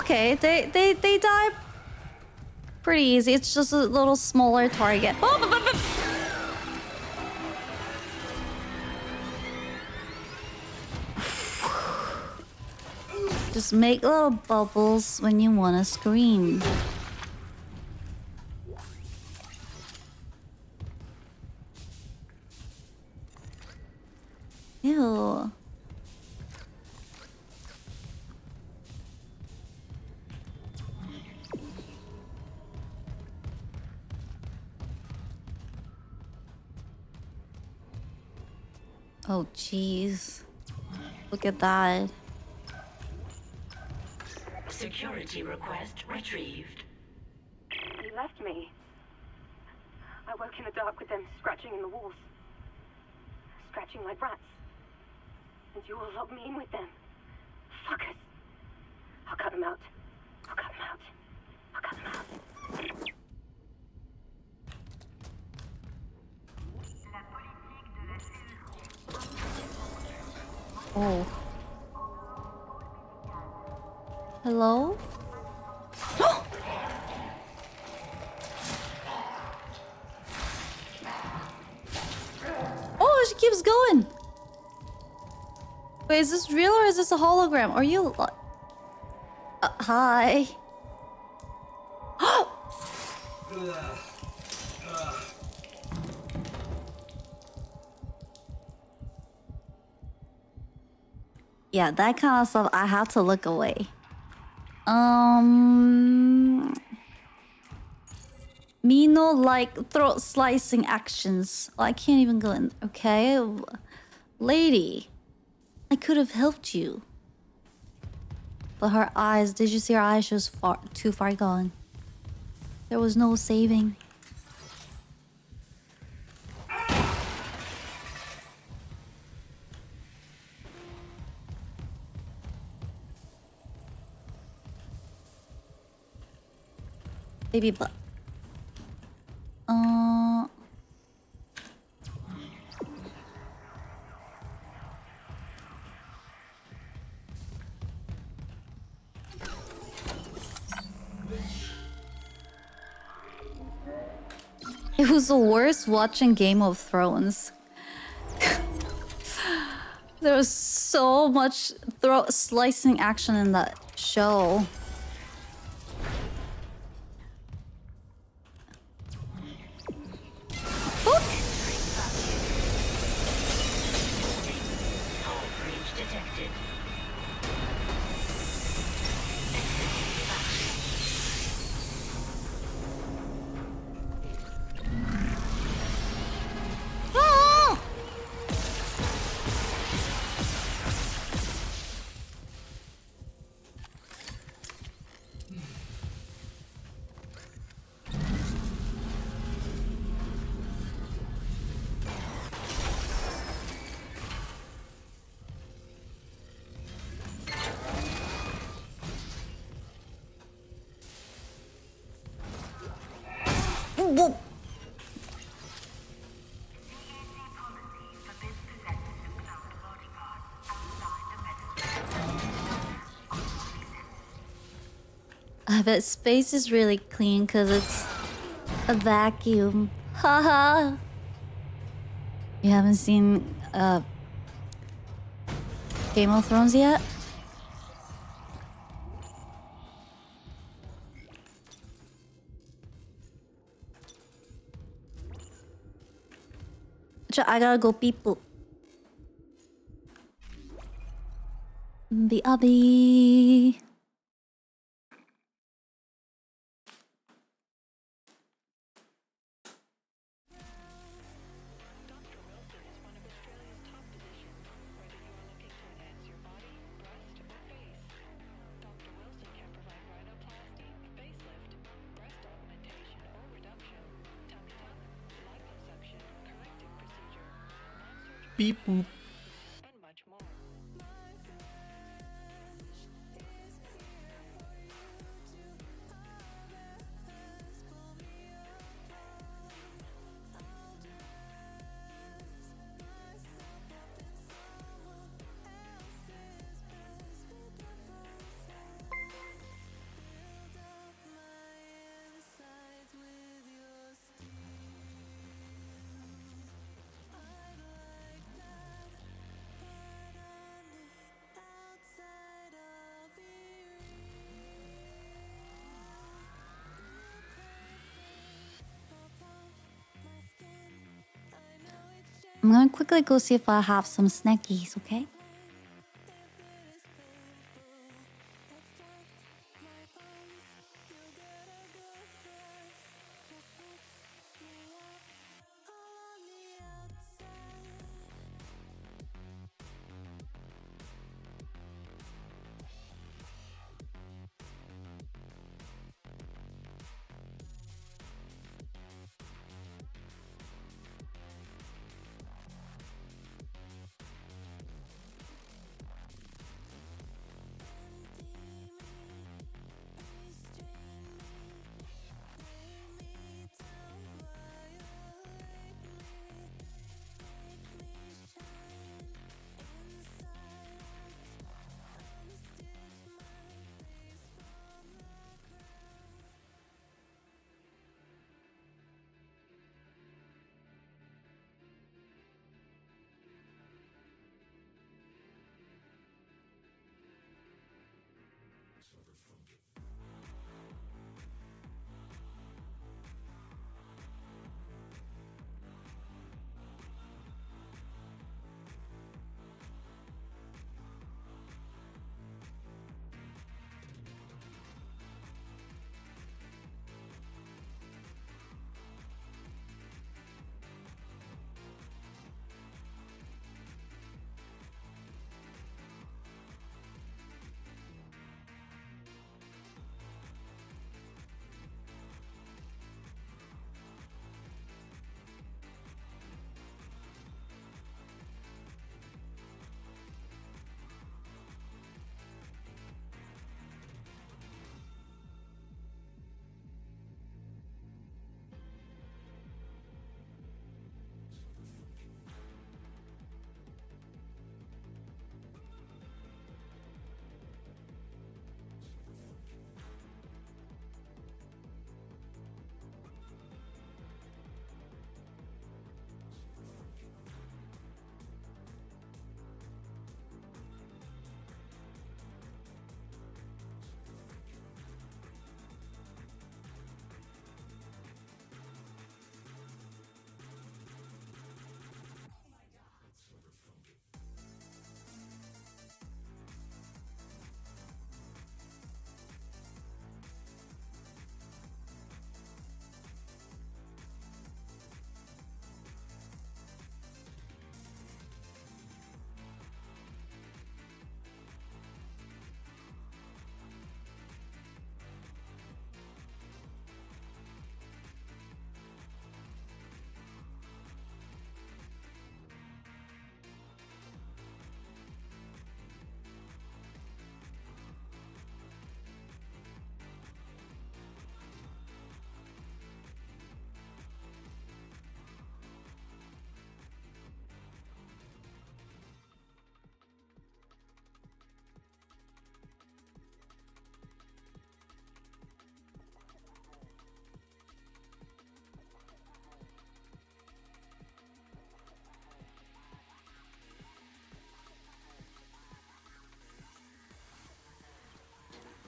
Okay, they die pretty easy. It's just a little smaller target. Oh, just make little bubbles when you want to scream. Ew. Oh, jeez. Look at that. Security request retrieved. He left me. I woke in the dark with them scratching in the walls. Scratching like rats. And you all locked me in with them. Fuckers. I'll cut them out. I'll cut them out. I'll cut them out. Oh. Hello? Oh, she keeps going. Wait, is this real or is this a hologram? Are you... hi. Yeah, that kind of stuff, I have to look away. Mino like throat slicing actions. Oh, I can't even go in. Okay. Lady, I could have helped you. But her eyes, did you see her eyes? She was too far gone. There was no saving. Baby butt. It was the worst watching Game of Thrones. There was so much throat slicing action in that show. I bet space is really clean because it's a vacuum. Haha. You haven't seen Game of Thrones yet? I gotta go beep boop. BRB. Beep boop. I'm gonna quickly go see if I have some snackies, okay?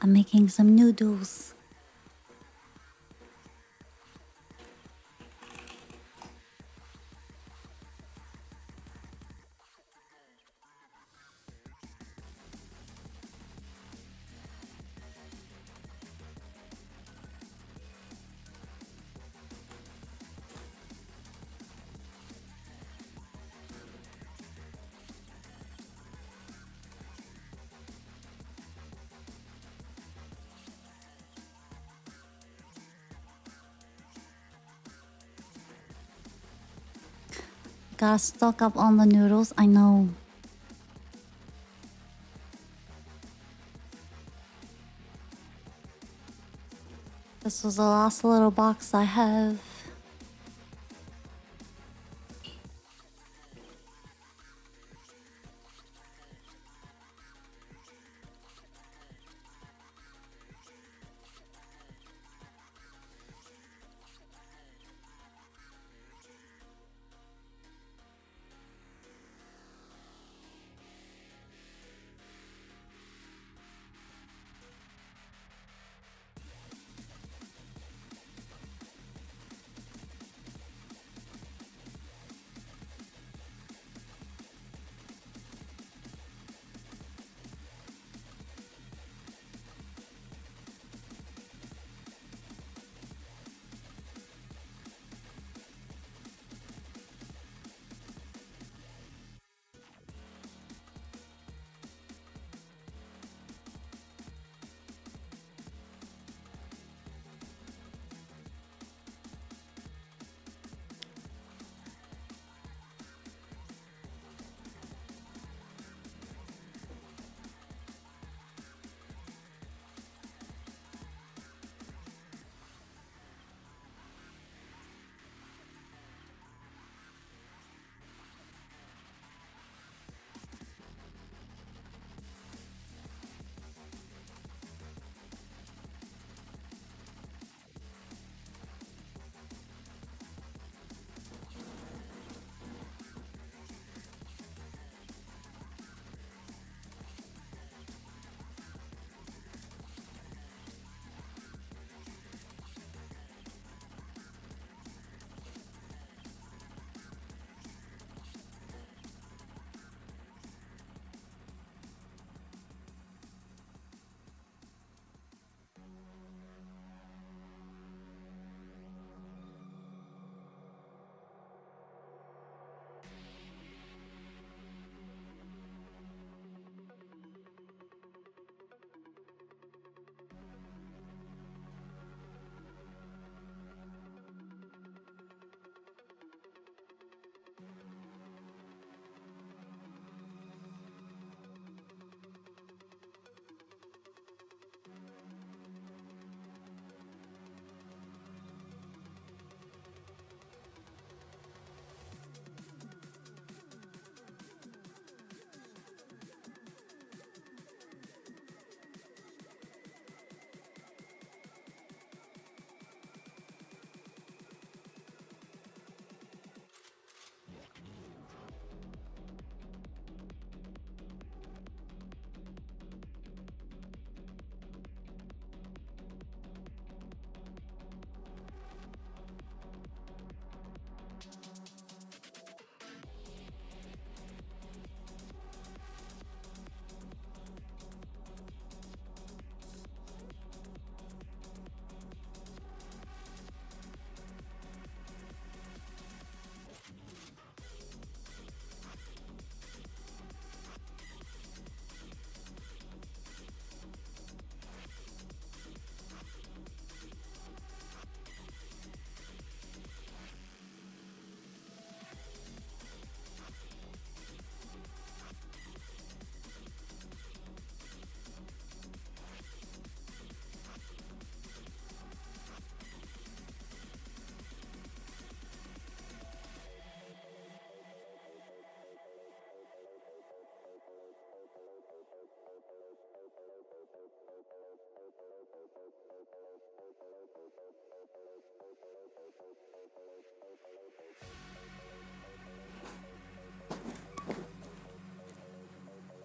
I'm making some noodles. Gotta stock up on the noodles. I know. This was the last little box I have.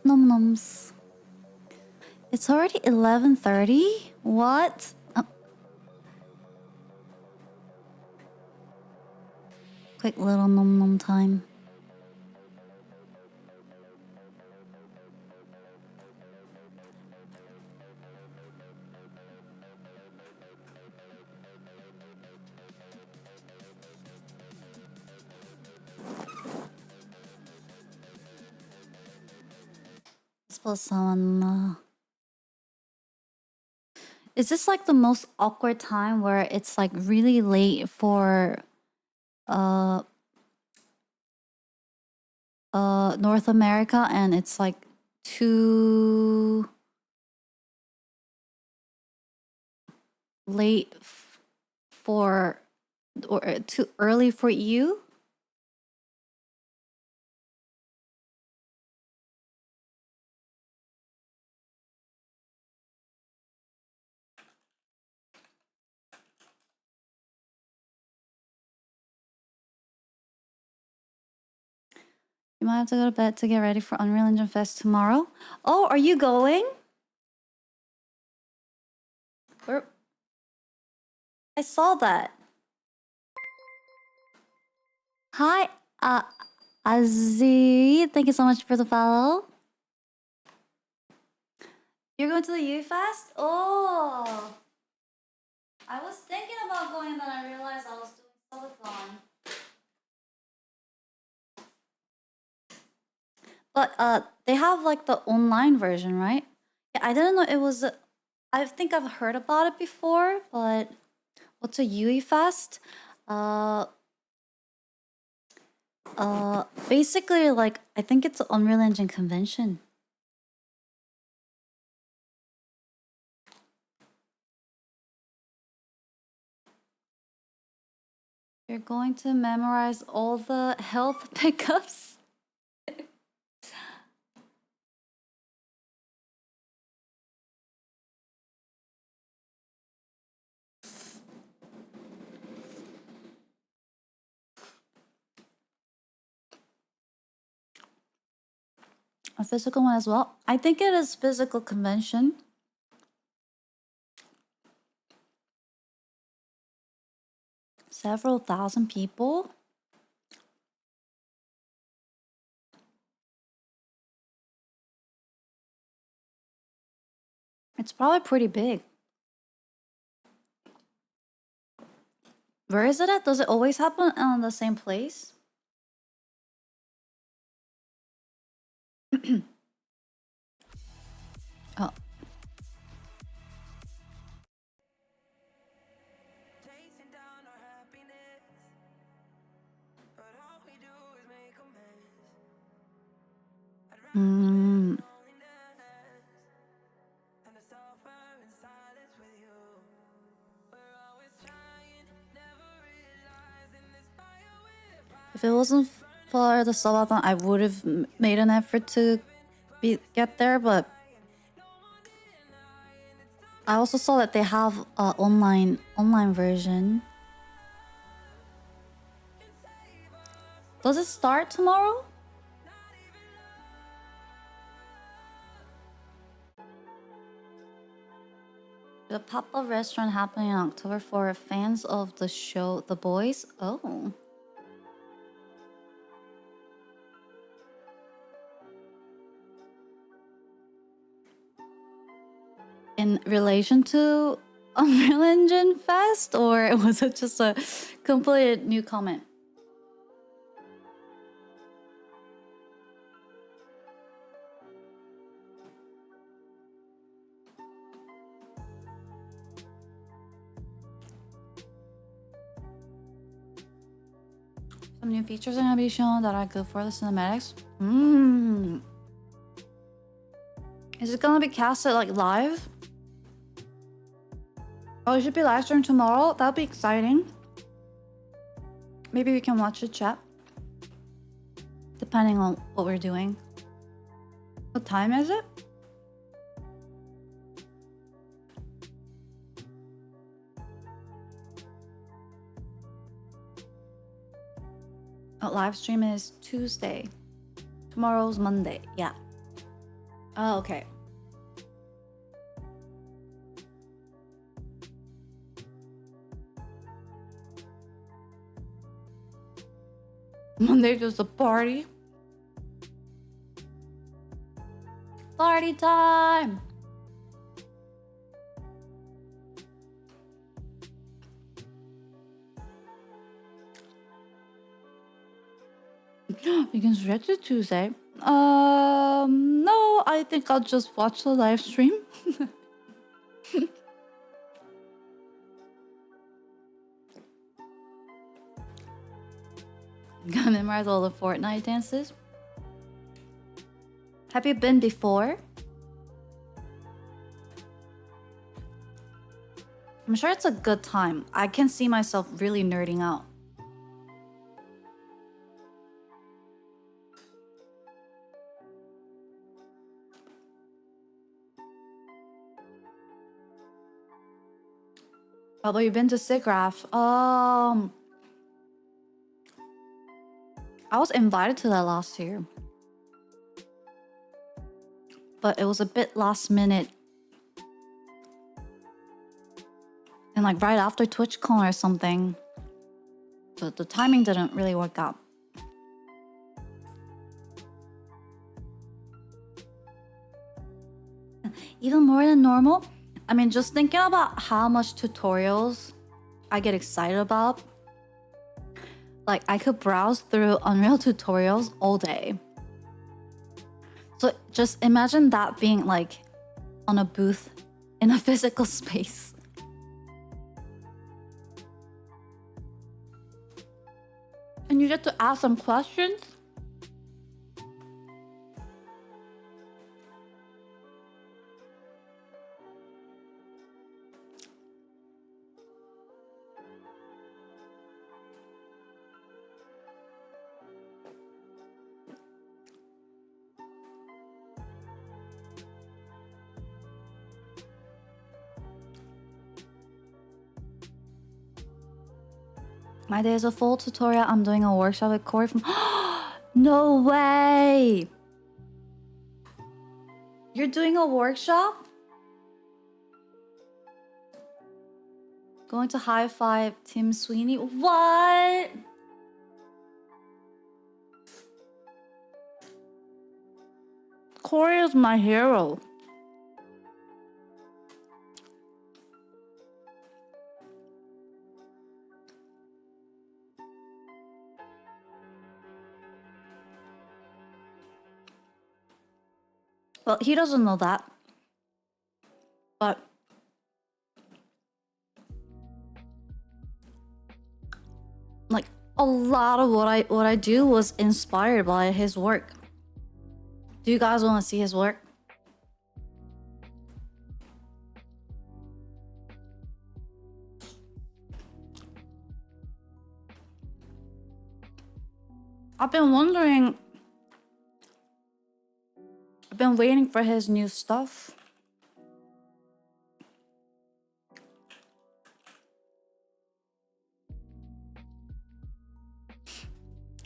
Nom noms. It's already 11:30? What? Oh. Quick little nom nom time. I suppose someone. Is this like the most awkward time where it's like really late for North America, and it's like too late for or too early for you. You might have to go to bed to get ready for Unreal Engine Fest tomorrow. Oh, are you going? Where? I saw that. Hi, Azzy. Thank you so much for the follow. You're going to the U Fest? Oh, I was thinking about going, and then I realized I was doing Subathon. But they have like the online version, right? Yeah, I didn't know it was. I think I've heard about it before, but what's a UE Fest? Basically, like I think it's an Unreal Engine convention. You're going to memorize all the health pickups. A physical one as well. I think it is physical convention. Several thousand people. It's probably pretty big. Where is it at? Does it always happen in the same place? Oh. Mm. If it wasn't for the Subathon, I would have made an effort to get there, but I also saw that they have an online version. Does it start tomorrow? The pop-up restaurant happening in October for fans of the show The Boys. Oh. In relation to Unreal Engine Fest, or was it just a complete new comment? Some new features are gonna be shown that are good for the cinematics. Is it gonna be casted like live? Oh, it should be live streamed tomorrow. That'll be exciting. Maybe we can watch the chat. Depending on what we're doing. What time is it? Oh, live stream is Tuesday. Tomorrow's Monday. Yeah. Oh, okay. Monday's just a party. Party time! We can stretch it Tuesday. No, I think I'll just watch the live stream. Gonna memorize all the Fortnite dances. Have you been before? I'm sure it's a good time. I can see myself really nerding out. Although you've been to SIGGRAPH. I was invited to that last year. But it was a bit last minute. And like right after TwitchCon or something. So the timing didn't really work out. Even more than normal? I mean, just thinking about how much tutorials I get excited about. Like, I could browse through Unreal tutorials all day. So just imagine that being like on a booth in a physical space. And you get to ask some questions. My day is a full tutorial. I'm doing a workshop with Corey from... No way! You're doing a workshop? Going to High Five Tim Sweeney? What? Corey is my hero. Well, he doesn't know that. But like a lot of what I do was inspired by his work. Do you guys want to see his work? I've been wondering. I've been waiting for his new stuff.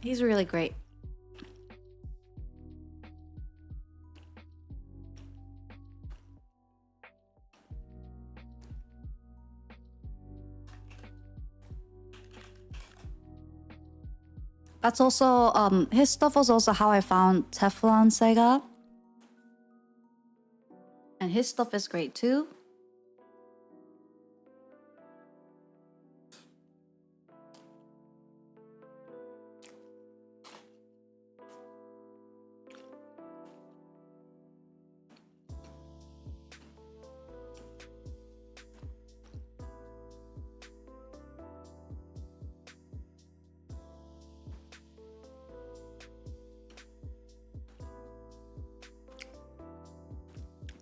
He's really great. That's also his stuff was also how I found Teflon Sega. And his stuff is great too.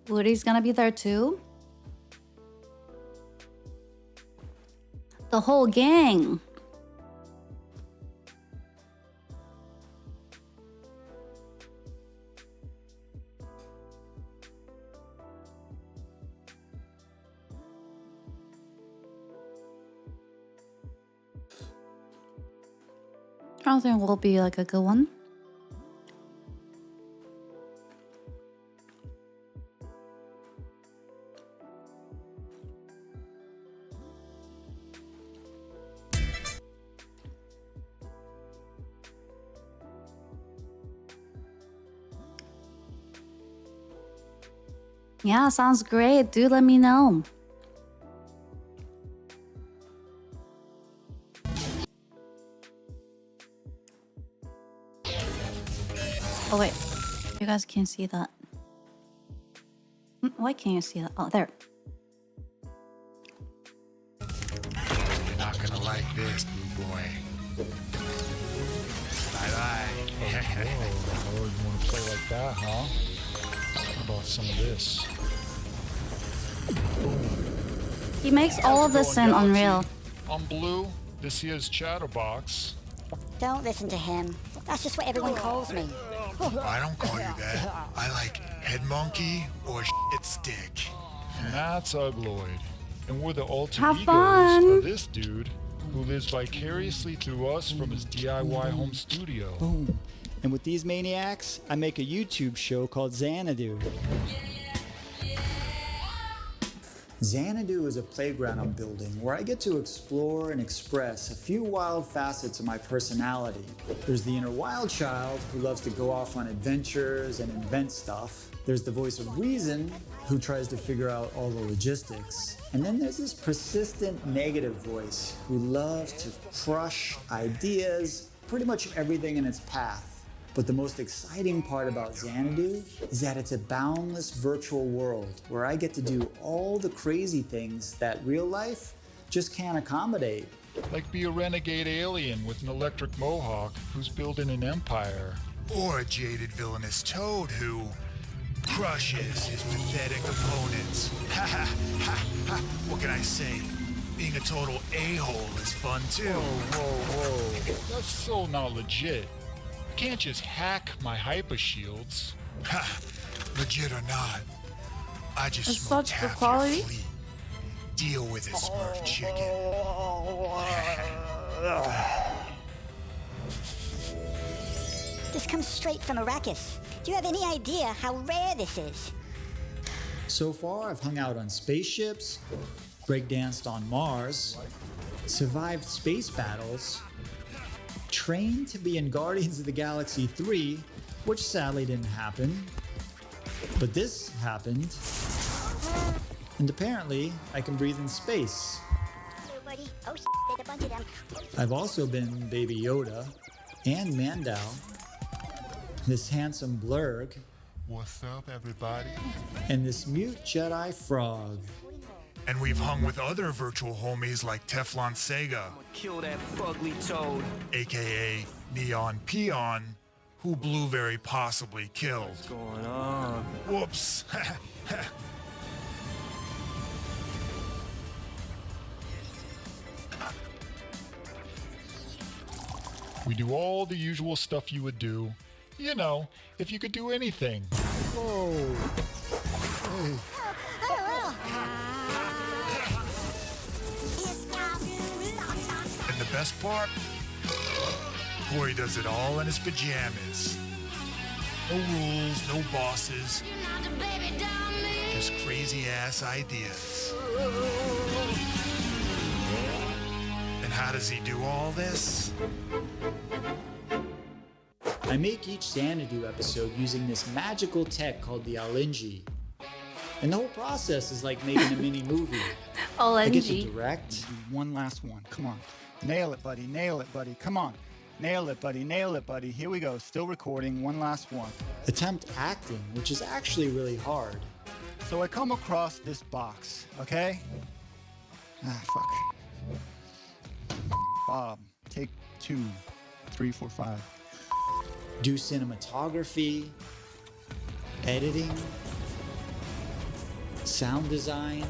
Woody's gonna be there too. The whole gang. I don't think it will be like a good one. Yeah, sounds great. Do let me know. Oh wait, you guys can't see that. Why can't you see that? Oh, there. You're not gonna like this, blue boy. Bye bye. Oh, you want to play like that, huh? about some of this? He makes all of this in Unreal. I'm Blue. This here's Chatterbox. Don't listen to him. That's just what everyone calls me. I don't call you that. I like Head Monkey or Shit Stick. And that's Ugloid. And we're the alter Have egos fun. of this dude who lives vicariously through us from his DIY home studio. Boom. And with these maniacs, I make a YouTube show called Xanadu. Xanadu is a playground I'm building where I get to explore and express a few wild facets of my personality. There's the inner wild child who loves to go off on adventures and invent stuff. There's the voice of reason who tries to figure out all the logistics. And then there's this persistent negative voice who loves to crush ideas, pretty much everything in its path. But the most exciting part about Xanadu is that it's a boundless virtual world where I get to do all the crazy things that real life just can't accommodate. Like be a renegade alien with an electric mohawk who's building an empire. Or a jaded villainous toad who crushes his pathetic opponents. Ha ha ha ha. What can I say? Being a total a-hole is fun too. Whoa. That's so not legit. You can't just hack my hyper shields. Ha! Legit or not, I just It's smoked such good half quality. your fleet. Deal with it, Smurf chicken. This comes straight from Arrakis. Do you have any idea how rare this is? So far, I've hung out on spaceships, breakdanced on Mars, survived space battles, trained to be in Guardians of the Galaxy 3, which sadly didn't happen. But this happened. And apparently, I can breathe in space. Hello, buddy. Oh, there's a bunch of them. I've also been Baby Yoda and Mandau, this handsome Blurg, What's up, everybody? and this mute Jedi frog. And we've hung with other virtual homies like Teflon Sega. Kill that fugly toad. AKA Neon Peon, who Blue very possibly killed. What's going on? Whoops. We do all the usual stuff you would do. You know, if you could do anything. Whoa. Hey. And the best part? Corey does it all in his pajamas. No rules, no bosses. Just crazy ass ideas. And how does he do all this? I make each Xanadu episode using this magical tech called the Alinji. And the whole process is like making a mini movie. I get to direct. One last one. Come on. Nail it, buddy. Nail it, buddy. Come on. Nail it, buddy. Nail it, buddy. Here we go. Still recording. One last one. Attempt acting, which is actually really hard. So I come across this box, okay? Ah, fuck. Bob, take 2, 3, 4, 5. Do cinematography, editing, sound design,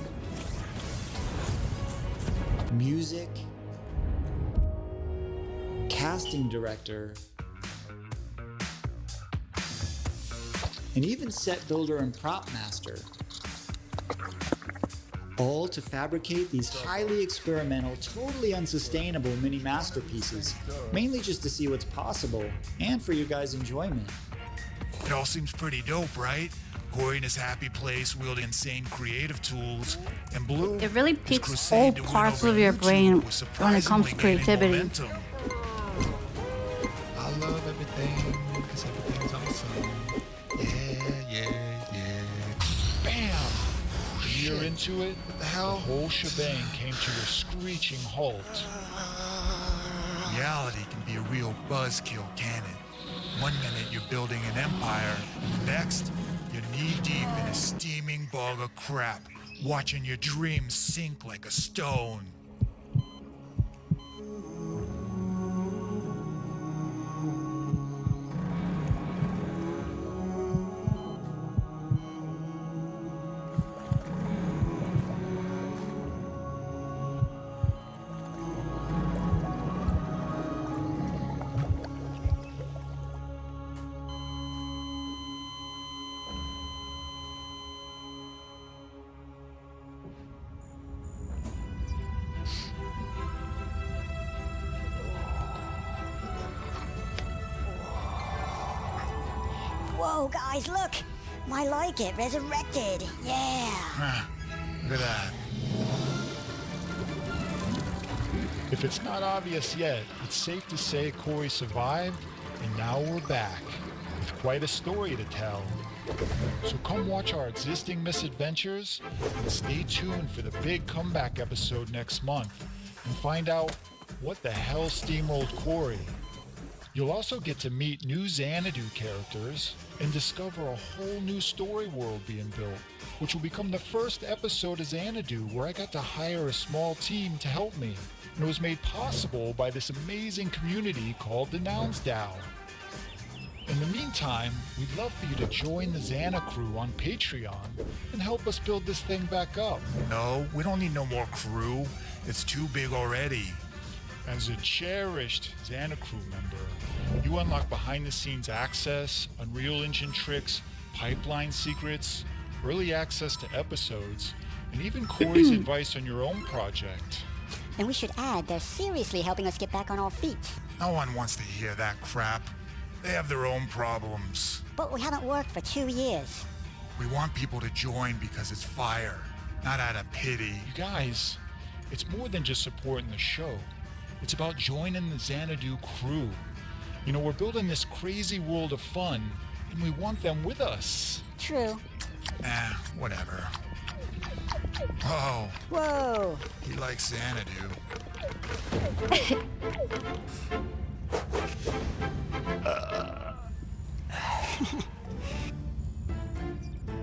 music, casting director, and even set builder and prop master. All to fabricate these highly experimental, totally unsustainable mini masterpieces, mainly just to see what's possible and for your guys' enjoyment. It all seems pretty dope, right? Corey in his happy place wielding insane creative tools, and Blue It really is piques crusade all to win parts over of your YouTube brain with when it surprisingly comes to gaining creativity. momentum. I love everything because everything's awesome. Yeah. Bam! A year into it, the hell? The whole shebang came to a screeching halt. Reality can be a real buzzkill, can it? One minute you're building an empire, next you're knee-deep in a steaming bog of crap, watching your dreams sink like a stone. Whoa, guys, look! My like it, resurrected. Yeah. Look at that. If it's not obvious yet, it's safe to say Corey survived, and now we're back, with quite a story to tell. So come watch our existing misadventures, and stay tuned for the big comeback episode next month, and find out what the hell steamrolled Corey. You'll also get to meet new Xanadu characters, and discover a whole new story world being built, which will become the first episode of Xanadu where I got to hire a small team to help me. And it was made possible by this amazing community called the Nouns DAO. In the meantime, we'd love for you to join the Xana crew on Patreon and help us build this thing back up. No, we don't need no more crew. It's too big already. As a cherished Xana crew member, you unlock behind-the-scenes access, Unreal Engine tricks, pipeline secrets, early access to episodes, and even Corey's advice on your own project. And we should add, they're seriously helping us get back on our feet. No one wants to hear that crap. They have their own problems. But we haven't worked for 2 years. We want people to join because it's fire, not out of pity. You guys, it's more than just supporting the show. It's about joining the Xanadu crew. You know, we're building this crazy world of fun, and we want them with us. True. Whatever. Whoa. Whoa. He likes Xanadu.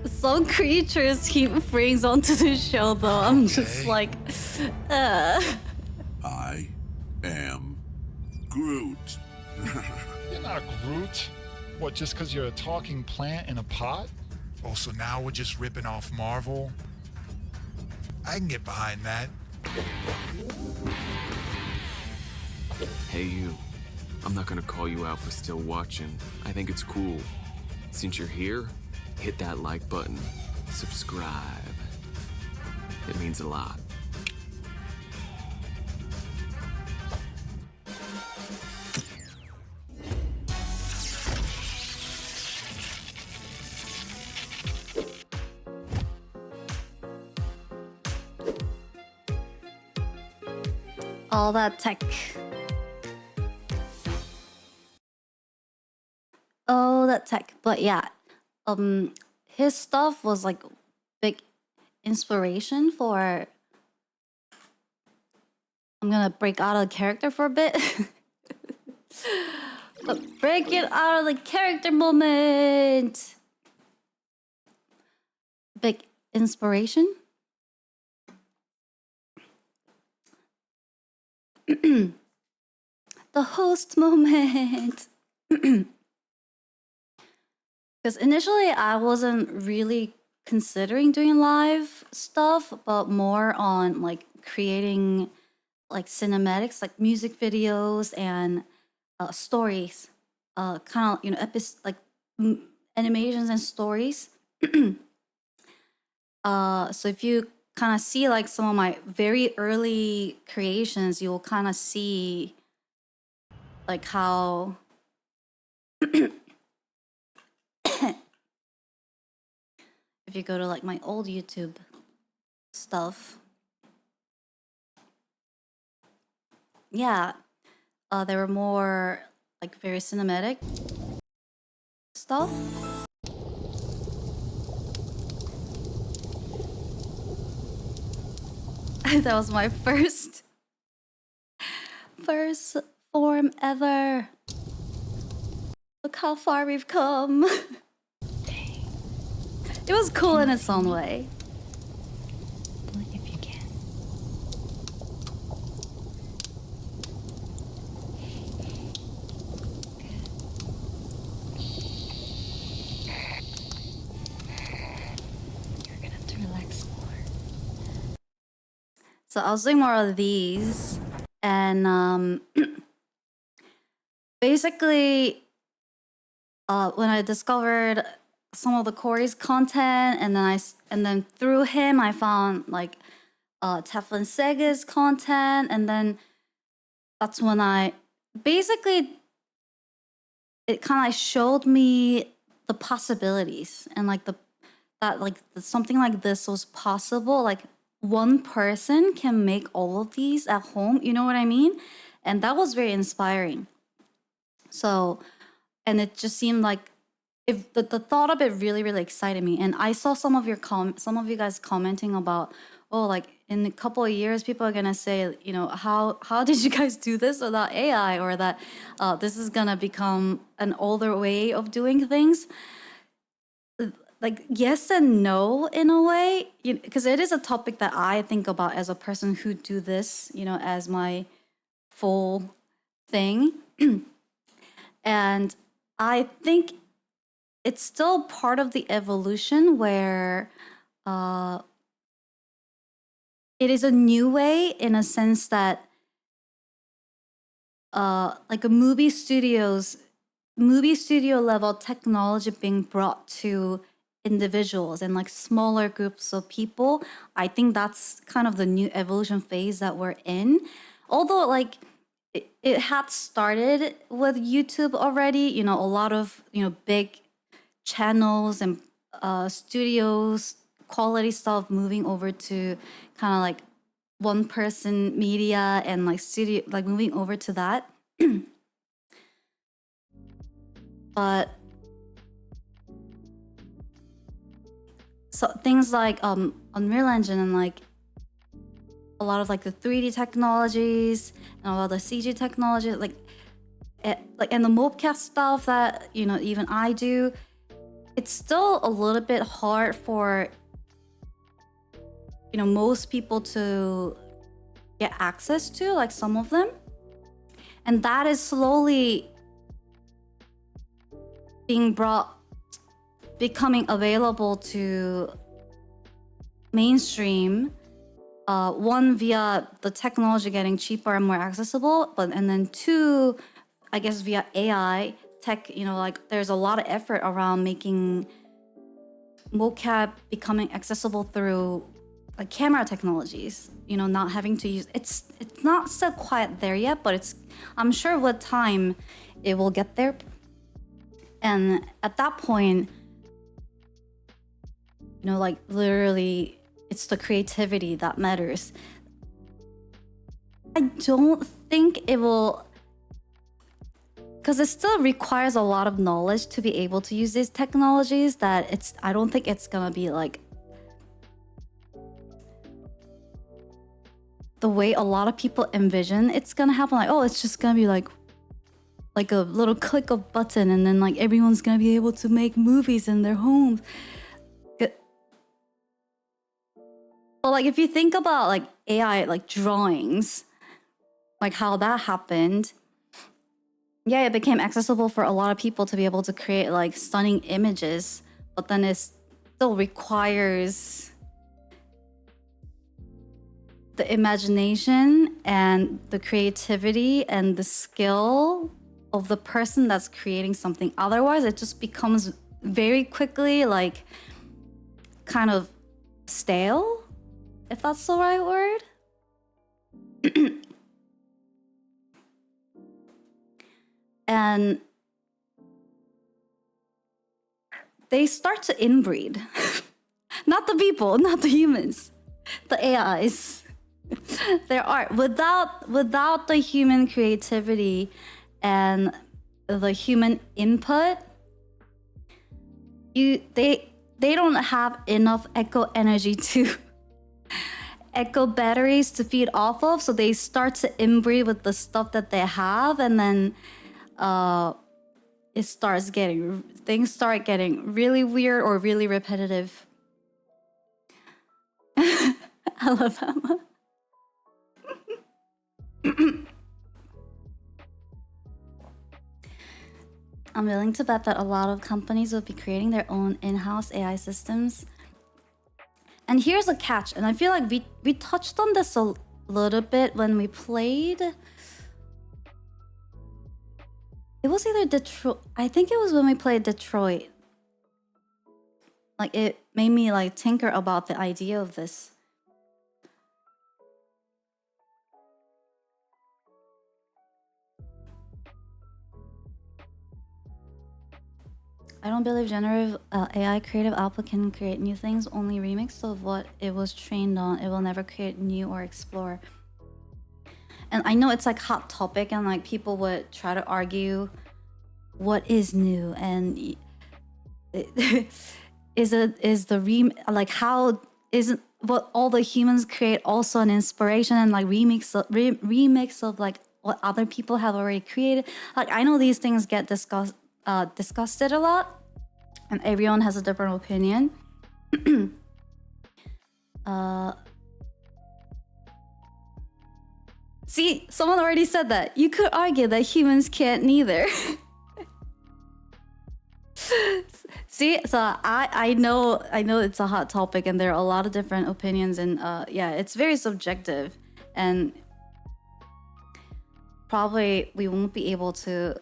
Some creatures he brings onto the show, though. I'm just like, I am Groot. You're not Groot. What, just because you're a talking plant in a pot? Oh, so now we're just ripping off Marvel? I can get behind that. Hey you, I'm not gonna call you out for still watching. I think it's cool. Since you're here, hit that like button. Subscribe. It means a lot. all that tech. Oh, that tech. But yeah, his stuff was like big inspiration for. I'm gonna break out of the character for a bit. But break it out of the character moment. Big inspiration. The host moment. Because initially I wasn't really considering doing live stuff, but more on like creating like cinematics, like music videos and stories, kind of, you know, like animations and stories. So if you kind of see like some of my very early creations, you'll kind of see like how if you go to like my old YouTube stuff, yeah, there were more like very cinematic stuff. That was my first form ever. Look how far we've come. It was cool in its own way. If you can. You're gonna have to relax more. So I was doing more of these, and basically, when I discovered some of the Corey's content, and then through him I found like Teflon Sega's content, and then that's when I basically it kind of showed me the possibilities and like something like this was possible. Like one person can make all of these at home. You know what I mean? And that was very inspiring. So, and it just seemed like if the thought of it really, really excited me. And I saw some of you guys commenting about, oh, like in a couple of years, people are gonna say, you know, how did you guys do this without AI, or that this is gonna become an older way of doing things. Like yes and no in a way, because it is a topic that I think about as a person who do this, you know, as my full thing. And I think it's still part of the evolution where it is a new way in a sense that like a movie studio level technology being brought to individuals and like smaller groups of people. I think that's kind of the new evolution phase that we're in. Although like it had started with YouTube already, you know, a lot of, you know, big channels and studios, quality stuff moving over to kind of like one person media and like studio, like moving over to that. But so things like Unreal Engine and like a lot of like the 3D technologies and a lot of the CG technology, like and the mocap stuff that, you know, even I do, it's still a little bit hard for, you know, most people to get access to, like some of them. And that is slowly becoming available to mainstream. One, via the technology getting cheaper and more accessible, and then two, I guess via AI tech, you know, like there's a lot of effort around making mocap becoming accessible through like camera technologies, you know, not having to use, it's not still quite there yet, but I'm sure with time it will get there. And at that point, you know, like literally it's the creativity that matters. I don't think it will, because it still requires a lot of knowledge to be able to use these technologies, that I don't think it's gonna be like the way a lot of people envision it's gonna happen. Like, oh, it's just gonna be like a little click of button and then like everyone's gonna be able to make movies in their homes. But like if you think about like AI, like drawings, like how that happened, yeah, it became accessible for a lot of people to be able to create like stunning images, but then it still requires the imagination and the creativity and the skill of the person that's creating something. Otherwise, it just becomes very quickly like kind of stale, if that's the right word. And they start to inbreed. Not the people, not the humans, the AIs. There are, without the human creativity and the human input, they don't have enough echo energy to echo batteries to feed off of, so they start to inbreed with the stuff that they have, and then things start getting really weird or really repetitive. Alabama. I'm willing to bet that a lot of companies will be creating their own in-house AI systems. And here's a catch, and I feel like we touched on this a little bit when we played. It was either Detroit. I think it was when we played Detroit. Like it made me like tinker about the idea of this. I I don't believe generative AI creative output can create new things, only remix of what it was trained on. It will never create new or explore. And I know it's like hot topic and like people would try to argue what is new and is what all the humans create also an inspiration and like remix of like what other people have already created. Like I know these things get discussed a lot and everyone has a different opinion. See, someone already said that. You could argue that humans can't neither. See, so I know it's a hot topic and there are a lot of different opinions and yeah, it's very subjective and probably we won't be able to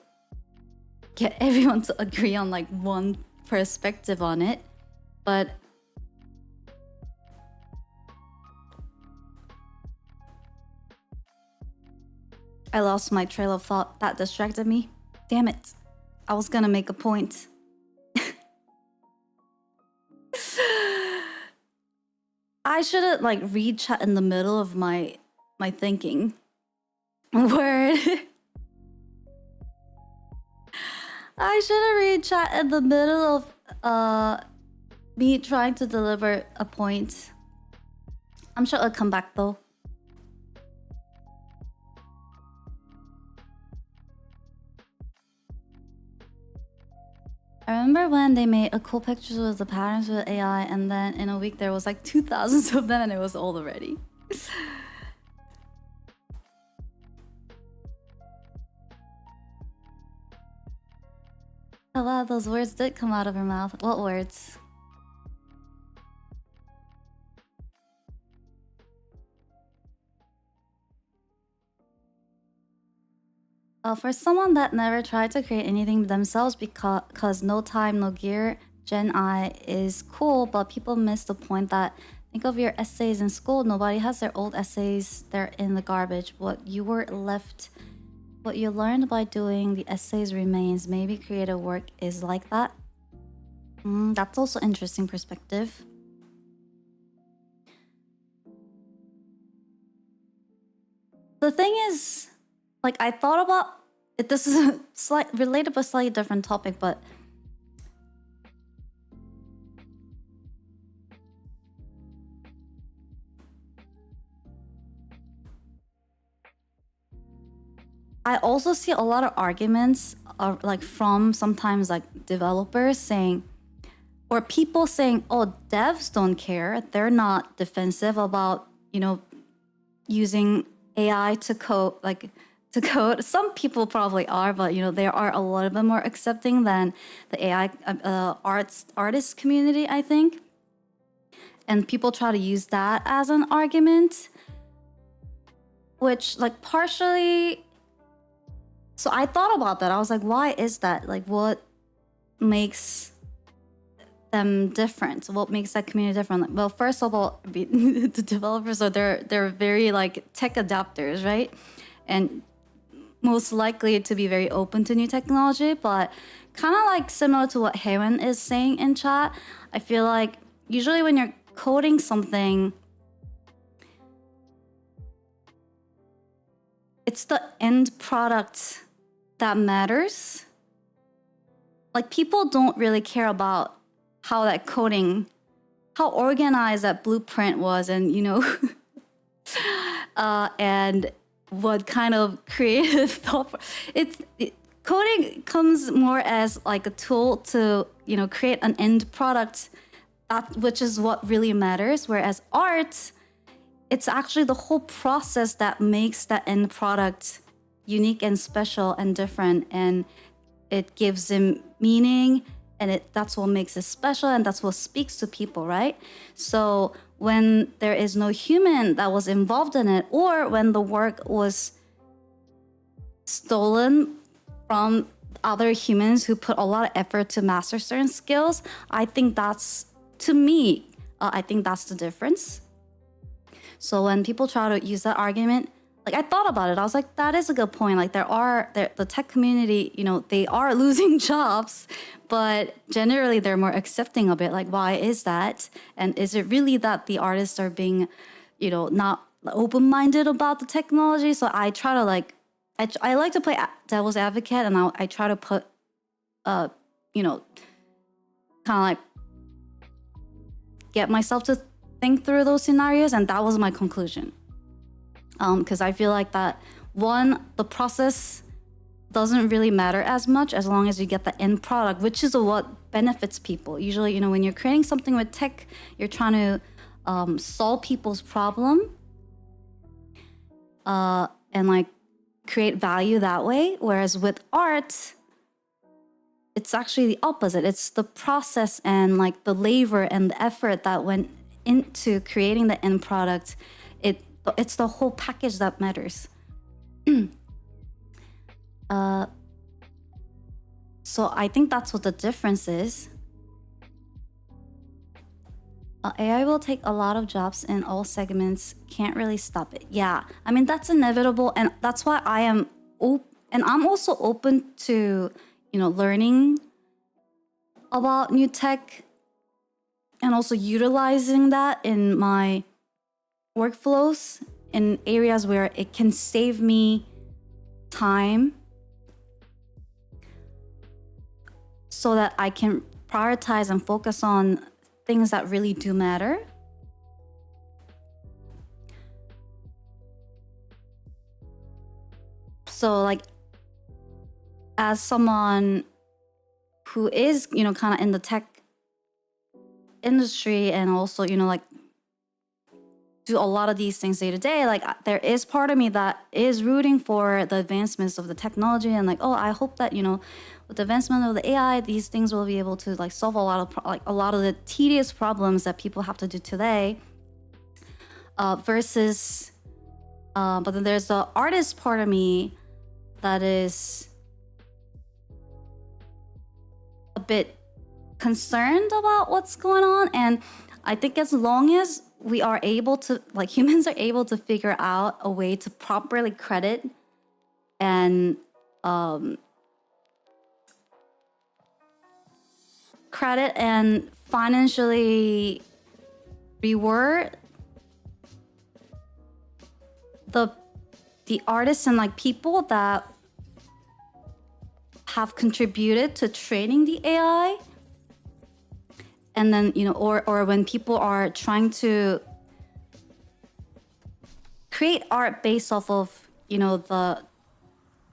get everyone to agree on like one perspective on it, but I lost my trail of thought. That distracted me. Damn it. I was gonna make a point. I shouldn't like read chat in the middle of my thinking. Word. I shouldn't read chat in the middle of me trying to deliver a point. I'm sure it'll come back though. I remember when they made a cool pictures with the patterns with AI and then in a week there was like 2,000 of them and it was old already. Oh wow, those words did come out of her mouth. What words? For someone that never tried to create anything themselves because no time, no gear, Gen I is cool, but people miss the point that think of your essays in school. Nobody has their old essays. They're in the garbage. What you learned by doing the essays remains. Maybe creative work is like that. That's also interesting perspective. The thing is, like I thought about it, this is a related but slightly different topic, but I also see a lot of arguments like from sometimes like developers saying, or people saying, oh, devs don't care. They're not defensive about, you know, using AI to code, Some people probably are, but you know, there are a lot of them more accepting than the AI artist community, I think. And people try to use that as an argument, which like partially. So I thought about that. I was like, why is that? Like, what makes them different? What makes that community different? Like, well, first of all, the developers are they're very like tech adapters, right? And most likely to be very open to new technology, but kind of like similar to what Hewen is saying in chat. I feel like usually when you're coding something, it's the end product that matters. Like people don't really care about how that coding, how organized that blueprint was, and you know, and what kind of creative thought. Coding comes more as like a tool to, you know, create an end product, which is what really matters. Whereas art, it's actually the whole process that makes that end product unique and special and different, and it gives them meaning, and that's what makes it special, and that's what speaks to people, right? So when there is no human that was involved in it, or when the work was stolen from other humans who put a lot of effort to master certain skills, I think that's, to me, I think that's the difference. So when people try to use that argument, like I thought about it. I was like, that is a good point. Like the tech community, you know, they are losing jobs, but generally they're more accepting of it. Like, why is that? And is it really that the artists are being, you know, not open-minded about the technology? So I try to like, I like to play devil's advocate, and I try to put, you know, kind of like get myself to think through those scenarios, and that was my conclusion. Because I feel like that, one, the process doesn't really matter as much as long as you get the end product, which is what benefits people. Usually, you know, when you're creating something with tech, you're trying to solve people's problem and like create value that way. Whereas with art, it's actually the opposite. It's the process and like the labor and the effort that went into creating the end product. It's the whole package that matters. So I think that's what the difference is. AI will take a lot of jobs in all segments. Can't really stop it. Yeah, I mean, that's inevitable. And that's why I am and I'm also open to, you know, learning about new tech and also utilizing that in my workflows in areas where it can save me time so that I can prioritize and focus on things that really do matter. So like, as someone who is, you know, kind of in the tech industry and also, you know, like do a lot of these things day to day, like there is part of me that is rooting for the advancements of the technology and like, oh, I hope that, you know, with the advancement of the AI, these things will be able to like solve a lot of the tedious problems that people have to do today. Versus, but then there's the artist part of me that is a bit concerned about what's going on. And I think as long as we are able to, like humans are able to figure out a way to properly credit and financially reward the artists and like people that have contributed to training the AI. And then, you know, or when people are trying to create art based off of, you know, the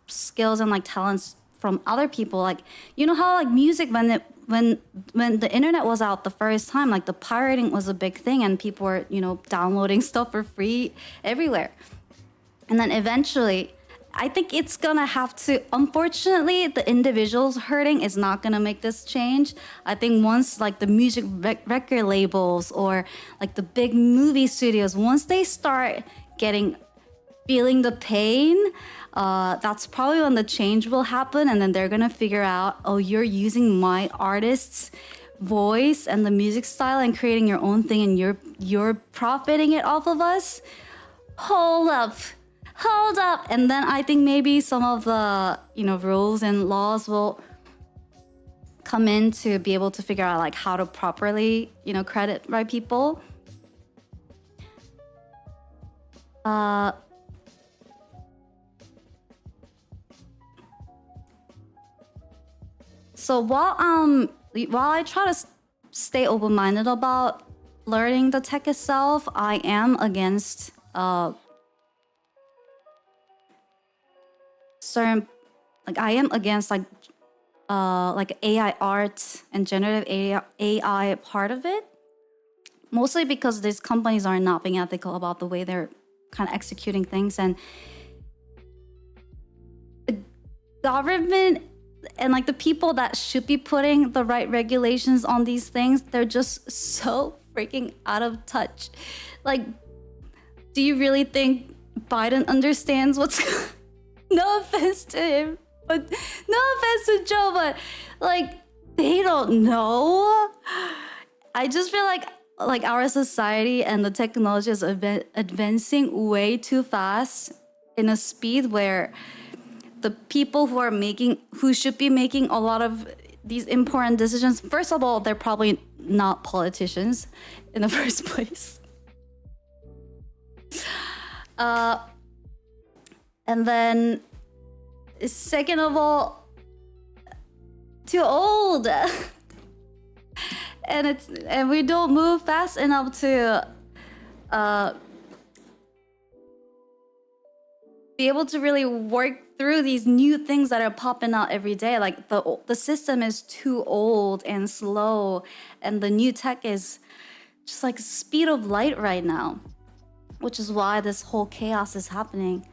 skills and like talents from other people, like, you know how like music, when the internet was out the first time, like the pirating was a big thing and people were, you know, downloading stuff for free everywhere. And then eventually, I think it's gonna have to, unfortunately, the individuals hurting is not gonna make this change. I think once like the music record labels or like the big movie studios, once they start feeling the pain, that's probably when the change will happen. And then they're gonna figure out, oh, you're using my artist's voice and the music style and creating your own thing and you're profiting it off of us. Hold up. And then I think maybe some of the, you know, rules and laws will come in to be able to figure out like how to properly, you know, credit right people. So while I try to stay open-minded about learning the tech itself, I am against certain, like I am against like AI art and generative AI part of it, mostly because these companies are not being ethical about the way they're kind of executing things, and the government and like the people that should be putting the right regulations on these things, they're just so freaking out of touch. Like, do you really think Biden understands what's no offense to him, but no offense to Joe, but like they don't know. I just feel like our society and the technology is advancing way too fast in a speed where the people who should be making a lot of these important decisions, first of all, they're probably not politicians in the first place. And then second of all, too old. and we don't move fast enough to be able to really work through these new things that are popping out every day. Like the system is too old and slow, and the new tech is just like speed of light right now, which is why this whole chaos is happening.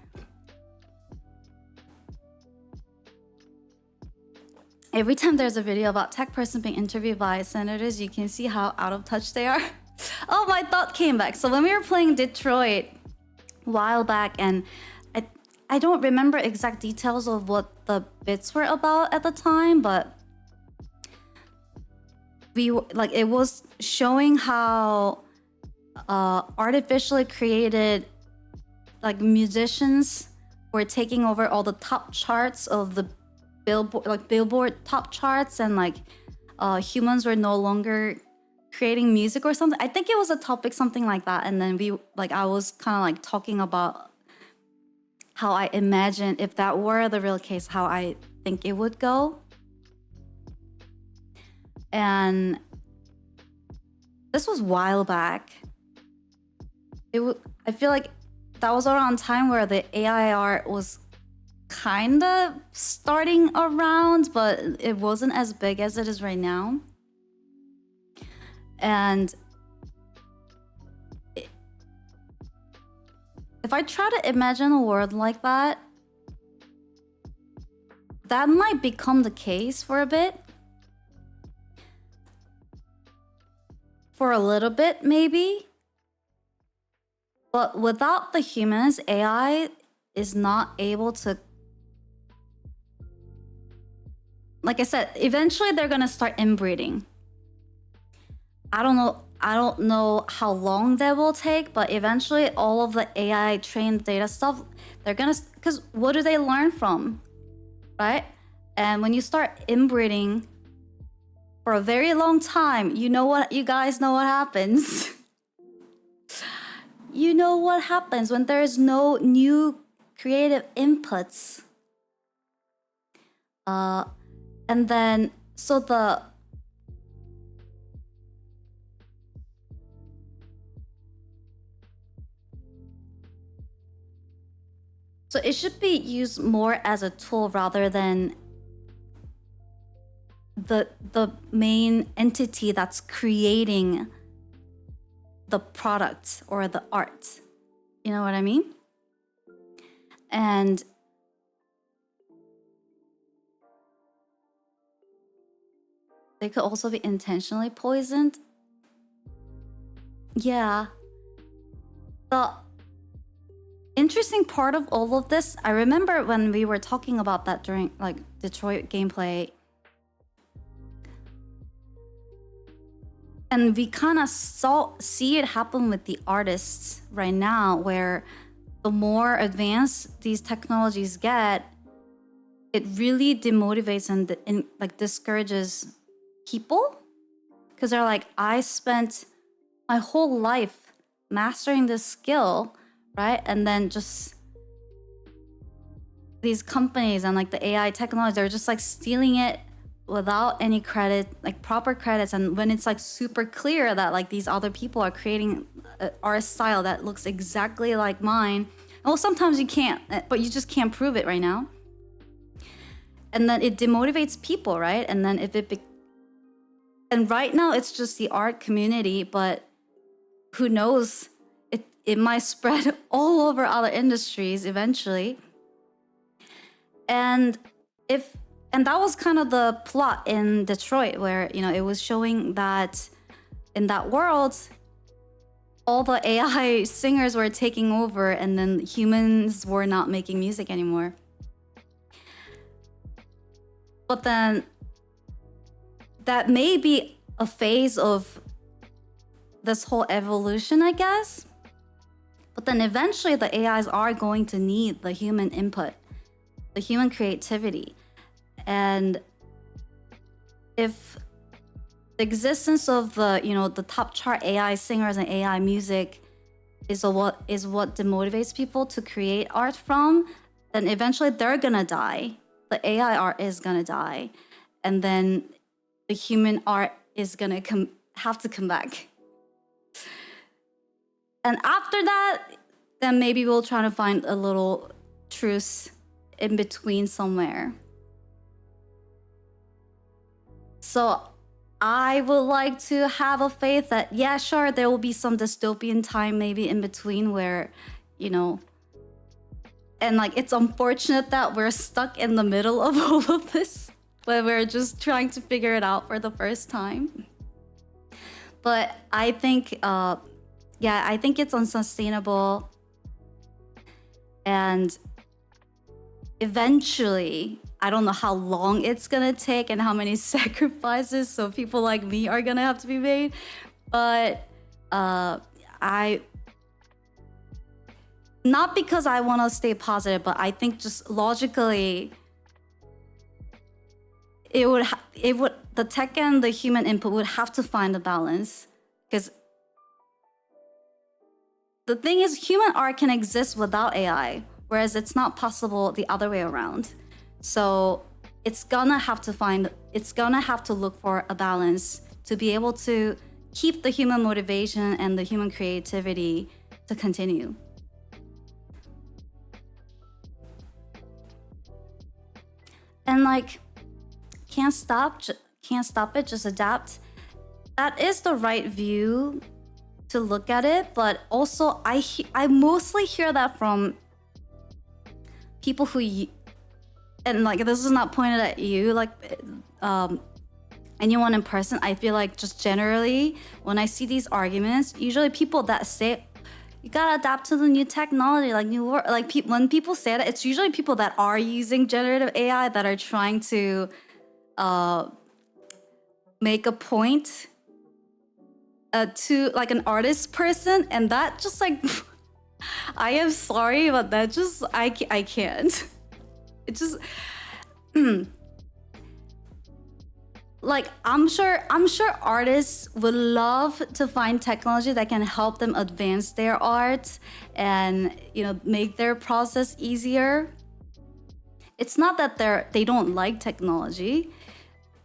Every time there's a video about tech person being interviewed by senators, you can see how out of touch they are. Oh, my thought came back. So when we were playing Detroit a while back, and I don't remember exact details of what the bits were about at the time, but it was showing how artificially created musicians were taking over all the top charts of the Billboard top charts, and humans were no longer creating music or something. I think it was a topic something like that, and then I was kind of talking about how I imagine if that were the real case, how I think it would go. And this was a while back. I feel like that was around time where the AI art was kind of starting around, but it wasn't as big as it is right now. And if I try to imagine a world like that, that might become the case for a bit. For a little bit, maybe. But without the humans, AI is not able to... Like I said, eventually they're gonna start inbreeding. I don't know how long that will take, but eventually all of the AI trained data stuff, they're gonna... Because what do they learn from? Right? And when you start inbreeding for a very long time, you guys know what happens. You know what happens when there is no new creative inputs. And then, so it should be used more as a tool rather than the main entity that's creating the product or the art. You know what I mean? And they could also be intentionally poisoned. Yeah. The interesting part of all of this, I remember when we were talking about that during Detroit gameplay, and we kind of see it happen with the artists right now, where the more advanced these technologies get, it really demotivates and discourages people, because they're like, I spent my whole life mastering this skill, right? And then just these companies and the AI technology, they're just stealing it without any credit, proper credits. And when it's super clear that these other people are creating art style that looks exactly like mine, well, sometimes you can't, but you just can't prove it right now. And then it demotivates people, right? And then and right now it's just the art community, but who knows? It might spread all over other industries eventually. And that was kind of the plot in Detroit, where it was showing that in that world, all the AI singers were taking over, and then humans were not making music anymore. But then that may be a phase of this whole evolution, I guess. But then eventually the AIs are going to need the human input, the human creativity. And if the existence of the top chart AI singers and AI music is what demotivates people to create art from, then eventually they're gonna die. The AI art is gonna die. And then the human art is gonna have to come back. And after that, then maybe we'll try to find a little truce in between somewhere. So I would like to have a faith that, yeah, sure, there will be some dystopian time maybe in between where, and like it's unfortunate that we're stuck in the middle of all of this, where we're just trying to figure it out for the first time. But I think, I think it's unsustainable. And eventually, I don't know how long it's gonna take and how many sacrifices so people like me are gonna have to be made. But not because I want to stay positive, but I think just logically, the tech and the human input would have to find a balance. Because the thing is, human art can exist without AI, whereas it's not possible the other way around. So it's gonna have to look for a balance to be able to keep the human motivation and the human creativity to continue. And like, can't stop it, just adapt. That is the right view to look at it, but also I mostly hear that from people who, and like this is not pointed at you, like anyone in person. I feel like just generally when I see these arguments, usually people that say you gotta adapt to the new technology, like new work, like when people say that, it's usually people that are using generative AI that are trying to make a point to like an artist person, and that just like I am sorry, but that just I can't. It just like I'm sure artists would love to find technology that can help them advance their art and make their process easier. It's not that they don't like technology.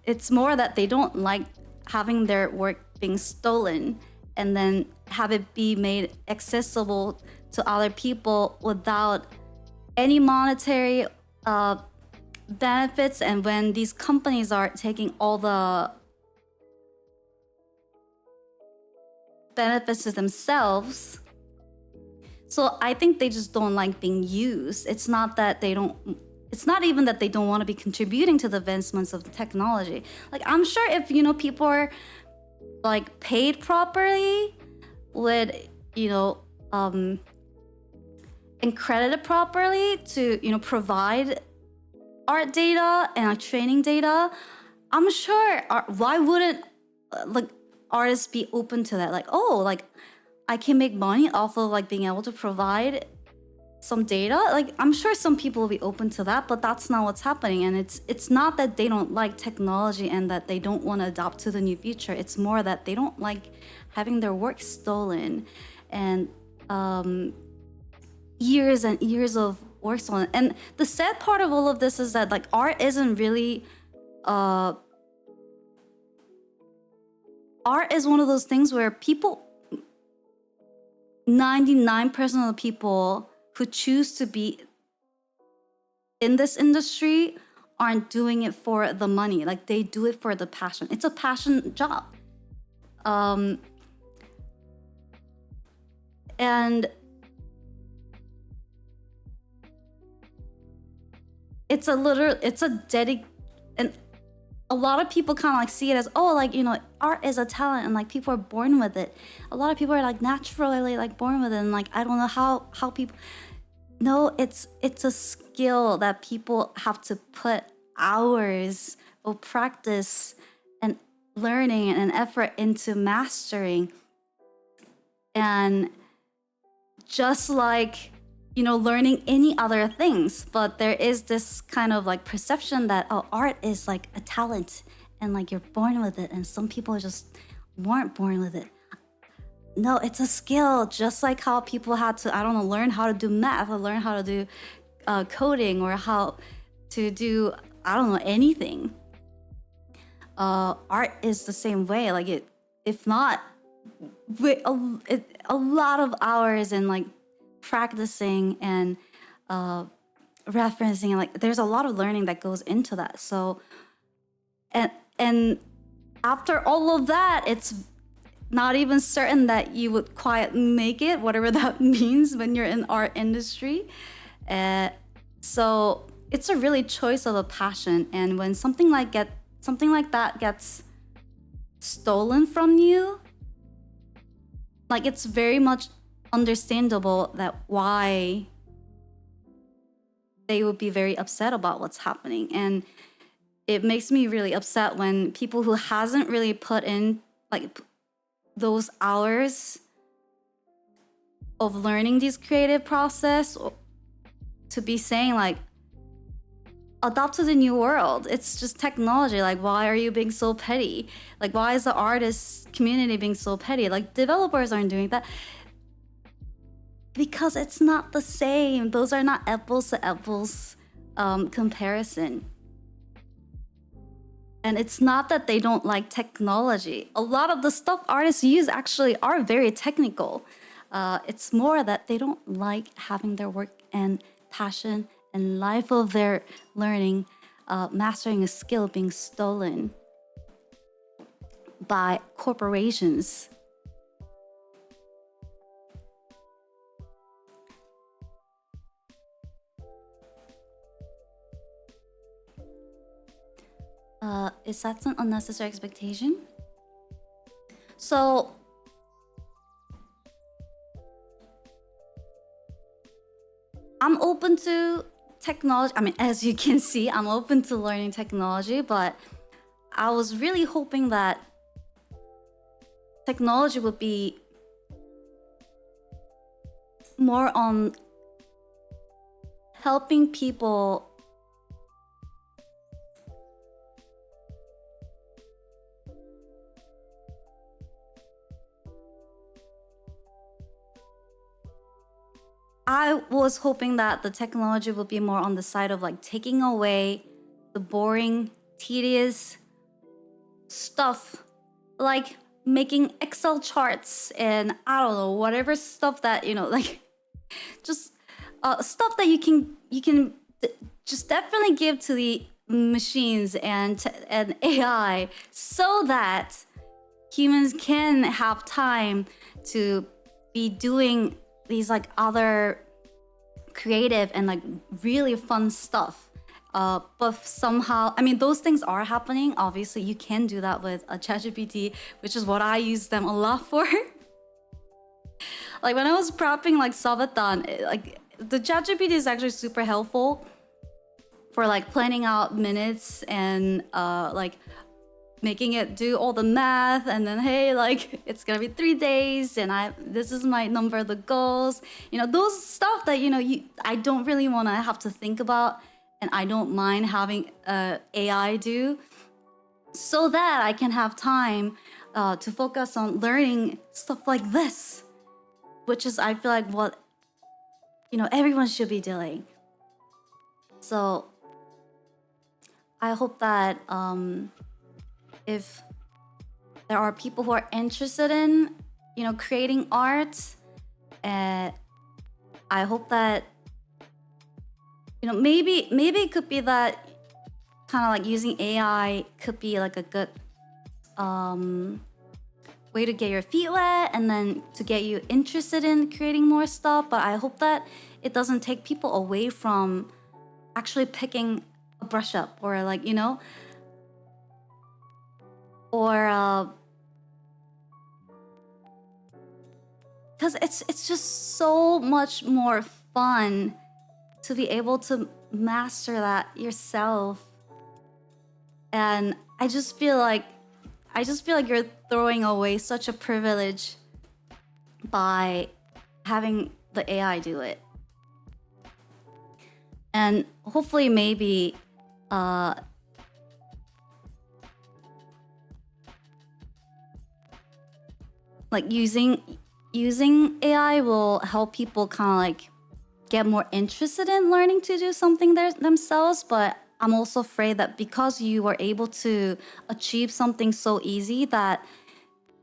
It's more that they don't like having their work being stolen and then have it be made accessible to other people without any monetary benefits. And when these companies are taking all the benefits to themselves, so I think they just don't like being used. It's not even that they don't want to be contributing to the advancements of the technology. Like I'm sure if people are like paid properly, would and credited properly to provide art data and training data, I'm sure why wouldn't like artists be open to that? Like, oh, like I can make money off of like being able to provide some data. Like I'm sure some people will be open to that, but that's not what's happening. And it's not that they don't like technology and that they don't want to adopt to the new future. It's more that they don't like having their work stolen and years and years of work stolen. And the sad part of all of this is that like art isn't really art is one of those things where people 99% of the people who choose to be in this industry aren't doing it for the money. Like they do it for the passion. It's a passion job. And it's and a lot of people kind of like see it as, oh, like, art is a talent and like people are born with it. A lot of people are like naturally like born with it. And like, I don't know how people, no, it's a skill that people have to put hours of practice and learning and effort into mastering. And just like, you know, learning any other things. But there is this kind of like perception that, oh, art is like a talent and like you're born with it, and some people just weren't born with it. No, it's a skill, just like how people had to, I don't know, learn how to do math or learn how to do coding or how to do, I don't know, anything. Art is the same way. Like it, if not, a lot of hours in like practicing and referencing, and like there's a lot of learning that goes into that. So, and after all of that, it's not even certain that you would quite make it, whatever that means when you're in art industry. So it's a really choice of a passion. And when something like that gets stolen from you, like it's very much understandable that why they would be very upset about what's happening. And it makes me really upset when people who hasn't really put in like those hours of learning these creative process to be saying like, adopt to the new world. It's just technology. Like, why are you being so petty? Like, why is the artist community being so petty? Like, developers aren't doing that. Because it's not the same. Those are not apples to apples comparison. And it's not that they don't like technology. A lot of the stuff artists use actually are very technical. It's more that they don't like having their work and passion and life of their learning, mastering a skill being stolen by corporations. Is that an unnecessary expectation? So, I'm open to technology. I mean, as you can see, I'm open to learning technology, but I was really hoping that technology would be more on helping people I was hoping that the technology would be more on the side of like taking away the boring, tedious stuff, like making Excel charts and I don't know, whatever stuff that, you know, like just stuff that you can just definitely give to the machines and AI so that humans can have time to be doing these like other creative and like really fun stuff. But somehow, I mean, those things are happening. Obviously, you can do that with a ChatGPT, which is what I use them a lot for. Like when I was prepping like Subathon, like the ChatGPT is actually super helpful for like planning out minutes and like making it do all the math, and then hey, like it's gonna be 3 days and this is my number of the goals, you know, those stuff that, you know, I don't really want to have to think about, and I don't mind having AI do, so that I can have time to focus on learning stuff like this, which is, I feel like, what, you know, everyone should be doing. So I hope that if there are people who are interested in, you know, creating art, I hope that, you know, maybe it could be that kind of like using AI could be like a good way to get your feet wet and then to get you interested in creating more stuff. But I hope that it doesn't take people away from actually picking a brush up, or like, you know, or because it's just so much more fun to be able to master that yourself. And I just feel like you're throwing away such a privilege by having the AI do it. And hopefully maybe like using AI will help people kind of like get more interested in learning to do something themselves. But I'm also afraid that because you were able to achieve something so easy that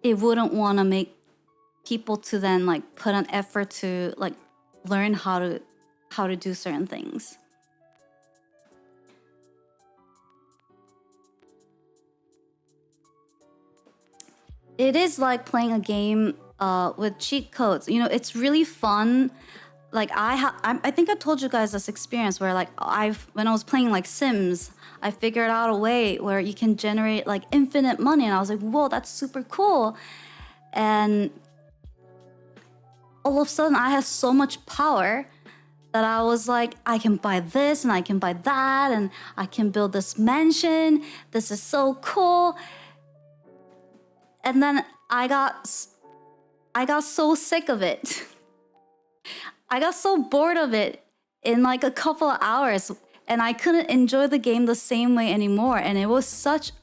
it wouldn't want to make people to then like put an effort to like learn how to do certain things. It is like playing a game with cheat codes. You know, it's really fun. Like I think I told you guys this experience where like when I was playing like Sims, I figured out a way where you can generate like infinite money, and I was like, whoa, that's super cool. And all of a sudden I had so much power that I was like, I can buy this and I can buy that and I can build this mansion. This is so cool. And then I got so sick of it. I got so bored of it in like a couple of hours, and I couldn't enjoy the game the same way anymore. And it was such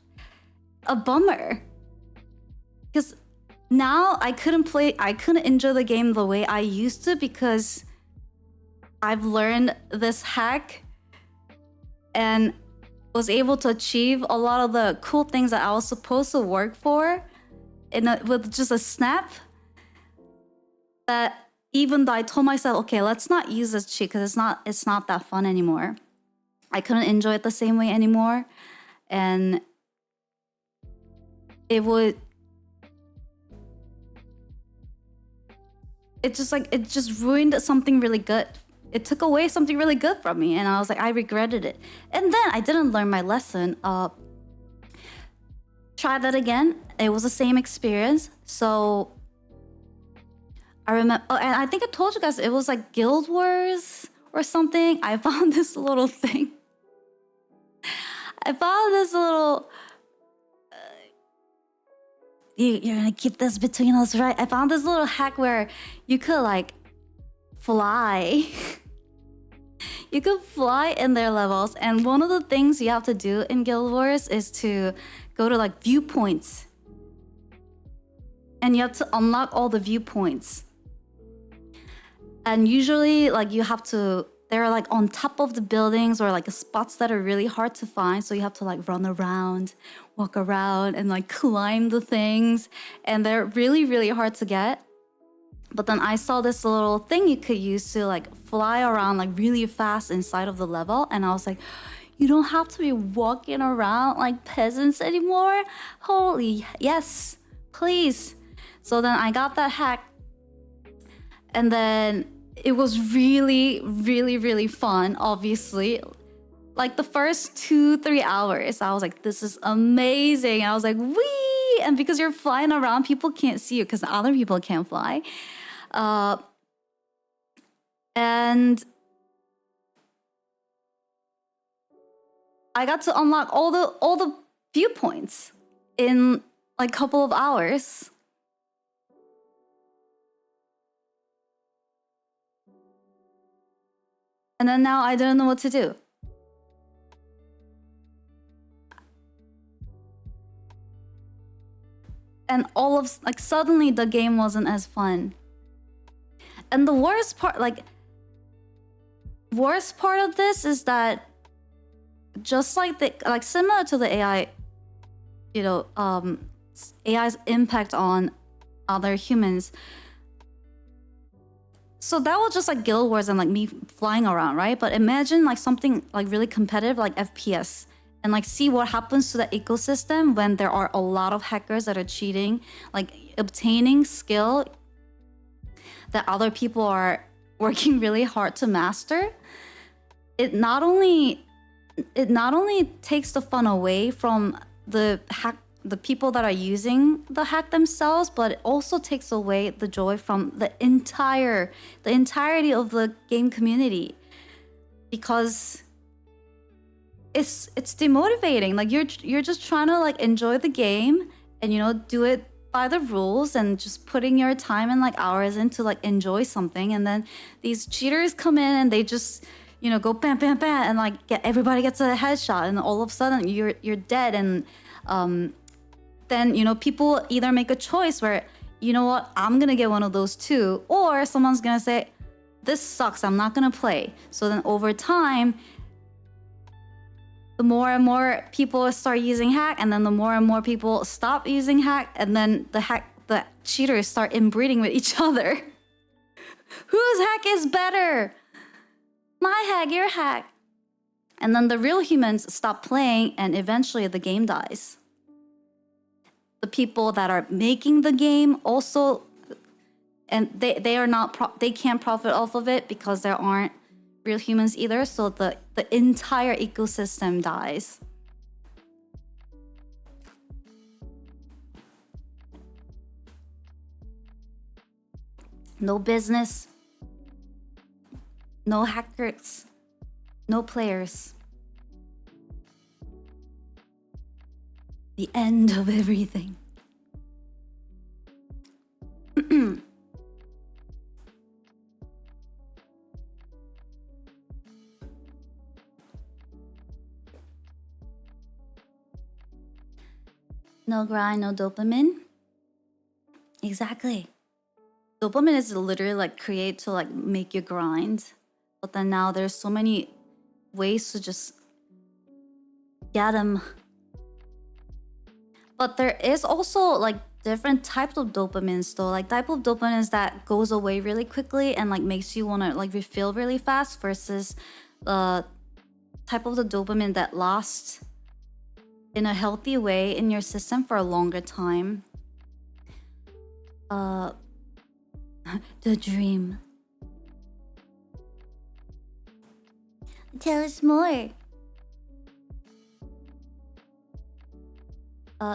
a bummer because now I couldn't enjoy the game the way I used to, because I've learned this hack and was able to achieve a lot of the cool things that I was supposed to work for with just a snap. That even though I told myself, okay, let's not use this cheat because it's not that fun anymore, I couldn't enjoy it the same way anymore. And it just ruined something really good. It took away something really good from me, and I was like, I regretted it. And then I didn't learn my lesson. Try that again. It was the same experience. So I remember, and I think I told you guys, it was like Guild Wars or something. I found this little thing. I found this little... You're gonna keep this between us, right? I found this little hack where you could like fly. You could fly in their levels. And one of the things you have to do in Guild Wars is to go to like viewpoints. And you have to unlock all the viewpoints. And usually like you have to, they're like on top of the buildings or like spots that are really hard to find. So you have to like run around, walk around and like climb the things. And they're really, really hard to get. But then I saw this little thing you could use to like fly around like really fast inside of the level. And I was like, you don't have to be walking around like peasants anymore. Holy yes, please. So then I got that hack. And then it was really, really, really fun, obviously. Like the first 2-3 hours, I was like, this is amazing. I was like, wee! And because you're flying around, people can't see you because other people can't fly. And I got to unlock all the viewpoints in like a couple of hours. And then now I don't know what to do. And all of like suddenly the game wasn't as fun. And the worst part of this is that just like similar to the AI, you know, AI's impact on other humans. So that was just like Guild Wars and like me flying around, right? But imagine like something like really competitive like FPS and like see what happens to the ecosystem when there are a lot of hackers that are cheating, like obtaining skill that other people are working really hard to master. It not only takes the fun away from the people that are using the hack themselves, but it also takes away the joy from the entirety of the game community, because it's demotivating. Like you're just trying to like enjoy the game and, you know, do it by the rules and just putting your time and like hours in to like enjoy something, and then these cheaters come in and they just, you know, go bam bam bam and like everybody gets a headshot, and all of a sudden you're dead. And then, you know, people either make a choice where, you know what, I'm gonna get one of those too, or someone's gonna say, this sucks, I'm not gonna play. So then over time, the more and more people start using hack, and then the more and more people stop using hack, and then the cheaters start inbreeding with each other. Whose hack is better? My hack, your hack. And then the real humans stop playing, and eventually the game dies. The people that are making the game also, and they can't profit off of it because there aren't real humans either, so the entire ecosystem dies. No business, no hackers, no players. The end of everything. No grind, no dopamine. Exactly. Dopamine is literally like created to like make you grind. But then now there's so many ways to just get them. But there is also like different types of dopamines though. Like type of dopamines that goes away really quickly and like makes you want to like refill really fast, versus the type of the dopamine that lasts in a healthy way in your system for a longer time. The dream. Tell us more.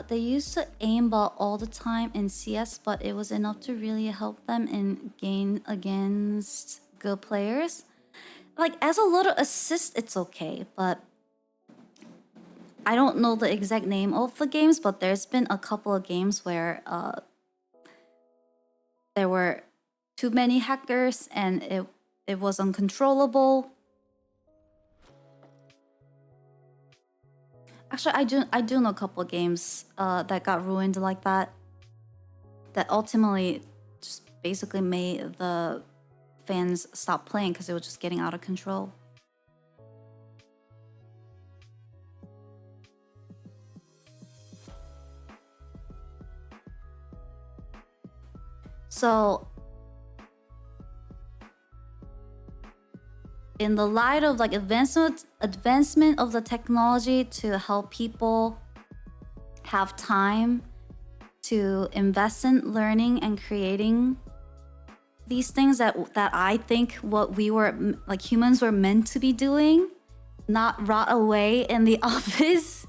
They used to aimbot all the time in CS, but it was enough to really help them in game against good players. Like as a little assist, it's okay, but I don't know the exact name of the games, but there's been a couple of games where there were too many hackers and it was uncontrollable. Actually, I do know a couple of games that got ruined like that. That ultimately just basically made the fans stop playing because it was just getting out of control. So, in the light of like advancement of the technology to help people have time to invest in learning and creating these things that I think what we were like humans were meant to be doing, not rot away in the office.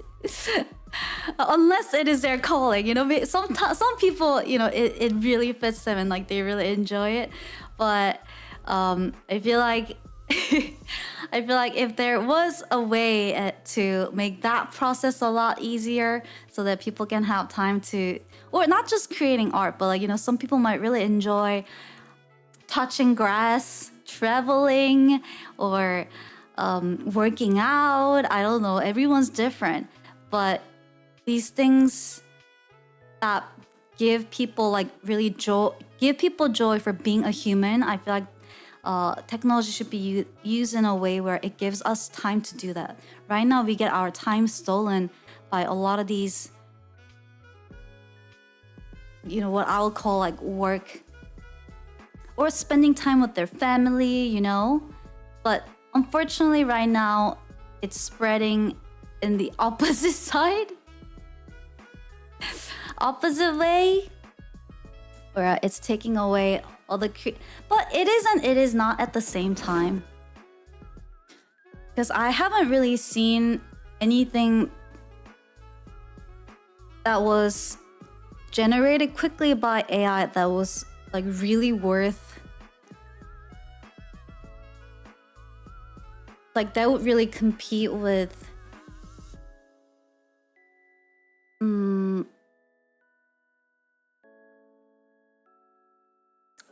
Unless it is their calling, you know. Some people, you know, it really fits them and like they really enjoy it. But I feel like if there was a way to make that process a lot easier, so that people can have time to, or not just creating art, but like, you know, some people might really enjoy touching grass, traveling, or working out. I don't know. Everyone's different, but these things that give people like really joy, give people joy for being a human. I feel like technology should be used in a way where it gives us time to do that. Right now, we get our time stolen by a lot of these, you know, what I would call like work or spending time with their family, you know. But unfortunately, right now, it's spreading in the opposite side. Opposite way, where it's taking away all the but it is not at the same time, because I haven't really seen anything that was generated quickly by AI that was like really worth, like that would really compete with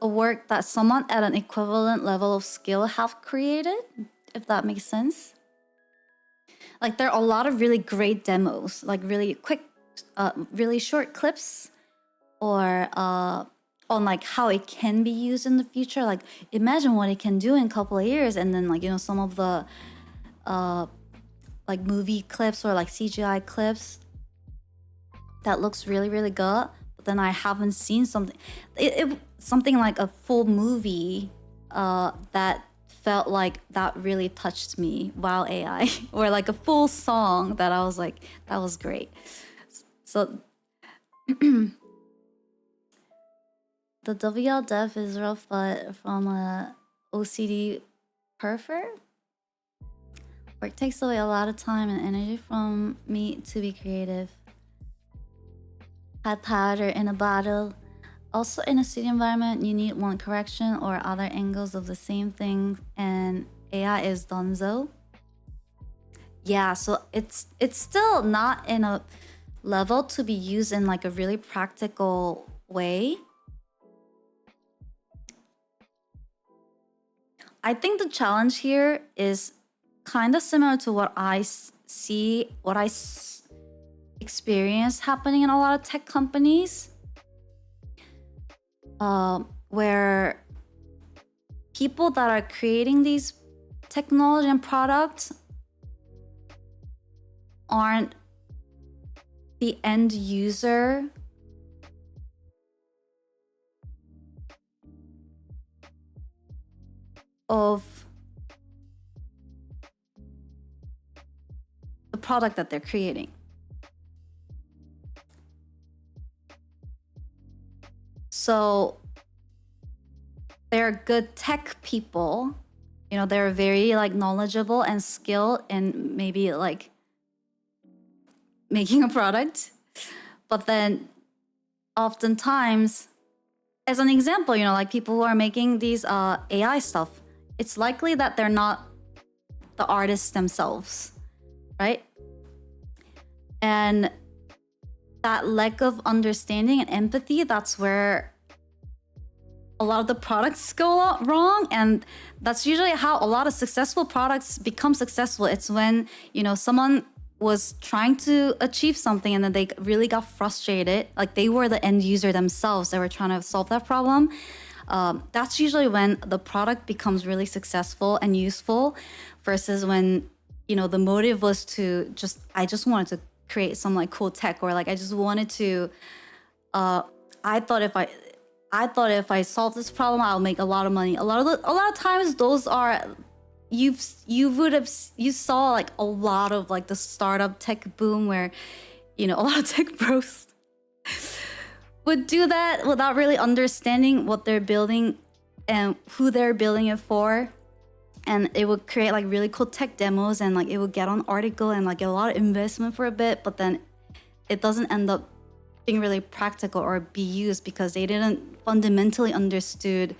a work that someone at an equivalent level of skill have created, if that makes sense. Like there are a lot of really great demos, like really quick, really short clips, or on like how it can be used in the future. Like imagine what it can do in a couple of years, and then like, you know, some of the like movie clips or like CGI clips that looks really, really good. But then I haven't seen something, something like a full movie that felt like that really touched me. Wow, AI. Or like a full song that I was like, that was great. So the WL dev is rough, but from a OCD pervert, work takes away a lot of time and energy from me to be creative. Had powder in a bottle. Also in a city environment, you need one correction or other angles of the same thing, and AI is donezo. Yeah, so it's still not in a level to be used in like a really practical way. I think the challenge here is kind of similar to what I see, experience happening in a lot of tech companies, where people that are creating these technology and products aren't the end user of the product that they're creating. So they're good tech people, you know, they're very like knowledgeable and skilled in maybe like making a product. But then oftentimes, as an example, you know, like people who are making these AI stuff, it's likely that they're not the artists themselves, right? And that lack of understanding and empathy, that's where a lot of the products go wrong. And that's usually how a lot of successful products become successful. It's when, you know, someone was trying to achieve something and then they really got frustrated. Like they were the end user themselves. They were trying to solve that problem. That's usually when the product becomes really successful and useful, versus when, you know, the motive was to I just wanted to create some like cool tech, or like I just wanted to, I thought if I solve this problem, I'll make a lot of money. A lot of times those are, you saw like a lot of like the startup tech boom where, you know, a lot of tech bros would do that without really understanding what they're building and who they're building it for. And it would create like really cool tech demos, and like it would get on article and like get a lot of investment for a bit, but then it doesn't end up being really practical or be used because they didn't fundamentally understood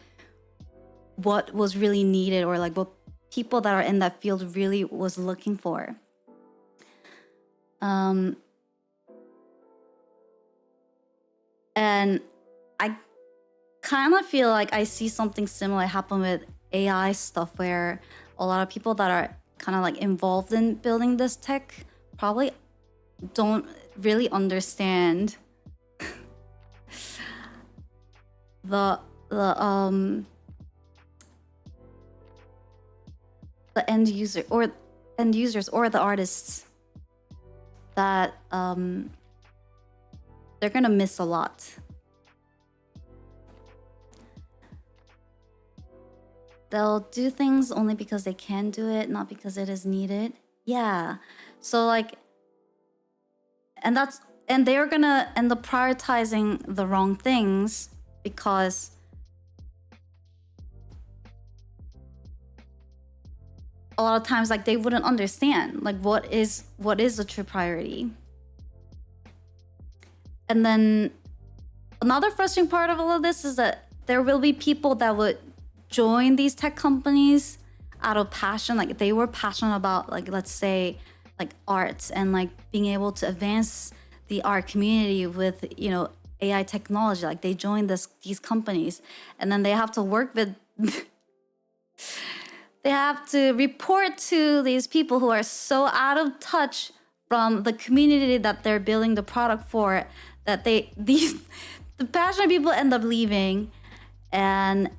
what was really needed, or like what people that are in that field really was looking for. And I kind of feel like I see something similar happen with AI stuff, where a lot of people that are kind of like involved in building this tech probably don't really understand the end user or end users or the artists, that they're gonna miss a lot. They'll do things only because they can do it, not because it is needed. Yeah. So like, and they're gonna end up prioritizing the wrong things because a lot of times like they wouldn't understand like what is the true priority. And then another frustrating part of all of this is that there will be people that would join these tech companies out of passion. Like they were passionate about, like, let's say like arts and like being able to advance the art community with, you know, AI technology. Like they join these companies, and then they have to work with. They have to report to these people who are so out of touch from the community that they're building the product for, that the passionate people end up leaving, and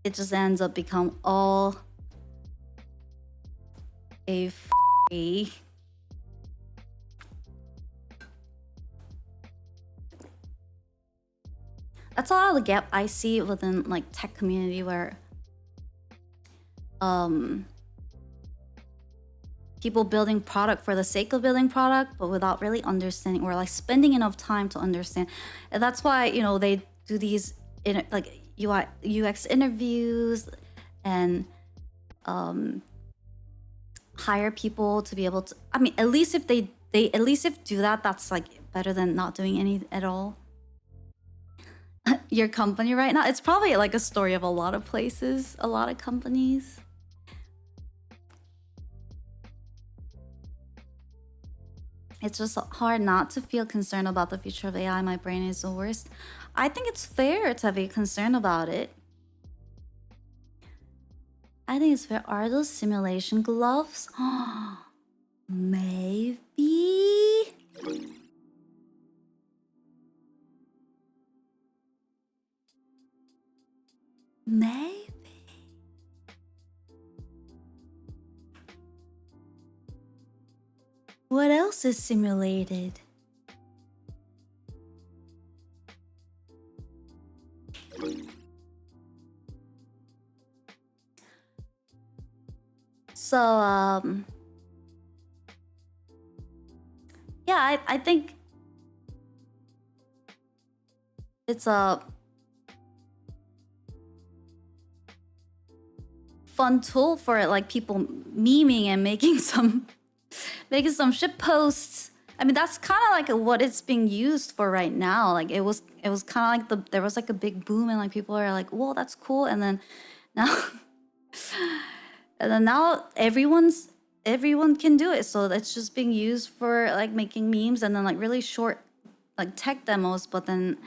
it just ends up become all a That's a lot of the gap I see within like tech community, where people building product for the sake of building product, but without really understanding or like spending enough time to understand. And that's why, you know, they do these like UI UX interviews and hire people to be able to, I mean, at least if they at least if do that, that's like better than not doing any at all. Your company right now, it's probably like a story of a lot of places, a lot of companies. It's just hard not to feel concerned about the future of AI. My brain is the worst. I think it's fair to be concerned about it. I think it's fair. Are those simulation gloves? Maybe. Maybe. What else is simulated? So, yeah, I think it's a fun tool for like people memeing and making some shit posts. I mean, that's kind of like what it's being used for right now. Like it was kind of like there was like a big boom and like people are like, whoa, that's cool. And then now everyone can do it. So it's just being used for like making memes and then like really short like tech demos, but then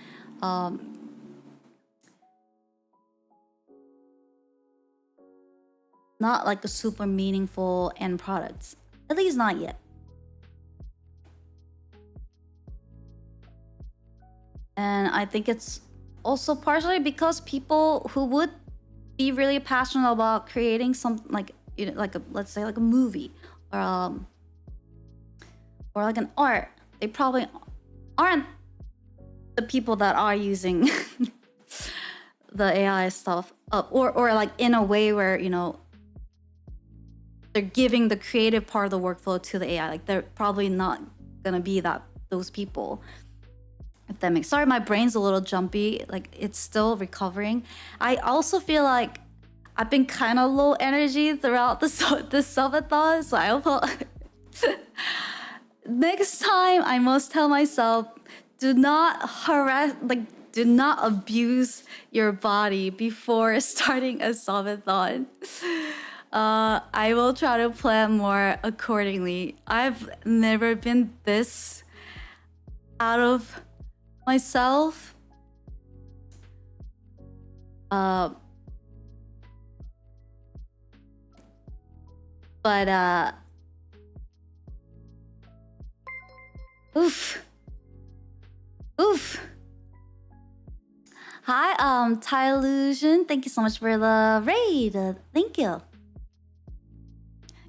not like a super meaningful end products. At least not yet. And I think it's also partially because people who would be really passionate about creating some like, you know, like a, let's say like a movie or like an art, they probably aren't the people that are using the AI stuff, or like in a way where, you know, they're giving the creative part of the workflow to the AI. Like they're probably not gonna be those people. If that makes, sorry, my brain's a little jumpy. Like it's still recovering. I also feel like I've been kind of low energy throughout this subathon, so I hope next time I must tell myself, do not abuse your body before starting a subathon. I will try to plan more accordingly. I've never been this out of myself. But oof. Hi, Tylusion. Thank you so much for the raid. Thank you.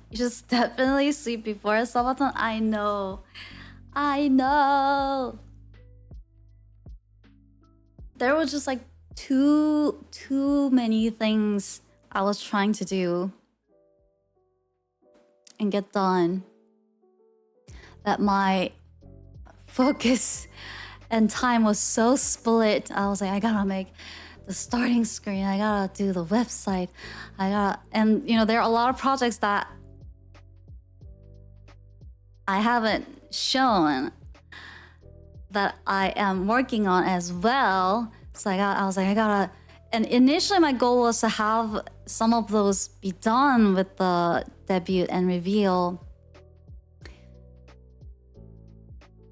You just definitely sleep before a subathon. I know. There was just like too many things I was trying to do and get done that my focus and time was so split. I was like, I gotta make the starting screen, I gotta do the website, and you know, there are a lot of projects that I haven't shown that I am working on as well. So I was like, I gotta, and initially my goal was to have some of those be done with the debut and reveal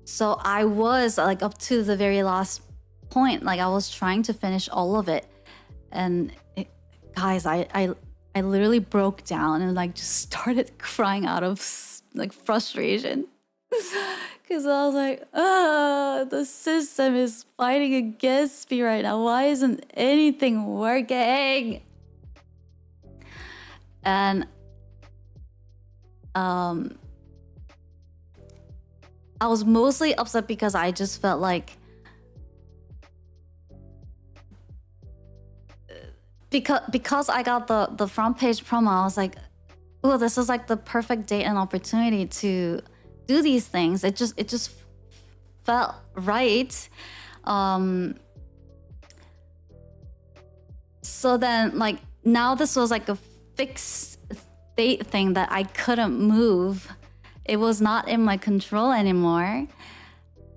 So I was like up to the very last point. Like I was trying to finish all of it. And guys, I literally broke down and like just started crying out of like frustration. Because I was like, the system is fighting against me right now. Why isn't anything working? And I was mostly upset because I just felt like because I got the front page promo, I was like, oh, this is like the perfect date and opportunity to do these things. It just felt right. So then like now this was like a fixed date thing that I couldn't move. It was not in my control anymore.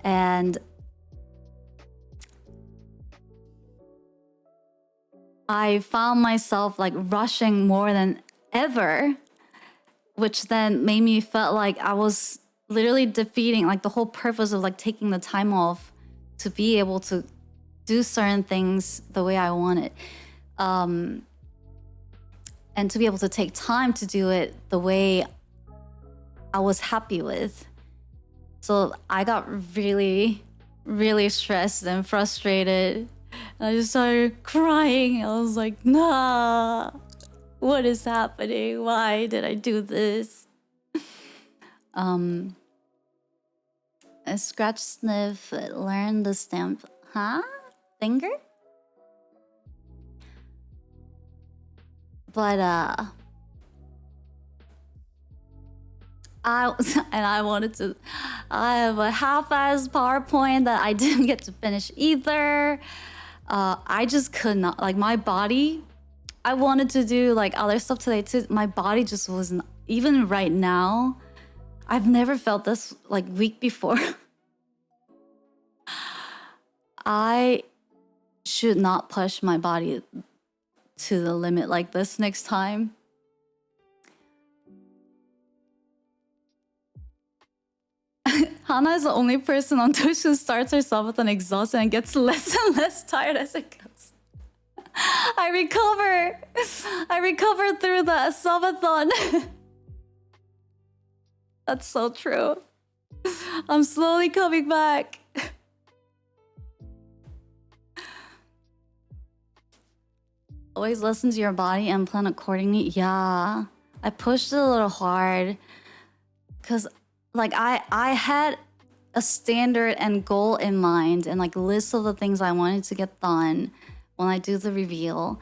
And I found myself like rushing more than ever, which then made me felt like I was literally defeating like the whole purpose of like taking the time off to be able to do certain things the way I wanted. And to be able to take time to do it the way I was happy with. So I got really, really stressed and frustrated. And I just started crying. I was like, nah, what is happening? Why did I do this? A scratch sniff, learn the stamp. Huh? Finger? But I have a half-assed PowerPoint that I didn't get to finish either. I just could not, like my body, I wanted to do like other stuff today too. My body just wasn't, even right now, I've never felt this like weak before. I should not push my body to the limit like this next time. Hana is the only person on Twitch who starts her subathon exhausted and gets less and less tired as it goes. I recover through the subathon. That's so true. I'm slowly coming back. Always listen to your body and plan accordingly. Yeah, I pushed it a little hard because like I had a standard and goal in mind and like a list of the things I wanted to get done when I do the reveal.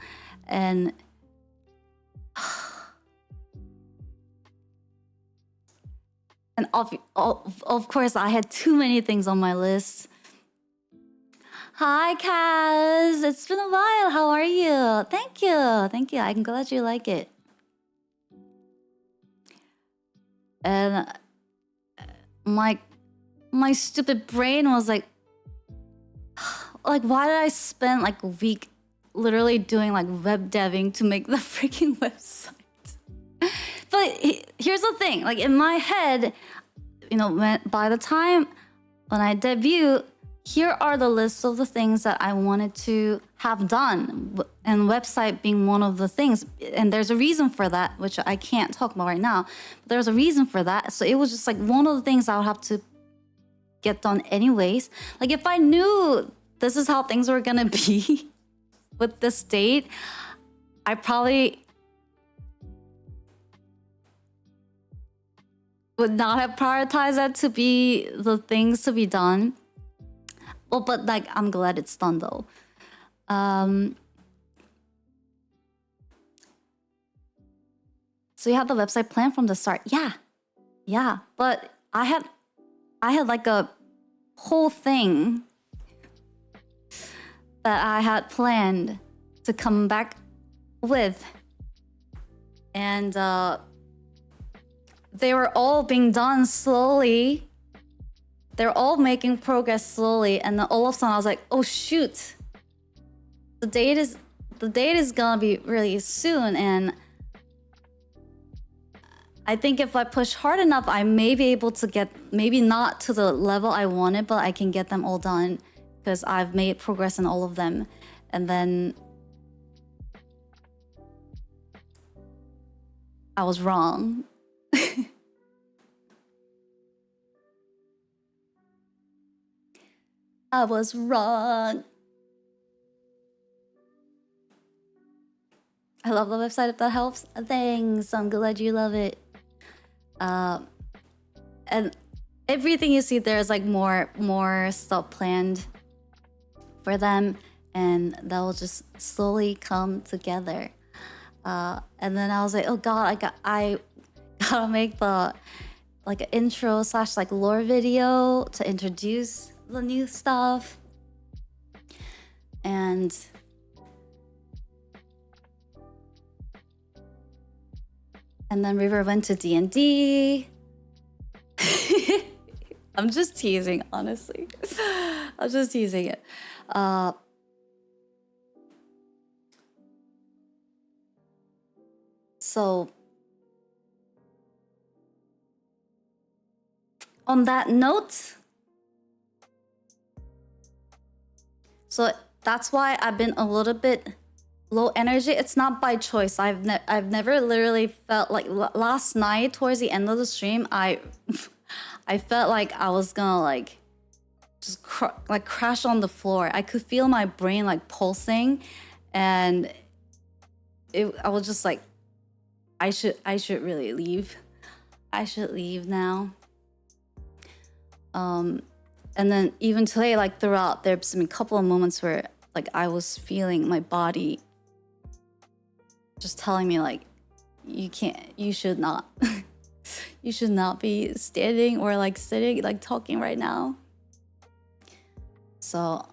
And of course I had too many things on my list. Hi Kaz, it's been a while. How are you? Thank you. I'm glad you like it. And my stupid brain was like why did I spend like a week literally doing like web deving to make the freaking website? But here's the thing, like in my head, you know, by the time when I debut, here are the lists of the things that I wanted to have done, and website being one of the things. And there's a reason for that, which I can't talk about right now. But there's a reason for that. So it was just like one of the things I would have to get done anyways. Like if I knew this is how things were gonna be with this date, I probably would not have prioritized that to be the things to be done. Well, but like, I'm glad it's done though. So you have the website planned from the start. Yeah. But I had like a whole thing that I had planned to come back with. And they were all being done slowly. They're all making progress slowly, and then all of a sudden I was like, "Oh shoot! The date is gonna be really soon," and I think if I push hard enough, I may be able to get, maybe not to the level I wanted, but I can get them all done because I've made progress in all of them. And then I was wrong. I was wrong. I love the website if that helps. Thanks, I'm glad you love it. And everything you see there is like more stuff planned for them, and that will just slowly come together. And then I was like, oh god, I gotta make the like an intro / like lore video to introduce the new stuff. And then River went to D&D. I'm just teasing, honestly. I'm just teasing it. So on that note, so that's why I've been a little bit low energy. It's not by choice. I've never literally felt like last night towards the end of the stream, I felt like I was gonna like just crash on the floor. I could feel my brain like pulsing, and I was just like, I should really leave. I should leave now. And then even today, like throughout, there's been a couple of moments where like I was feeling my body just telling me like, you should not you should not be standing or like sitting, like talking right now. So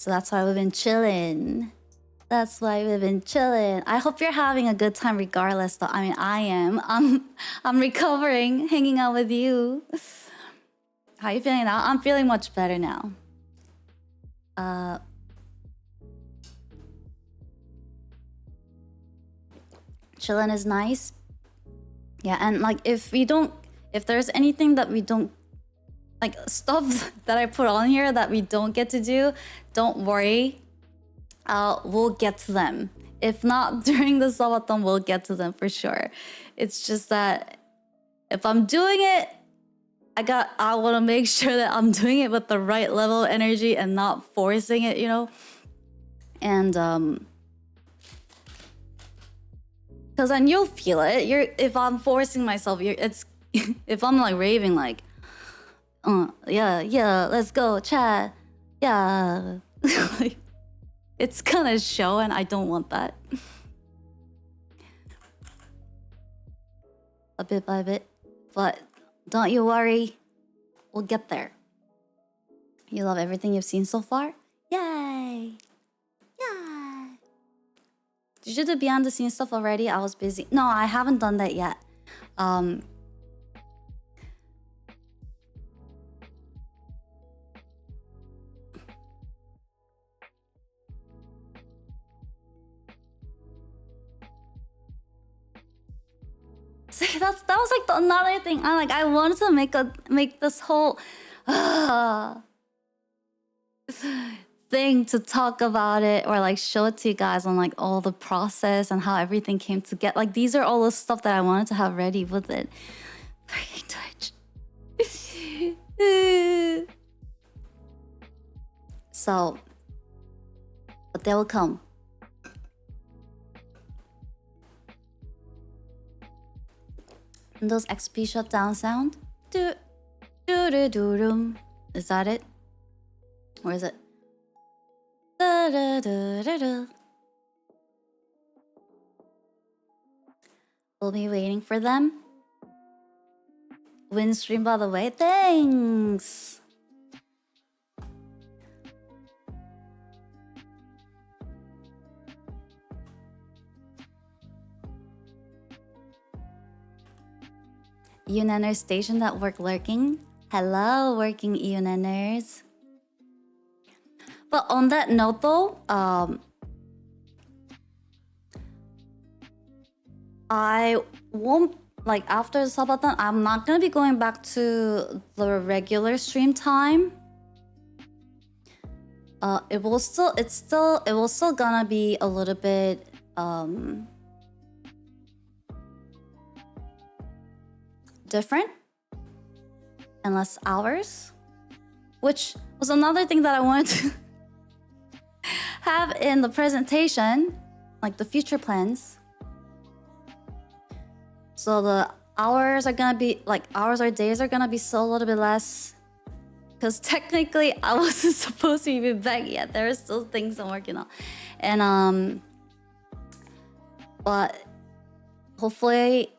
that's why we've been chilling. That's why we've been chilling. I hope you're having a good time regardless though. I mean, I am. I'm recovering, hanging out with you. How you feeling now? I'm feeling much better now. Chilling is nice. Yeah, and like if there's anything that we don't, like stuff that I put on here that we don't get to do, don't worry. We'll get to them. If not during the Subathon, we'll get to them for sure. It's just that if I'm doing it, I want to make sure that I'm doing it with the right level of energy and not forcing it, you know? And because then you'll feel it. If I'm forcing myself, if I'm like raving like, yeah, let's go, chat, yeah. Like, it's gonna show, and I don't want that. A bit by bit. But don't you worry. We'll get there. You love everything you've seen so far? Yay! Yay! Did you do behind the scenes stuff already? I was busy. No, I haven't done that yet. See, that was like another thing. I wanted to make this whole thing to talk about it or like show it to you guys on like all the process and how everything came together. Like these are all the stuff that I wanted to have ready with it. Freaking touch. So, but they will come. And those XP shutdown sound? Is that it? Or is it? We'll be waiting for them. Win stream, by the way. Thanks! UNNers stationed at work lurking. Hello, working UNNers. But on that note though, I won't, like, after Subathon, I'm not gonna be going back to the regular stream time. It will still gonna be a little bit different and less hours, which was another thing that I wanted to have in the presentation, like the future plans. So the hours are gonna be like hours or days are gonna be so a little bit less, because technically I wasn't supposed to be back yet. There are still things I'm working on, and but hopefully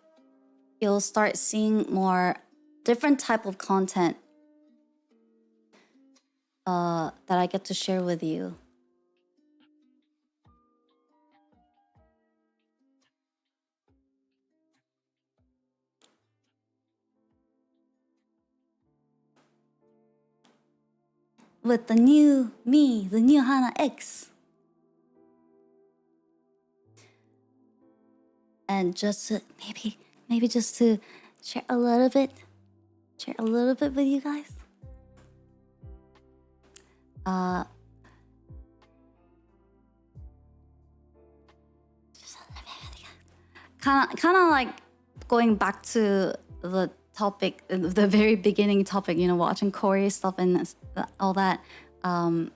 you'll start seeing more different type of content that I get to share with you. With the new me, the new HanaX. And just to, maybe just to share a little bit with you guys. Kind of like going back to the topic, the very beginning topic, you know, watching Corey stuff and all that. I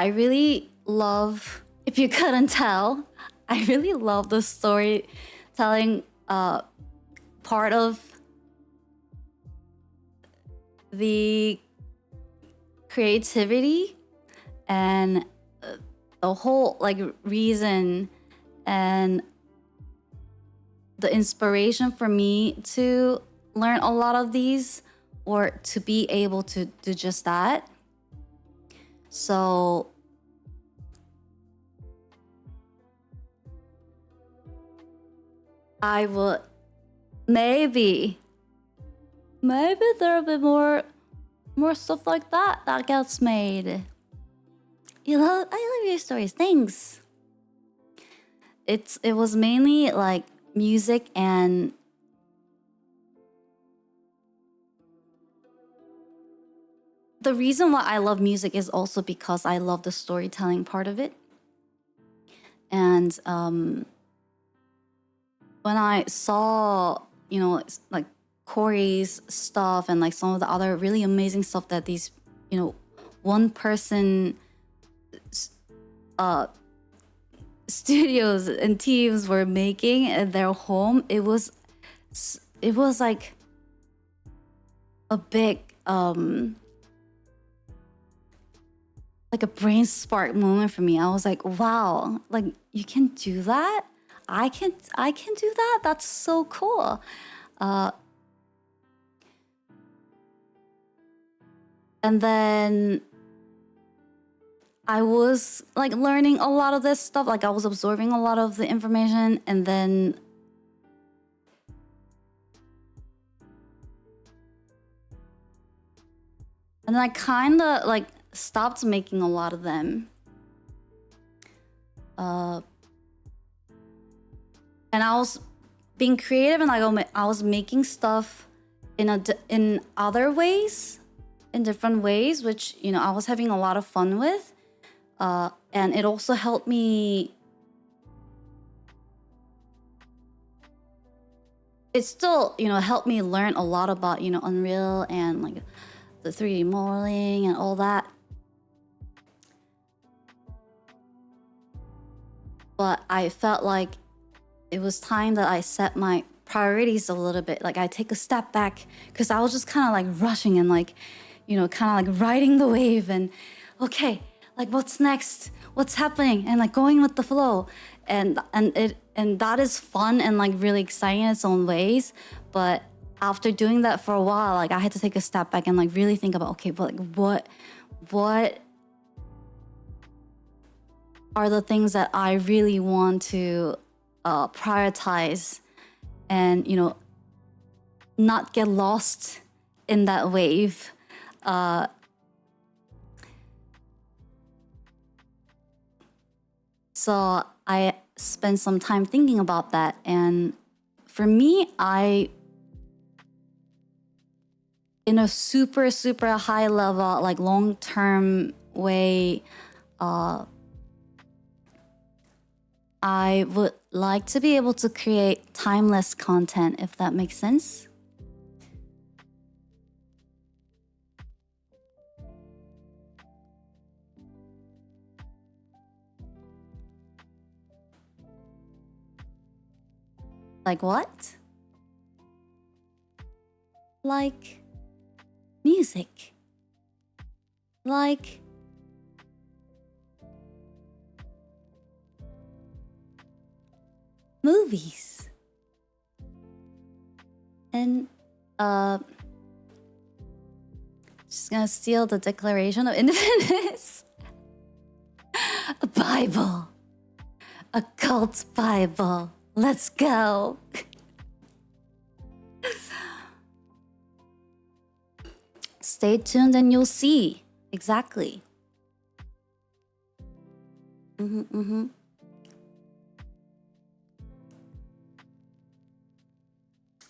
really love, if you couldn't tell, I really love the storytelling part of the creativity and the whole like reason and the inspiration for me to learn a lot of these or to be able to do just that. So I would maybe there'll be more stuff like that gets made. You know, I love your stories. Thanks. It was mainly like music, and the reason why I love music is also because I love the storytelling part of it. And when I saw, you know, like Corey's stuff and like some of the other really amazing stuff that these, you know, one person studios and teams were making at their home, it was like a big like a brain spark moment for me. I was like, wow, like you can do that? I can do that? That's so cool. And then I was like learning a lot of this stuff, like I was absorbing a lot of the information, and then I kind of like stopped making a lot of them. And I was being creative, and like I was making stuff in other ways, in different ways, which, you know, I was having a lot of fun with. And it also helped me. It still, you know, helped me learn a lot about, you know, Unreal and like the 3D modeling and all that. But I felt like it was time that I set my priorities a little bit. Like I take a step back, because I was just kind of like rushing and like, you know, kind of like riding the wave and okay, like what's next? What's happening? And like going with the flow. And that is fun and like really exciting in its own ways. But after doing that for a while, like I had to take a step back and like really think about, okay, but like what are the things that I really want to prioritize and, you know, not get lost in that wave. So I spend some time thinking about that. And for me, in a super, super high level, like long-term way, I would like to be able to create timeless content, if that makes sense. Like what? Like music. Like movies. And just gonna steal the Declaration of Independence. A Bible. A cult Bible. Let's go. Stay tuned and you'll see. Exactly.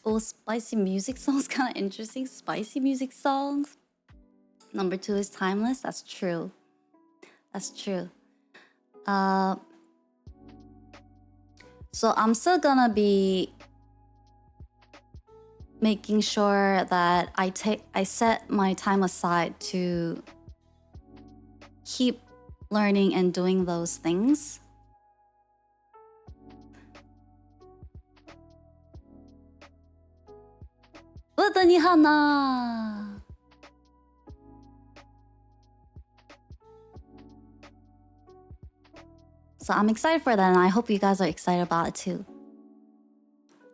Oh, spicy music songs, kind of interesting. Spicy music songs. Number 2 is timeless. That's true. That's true. So I'm still gonna be making sure that I set my time aside to keep learning and doing those things. Budani Hana. So I'm excited for that, and I hope you guys are excited about it too.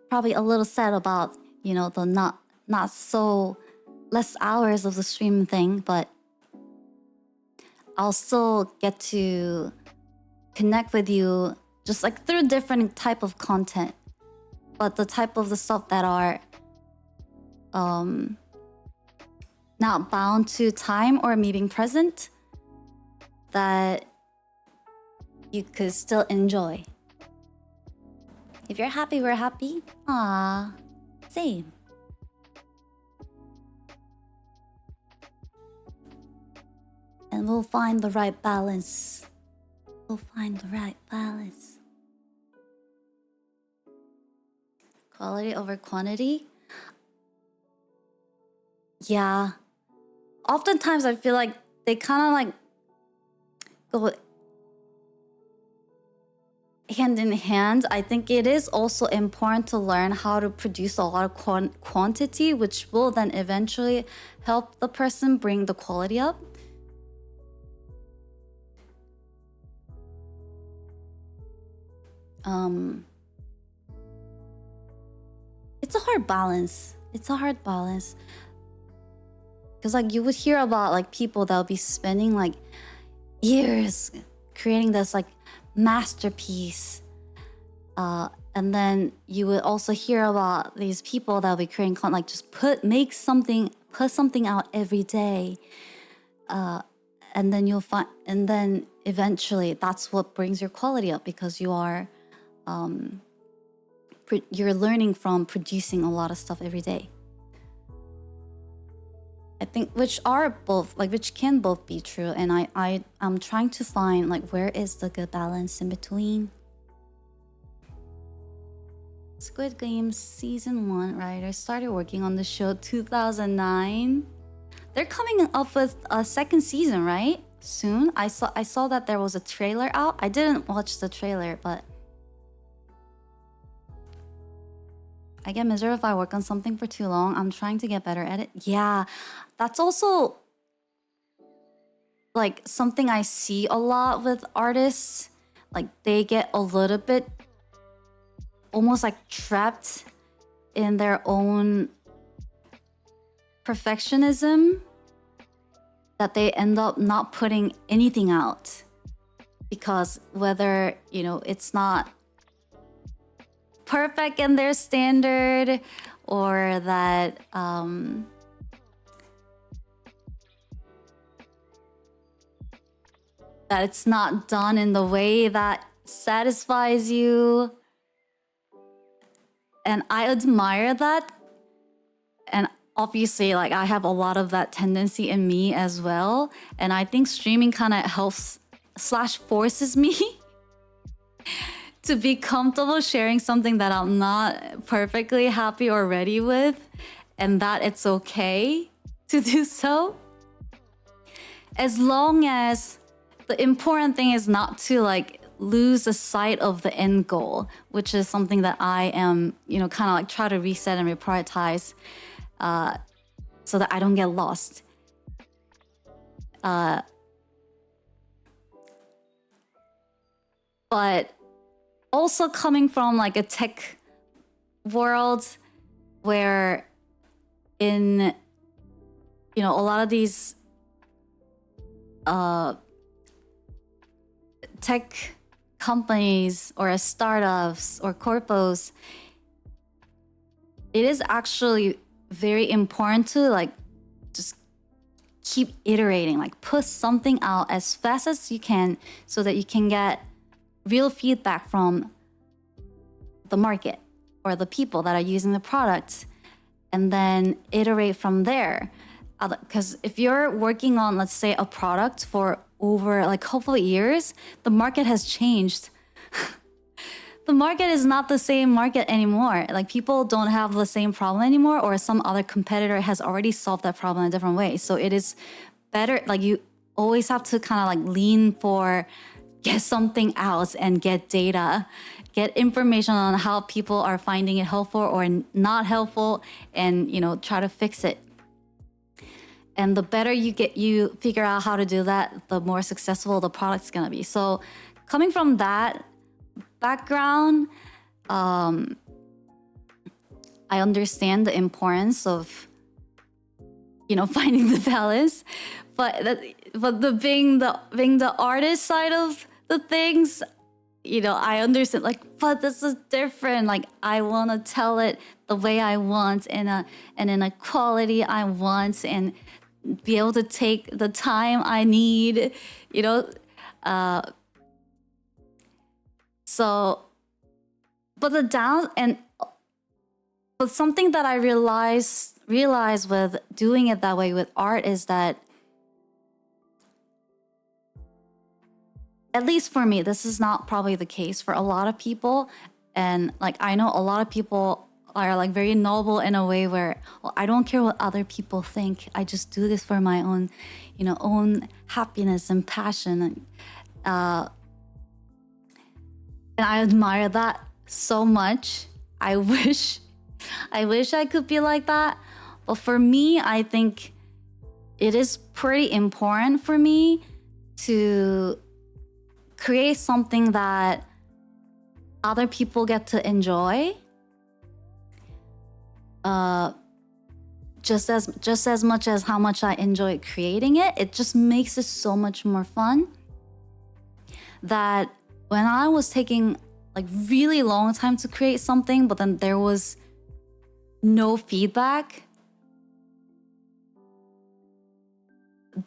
Probably a little sad about, you know, the not so less hours of the stream thing, but I'll still get to connect with you just like through different type of content. But the type of the stuff that are not bound to time or me being present, that you could still enjoy. If you're happy, we're happy. Ah, same. And we'll find the right balance. We'll find the right balance. Quality over quantity? Yeah. Oftentimes I feel like they kind of like go hand in hand. I think it is also important to learn how to produce a lot of quantity, which will then eventually help the person bring the quality up. It's a hard balance. It's a hard balance. Because like you would hear about like people that'll be spending like years creating this like masterpiece, and then you would also hear about these people that'll be creating content like just put something out every day, and then you'll find, and then eventually that's what brings your quality up, because you are you're learning from producing a lot of stuff every day. I think which can both be true, and I'm trying to find like where is the good balance in between. Squid Game season 1 writers started working on the show 2009. They're coming up with a second season, right? Soon. I saw that there was a trailer out. I didn't watch the trailer, but I get miserable if I work on something for too long. I'm trying to get better at it. Yeah, that's also like something I see a lot with artists. Like they get a little bit almost like trapped in their own perfectionism, that they end up not putting anything out because whether, you know, it's not perfect in their standard, or that that it's not done in the way that satisfies you. And I admire that. And obviously, like, I have a lot of that tendency in me as well. And I think streaming kind of helps / forces me to be comfortable sharing something that I'm not perfectly happy or ready with, and that it's okay to do so. As long as the important thing is not to like lose the sight of the end goal, which is something that I am, you know, kind of like try to reset and reprioritize so that I don't get lost. But also coming from like a tech world where in, you know, a lot of these tech companies or startups or corpos, it is actually very important to like just keep iterating, like put something out as fast as you can so that you can get real feedback from the market or the people that are using the product, and then iterate from there. Because if you're working on, let's say, a product for over like a couple of years, the market has changed. The market is not the same market anymore. Like, people don't have the same problem anymore, or some other competitor has already solved that problem in a different way. So it is better, like, you always have to kind of like lean for get something out and get data, get information on how people are finding it helpful or not helpful, and, you know, try to fix it. And the better you figure out how to do that, the more successful the product's gonna be. So coming from that background, I understand the importance of, you know, finding the balance, but the being the artist side of the things, you know, I understand, like, but this is different. Like, I want to tell it the way I want and in a quality I want, and be able to take the time I need, you know. So, but something that I realize with doing it that way with art is that, at least for me, this is not probably the case for a lot of people. And like, I know a lot of people are like very noble in a way where, well, I don't care what other people think. I just do this for my own, you know, own happiness and passion. And I admire that so much. I wish I could be like that. But for me, I think it is pretty important for me to create something that other people get to enjoy, just as much as how much I enjoy creating it. It just makes it so much more fun. That when I was taking like really long time to create something, but then there was no feedback,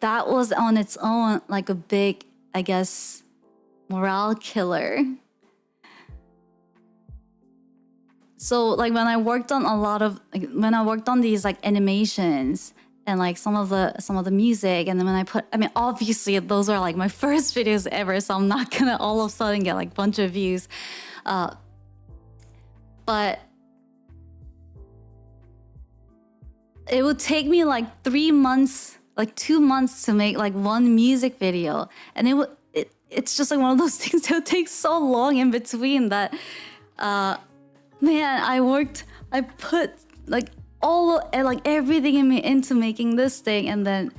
that was on its own like a big, I guess, morale killer. So like when I worked on these like animations and like some of the music, and then I mean obviously those are like my first videos ever, so I'm not gonna all of a sudden get like a bunch of views, but it would take me like 3 months, like 2 months to make like one music video, and it's just like one of those things that would take so long in between that, man, I put like everything in me into making this thing, and then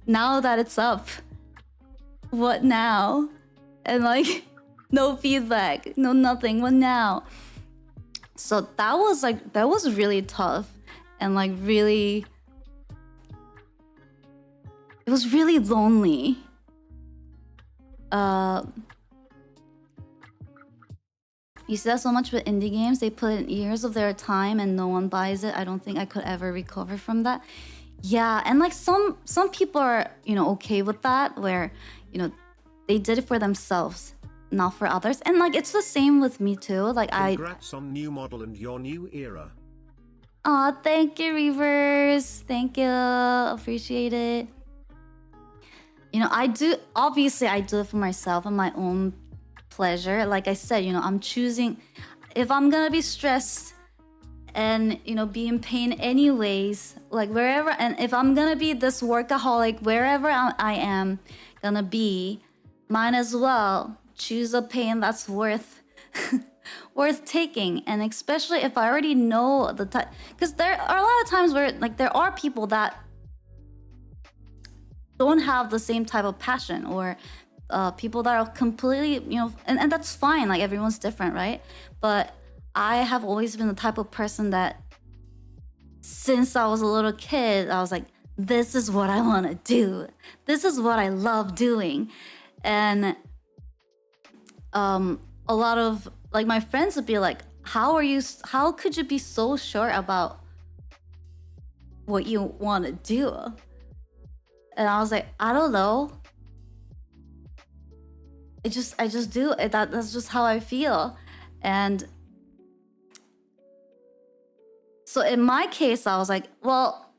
now that it's up, what now? And like no feedback, no nothing, what now? So that was really tough, and like really, it was really lonely. You see that so much with indie games. They put in years of their time and no one buys it. I don't think I could ever recover from that. Yeah, and like some people are, you know, okay with that, where, you know, they did it for themselves, not for others. And like it's the same with me too. Like Congrats on new model and your new era. Aw, thank you, Reavers. Thank you. Appreciate it. You know, I do it for myself and my own pleasure. Like I said, you know, I'm choosing if I'm gonna be stressed and, you know, be in pain anyways, like wherever, and if I'm gonna be this workaholic, wherever I am gonna be, might as well choose a pain that's worth taking. And especially if I already know the type, because there are a lot of times where like there are people that don't have the same type of passion, or people that are completely, you know, and that's fine, like everyone's different, right? But I have always been the type of person that since I was a little kid, I was like, this is what I want to do. This is what I love doing. And a lot of like my friends would be like, how could you be so sure about what you want to do? And I was like, I don't know. I just do it. That's just how I feel. And so in my case, I was like, well,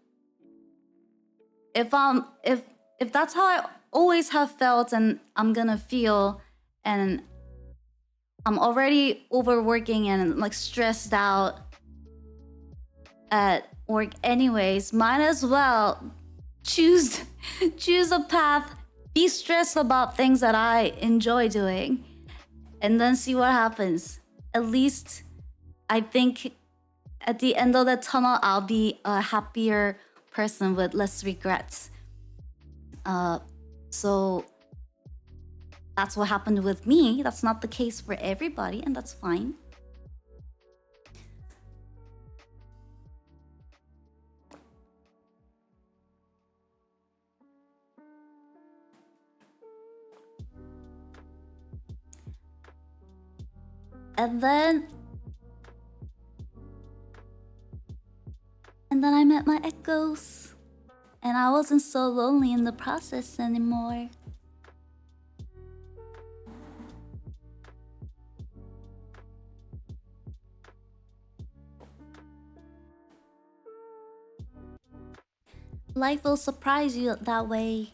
if that's how I always have felt and I'm gonna feel, and I'm already overworking and like stressed out at work anyways, might as well choose a path, be stressed about things that I enjoy doing, and then see what happens. At least I think at the end of the tunnel, I'll be a happier person with less regrets. So that's what happened with me. That's not the case for everybody, and that's fine. And then I met my echoes, and I wasn't so lonely in the process anymore. Life will surprise you that way.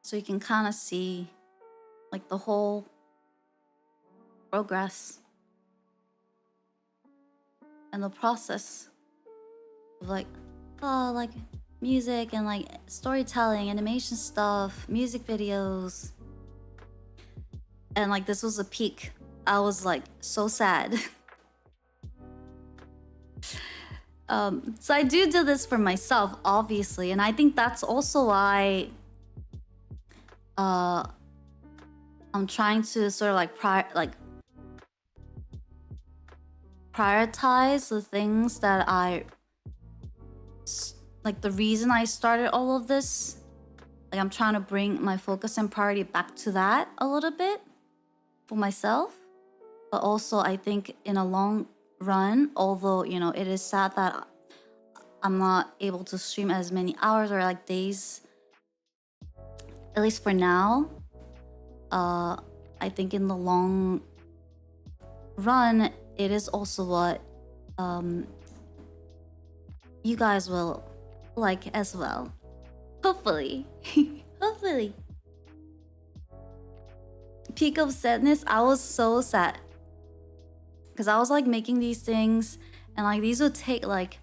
So you can kind of see like the whole progress and the process of like, oh, like music and like storytelling, animation stuff, music videos. And like this was a peak. I was like so sad. So I do this for myself, obviously, and I think that's also why I'm trying to sort of like prioritize the things that like the reason I started all of this. Like I'm trying to bring my focus and priority back to that a little bit for myself. But also I think in a long run, although, you know, it is sad that I'm not able to stream as many hours or like days, at least for now, I think in the long run, it is also what you guys will like as well. Hopefully. Hopefully. Peak of sadness, I was so sad. Because I was like making these things and like these would take like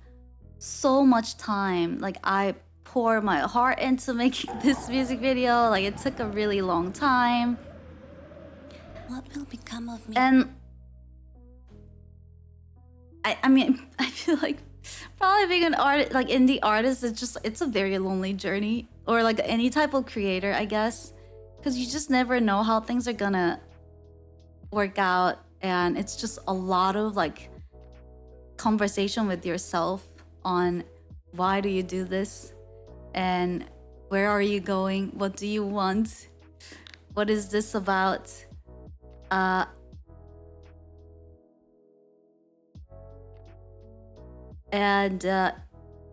so much time. Like I pour my heart into making this music video. Like it took a really long time. What will become of me? And I mean, I feel like probably being an artist, like indie artist, it's a very lonely journey. Or like any type of creator, I guess. Because you just never know how things are gonna work out. And it's just a lot of like conversation with yourself on why do you do this? And where are you going? What do you want? What is this about? And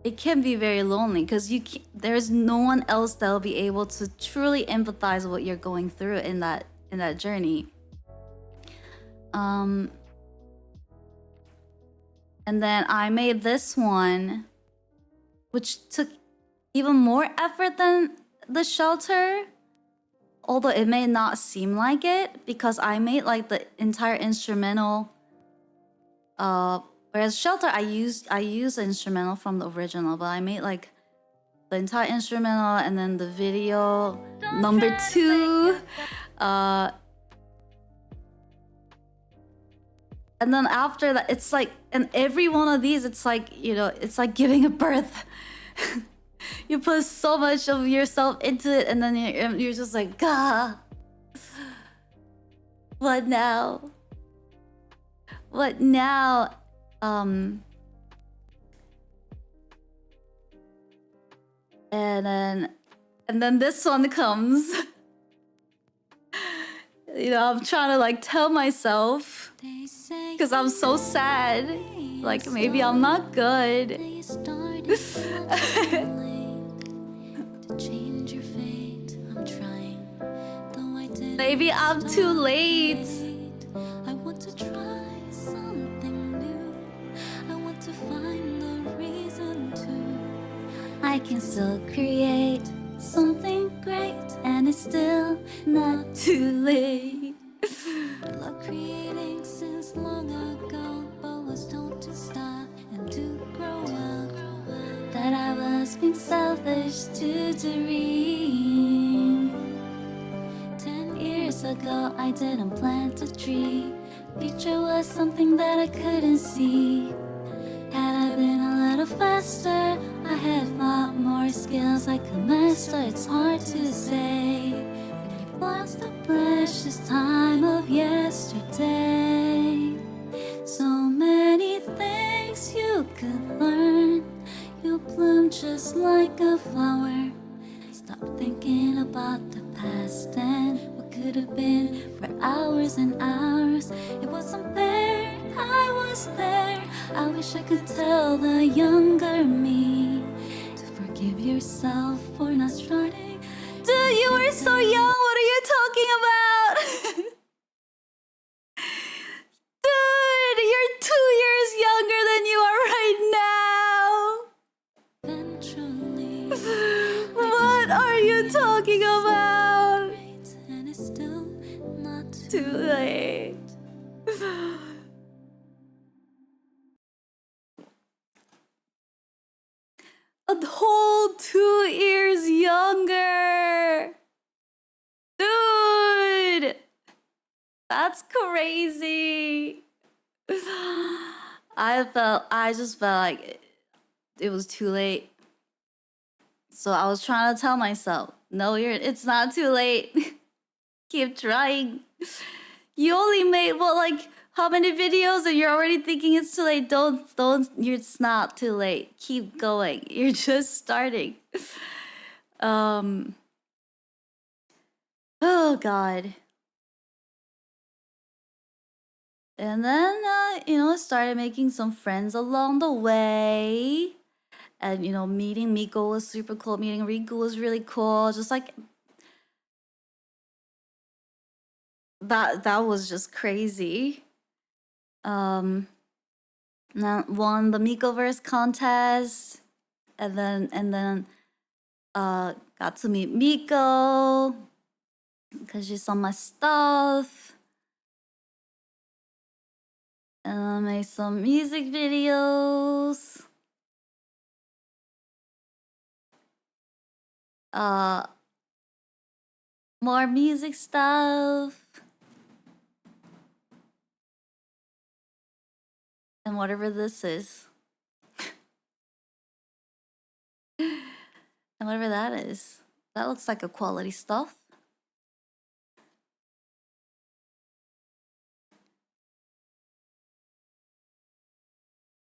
it can be very lonely because there's no one else that'll be able to truly empathize with what you're going through in that journey. And then I made this one, which took even more effort than the shelter, although it may not seem like it, because I made like the entire instrumental. Whereas shelter, I used the instrumental from the original, but I made like the entire instrumental and then the video number 2. And then after that, it's like, and every one of these, it's like, you know, it's like giving a birth. You put so much of yourself into it, and then you're just like, God, what now? What now? And then this one comes. You know, I'm trying to like tell myself, because I'm so sad. Like maybe I'm not good. Maybe I'm too late. I want to try something new. I want to find the reason to. I can still create something great, and it's still not too late. Love creating since long ago, but was told to stop and to grow up. That I was being selfish to dream. 10 years ago, I didn't plant a tree. Future was something that I couldn't see. Had I been a little faster, I had a lot more skills I could master. It's hard to say when you've lost the precious time of yesterday. So many things you could learn. You bloom just like a flower. Stop thinking about the past and what could have been for hours and hours. It wasn't fair, I was there. I wish I could tell the younger me to forgive yourself for not starting. Dude, you were so young, what are you talking about? Dude, you're 2 years younger than you are right now. Eventually, what are you talking about? And it's still not too late. A whole 2 years younger. Dude, that's crazy. I just felt like it was too late. So I was trying to tell myself, no, it's not too late. Keep trying. You only made like how many videos and you're already thinking it's too late? Don't, it's not too late. Keep going. You're just starting. Oh God. And then, you know, I started making some friends along the way. And, you know, meeting Miko was super cool. Meeting Riku was really cool. Just like, that was just crazy. Now won the Mikoverse contest. And then, got to meet Miko. Because she saw my stuff. And I made some music videos. More music stuff. And whatever this is. And whatever that is. That looks like a quality stuff.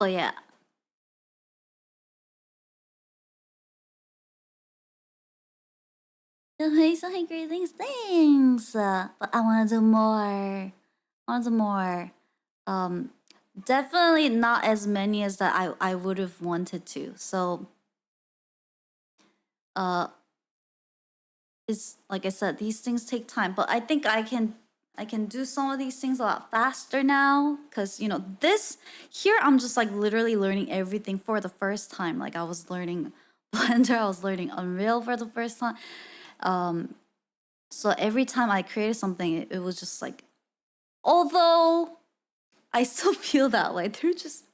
Oh yeah. Amazing, great things, thanks. But I want to do more. I want to do more. Definitely not as many as that I would have wanted to. So, it's like I said, these things take time. But I think I can do some of these things a lot faster now, because you know this here I'm just like literally learning everything for the first time. Like I was learning Blender, I was learning Unreal for the first time. So every time I created something, it was just like, although I still feel that way. They're just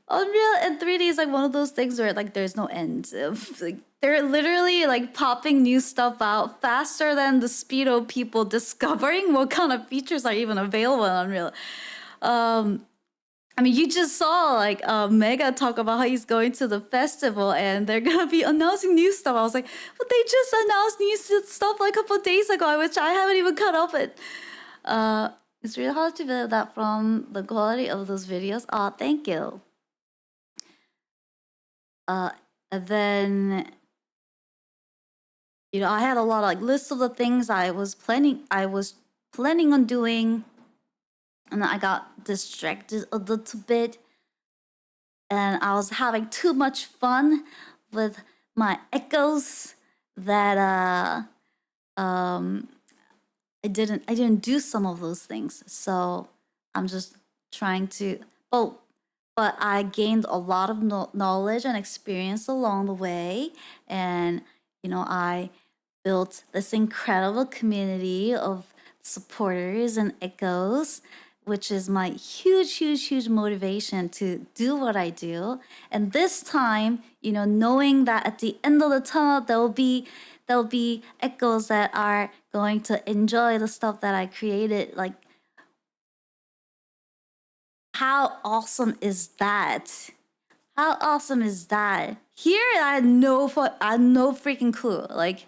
Unreal and 3D is like one of those things where like there's no end. Like they're literally like popping new stuff out faster than the speed of people discovering what kind of features are even available in Unreal. I mean, you just saw like Mega talk about how he's going to the festival and they're gonna be announcing new stuff. I was like, but they just announced new stuff like a couple of days ago, which I haven't even caught up with. It's really hard to believe that from the quality of those videos. Oh, thank you. And then, you know, I had a lot of like lists of the things I was planning on doing, and I got distracted a little bit, and I was having too much fun with my echoes that I didn't do some of those things. So I'm just trying to but I gained a lot of knowledge and experience along the way, and you know, I built this incredible community of supporters and echoes, which is my huge motivation to do what I do. And this time, you know, knowing that at the end of the tunnel there'll be echoes that are going to enjoy the stuff that I created, like how awesome is that? How awesome is that? Here I had no freaking clue. Like,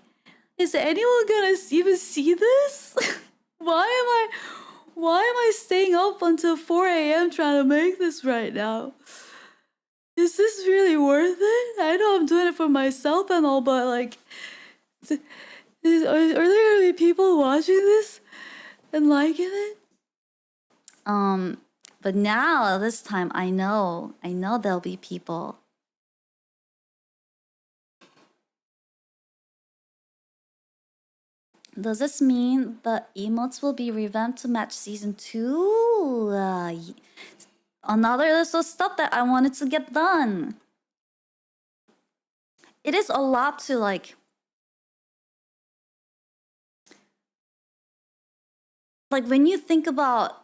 is anyone gonna even see this? Why am I staying up until 4 a.m. trying to make this right now? Is this really worth it? I know I'm doing it for myself and all, but like, are there gonna be people watching this and liking it? But now this time I know there'll be people. Does this mean the emotes will be revamped to match season 2? Another list of stuff that I wanted to get done. It is a lot to like when you think about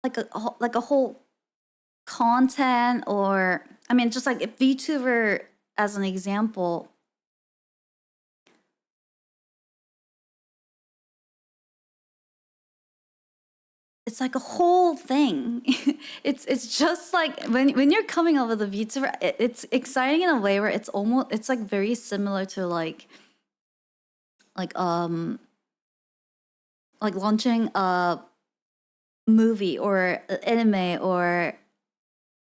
like a whole content, or I mean just like a VTuber as an example. It's like a whole thing. it's just like when you're coming up with a VTuber, it's exciting in a way where it's like very similar to like launching a movie or anime or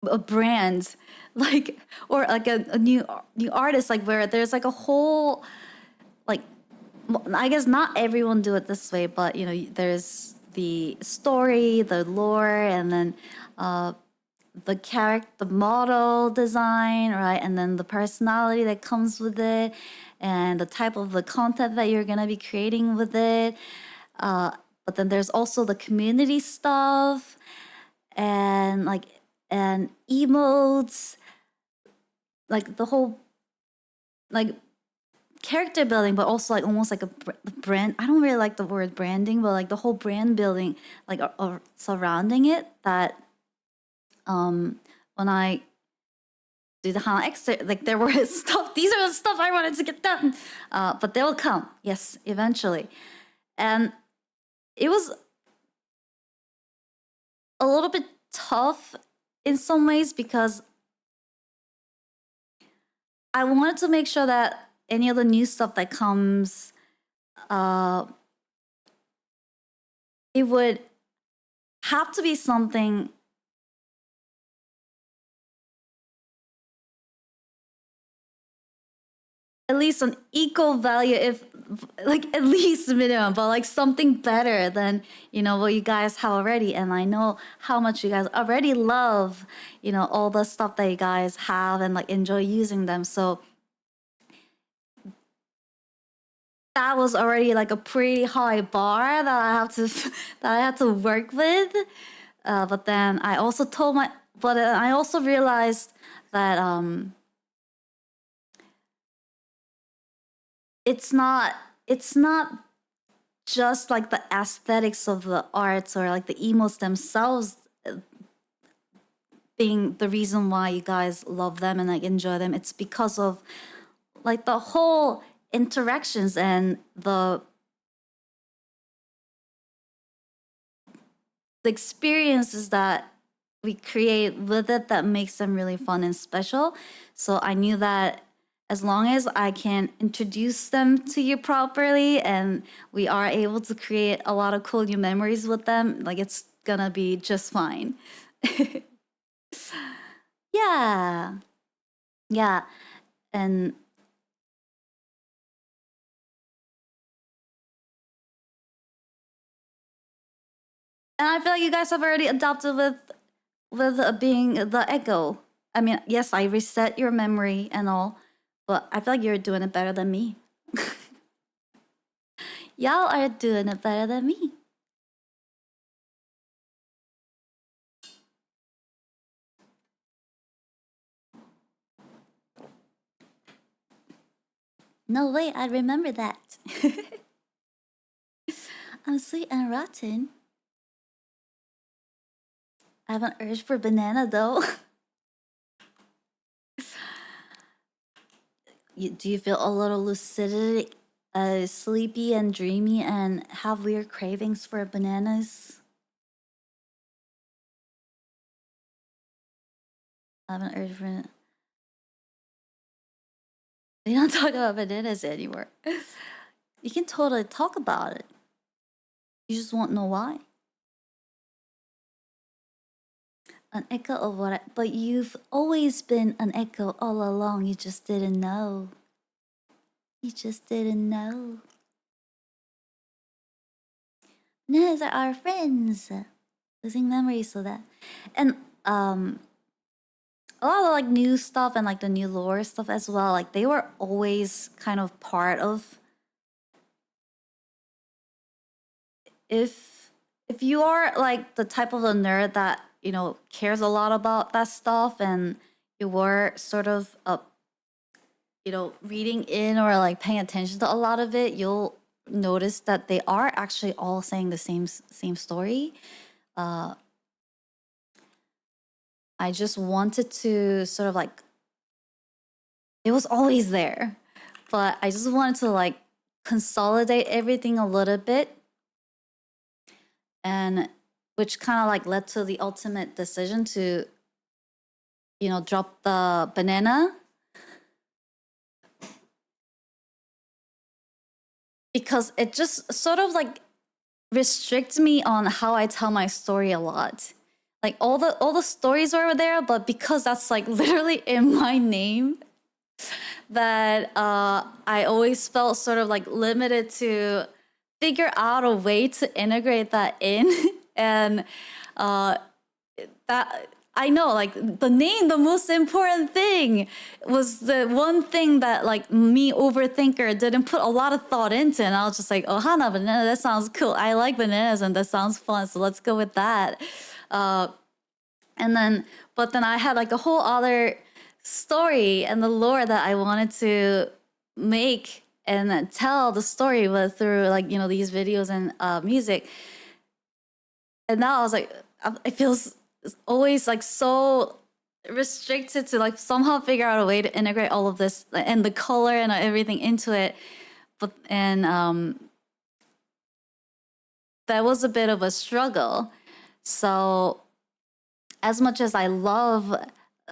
a brand, like, or like a new artist, like where there's like a whole, like, I guess not everyone do it this way, but you know, there's the story, the lore, and then the character, the model design, right, and then the personality that comes with it, and the type of the content that you're gonna be creating with it. But then there's also the community stuff, and emotes, like the whole like character building, but also like almost like a brand. I don't really like the word branding, but like the whole brand building, like surrounding it. That when I do the HanaX, like there were stuff. These are the stuff I wanted to get done, but they'll come. Yes, eventually, and it was a little bit tough in some ways because I wanted to make sure that any of the new stuff that comes, it would have to be something at least an equal value, if like at least minimum, but like something better than, you know, what you guys have already. And I know how much you guys already love, you know, all the stuff that you guys have and like enjoy using them. So that was already like a pretty high bar that I have to that I had to work with. But then I also I also realized that it's not just like the aesthetics of the arts or like the emotes themselves being the reason why you guys love them and like enjoy them. It's because of like the whole interactions and the experiences that we create with it that makes them really fun and special. So I knew that as long as I can introduce them to you properly and we are able to create a lot of cool new memories with them, like it's gonna be just fine. Yeah. Yeah. And I feel like you guys have already adopted with being the echo. I mean, yes, I reset your memory and all, but I feel like you're doing it better than me. Y'all are doing it better than me. No way, I remember that. I'm sweet and rotten. I have an urge for banana though. Do you feel a little lucidity, sleepy and dreamy and have weird cravings for bananas? I have an urge for... We don't talk about bananas anymore. You can totally talk about it. You just won't know why. An echo of what but you've always been an echo all along. You just didn't know. You just didn't know. Bananas are our friends. Losing memories so that. And a lot of like new stuff and like the new lore stuff as well, like they were always kind of part of... If you are like the type of a nerd that, you know, cares a lot about that stuff and you were sort of you know, reading in or like paying attention to a lot of it, you'll notice that they are actually all saying the same story. I just wanted to sort of like... It was always there, but I just wanted to like consolidate everything a little bit, and which kind of like led to the ultimate decision to, you know, drop the banana. Because it just sort of like restricts me on how I tell my story a lot. Like all the stories are there, but because that's like literally in my name, that I always felt sort of like limited to figure out a way to integrate that in. And that I know, like the name, the most important thing was the one thing that like me overthinker didn't put a lot of thought into. And I was just like, oh, Hana banana, that sounds cool. I like bananas and that sounds fun. So let's go with that. But then I had like a whole other story and the lore that I wanted to make and tell the story with through like, you know, these videos and music. And now I was like, it feels always like so restricted to like somehow figure out a way to integrate all of this and the color and everything into it. But that was a bit of a struggle. So as much as I love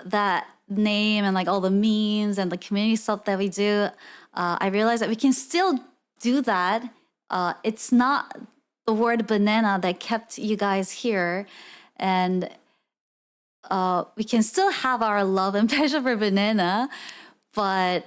that name and like all the memes and the community stuff that we do, I realized that we can still do that. It's not the word banana that kept you guys here, and we can still have our love and passion for banana, but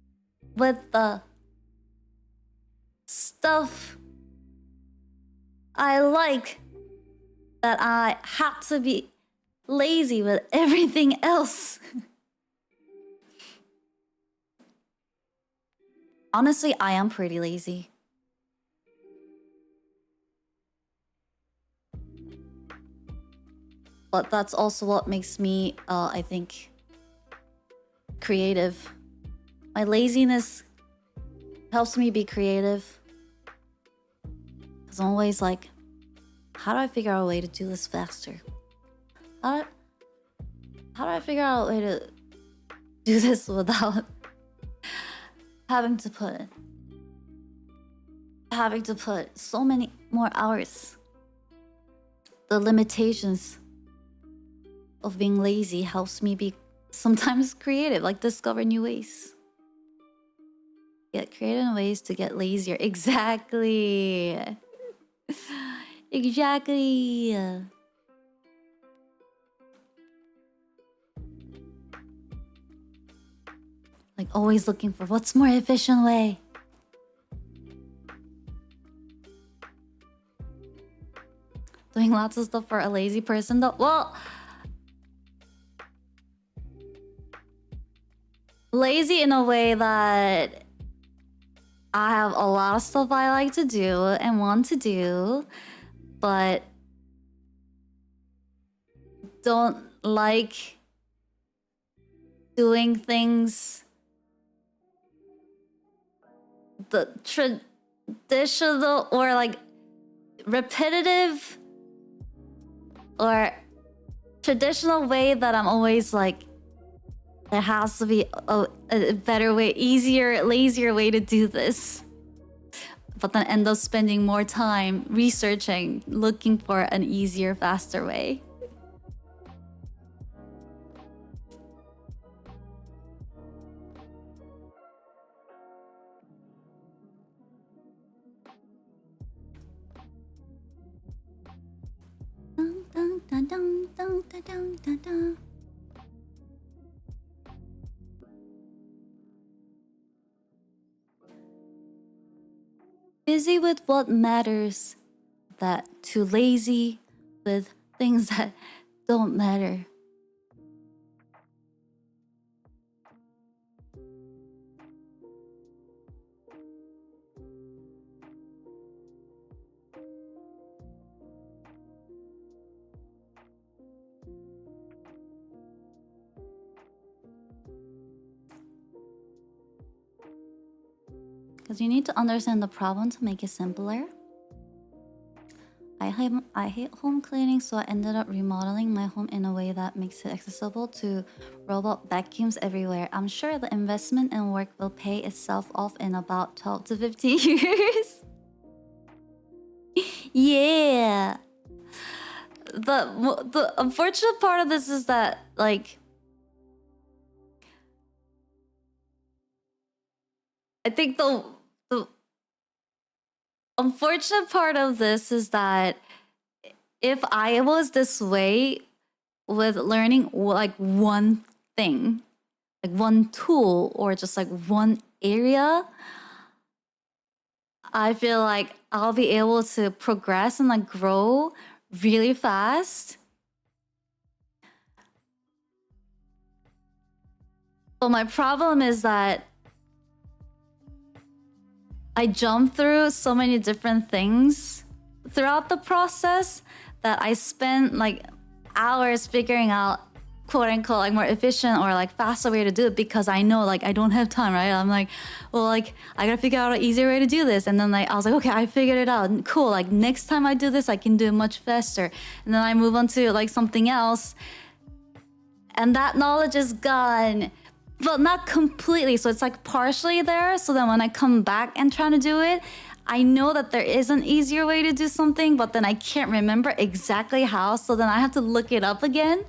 with the stuff I like that I have to be lazy with everything else. Honestly, I am pretty lazy. But that's also what makes me, I think, creative. My laziness helps me be creative. Because I'm always like, how do I figure out a way to do this faster? How do I figure out a way to do this without having to put so many more hours? The limitations of being lazy helps me be sometimes creative, like discover new ways. Get creative ways to get lazier. Exactly. Exactly. Like always looking for what's more efficient way. Doing lots of stuff for a lazy person though. Well, lazy in a way that I have a lot of stuff I like to do and want to do, but don't like doing things the traditional or like repetitive or traditional way that I'm always like, there has to be a better way, easier, lazier way to do this. But then end up spending more time researching, looking for an easier, faster way. Dun, dun, dun, dun, dun, dun, dun, dun. Busy with what matters, that too lazy with things that don't matter. Because you need to understand the problem to make it simpler. I hate home cleaning, so I ended up remodeling my home in a way that makes it accessible to robot vacuums everywhere. I'm sure the investment and work will pay itself off in about 12 to 15 years. Yeah. The unfortunate part of this is that, like, I think the unfortunate part of this is that if I was this way with learning like one thing, like one tool or just like one area, I feel like I'll be able to progress and like grow really fast. But my problem is that I jump through so many different things throughout the process that I spend like hours figuring out quote unquote like more efficient or like faster way to do it because I know like I don't have time, right? I'm like, well, like I gotta figure out an easier way to do this. And then like I was like, okay, I figured it out. Cool, like next time I do this, I can do it much faster. And then I move on to like something else. And that knowledge is gone. But not completely, so it's like partially there. So then when I come back and try to do it, I know that there is an easier way to do something, but then I can't remember exactly how. So then I have to look it up again.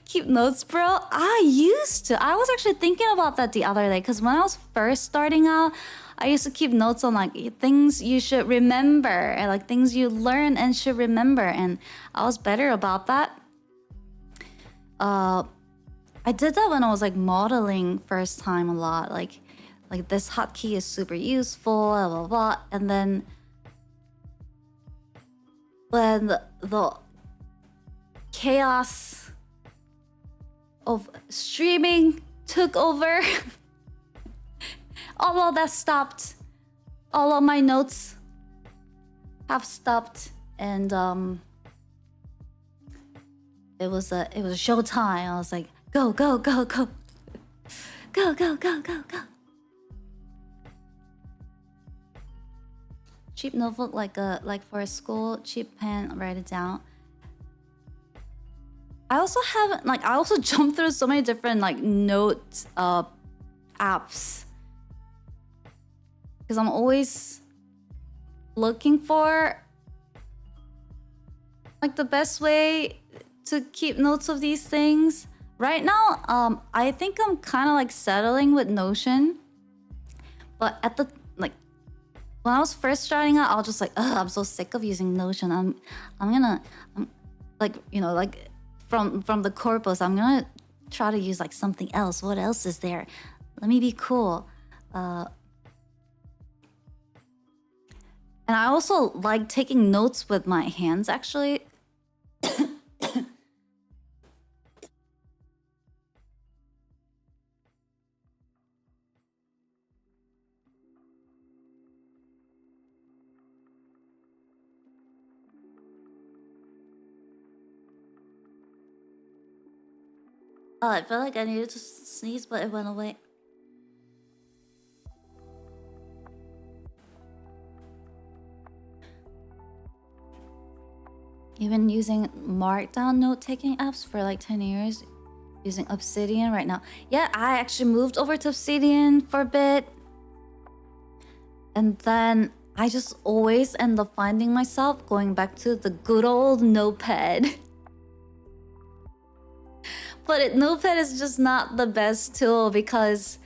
Keep notes, bro. I used to. I was actually thinking about that the other day because when I was first starting out, I used to keep notes on like things you should remember and like things you learn and should remember, and I was better about that. I did that when I was like modeling first time a lot. Like this hotkey is super useful, blah blah blah. And then when the chaos of streaming took over, all of that stopped. All of my notes have stopped, and it was a showtime. I was like, go go go go, go go go go go. Cheap notebook, like for a school, cheap pen, write it down. I also haven't I also jumped through so many different like note apps because I'm always looking for like the best way to keep notes of these things. Right now, I think I'm kind of like settling with Notion, but at the when I was first starting out, I was just like, ugh, I'm so sick of using Notion. I'm like, you know, like from the corpus, I'm gonna try to use like something else. What else is there? Let me be cool. And I also like taking notes with my hands, actually. I felt like I needed to sneeze, but it went away. You've been using Markdown note-taking apps for like 10 years, using Obsidian right now. Yeah, I actually moved over to Obsidian for a bit. And then I just always end up finding myself going back to the good old Notepad. But Notepad is just not the best tool because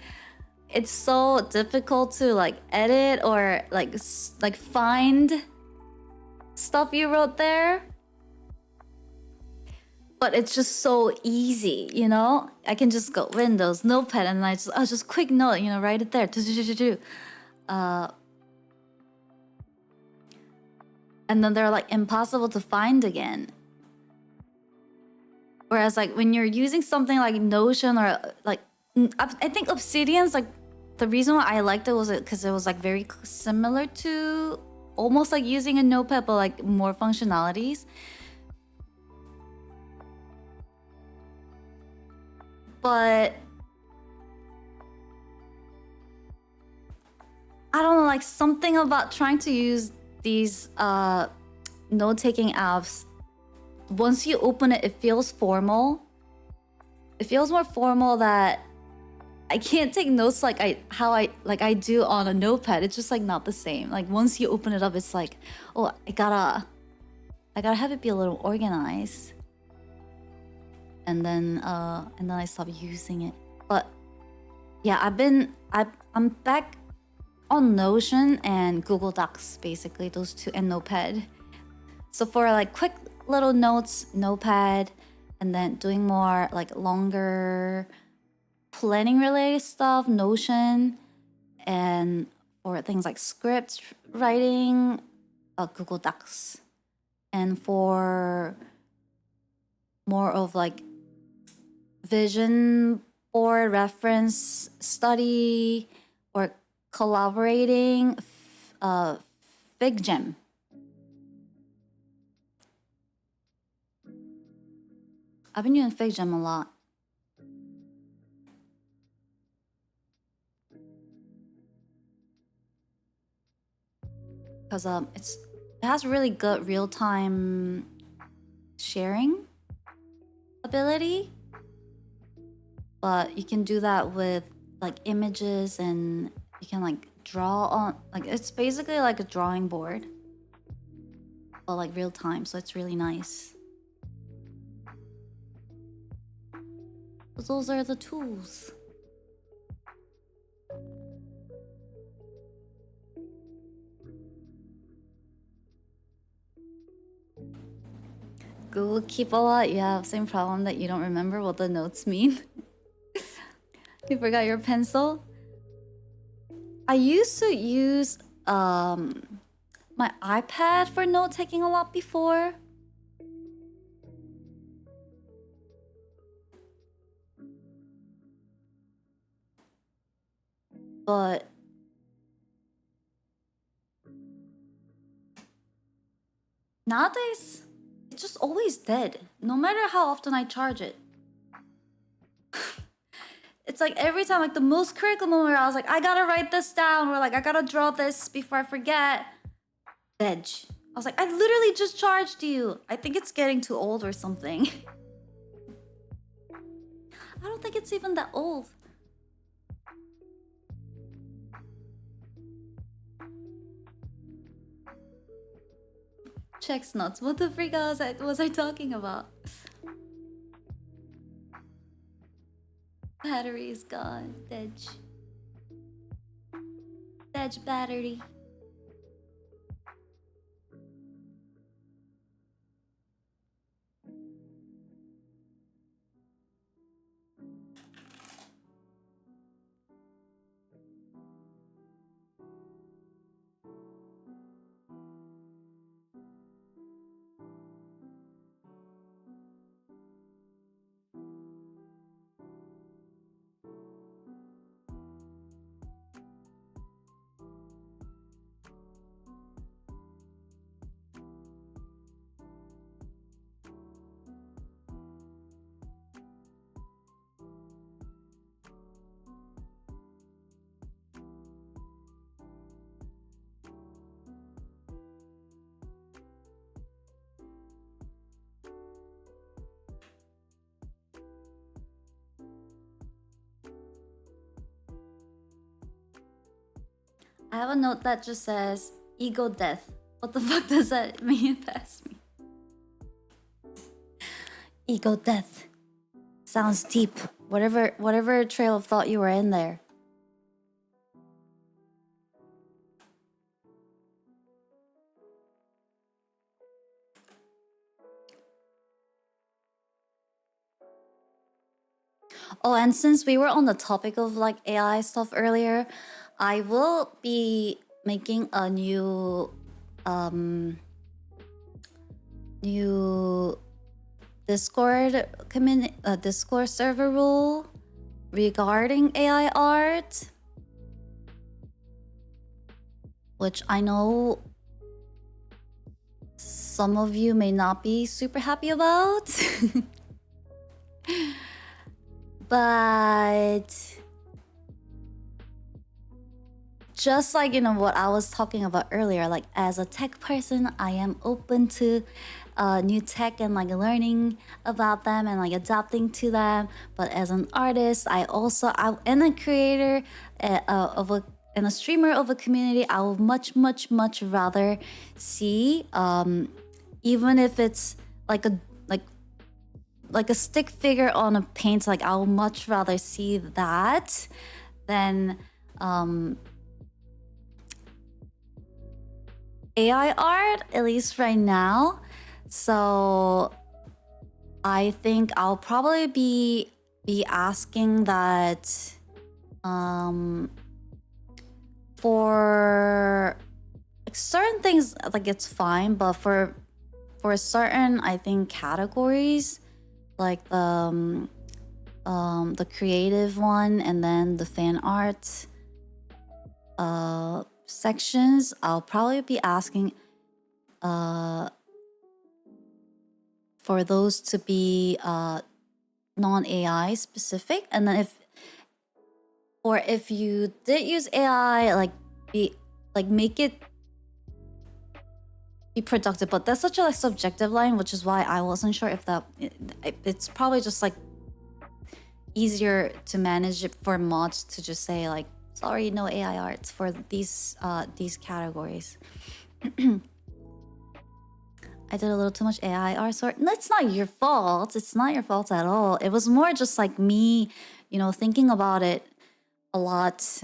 it's so difficult to like edit or like find stuff you wrote there. But it's just so easy, you know? I can just go Windows, Notepad, and I'll just quick note, you know, write it there. And then they're like impossible to find again. Whereas like when you're using something like Notion or like, I think Obsidian's like, the reason why I liked it was because it was like very similar to almost like using a Notepad, but like more functionalities. But I don't know, like something about trying to use these note-taking apps. Once you open it, it feels formal. It feels more formal that I can't take notes like I do on a notepad. It's just like not the same. Like once you open it up, it's like, oh, I gotta have it be a little organized. And then I stop using it. But yeah, I'm back on Notion and Google Docs, basically those two, and Notepad. So for like quick little notes, Notepad, and then doing more like longer planning related stuff, Notion, and for things like script writing, Google Docs, and for more of like vision board reference study or collaborating, FigJam. I've been using FigJam a lot. Because it has really good real-time sharing ability. But you can do that with like images, and you can like draw on, like it's basically like a drawing board. But like real time, so it's really nice. Those are the tools. Google Keep a lot. You have the same problem that you don't remember what the notes mean. You forgot your pencil? I used to use my iPad for note taking a lot before. But nowadays, it's just always dead, no matter how often I charge it. It's like every time, like the most critical moment where I was like, I gotta write this down, or like I gotta draw this before I forget. Dead. I was like, I literally just charged you. I think it's getting too old or something. I don't think it's even that old. Checks nuts. What the freak was I talking about? Battery is gone. Dead. Dead battery. I have a note that just says ego death. What the fuck does that mean? Pass me. Ego death. Sounds deep. Whatever trail of thought you were in there. Oh, and since we were on the topic of like AI stuff earlier, I will be making a new Discord Discord server rule regarding AI art, which I know some of you may not be super happy about. But just like, you know, what I was talking about earlier, like as a tech person, I am open to new tech and like learning about them and like adapting to them. But as an artist, I am a creator and a streamer of a community. I would much rather see, even if it's like a stick figure on a paint, like I would much rather see that than AI art, at least right now. So I think I'll probably be asking that for like certain things, like it's fine, but for certain, I think, categories, like the creative one and then the fan art sections, I'll probably be asking for those to be non-AI specific. And then if you did use AI, make it be productive. But that's such a subjective line, which is why I wasn't sure if it's probably just like easier to manage it for mods to just say like, sorry, no AI arts for these categories. I did a little too much AI art, so that's not your fault. It's not your fault at all. It was more just like me, you know, thinking about it a lot,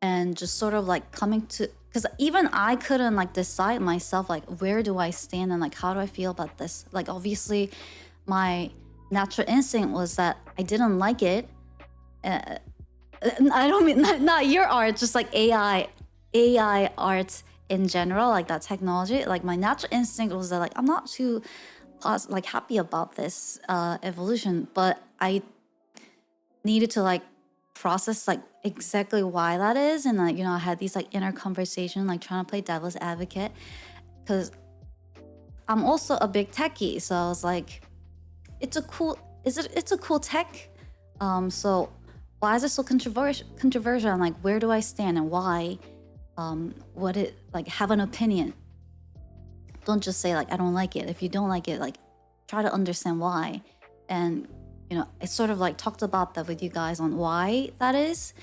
and just sort of like coming to, because even I couldn't like decide myself, like where do I stand and like how do I feel about this. Like obviously my natural instinct was that I didn't like it. I don't mean not your art, just like AI art in general, like that technology. Like my natural instinct was that like I'm not too like happy about this evolution, but I needed to like process like exactly why that is, and like, you know, I had these like inner conversation, like trying to play devil's advocate, because I'm also a big techie. So I was like, it's a cool tech. So why is it so controversial? And like, where do I stand and why? What it like, have an opinion. Don't just say like I don't like it. If you don't like it, like try to understand why. And you know, I sort of like talked about that with you guys on why that is,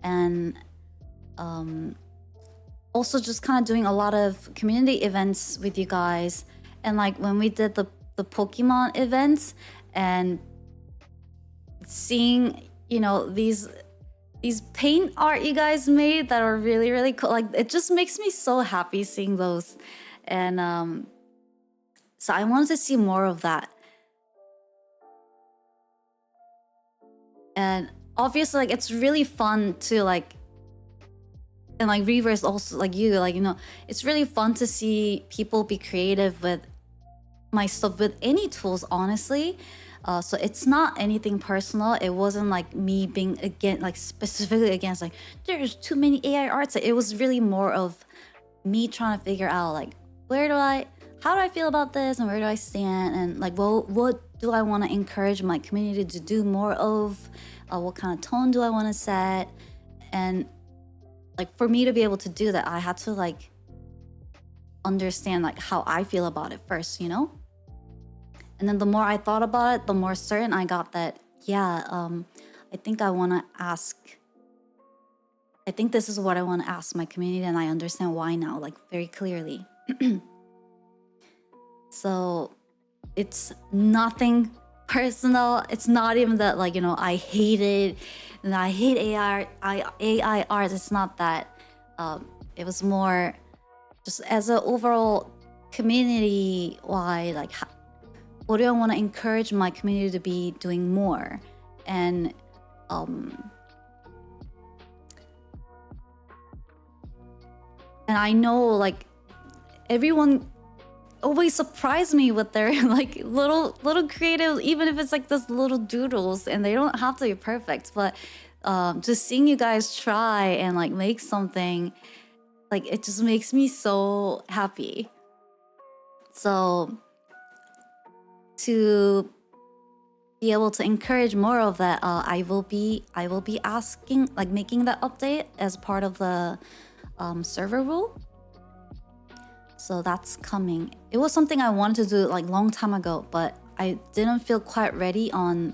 and also just kind of doing a lot of community events with you guys. And like when we did the Pokemon events and seeing, you know, these paint art you guys made that are really, really cool. Like it just makes me so happy seeing those. And so I wanted to see more of that. And obviously like it's really fun to like, and like Reavers also, like you, like, you know, it's really fun to see people be creative with my stuff with any tools, honestly. So it's not anything personal. It wasn't like me being against, like specifically against like there's too many AI arts. It was really more of me trying to figure out like how do I feel about this and where do I stand, and like what do I want to encourage my community to do more of, what kind of tone do I want to set. And like for me to be able to do that, I had to like understand like how I feel about it first, you know. And then the more I thought about it, the more certain I got that, yeah, I think I want to ask, I think this is what I want to ask my community, and I understand why now, like very clearly. So it's nothing personal. It's not even that like, you know, I hate it and I hate AI art. It's not that. It was more just as an overall community-wide, like what do I want to encourage my community to be doing more? And I know like everyone always surprise me with their like little creative, even if it's like this little doodles, and they don't have to be perfect, but just seeing you guys try and like make something, like it just makes me so happy. So to be able to encourage more of that, I will be asking, like making that update as part of the server rule. So that's coming. It was something I wanted to do like long time ago, but I didn't feel quite ready on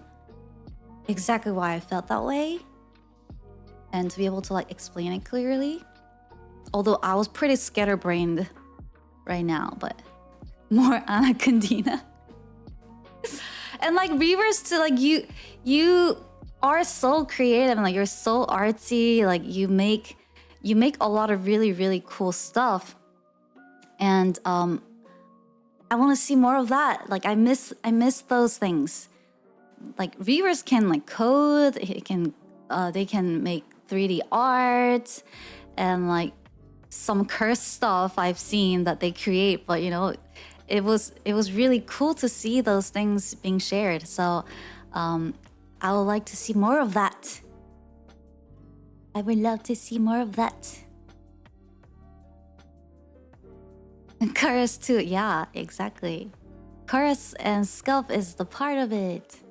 exactly why I felt that way, and to be able to like explain it clearly. Although I was pretty scatterbrained right now, but more Anna Kandina. And like Reavers too, like you are so creative and like you're so artsy, like you make a lot of really, really cool stuff. And I want to see more of that. Like I miss those things. Like Reavers can like code, they can make 3D art and like some cursed stuff I've seen that they create, but you know, it was really cool to see those things being shared. So I would like to see more of that. I would love to see more of that. And chorus too, yeah, exactly. Chorus and Sculpt is the part of it.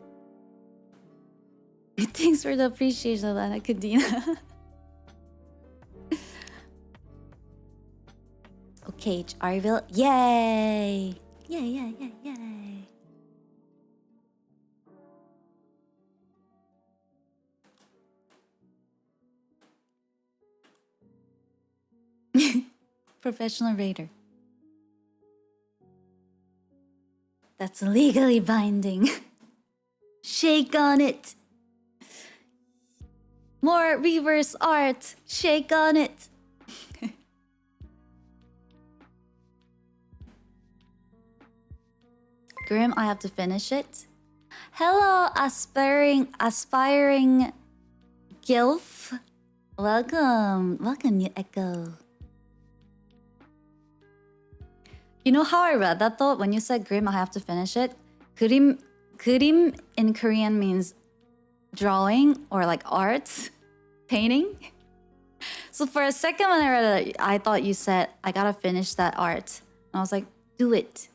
Thanks for the appreciation of Anna Kadina. Okay, Arville, yay! Yay. Professional raider. That's legally binding. Shake on it. More reverse art. Shake on it. Grim, I have to finish it. Hello, aspiring gilf. Welcome, you Echo. You know how I read that though? When you said grim, I have to finish it. Kurim in Korean means drawing or like art, painting. So for a second when I read it, I thought you said, I gotta finish that art. And I was like, do it.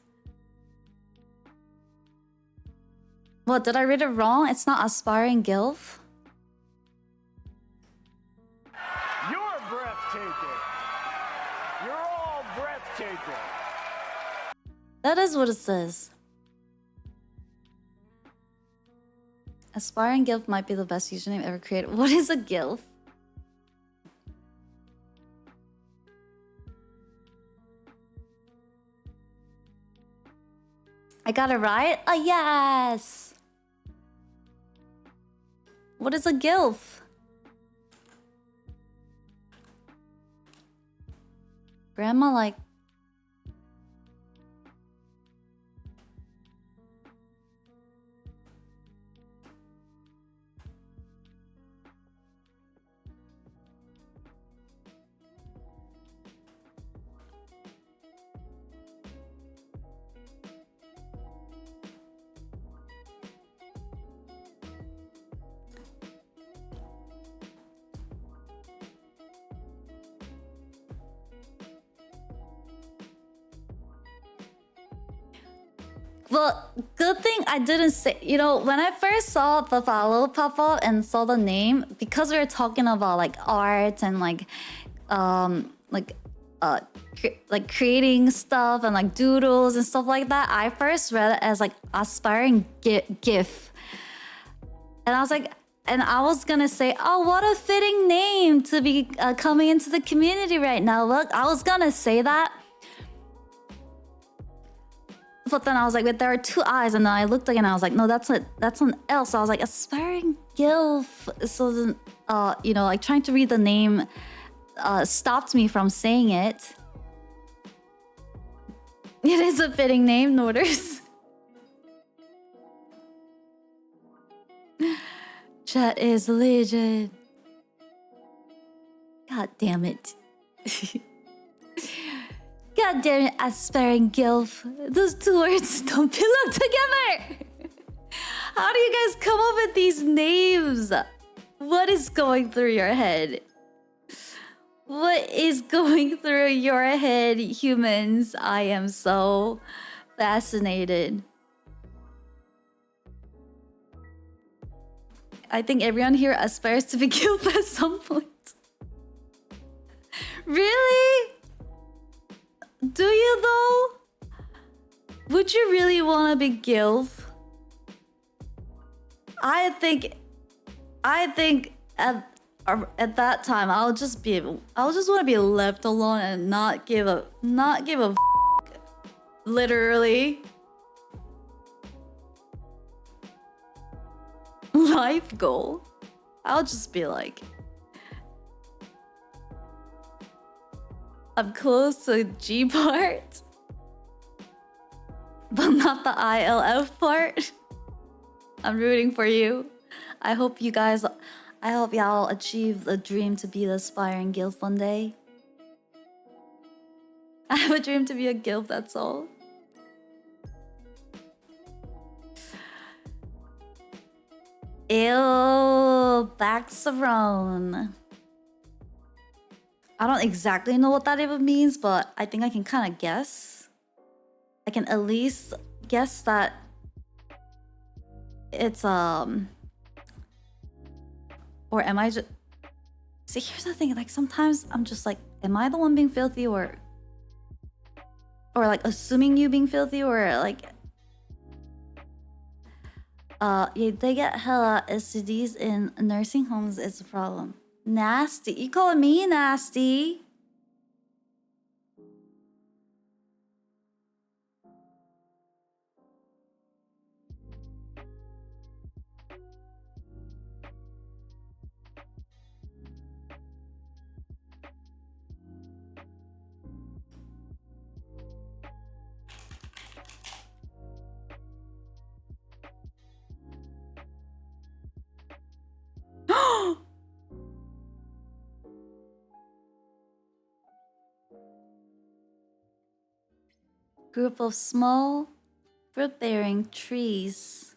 What, did I read it wrong? It's not aspiring gilf? You're breathtaking. You're all breathtaking. That is what it says. Aspiring gilf might be the best username ever created. What is a gilf? I got it right? Oh, yes! What is a gilf? Grandma like... Well, good thing I didn't say... You know, when I first saw the follow pop up and saw the name, because we were talking about like art and like creating stuff and like doodles and stuff like that, I first read it as like aspiring GIF. And I was like... And I was gonna say, oh, what a fitting name to be coming into the community right now. Look, I was gonna say that. But then I was like, but there are two eyes, and then I looked again and I was like, no, that's an L. So I was like, aspiring gilf. So then, you know, like trying to read the name stopped me from saying it. It is a fitting name, Norders. Chat is legend. God damn it. God damn it, aspiring gilf. Those two words don't belong together. How do you guys come up with these names? What is going through your head? What is going through your head, humans? I am so fascinated. I think everyone here aspires to be gilf at some point. Really? Do you though? Would you really want to be gilf? I think at that time I'll just want to be left alone and not give a f literally. Life goal. I'll just be like, I'm close to G part, but not the ILF part. I'm rooting for you. I hope y'all achieve the dream to be the aspiring gilf one day. I have a dream to be a gilf, that's all. Ew, Baxarone. I don't exactly know what that even means, but I think I can kind of guess. I can at least guess that it's or am I just... See, here's the thing, like sometimes I'm just like, am I the one being filthy or like assuming you being filthy or like... Yeah, they get hella STDs in nursing homes is a problem. Nasty. You calling me nasty? Group of small fruit-bearing trees.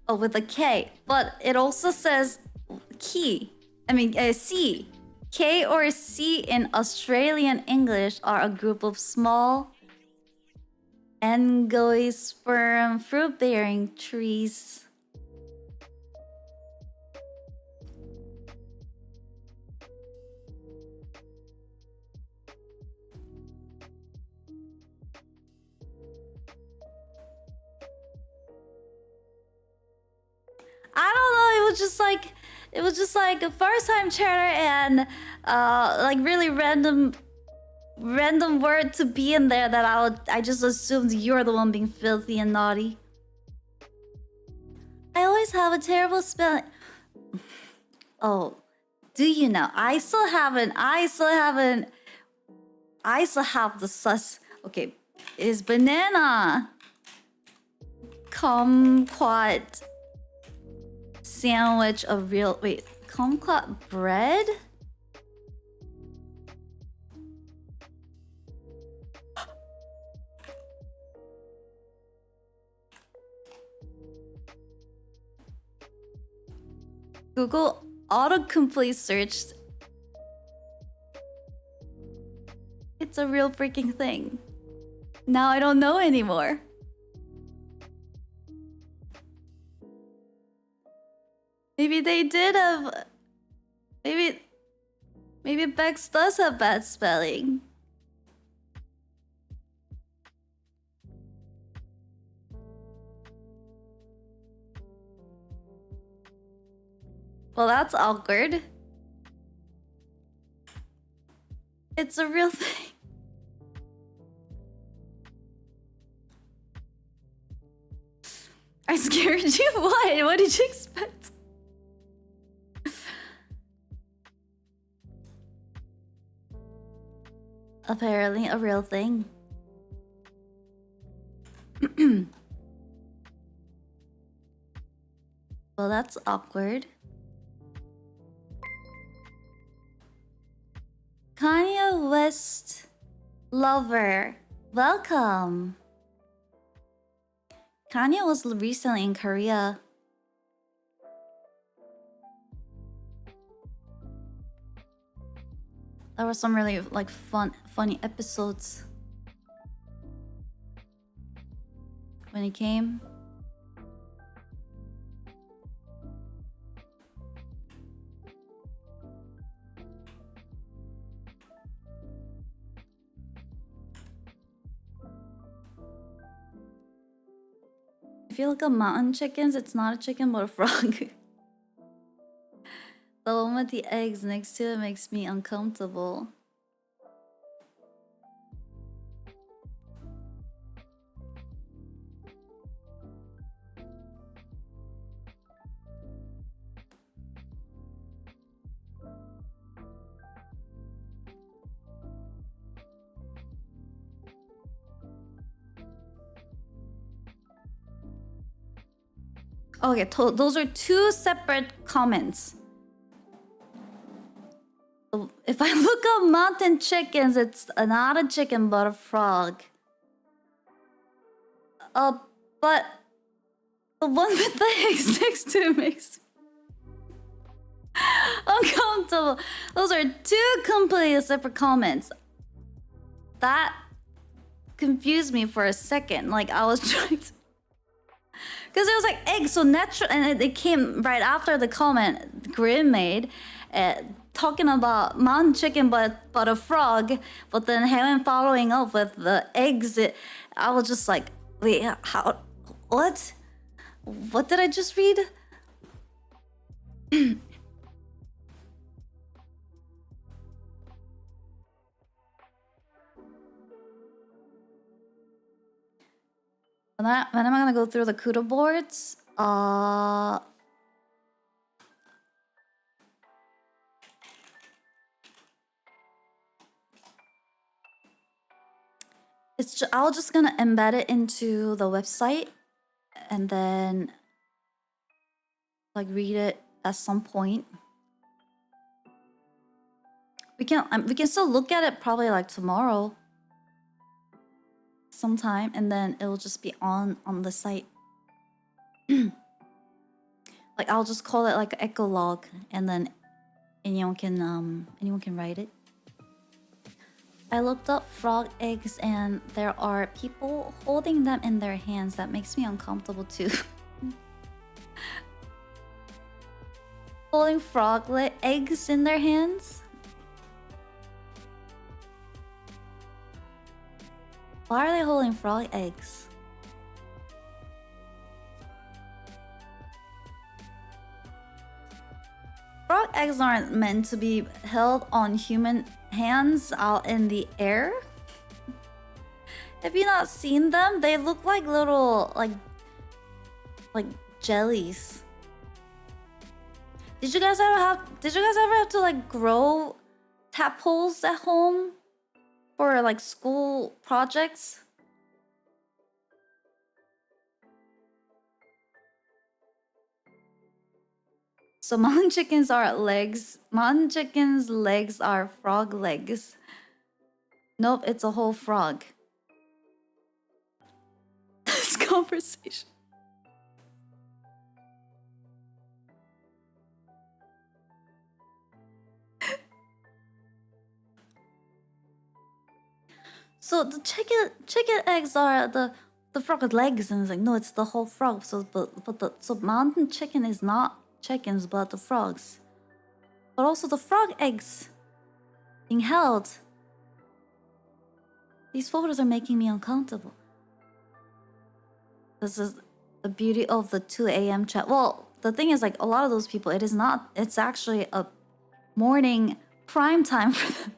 Oh, with a K, but it also says key. I mean, C. K or C in Australian English are a group of small angiosperm fruit-bearing trees. I don't know, it was just like a first time chatter and like really random word to be in there that I just assumed you're the one being filthy and naughty. I always have a terrible spelling. Oh, do you know? I still have the sus. Okay, is banana kumquat sandwich a real kumquat bread? Google autocomplete searched. It's a real freaking thing. Now I don't know anymore. Maybe they did have... Maybe Bex does have bad spelling. Well, that's awkward. It's a real thing. I scared you? What? What did you expect? Apparently a real thing. Well, that's awkward. Kanye West lover, welcome. Kanye was recently in Korea. There were some really like funny episodes when he came. If you look at mountain chickens, it's not a chicken but a frog. The one with the eggs next to it makes me uncomfortable. Okay, those are two separate comments. If I look up mountain chickens, it's not a chicken but a frog. But the one with the eggs next to it makes me uncomfortable. Those are two completely separate comments. That confused me for a second. Like I was trying to... Because it was like eggs, so natural, and it came right after the comment Grim made, talking about mountain chicken but a frog, but then him following up with the eggs. I was just like, wait, how? What? What did I just read? When am I gonna go through the CUDA boards? I'll just gonna embed it into the website and then like read it at some point. We can still look at it probably like tomorrow sometime, and then it'll just be on the site. Like I'll just call it like an echolog, and then anyone can write it. I looked up frog eggs and there are people holding them in their hands. That makes me uncomfortable too. Holding eggs in their hands? Why are they holding frog eggs? Frog eggs aren't meant to be held on human hands out in the air. Have you not seen them? They look like little like jellies. Did you guys ever have to like grow tadpoles at home for like school projects? So mountain chickens are legs. Mountain chickens' legs are frog legs. Nope, it's a whole frog. This conversation. So the chicken eggs are the frog legs, and it's like no, it's the whole frog. So so mountain chicken is not chickens but the frogs, but also the frog eggs being held. These photos are making me uncomfortable. This is the beauty of the 2 a.m. chat. Well, the thing is, like, a lot of those people, it's actually a morning prime time for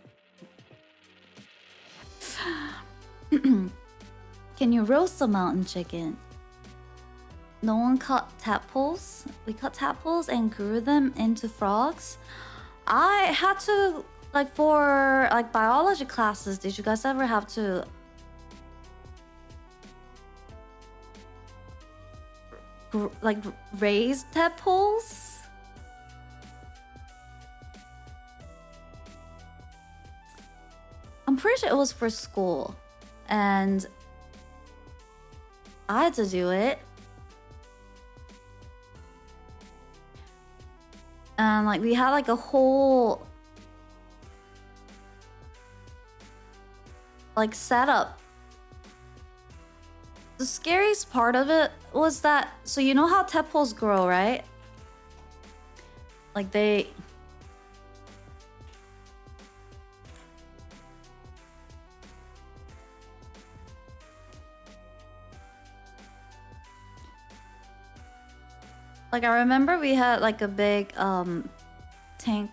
them. Can you roast a mountain chicken? No one caught tadpoles. We caught tadpoles and grew them into frogs. I had to, like, for like biology classes, did you guys ever have to like raise tadpoles? I'm pretty sure it was for school, and I had to do it. And like we had like a whole like setup. The scariest part of it was that, so you know how tadpoles grow, right? Like they like, I remember we had like a big tank,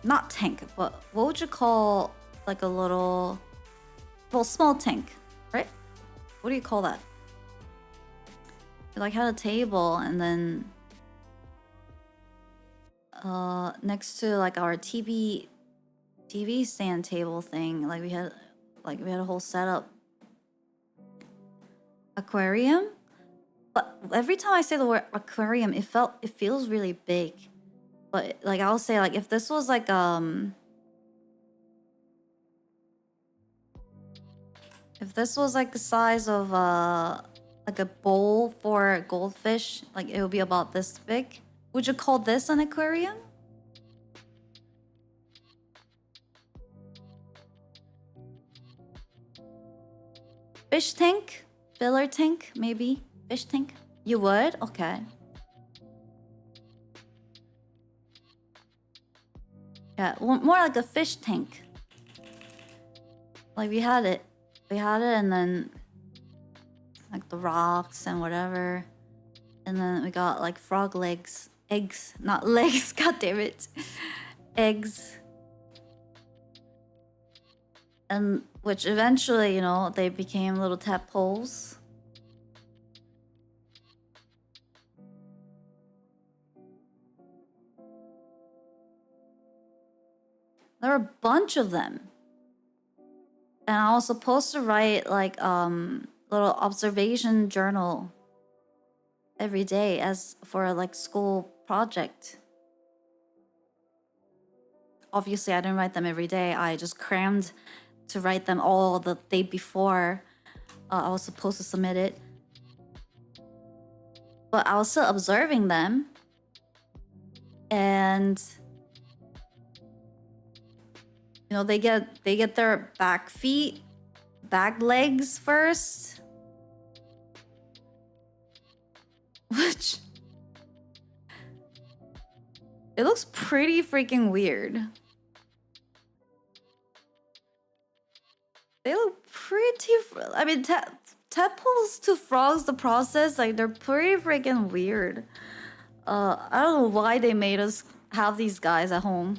not tank, but what would you call like a little, well, small tank, right? What do you call that? We like had a table, and then next to like our TV stand table thing, like we had a whole setup. Aquarium? But every time I say the word aquarium, it feels really big. But like I'll say, like, if this was like if this was like the size of like a bowl for a goldfish, like it would be about this big. Would you call this an aquarium? Fish tank? Filler tank, maybe? Fish tank? You would? Okay. Yeah, more like a fish tank. Like we had it, and then like the rocks and whatever, and then we got like frog legs, eggs, not legs. God damn it, eggs. And which eventually, you know, they became little tadpoles. There are a bunch of them. And I was supposed to write like little observation journal every day as for a like school project. Obviously, I didn't write them every day. I just crammed to write them all the day before I was supposed to submit it. But I was still observing them. And you know, they get their back legs first. Which it looks pretty freaking weird. They look pretty... I mean, tadpoles to frogs, the process, like, they're pretty freaking weird. I don't know why they made us have these guys at home.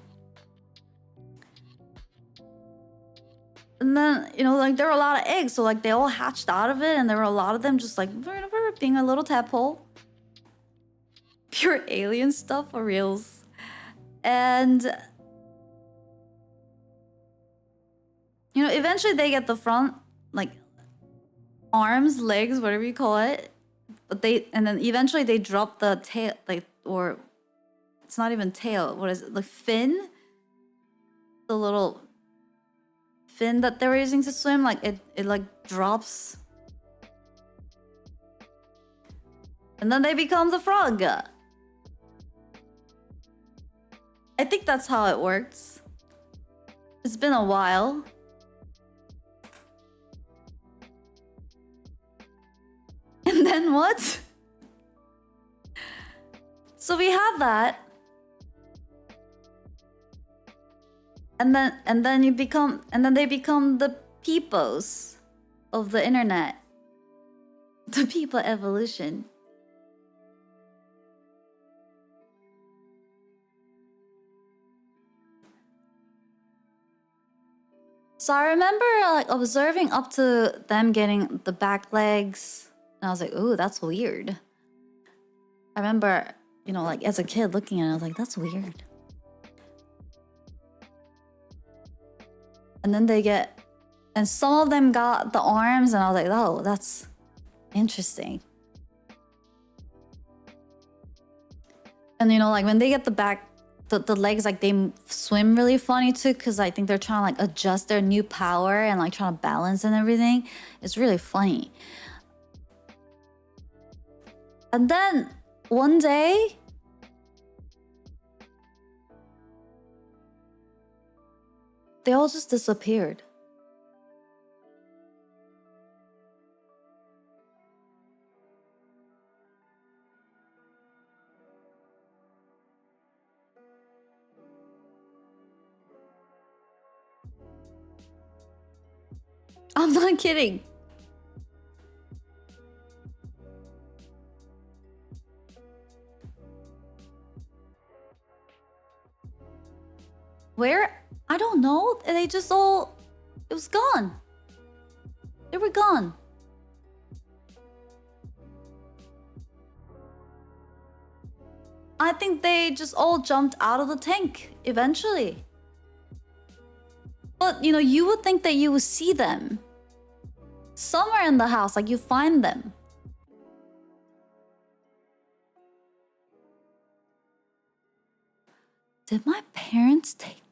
And then, you know, like, there were a lot of eggs, so, like, they all hatched out of it, and there were a lot of them just, like, being a little tadpole. Pure alien stuff for reals. And... you know, eventually they get the front, like, arms, legs, whatever you call it. But and then eventually they drop the tail, like, or it's not even tail. What is it? Like fin? The little fin that they were using to swim, like it like drops. And then they become the frog. I think that's how it works. It's been a while. And then what? So we have that. And then they become the peepos of the internet. The people evolution. So I remember like observing up to them getting the back legs. And I was like, ooh, that's weird. I remember, you know, like as a kid looking at it, I was like, that's weird. And then and some of them got the arms, and I was like, oh, that's interesting. And you know, like when they get the back, the legs, like they swim really funny too, because I think they're trying to like adjust their new power and like trying to balance and everything. It's really funny. And then one day, they all just disappeared. I'm not kidding. Where? I don't know. They just all... it was gone. They were gone. I think they just all jumped out of the tank eventually. But, you know, you would think that you would see them somewhere in the house, like you find them. Did my parents take...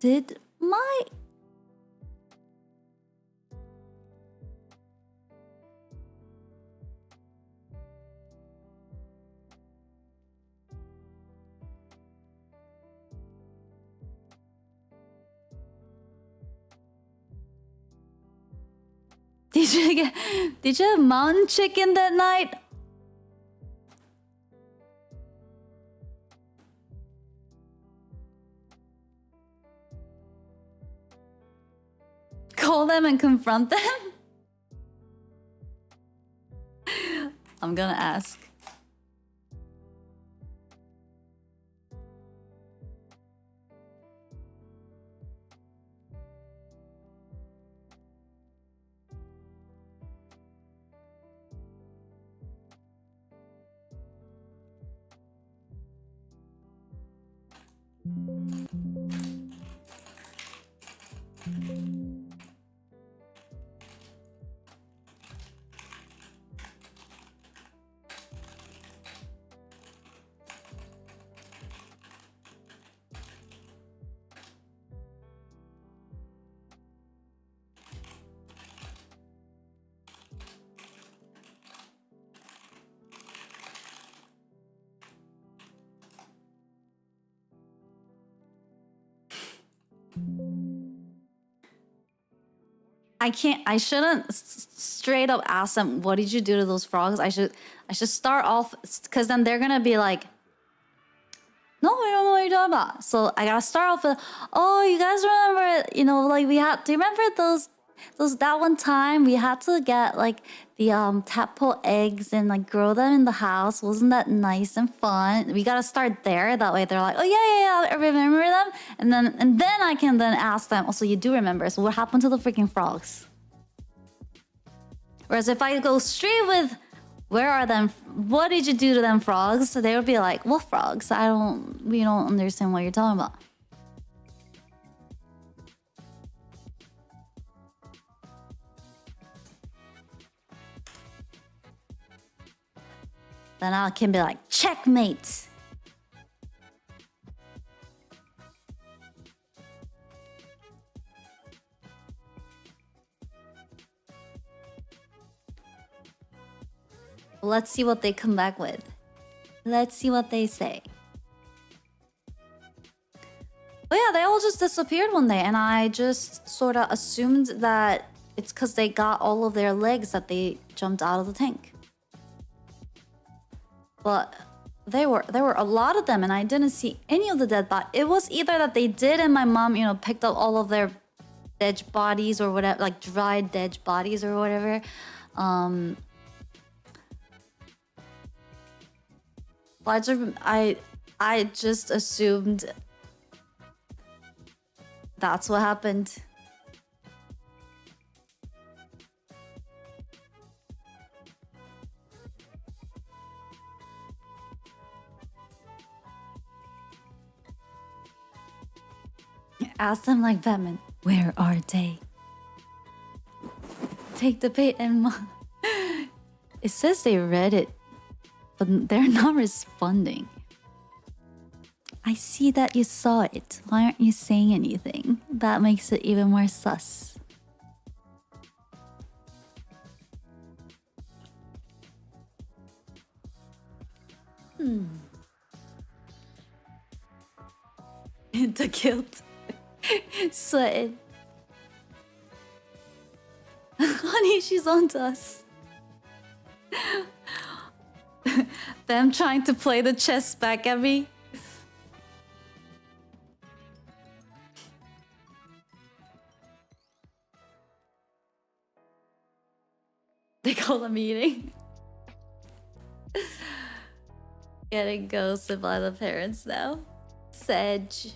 did my... Did you have mountain chicken that night? Call them and confront them? I'm gonna ask. I shouldn't straight up ask them, what did you do to those frogs? I should start off, because then they're gonna be like, no, we don't know what you're talking about. So I gotta start off with, oh, you guys remember, you know, like do you remember that one time we had to get like the tadpole eggs and like grow them in the house? Wasn't that nice and fun? We gotta start there. That way they're like, oh yeah, I remember them. And then I can then ask them, oh, so you do remember. So what happened to the freaking frogs? Whereas if I go straight with, where are them? What did you do to them frogs? So they would be like, what frogs? We don't understand what you're talking about. Then I can be like, checkmate. Let's see what they come back with. Let's see what they say. But yeah, they all just disappeared one day, and I just sort of assumed that it's because they got all of their legs that they jumped out of the tank. But there were a lot of them, and I didn't see any of the dead bodies. It was either that they did, and my mom, you know, picked up all of their dead bodies or whatever, like dried dead bodies or whatever. I just assumed that's what happened. Ask them like Batman, where are they? Take the bait and it says they read it, but they're not responding. I see that you saw it. Why aren't you saying anything? That makes it even more sus. The guilt. Sweating. Honey, she's on to us. Them trying to play the chess back at me. They call a meeting. Getting ghosted by the parents now. Sedge.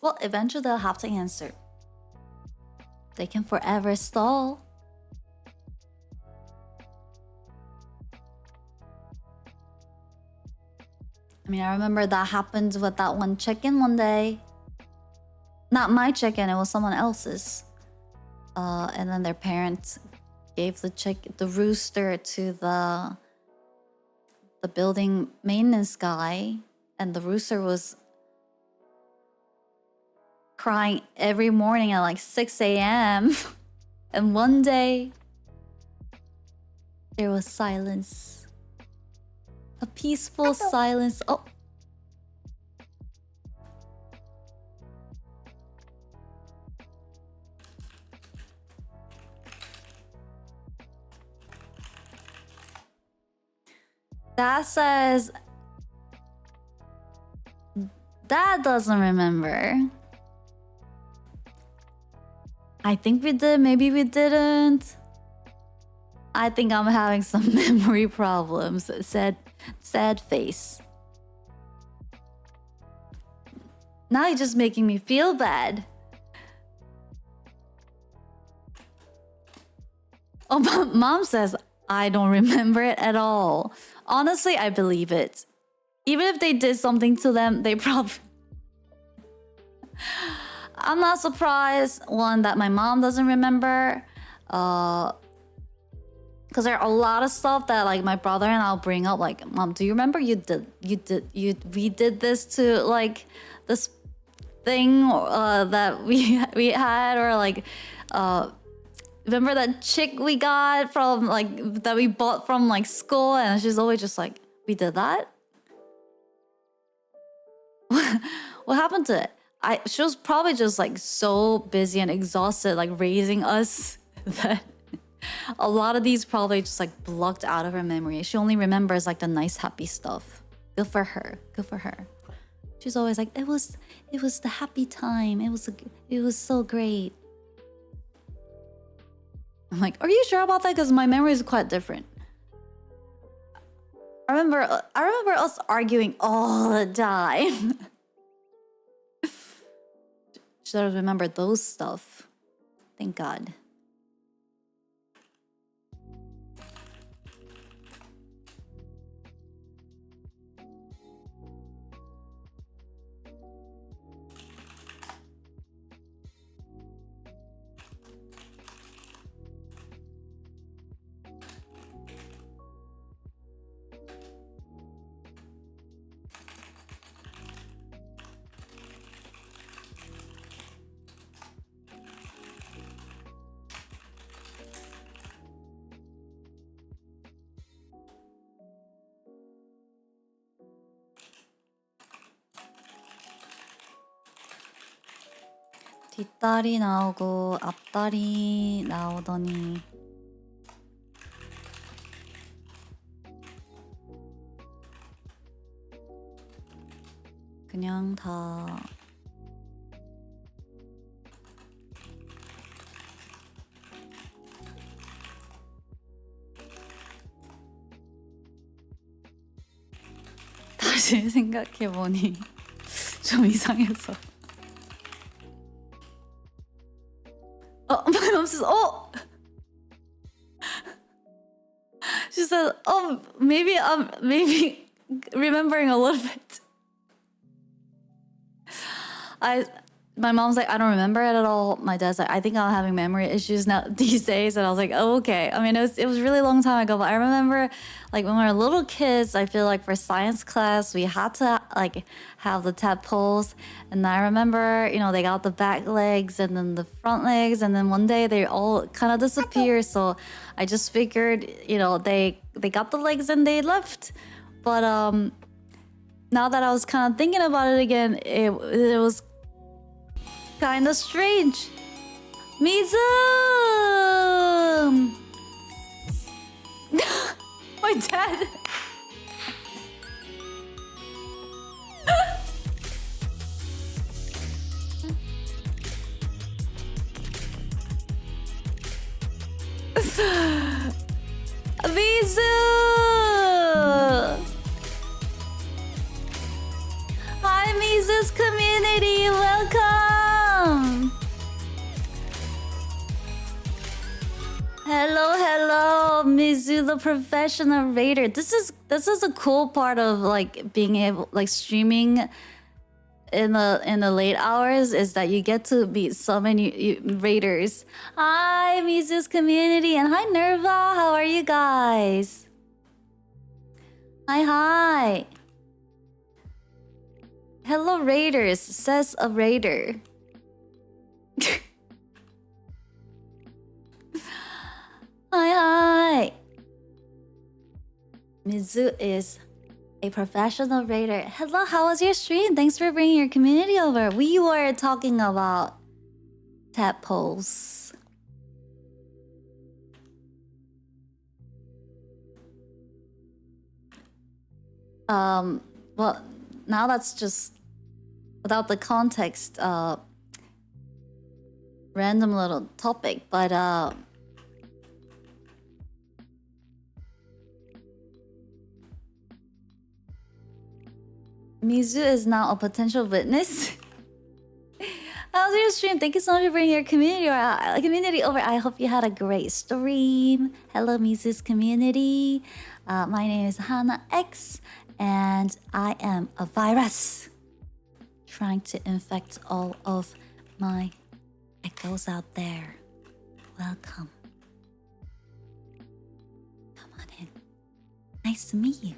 Well, eventually they'll have to answer. They can forever stall. I mean, I remember that happened with that one chicken one day. Not my chicken, it was someone else's. And then their parents gave the rooster to the building maintenance guy, and the rooster was crying every morning at like 6 a.m. And one day there was silence. A peaceful silence. Oh. That says Dad doesn't remember. I think we did, maybe we didn't. I think I'm having some memory problems. Sad face. Now you're just making me feel bad. Oh, mom says, I don't remember it at all. Honestly, I believe it. Even if they did something to them, they probably... I'm not surprised, one, that my mom doesn't remember. Because there are a lot of stuff that like my brother and I'll bring up, like, Mom, do you remember we did this to like this thing that we had, or like remember that chick we got from like that we bought from like school, and she's always just like, we did that? What happened to it? She was probably just like so busy and exhausted like raising us that a lot of these probably just like blocked out of her memory. She only remembers like the nice happy stuff. Good for her. Good for her. She's always like, it was the happy time. It was so great. I'm like, are you sure about that? Because my memory is quite different. I remember us arguing all the time. Should have remembered those stuff. Thank God. 뒷다리 나오고 앞다리 나오더니 그냥 다 다시 생각해보니 좀 이상해서. Oh, my mom says, oh! She said, oh, maybe I'm remembering a little bit. My mom's like, I don't remember it at all. My dad's like, I think I'm having memory issues now these days. And I was like, oh, okay. I mean, it was really long time ago, but I remember like when we were little kids, I feel like for science class, we had to like have the tadpoles. And I remember, you know, they got the back legs and then the front legs. And then one day they all kind of disappeared. So I just figured, you know, they got the legs and they left. But now that I was kind of thinking about it again, it was kind of strange. Mizu! My dad. Mizu! Hi, Mizu's community. Welcome. Hello, Mizu, the professional raider. This is a cool part of like being able like streaming in the late hours, is that you get to meet so many raiders. Hi, Mizu's community, and hi, Nerva. How are you guys? Hi. Hello, raiders, says a raider. Hi. Mizu is a professional raider. Hello, how was your stream? Thanks for bringing your community over. We were talking about tadpoles. Well, now that's just without the context, random little topic, but Mizu is now a potential witness. How's your stream? Thank you so much for bringing your community over. I hope you had a great stream. Hello, Mises community. My name is HanaX, and I am a virus trying to infect all of my echoes out there. Welcome. Come on in. Nice to meet you.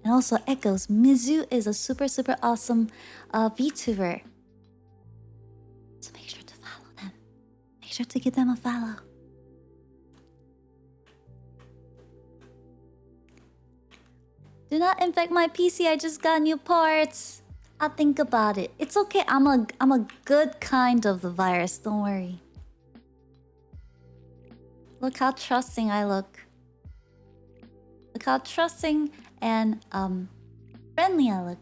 And also echoes, Mizu is a super awesome VTuber. So make sure to follow them. Make sure to give them a follow. Do not infect my PC. I just got new parts. I'll think about it. It's okay. I'm a good kind of the virus. Don't worry. Look how trusting I look. Look how trusting and friendly I look.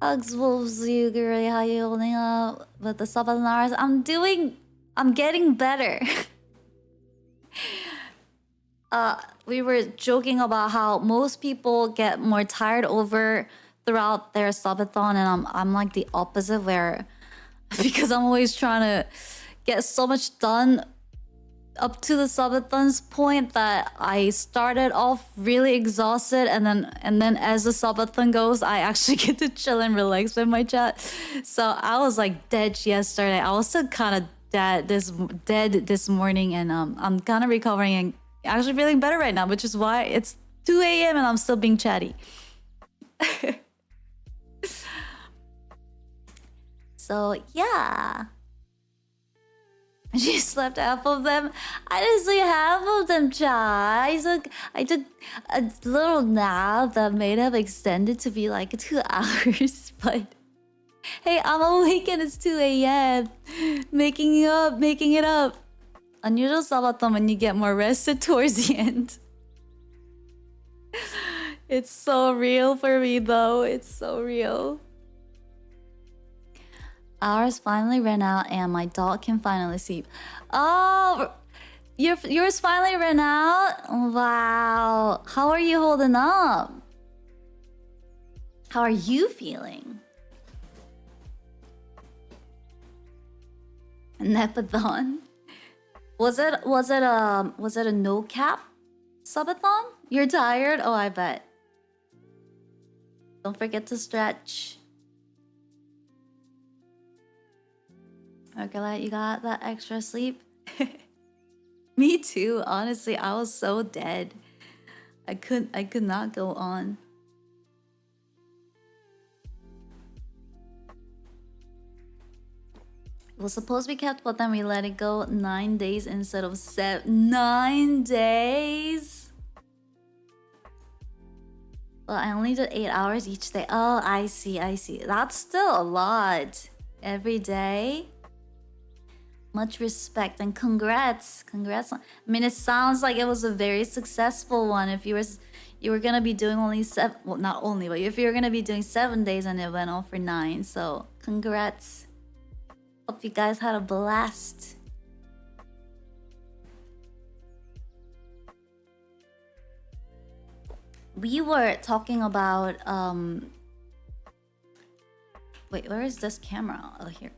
Hugs, wolves, you girly, how you holding up with the Subathon hours? I'm getting better. We were joking about how most people get more tired over throughout their Subathon, and I'm like the opposite, where because I'm always trying to get so much done up to the Subathon's point that I started off really exhausted, and then as the Subathon goes, I actually get to chill and relax with my chat. So I was like dead yesterday. I was still kind of dead this morning, and I'm kind of recovering and actually feeling better right now, which is why it's 2 a.m. and I'm still being chatty. So yeah. She slept half of them. I didn't sleep half of them, chat. I took a little nap that may have extended to be like 2 hours, but hey, I'm awake and it's 2 a.m. Making it up. Unusual Subathon when you get more rested towards the end. It's so real for me though. It's so real. Ours finally ran out and my dog can finally sleep. Oh, yours finally ran out? Wow. How are you holding up? How are you feeling? Nepathon? Was it a no cap subathon? You're tired? Oh, I bet. Don't forget to stretch. Okay, you got that extra sleep? Me too. Honestly, I was so dead. I could not go on. It was supposed to be kept, but then we let it go 9 days instead of 7. 9 days? Well, I only did 8 hours each day. Oh, I see. That's still a lot. Every day. Much respect and congrats. Congrats. I mean, it sounds like it was a very successful one. If you were gonna be doing only 7, well, not only, but if you were gonna be doing 7 days and it went on for 9, so congrats. Hope you guys had a blast. We were talking about wait, where is this camera? Oh, here.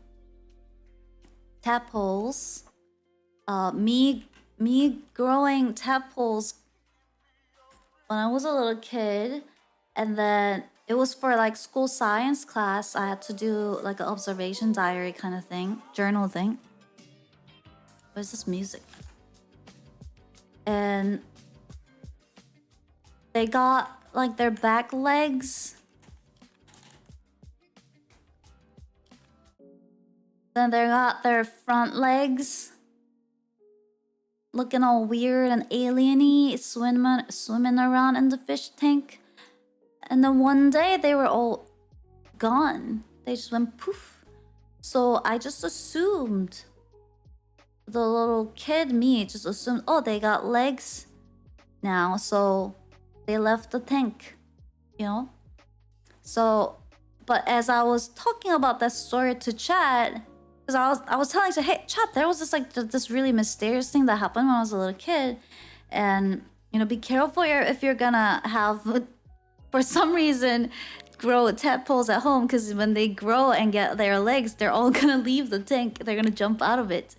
Tadpoles. Me growing tadpoles when I was a little kid, and then it was for like school science class. I had to do like an observation diary kind of thing, journal thing. Where's this music? And they got like their back legs. Then they got their front legs looking all weird and alien-y, swimming around in the fish tank. And then one day they were all gone. They just went poof. So I just assumed, the little kid me just assumed, oh, they got legs now, so they left the tank, you know? So, but as I was talking about that story to chat, Because I was telling her, hey, chat, there was this like this really mysterious thing that happened when I was a little kid, and you know, be careful if you're gonna have, for some reason, grow tadpoles at home, because when they grow and get their legs, they're all gonna leave the tank. They're gonna jump out of it.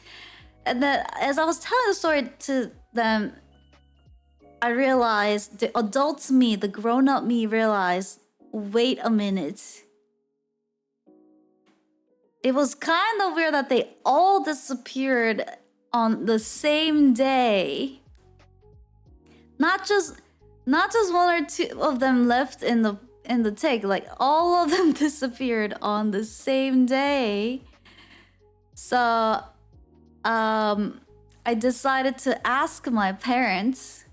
And then as I was telling the story to them, I realized, the adult me, the grown-up me realized, wait a minute. It was kind of weird that they all disappeared on the same day. Not just one or two of them left in the tank, like all of them disappeared on the same day. So I decided to ask my parents,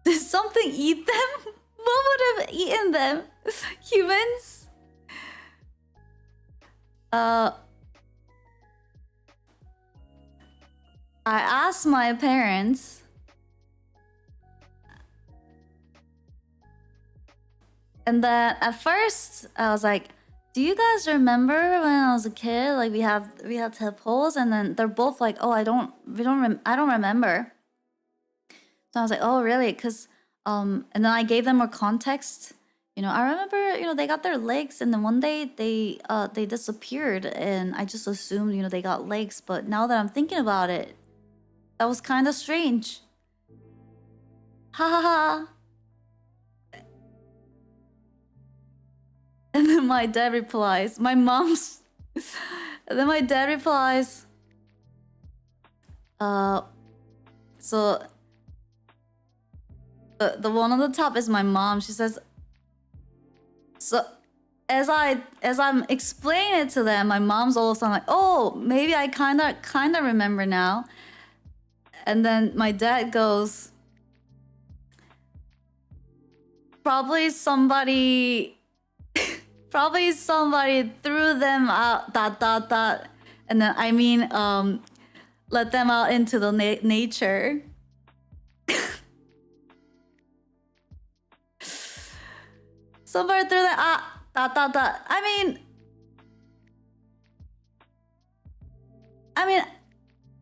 did something eat them? What would have eaten them? Humans? I asked my parents, and then at first I was like, do you guys remember when I was a kid, like we had tadpoles? And then they're both like, oh, I don't remember. So I was like, oh really? Because and then I gave them more context. You know, I remember, you know, they got their legs, and then one day they disappeared, and I just assumed, you know, they got legs. But now that I'm thinking about it, that was kind of strange. Ha ha ha. And then my dad replies, my mom's. And then my dad replies, so the one on the top is my mom. She says, so as I'm explaining it to them, my mom's all of a sudden like, oh, maybe I kinda remember now. And then my dad goes, probably somebody threw them out, ... And then I mean let them out into the nature. Somebody threw them out, ... I mean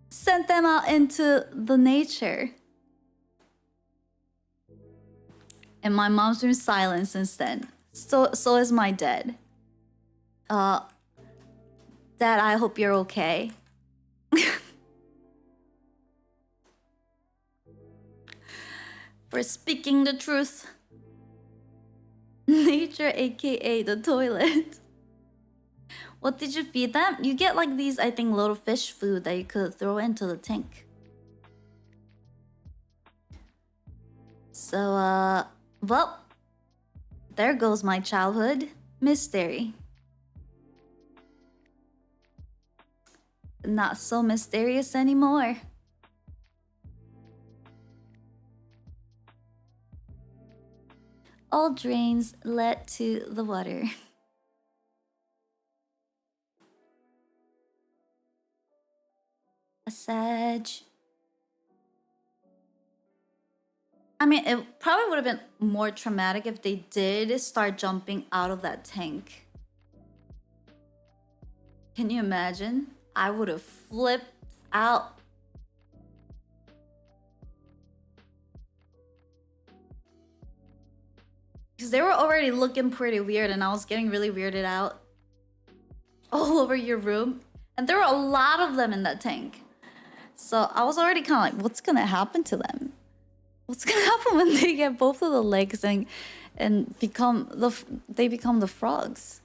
sent them out into the nature. And my mom's been silent since then. So is my dad. Dad, I hope you're okay. For speaking the truth. Nature, aka the toilet. What did you feed them? You get like these, I think, little fish food that you could throw into the tank. So, well, there goes my childhood mystery. Not so mysterious anymore. All drains led to the water. A sag. I mean, it probably would have been more traumatic if they did start jumping out of that tank. Can you imagine? I would have flipped out. Because they were already looking pretty weird, and I was getting really weirded out. All over your room. And there were a lot of them in that tank. So I was already kind of like, what's gonna happen to them? What's gonna happen when they get both of the legs and become the frogs?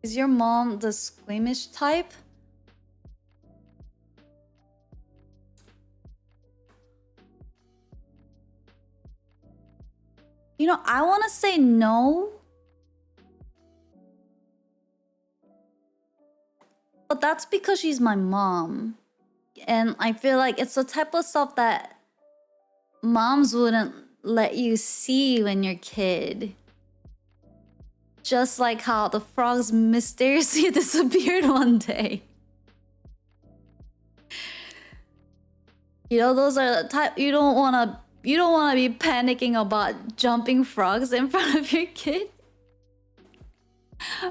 Is your mom the squeamish type? You know, I want to say no. But that's because she's my mom. And I feel like it's the type of stuff that moms wouldn't let you see when you're a kid. Just like how the frogs mysteriously disappeared one day. You know, those are the type you don't wanna be panicking about jumping frogs in front of your kid.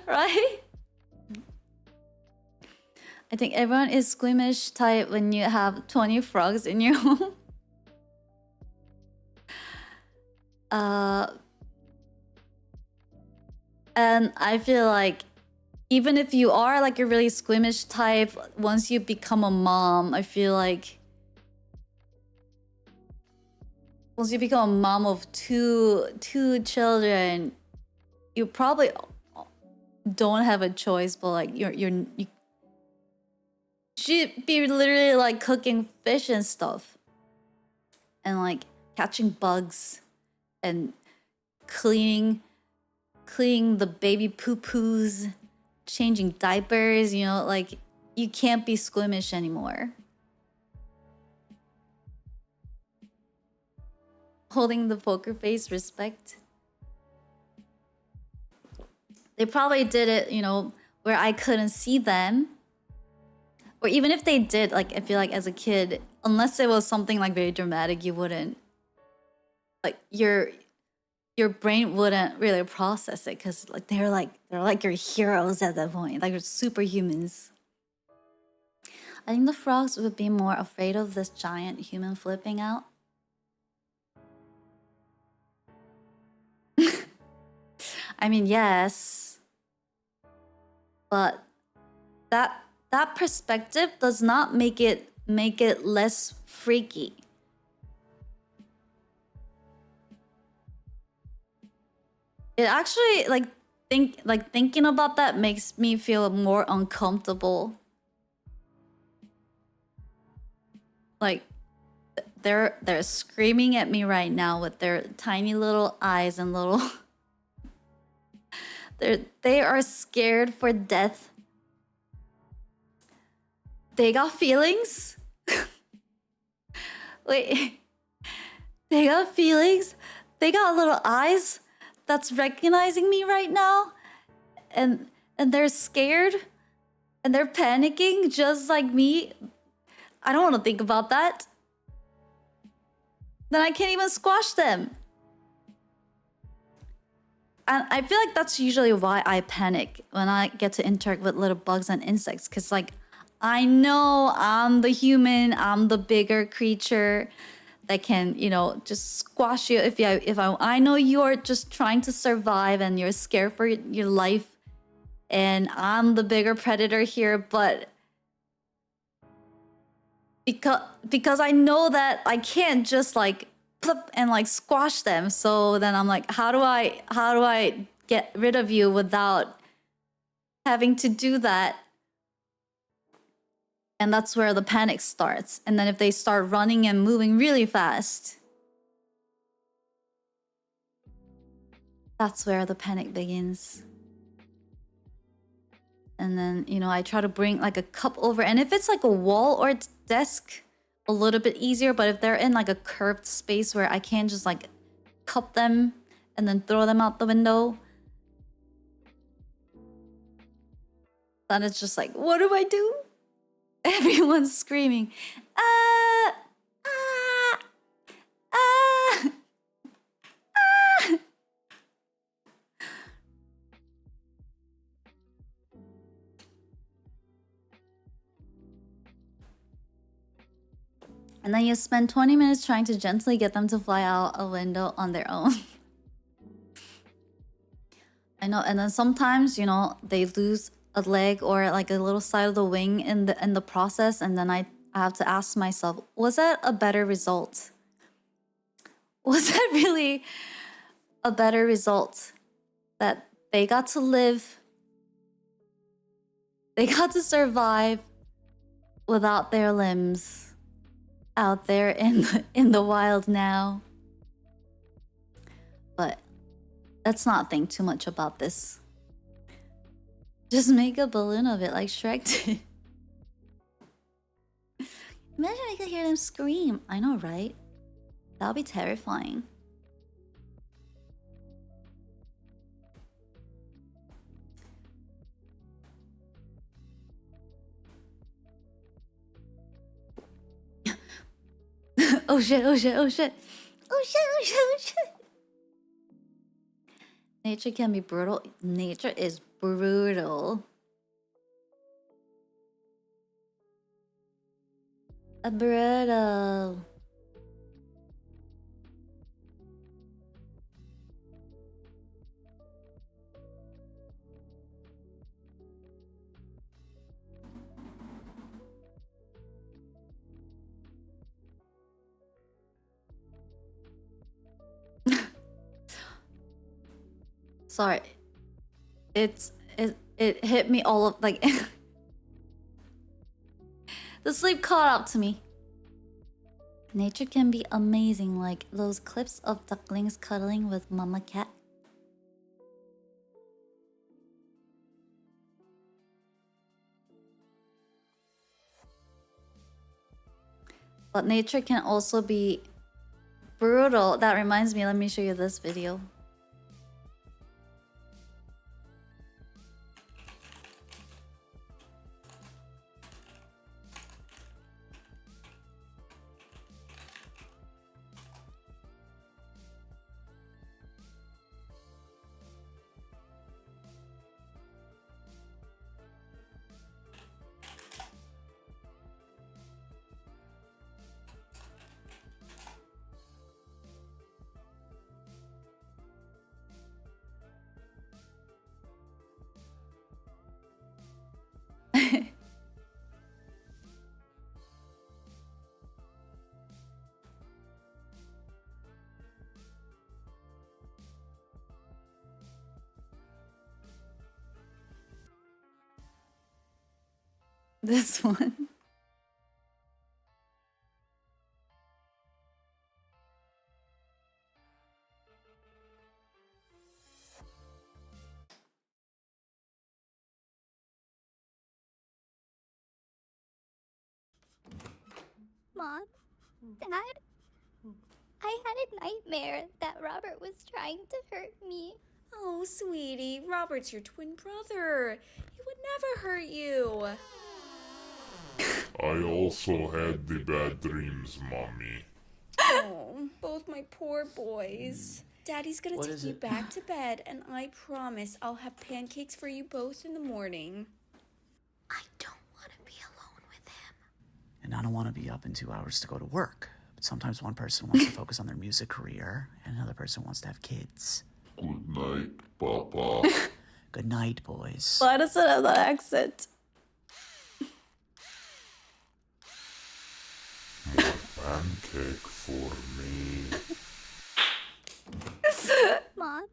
Right? I think everyone is squeamish type when you have 20 frogs in your home. And I feel like even if you are like a really squeamish type, once you become a mom, I feel like once you become a mom of two children, you probably don't have a choice, but like you should be literally like cooking fish and stuff, and like catching bugs, and cleaning the baby poo-poos, changing diapers, you know, like you can't be squeamish anymore. Holding the poker face, respect. They probably did it, you know, where I couldn't see them. Or even if they did, like, I feel like as a kid, unless it was something like very dramatic, you wouldn't, like, your brain wouldn't really process it, because like they're like your heroes at that point, like you're superhumans. I think the frogs would be more afraid of this giant human flipping out. I mean, yes, but that perspective does not make it less freaky. It actually thinking about that makes me feel more uncomfortable. Like they're screaming at me right now with their tiny little eyes and little they are scared for death. They got feelings? Wait. They got feelings? They got little eyes that's recognizing me right now? And they're scared? And they're panicking just like me? I don't want to think about that. Then I can't even squash them. And I feel like that's usually why I panic when I get to interact with little bugs and insects. Because like, I know I'm the human, I'm the bigger creature that can, you know, just squash you I know you're just trying to survive and you're scared for your life, and I'm the bigger predator here, but because I know that I can't just like flip and like squash them, so then I'm like, how do I get rid of you without having to do that? And that's where the panic starts. And then if they start running and moving really fast, that's where the panic begins. And then, you know, I try to bring like a cup over. And if it's like a wall or desk, a little bit easier. But if they're in like a curved space where I can't just like cup them and then throw them out the window, then it's just like, what do I do? Everyone's screaming, ah, ah, ah, ah. And then you spend 20 minutes trying to gently get them to fly out a window on their own. I know, and then sometimes, you know, they lose a leg or like a little side of the wing in the process, and then I have to ask myself, was that a better result? Was that really a better result? That they got to live, they got to survive without their limbs out there in the wild now. But let's not think too much about this. Just make a balloon of it like Shrek did. Imagine I could hear them scream. I know, right? That would be terrifying. Oh shit, oh shit, oh shit. Oh shit, oh shit, oh shit. Nature can be brutal. Nature is brutal. Brutal. Sorry. It hit me all of like the sleep caught up to me. Nature can be amazing, like those clips of ducklings cuddling with mama cat. But nature can also be brutal. That reminds me, let me show you this video. This one. Mom? Dad? I had a nightmare that Robert was trying to hurt me. Oh, sweetie, Robert's your twin brother. He would never hurt you. I also had the bad dreams, Mommy. Oh, both my poor boys. Daddy's gonna What take is you it? back to bed, and I promise I'll have pancakes for you both in the morning. And I don't want to be up in 2 hours to go to work. But sometimes one person wants to focus on their music career, and another person wants to have kids. Good night, Papa. Good night, boys. Why does it have that accent? Pancake for me. Mom?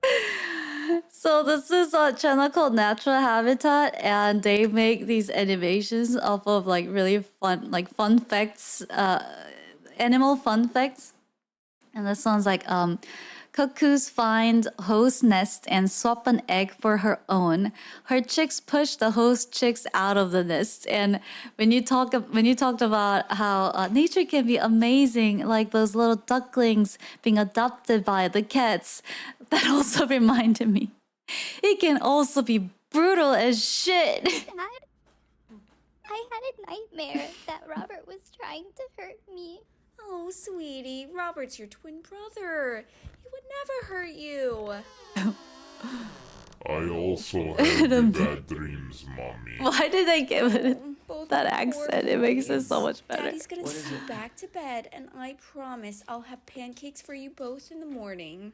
So this is a channel called Natural Habitat, and they make these animations off of like really fun, like fun facts, animal fun facts. And this one's like, cuckoos find host nest and swap an egg for her own. Her chicks push the host chicks out of the nest. And when you talked about how nature can be amazing, like those little ducklings being adopted by the cats, that also reminded me. It can also be brutal as shit. Dad? I had a nightmare that Robert was trying to hurt me. Oh, sweetie, Robert's your twin brother. He would never hurt you. I also had the bad dreams, Mommy. Why did I give it Both that my poor accent? It makes it boys. so much better. Daddy's gonna take you back to bed, and I promise I'll have pancakes for you both in the morning.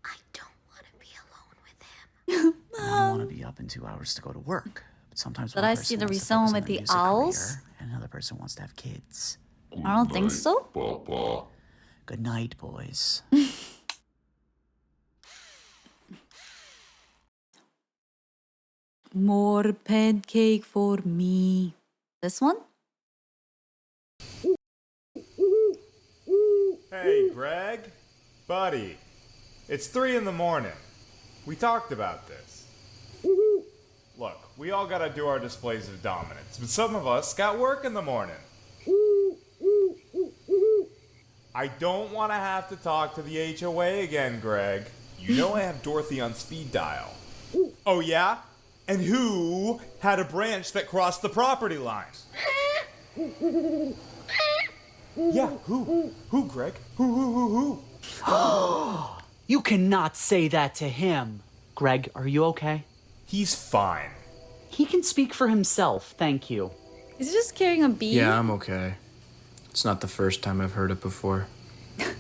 I don't want to be up in 2 hours to go to work. But sometimes Did one I person see the wants to recent focus one on with their the music owls? career, and another person wants to have kids. I don't think so. Papa. Good night, boys. More pancake for me. This one? Hey, Greg. Buddy. It's 3 in the morning. We talked about this. Look, we all gotta do our displays of dominance, but some of us got work in the morning. I don't want to have to talk to the HOA again, Greg. You know I have Dorothy on speed dial. Oh, yeah? And who had a branch that crossed the property line? Yeah, who? Who, Greg? Who? You cannot say that to him. Greg, are you okay? He's fine. He can speak for himself, thank you. Is he just carrying a bee? Yeah, I'm okay. It's not the first time I've heard it before.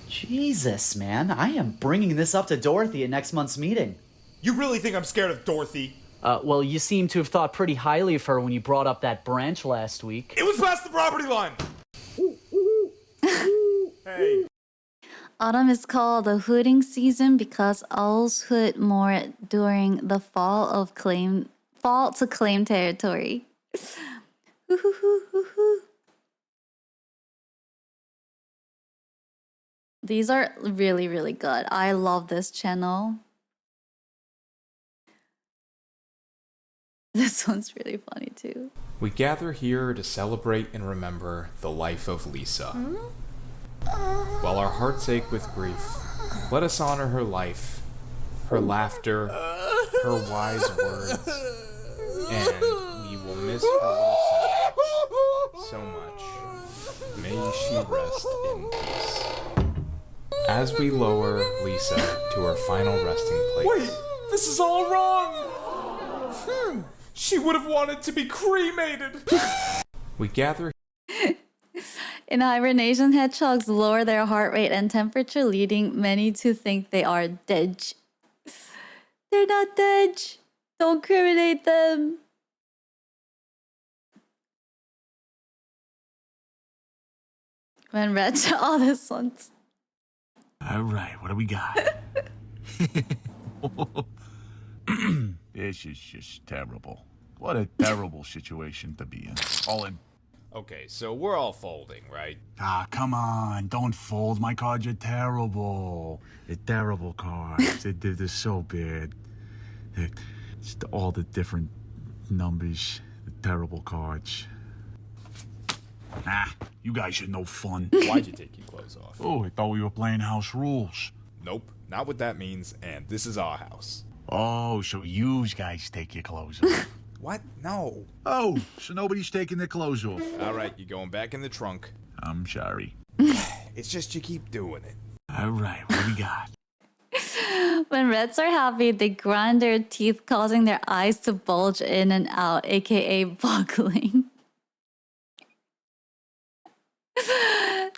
Jesus, man. I am bringing this up to Dorothy at next month's meeting. You really think I'm scared of Dorothy? Well, you seem to have thought pretty highly of her when you brought up that branch last week. It was past the property line! Hey. Autumn is called the hooting season because owls hoot more during the fall to claim territory. These are really, really good. I love this channel. This one's really funny too. We gather here to celebrate and remember the life of Lisa. While our hearts ache with grief, let us honor her life, her laughter, her wise words, and we will miss her little so much. May she rest in peace. As we lower Lisa to her final resting place. Wait, this is all wrong! She would have wanted to be cremated! We gather. In hibernation, hedgehogs lower their heart rate and temperature, leading many to think they are dead. They're not dead. Don't cremate them. When Red, oh, this one's. All right, what do we got? This is just terrible. What a terrible situation to be in. All in. Okay, so we're all folding, right? Ah, come on. Don't fold. My cards are terrible. They're terrible cards. They're so bad. It's all the different numbers. The terrible cards. Ah, you guys are no fun. Why'd you take your clothes off? Oh, I thought we were playing house rules. Nope, not what that means, and this is our house. Oh, so you guys take your clothes off. What? No. Oh, so nobody's taking their clothes off. All right, you're going back in the trunk. I'm sorry. It's just you keep doing it. All right, what do we got? When Reds are happy, they grind their teeth, causing their eyes to bulge in and out, aka boggling.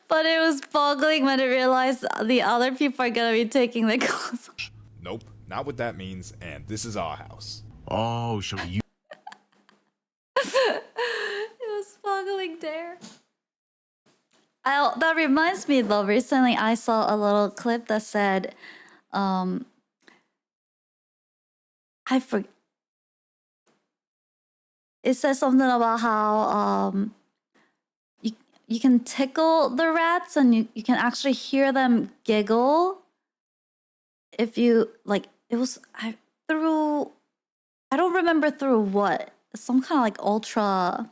But it was boggling when it realized the other people are gonna be taking their clothes off. Nope, not what that means, and this is our house. Oh, so you... It was boggling there. That reminds me though, recently I saw a little clip that said, it says something about how you can tickle the rats and you can actually hear them giggle if you like. It was I don't remember through what, some kind of like ultra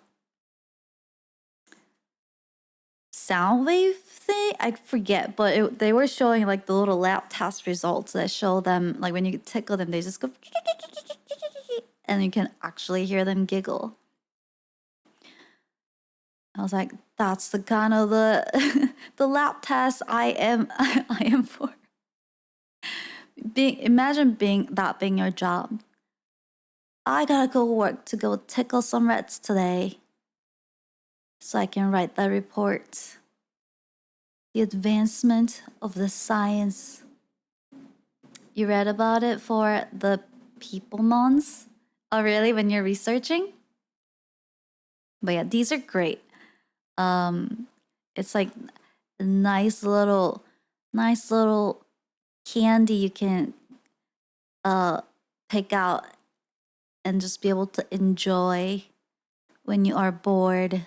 sound wave thing, I forget, but they were showing like the little lab test results that show them like when you tickle them they just go and you can actually hear them giggle. I was like, that's the kind of the lab test I am for. Imagine being your job. I gotta go work to go tickle some rats today so I can write that report. The advancement of the science. You read about it for the people mons? Oh really, when you're researching? But yeah, these are great. It's like a nice little candy you can take out and just be able to enjoy when you are bored.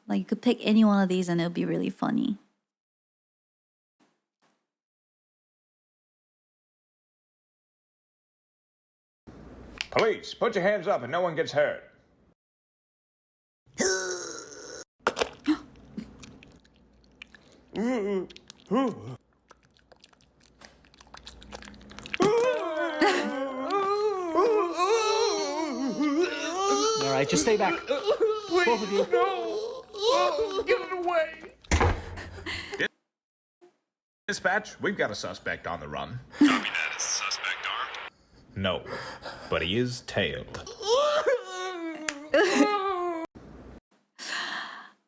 Like you could pick any one of these and it'll be really funny. Police, put your hands up and no one gets hurt. All right, just stay back. Please, both of you. No! Get it away! Dispatch, we've got a suspect on the run. Copy that. Is the suspect armed? No. but he is tailed.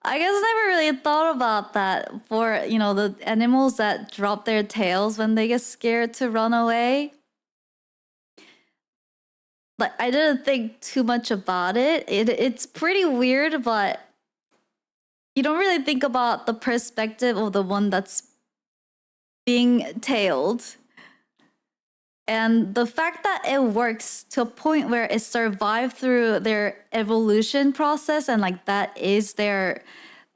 I guess I never really thought about that for, you know, the animals that drop their tails when they get scared to run away. But I didn't think too much about it. It's pretty weird, but you don't really think about the perspective of the one that's being tailed. And the fact that it works to a point where it survived through their evolution process and like that is their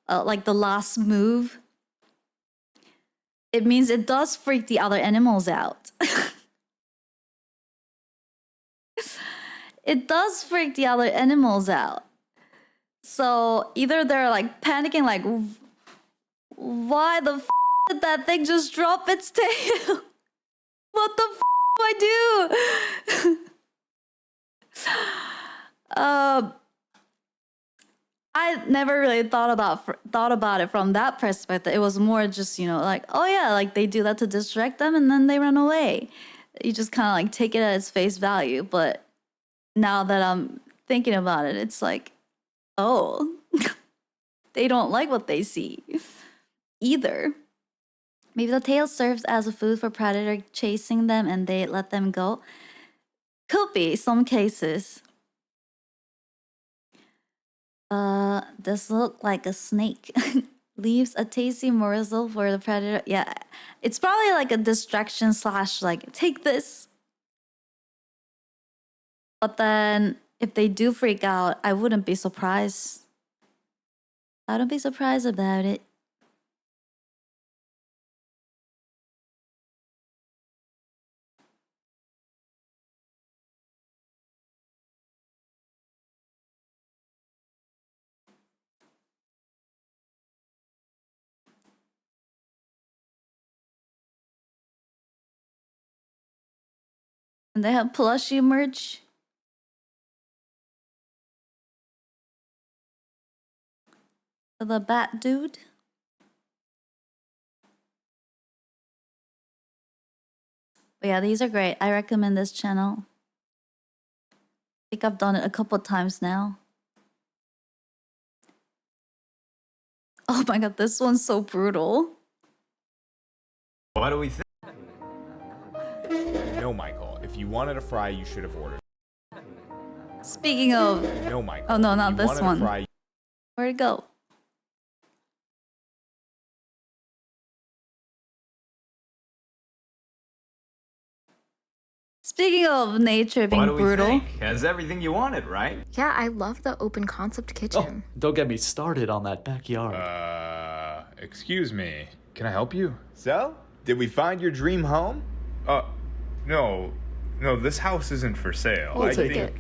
like the last move, it means it does freak the other animals out. It does freak the other animals out. So either they're like panicking like, why the f did that thing just drop its tail? What the f do I do? I never really thought about it from that perspective. It was more just, you know, like, oh yeah, like they do that to distract them and then they run away. You just kind of like take it at its face value. But now that I'm thinking about it, it's like, oh, they don't like what they see either. Maybe the tail serves as a food for predator chasing them and they let them go. Could be some cases. This look like a snake. Leaves a tasty morsel for the predator. Yeah, it's probably like a distraction slash like, take this. But then if they do freak out, I wouldn't be surprised. I wouldn't be surprised about it. And they have plushie merch. For the bat dude. But yeah, these are great. I recommend this channel. I think I've done it a couple times now. Oh my god, this one's so brutal. What do we think? No, Michael. If you wanted a fry, you should have ordered. Speaking of... No, Michael. Oh no, not If you this wanted a one. fry, Where'd it go? Speaking of nature being brutal. Has everything you wanted, right? Yeah, I love the open concept kitchen. Don't get me started on that backyard. Excuse me. Can I help you? So? Did we find your dream home? No. No, this house isn't for sale. We'll take it.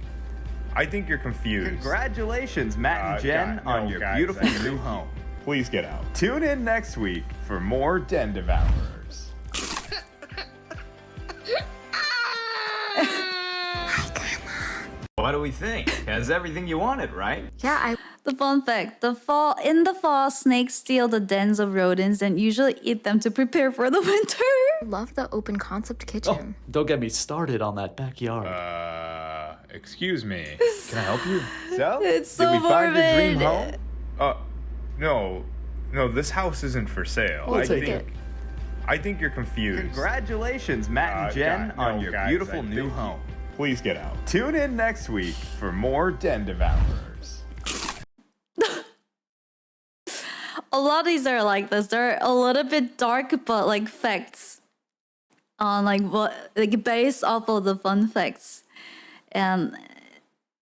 I think you're confused. Congratulations, Matt and Jen, on your beautiful new home. Please get out. Tune in next week for more Den Devourers. What do we think? Has everything you wanted, right? Yeah, The fun fact, in the fall, snakes steal the dens of rodents and usually eat them to prepare for the winter. love the open concept kitchen. Don't get me started on that backyard. Excuse me. Can I help you? So? It's so Did we find your dream morbid. home? No, this house isn't for sale. We'll take it. I think you're confused. Congratulations, Matt and Jen, on your beautiful new home. Please get out. Tune in next week for more Den Devourers. A lot of these are like this. They're a little bit dark, but like facts on like what, like based off of the fun facts. And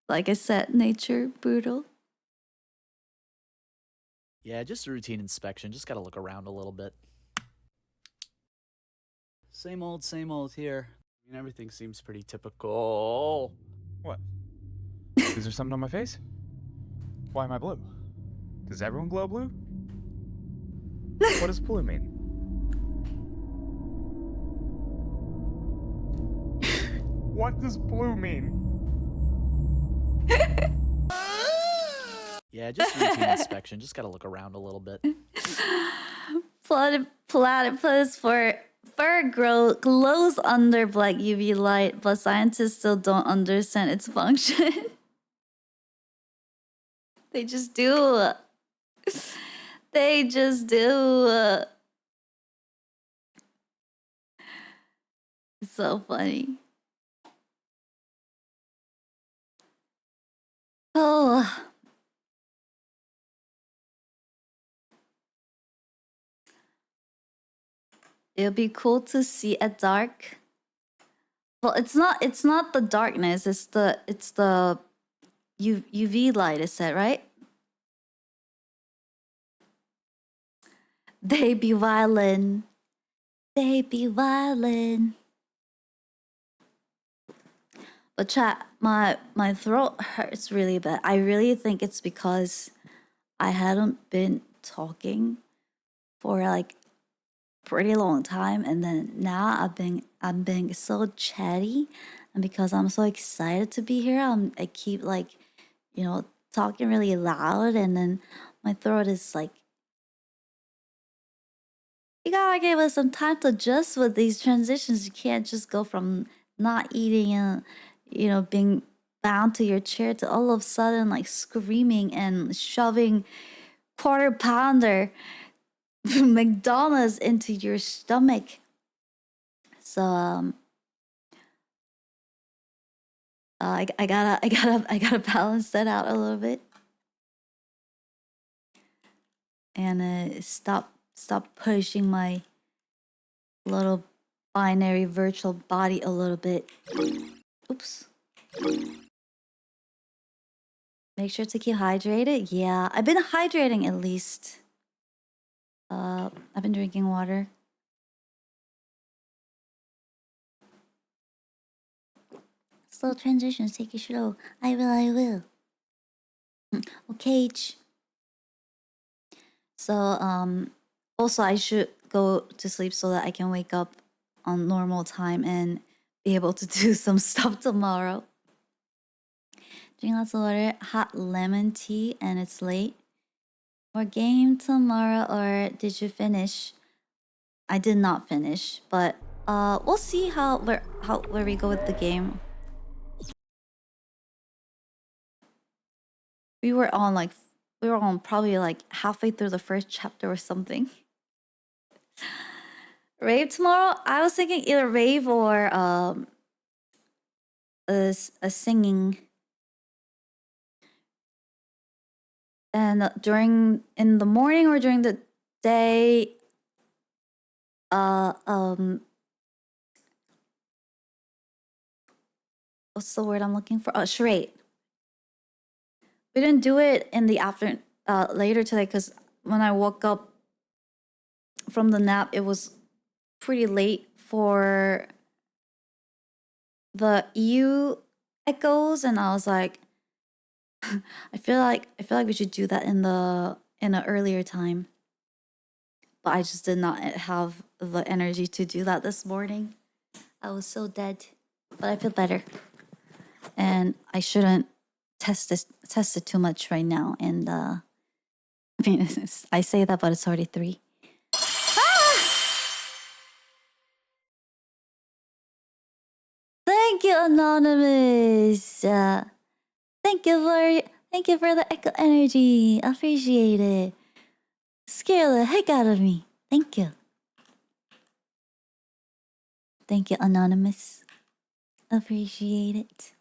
like I said, nature brutal. Yeah, just a routine inspection. Just gotta look around a little bit. Same old here. I mean, everything seems pretty typical. What? Is there something on my face? Why am I blue? Does everyone glow blue? What does blue mean? What does blue mean? Yeah, just routine inspection. Just gotta look around a little bit. Platypus for Fur glows under black UV light, but scientists still don't understand its function. They just do. They just do. It's so funny. Oh. It'll be cool to see at dark. Well, it's not the darkness, it's the UV light, is that right? They be violent. They be violent. But chat, my throat hurts really bad. I really think it's because I hadn't been talking for like pretty long time, and then now I'm being so chatty, and because I'm so excited to be here, I keep like, you know, talking really loud, and then my throat is like, you gotta give us some time to adjust with these transitions. You can't just go from not eating and, you know, being bound to your chair to all of a sudden like screaming and shoving quarter pounder McDonald's into your stomach. So I gotta balance that out a little bit, and stop pushing my little binary virtual body a little bit. Oops. Make sure to keep hydrated. Yeah, I've been hydrating at least. I've been drinking water. Slow transitions, take it slow. I will. Okay. So, also I should go to sleep so that I can wake up on normal time and be able to do some stuff tomorrow. Drink lots of water, hot lemon tea, and it's late. More game tomorrow, or did you finish? I did not finish, but we'll see where we go with the game. We were on probably like halfway through the first chapter or something. Rave tomorrow? I was thinking either rave or a singing. And in the morning or during the day, what's the word I'm looking for? Oh, charade. We didn't do it in the afternoon, later today, because when I woke up from the nap, it was pretty late for the EU echoes, and I was like, I feel like we should do that in an earlier time. But I just did not have the energy to do that this morning. I was so dead, but I feel better, and I shouldn't test it too much right now. And I mean, I say that, but it's already 3. Thank you, Anonymous. Thank you for the echo energy. Appreciate it. Scare the heck out of me. Thank you. Thank you, Anonymous. Appreciate it.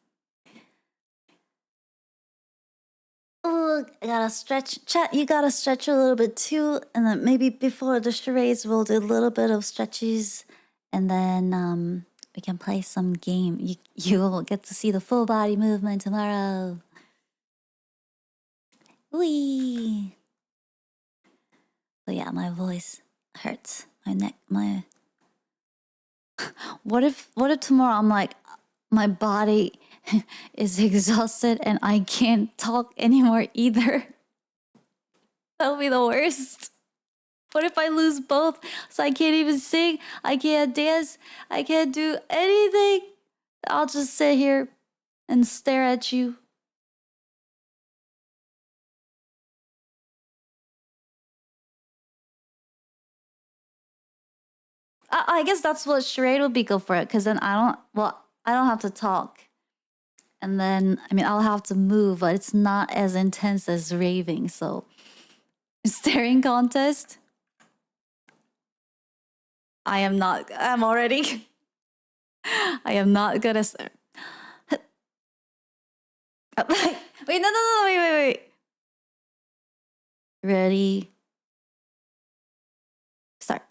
Oh, I gotta stretch. Chat, you gotta stretch a little bit too. And then maybe before the charades, we'll do a little bit of stretches. And then we can play some game. You will get to see the full body movement tomorrow. Wee. But yeah, my voice hurts. My neck, What if tomorrow I'm like, my body is exhausted and I can't talk anymore either? That'll be the worst. What if I lose both? So I can't even sing, I can't dance, I can't do anything. I'll just sit here and stare at you. I guess that's what charade would be good for it, because then I don't have to talk. And then, I mean, I'll have to move, but it's not as intense as raving, so. Staring contest? I'm already. I am not gonna start. Wait, no, wait. Ready? Start.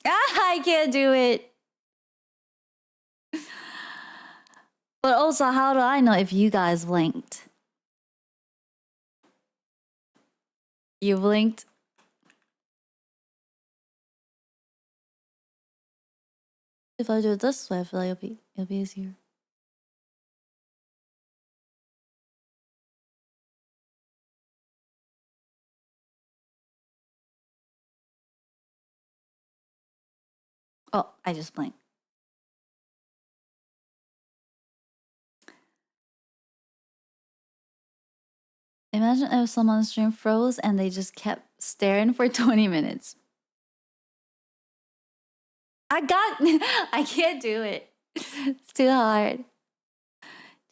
I can't do it. But also, how do I know if you guys blinked? You blinked? If I do it this way, I feel like it'll be easier. Oh, I just blinked. Imagine if someone's stream froze and they just kept staring for 20 minutes. I can't do it. It's too hard.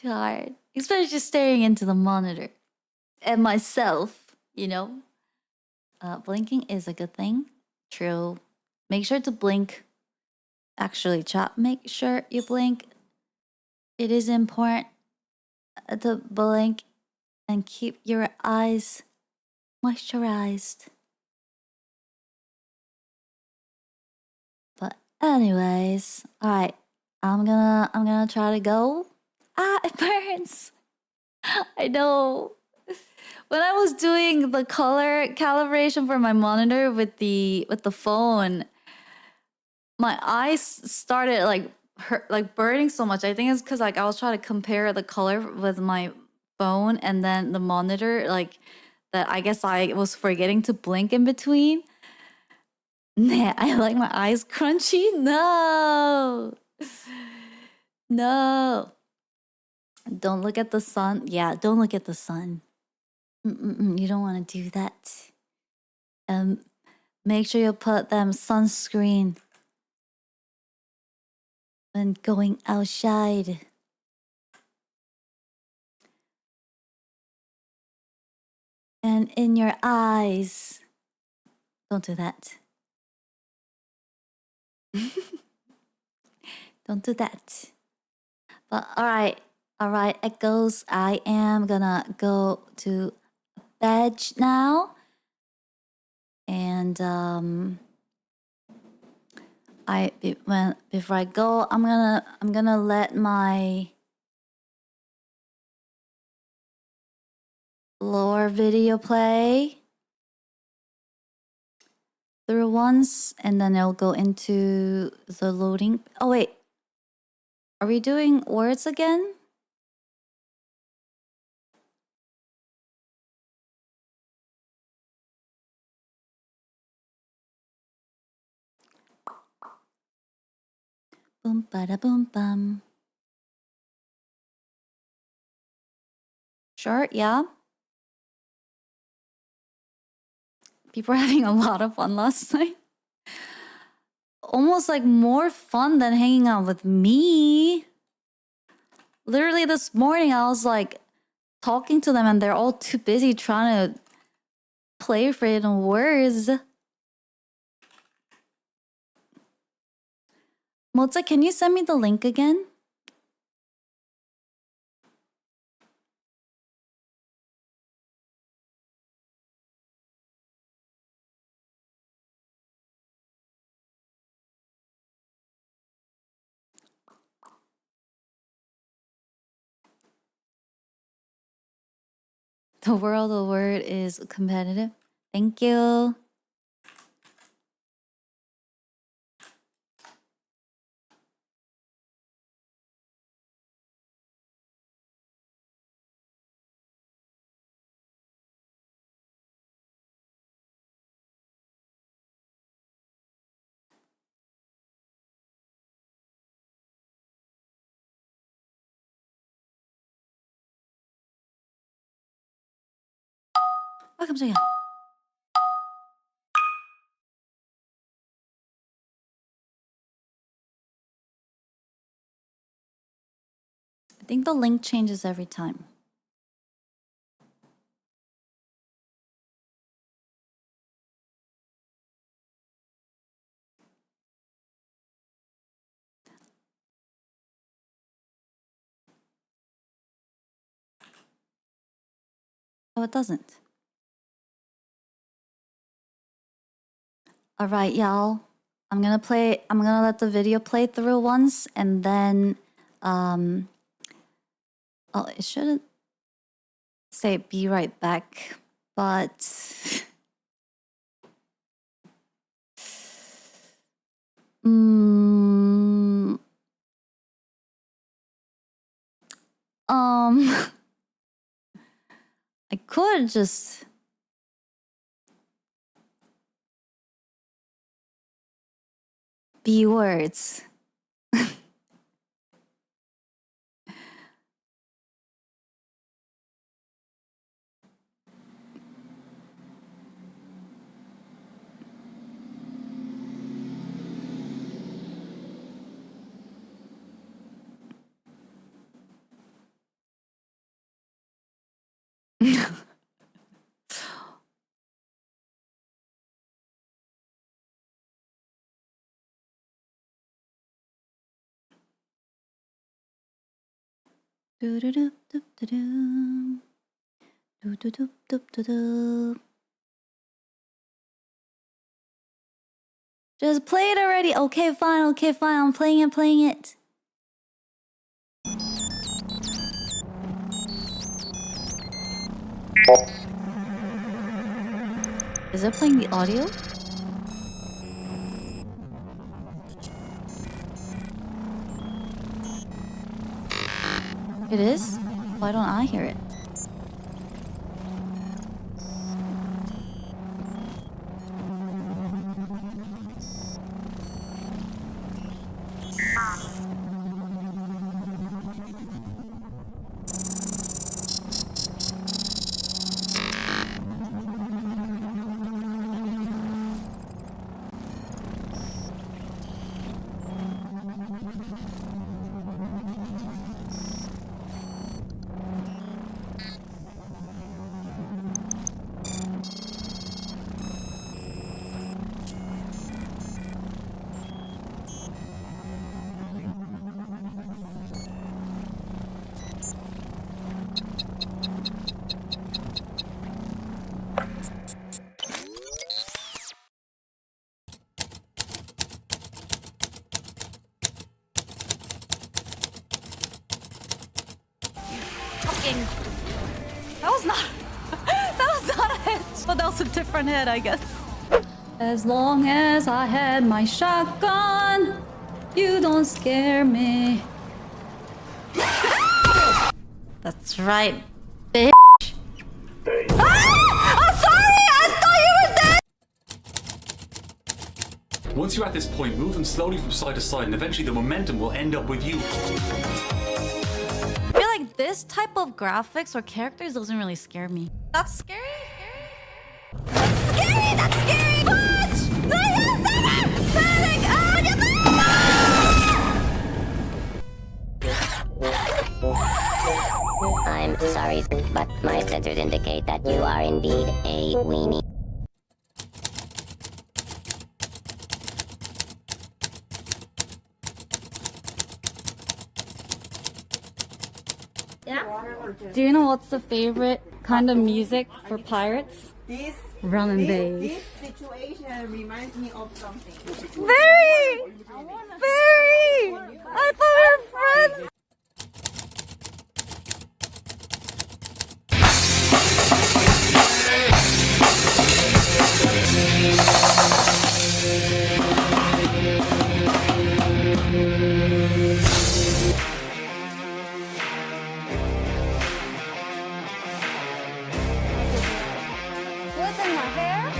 Too hard. Especially just staring into the monitor. And myself, you know. Blinking is a good thing. True. Make sure to blink. Actually, chat, make sure you blink. It is important to blink and keep your eyes moisturized. But anyways, alright. I'm gonna try to go. It burns. I know. When I was doing the color calibration for my monitor with the phone, my eyes started like burning so much. I think it's because like I was trying to compare the color with my phone and then the monitor, like that I guess I was forgetting to blink in between. Nah, I like my eyes crunchy. No. No. Don't look at the sun. Yeah, don't look at the sun. You don't want to do that. Make sure you put them sunscreen when going outside. And in your eyes. Don't do that. Don't do that. But alright, Echoes. I am gonna go to bed now. And before I go, I'm gonna let my lore video play through once, and then it'll go into the loading. Oh wait, are we doing words again? Boom bada boom bum. Sure, yeah. People are having a lot of fun last night. Almost like more fun than hanging out with me. Literally this morning I was like talking to them and they're all too busy trying to play for it in words. Moza, can you send me the link again? The world of word is competitive. Thank you. 깜짝이야. I think the link changes every time. Oh, it doesn't. All right, y'all. I'm gonna let the video play through once, and then, oh, it shouldn't say be right back, but, I could just be words. Do-do-do-do-do-do. Do-do-do-do-do-do. Just play it already. Okay, fine. Okay, fine. I'm playing it. Is it playing the audio? It is? Why don't I hear it? That was not a hit. But that was a different hit, I guess. As long as I had my shotgun, you don't scare me. That's right, bitch. I'm sorry! I thought you were dead! Once you're at this point, move them slowly from side to side, and eventually the momentum will end up with you. I feel like this type of graphics or characters doesn't really scare me. That's scary? That's scary! That's scary! Punch! I'm sorry, but my sensors indicate that you are indeed a weenie. Do you know what's the favorite kind of music for pirates? This Drum and bass. This situation reminds me of something. Very! Very! I thought we were friends! What's in my hair?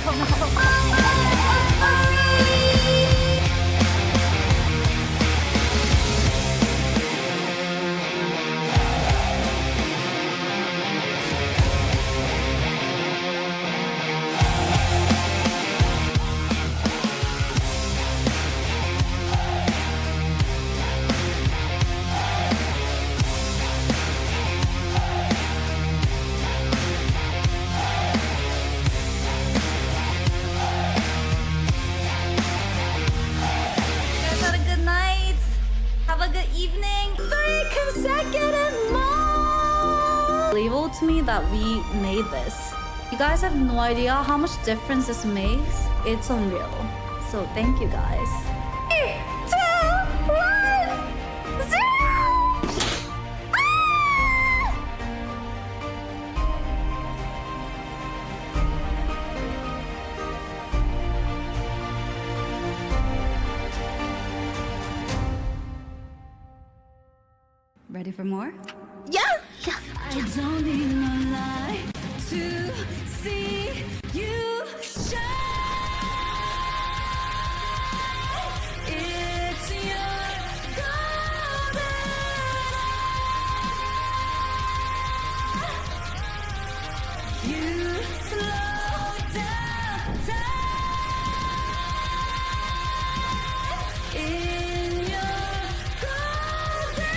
Guys, have a good night. Have a good evening. 3 consecutive months. Label to me that we made this. You guys have no idea how much difference this makes. It's unreal. So thank you guys. 3, 2, 1, 0. Ready for more? Yeah. I don't need no light to see you shine. It's your golden eye. You slow down time in your golden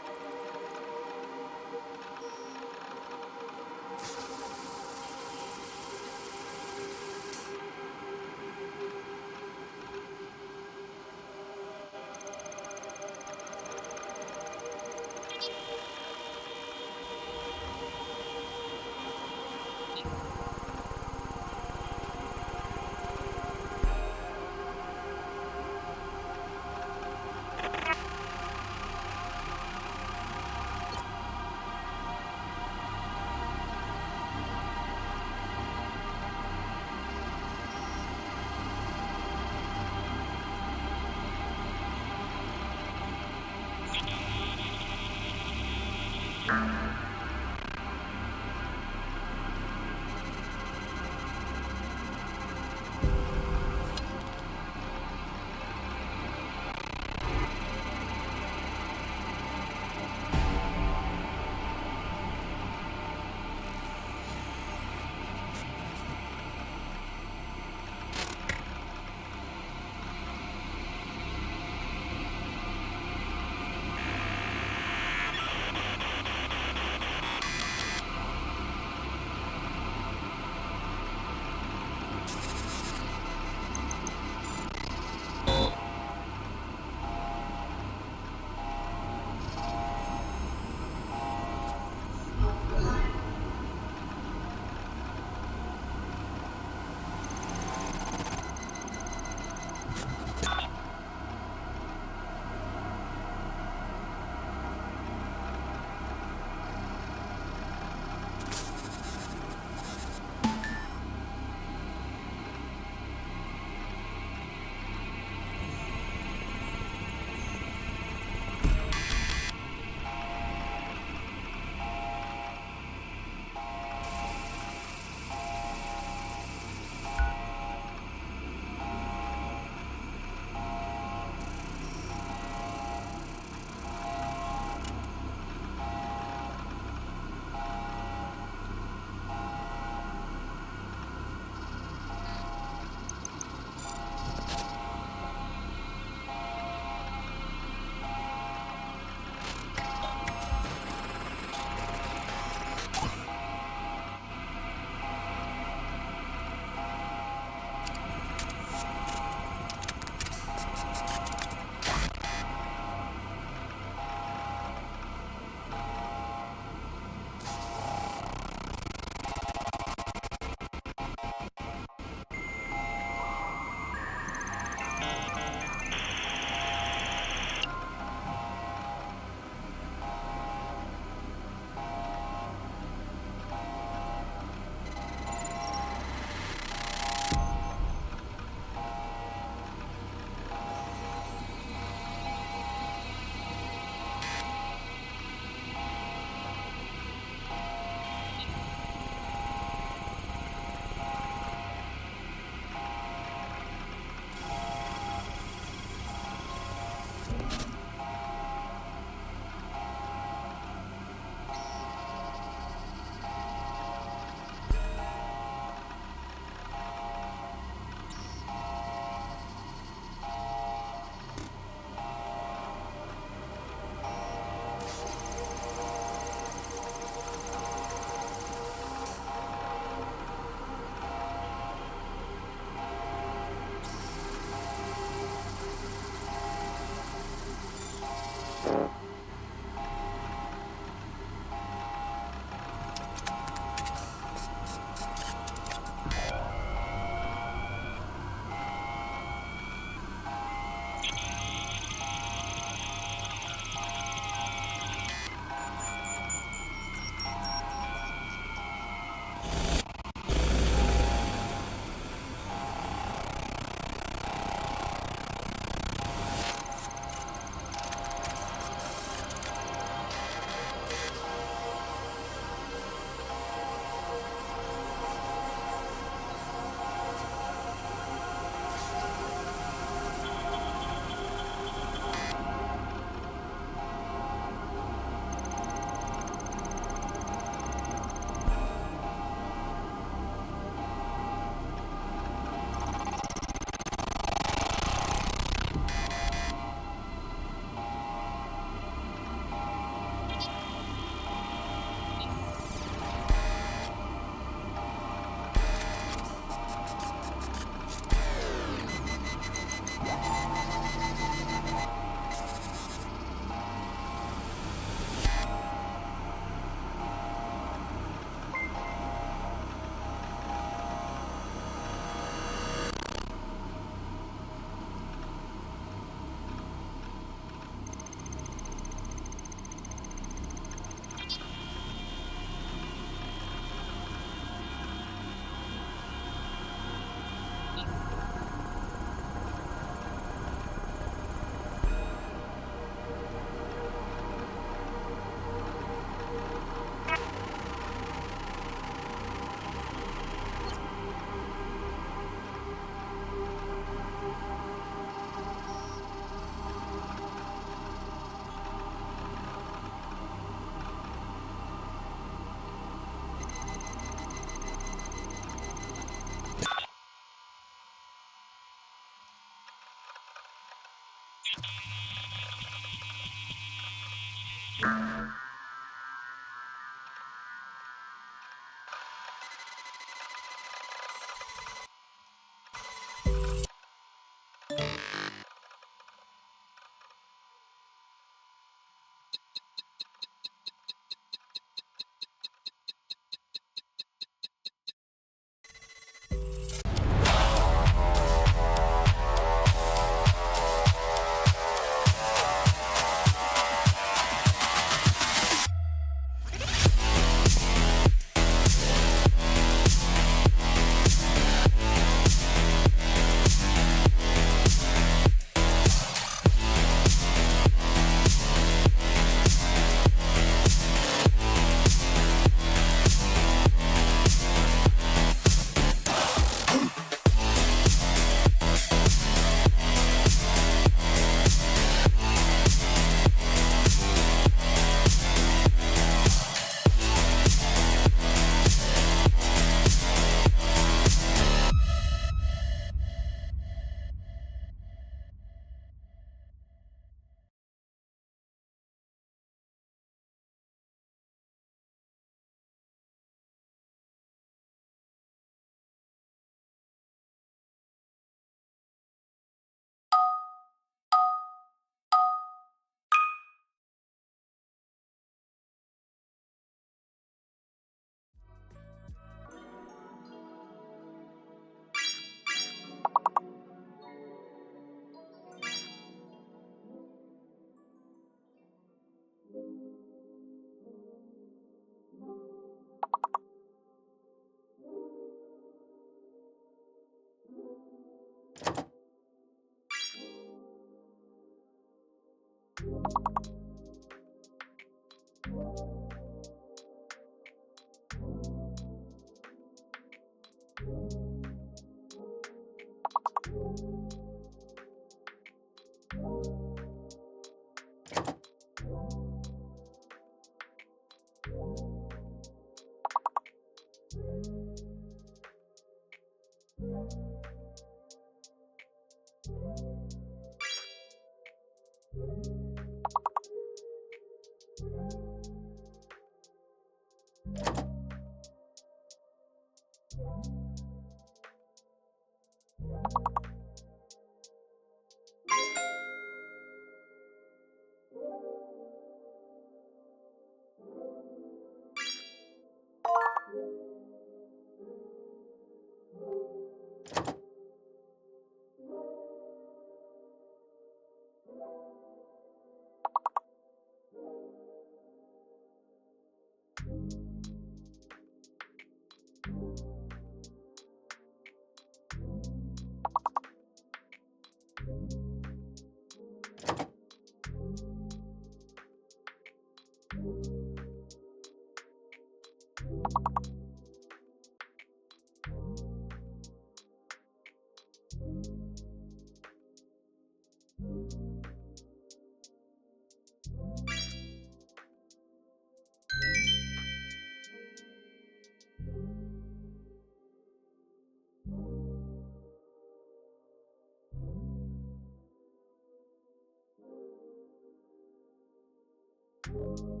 you.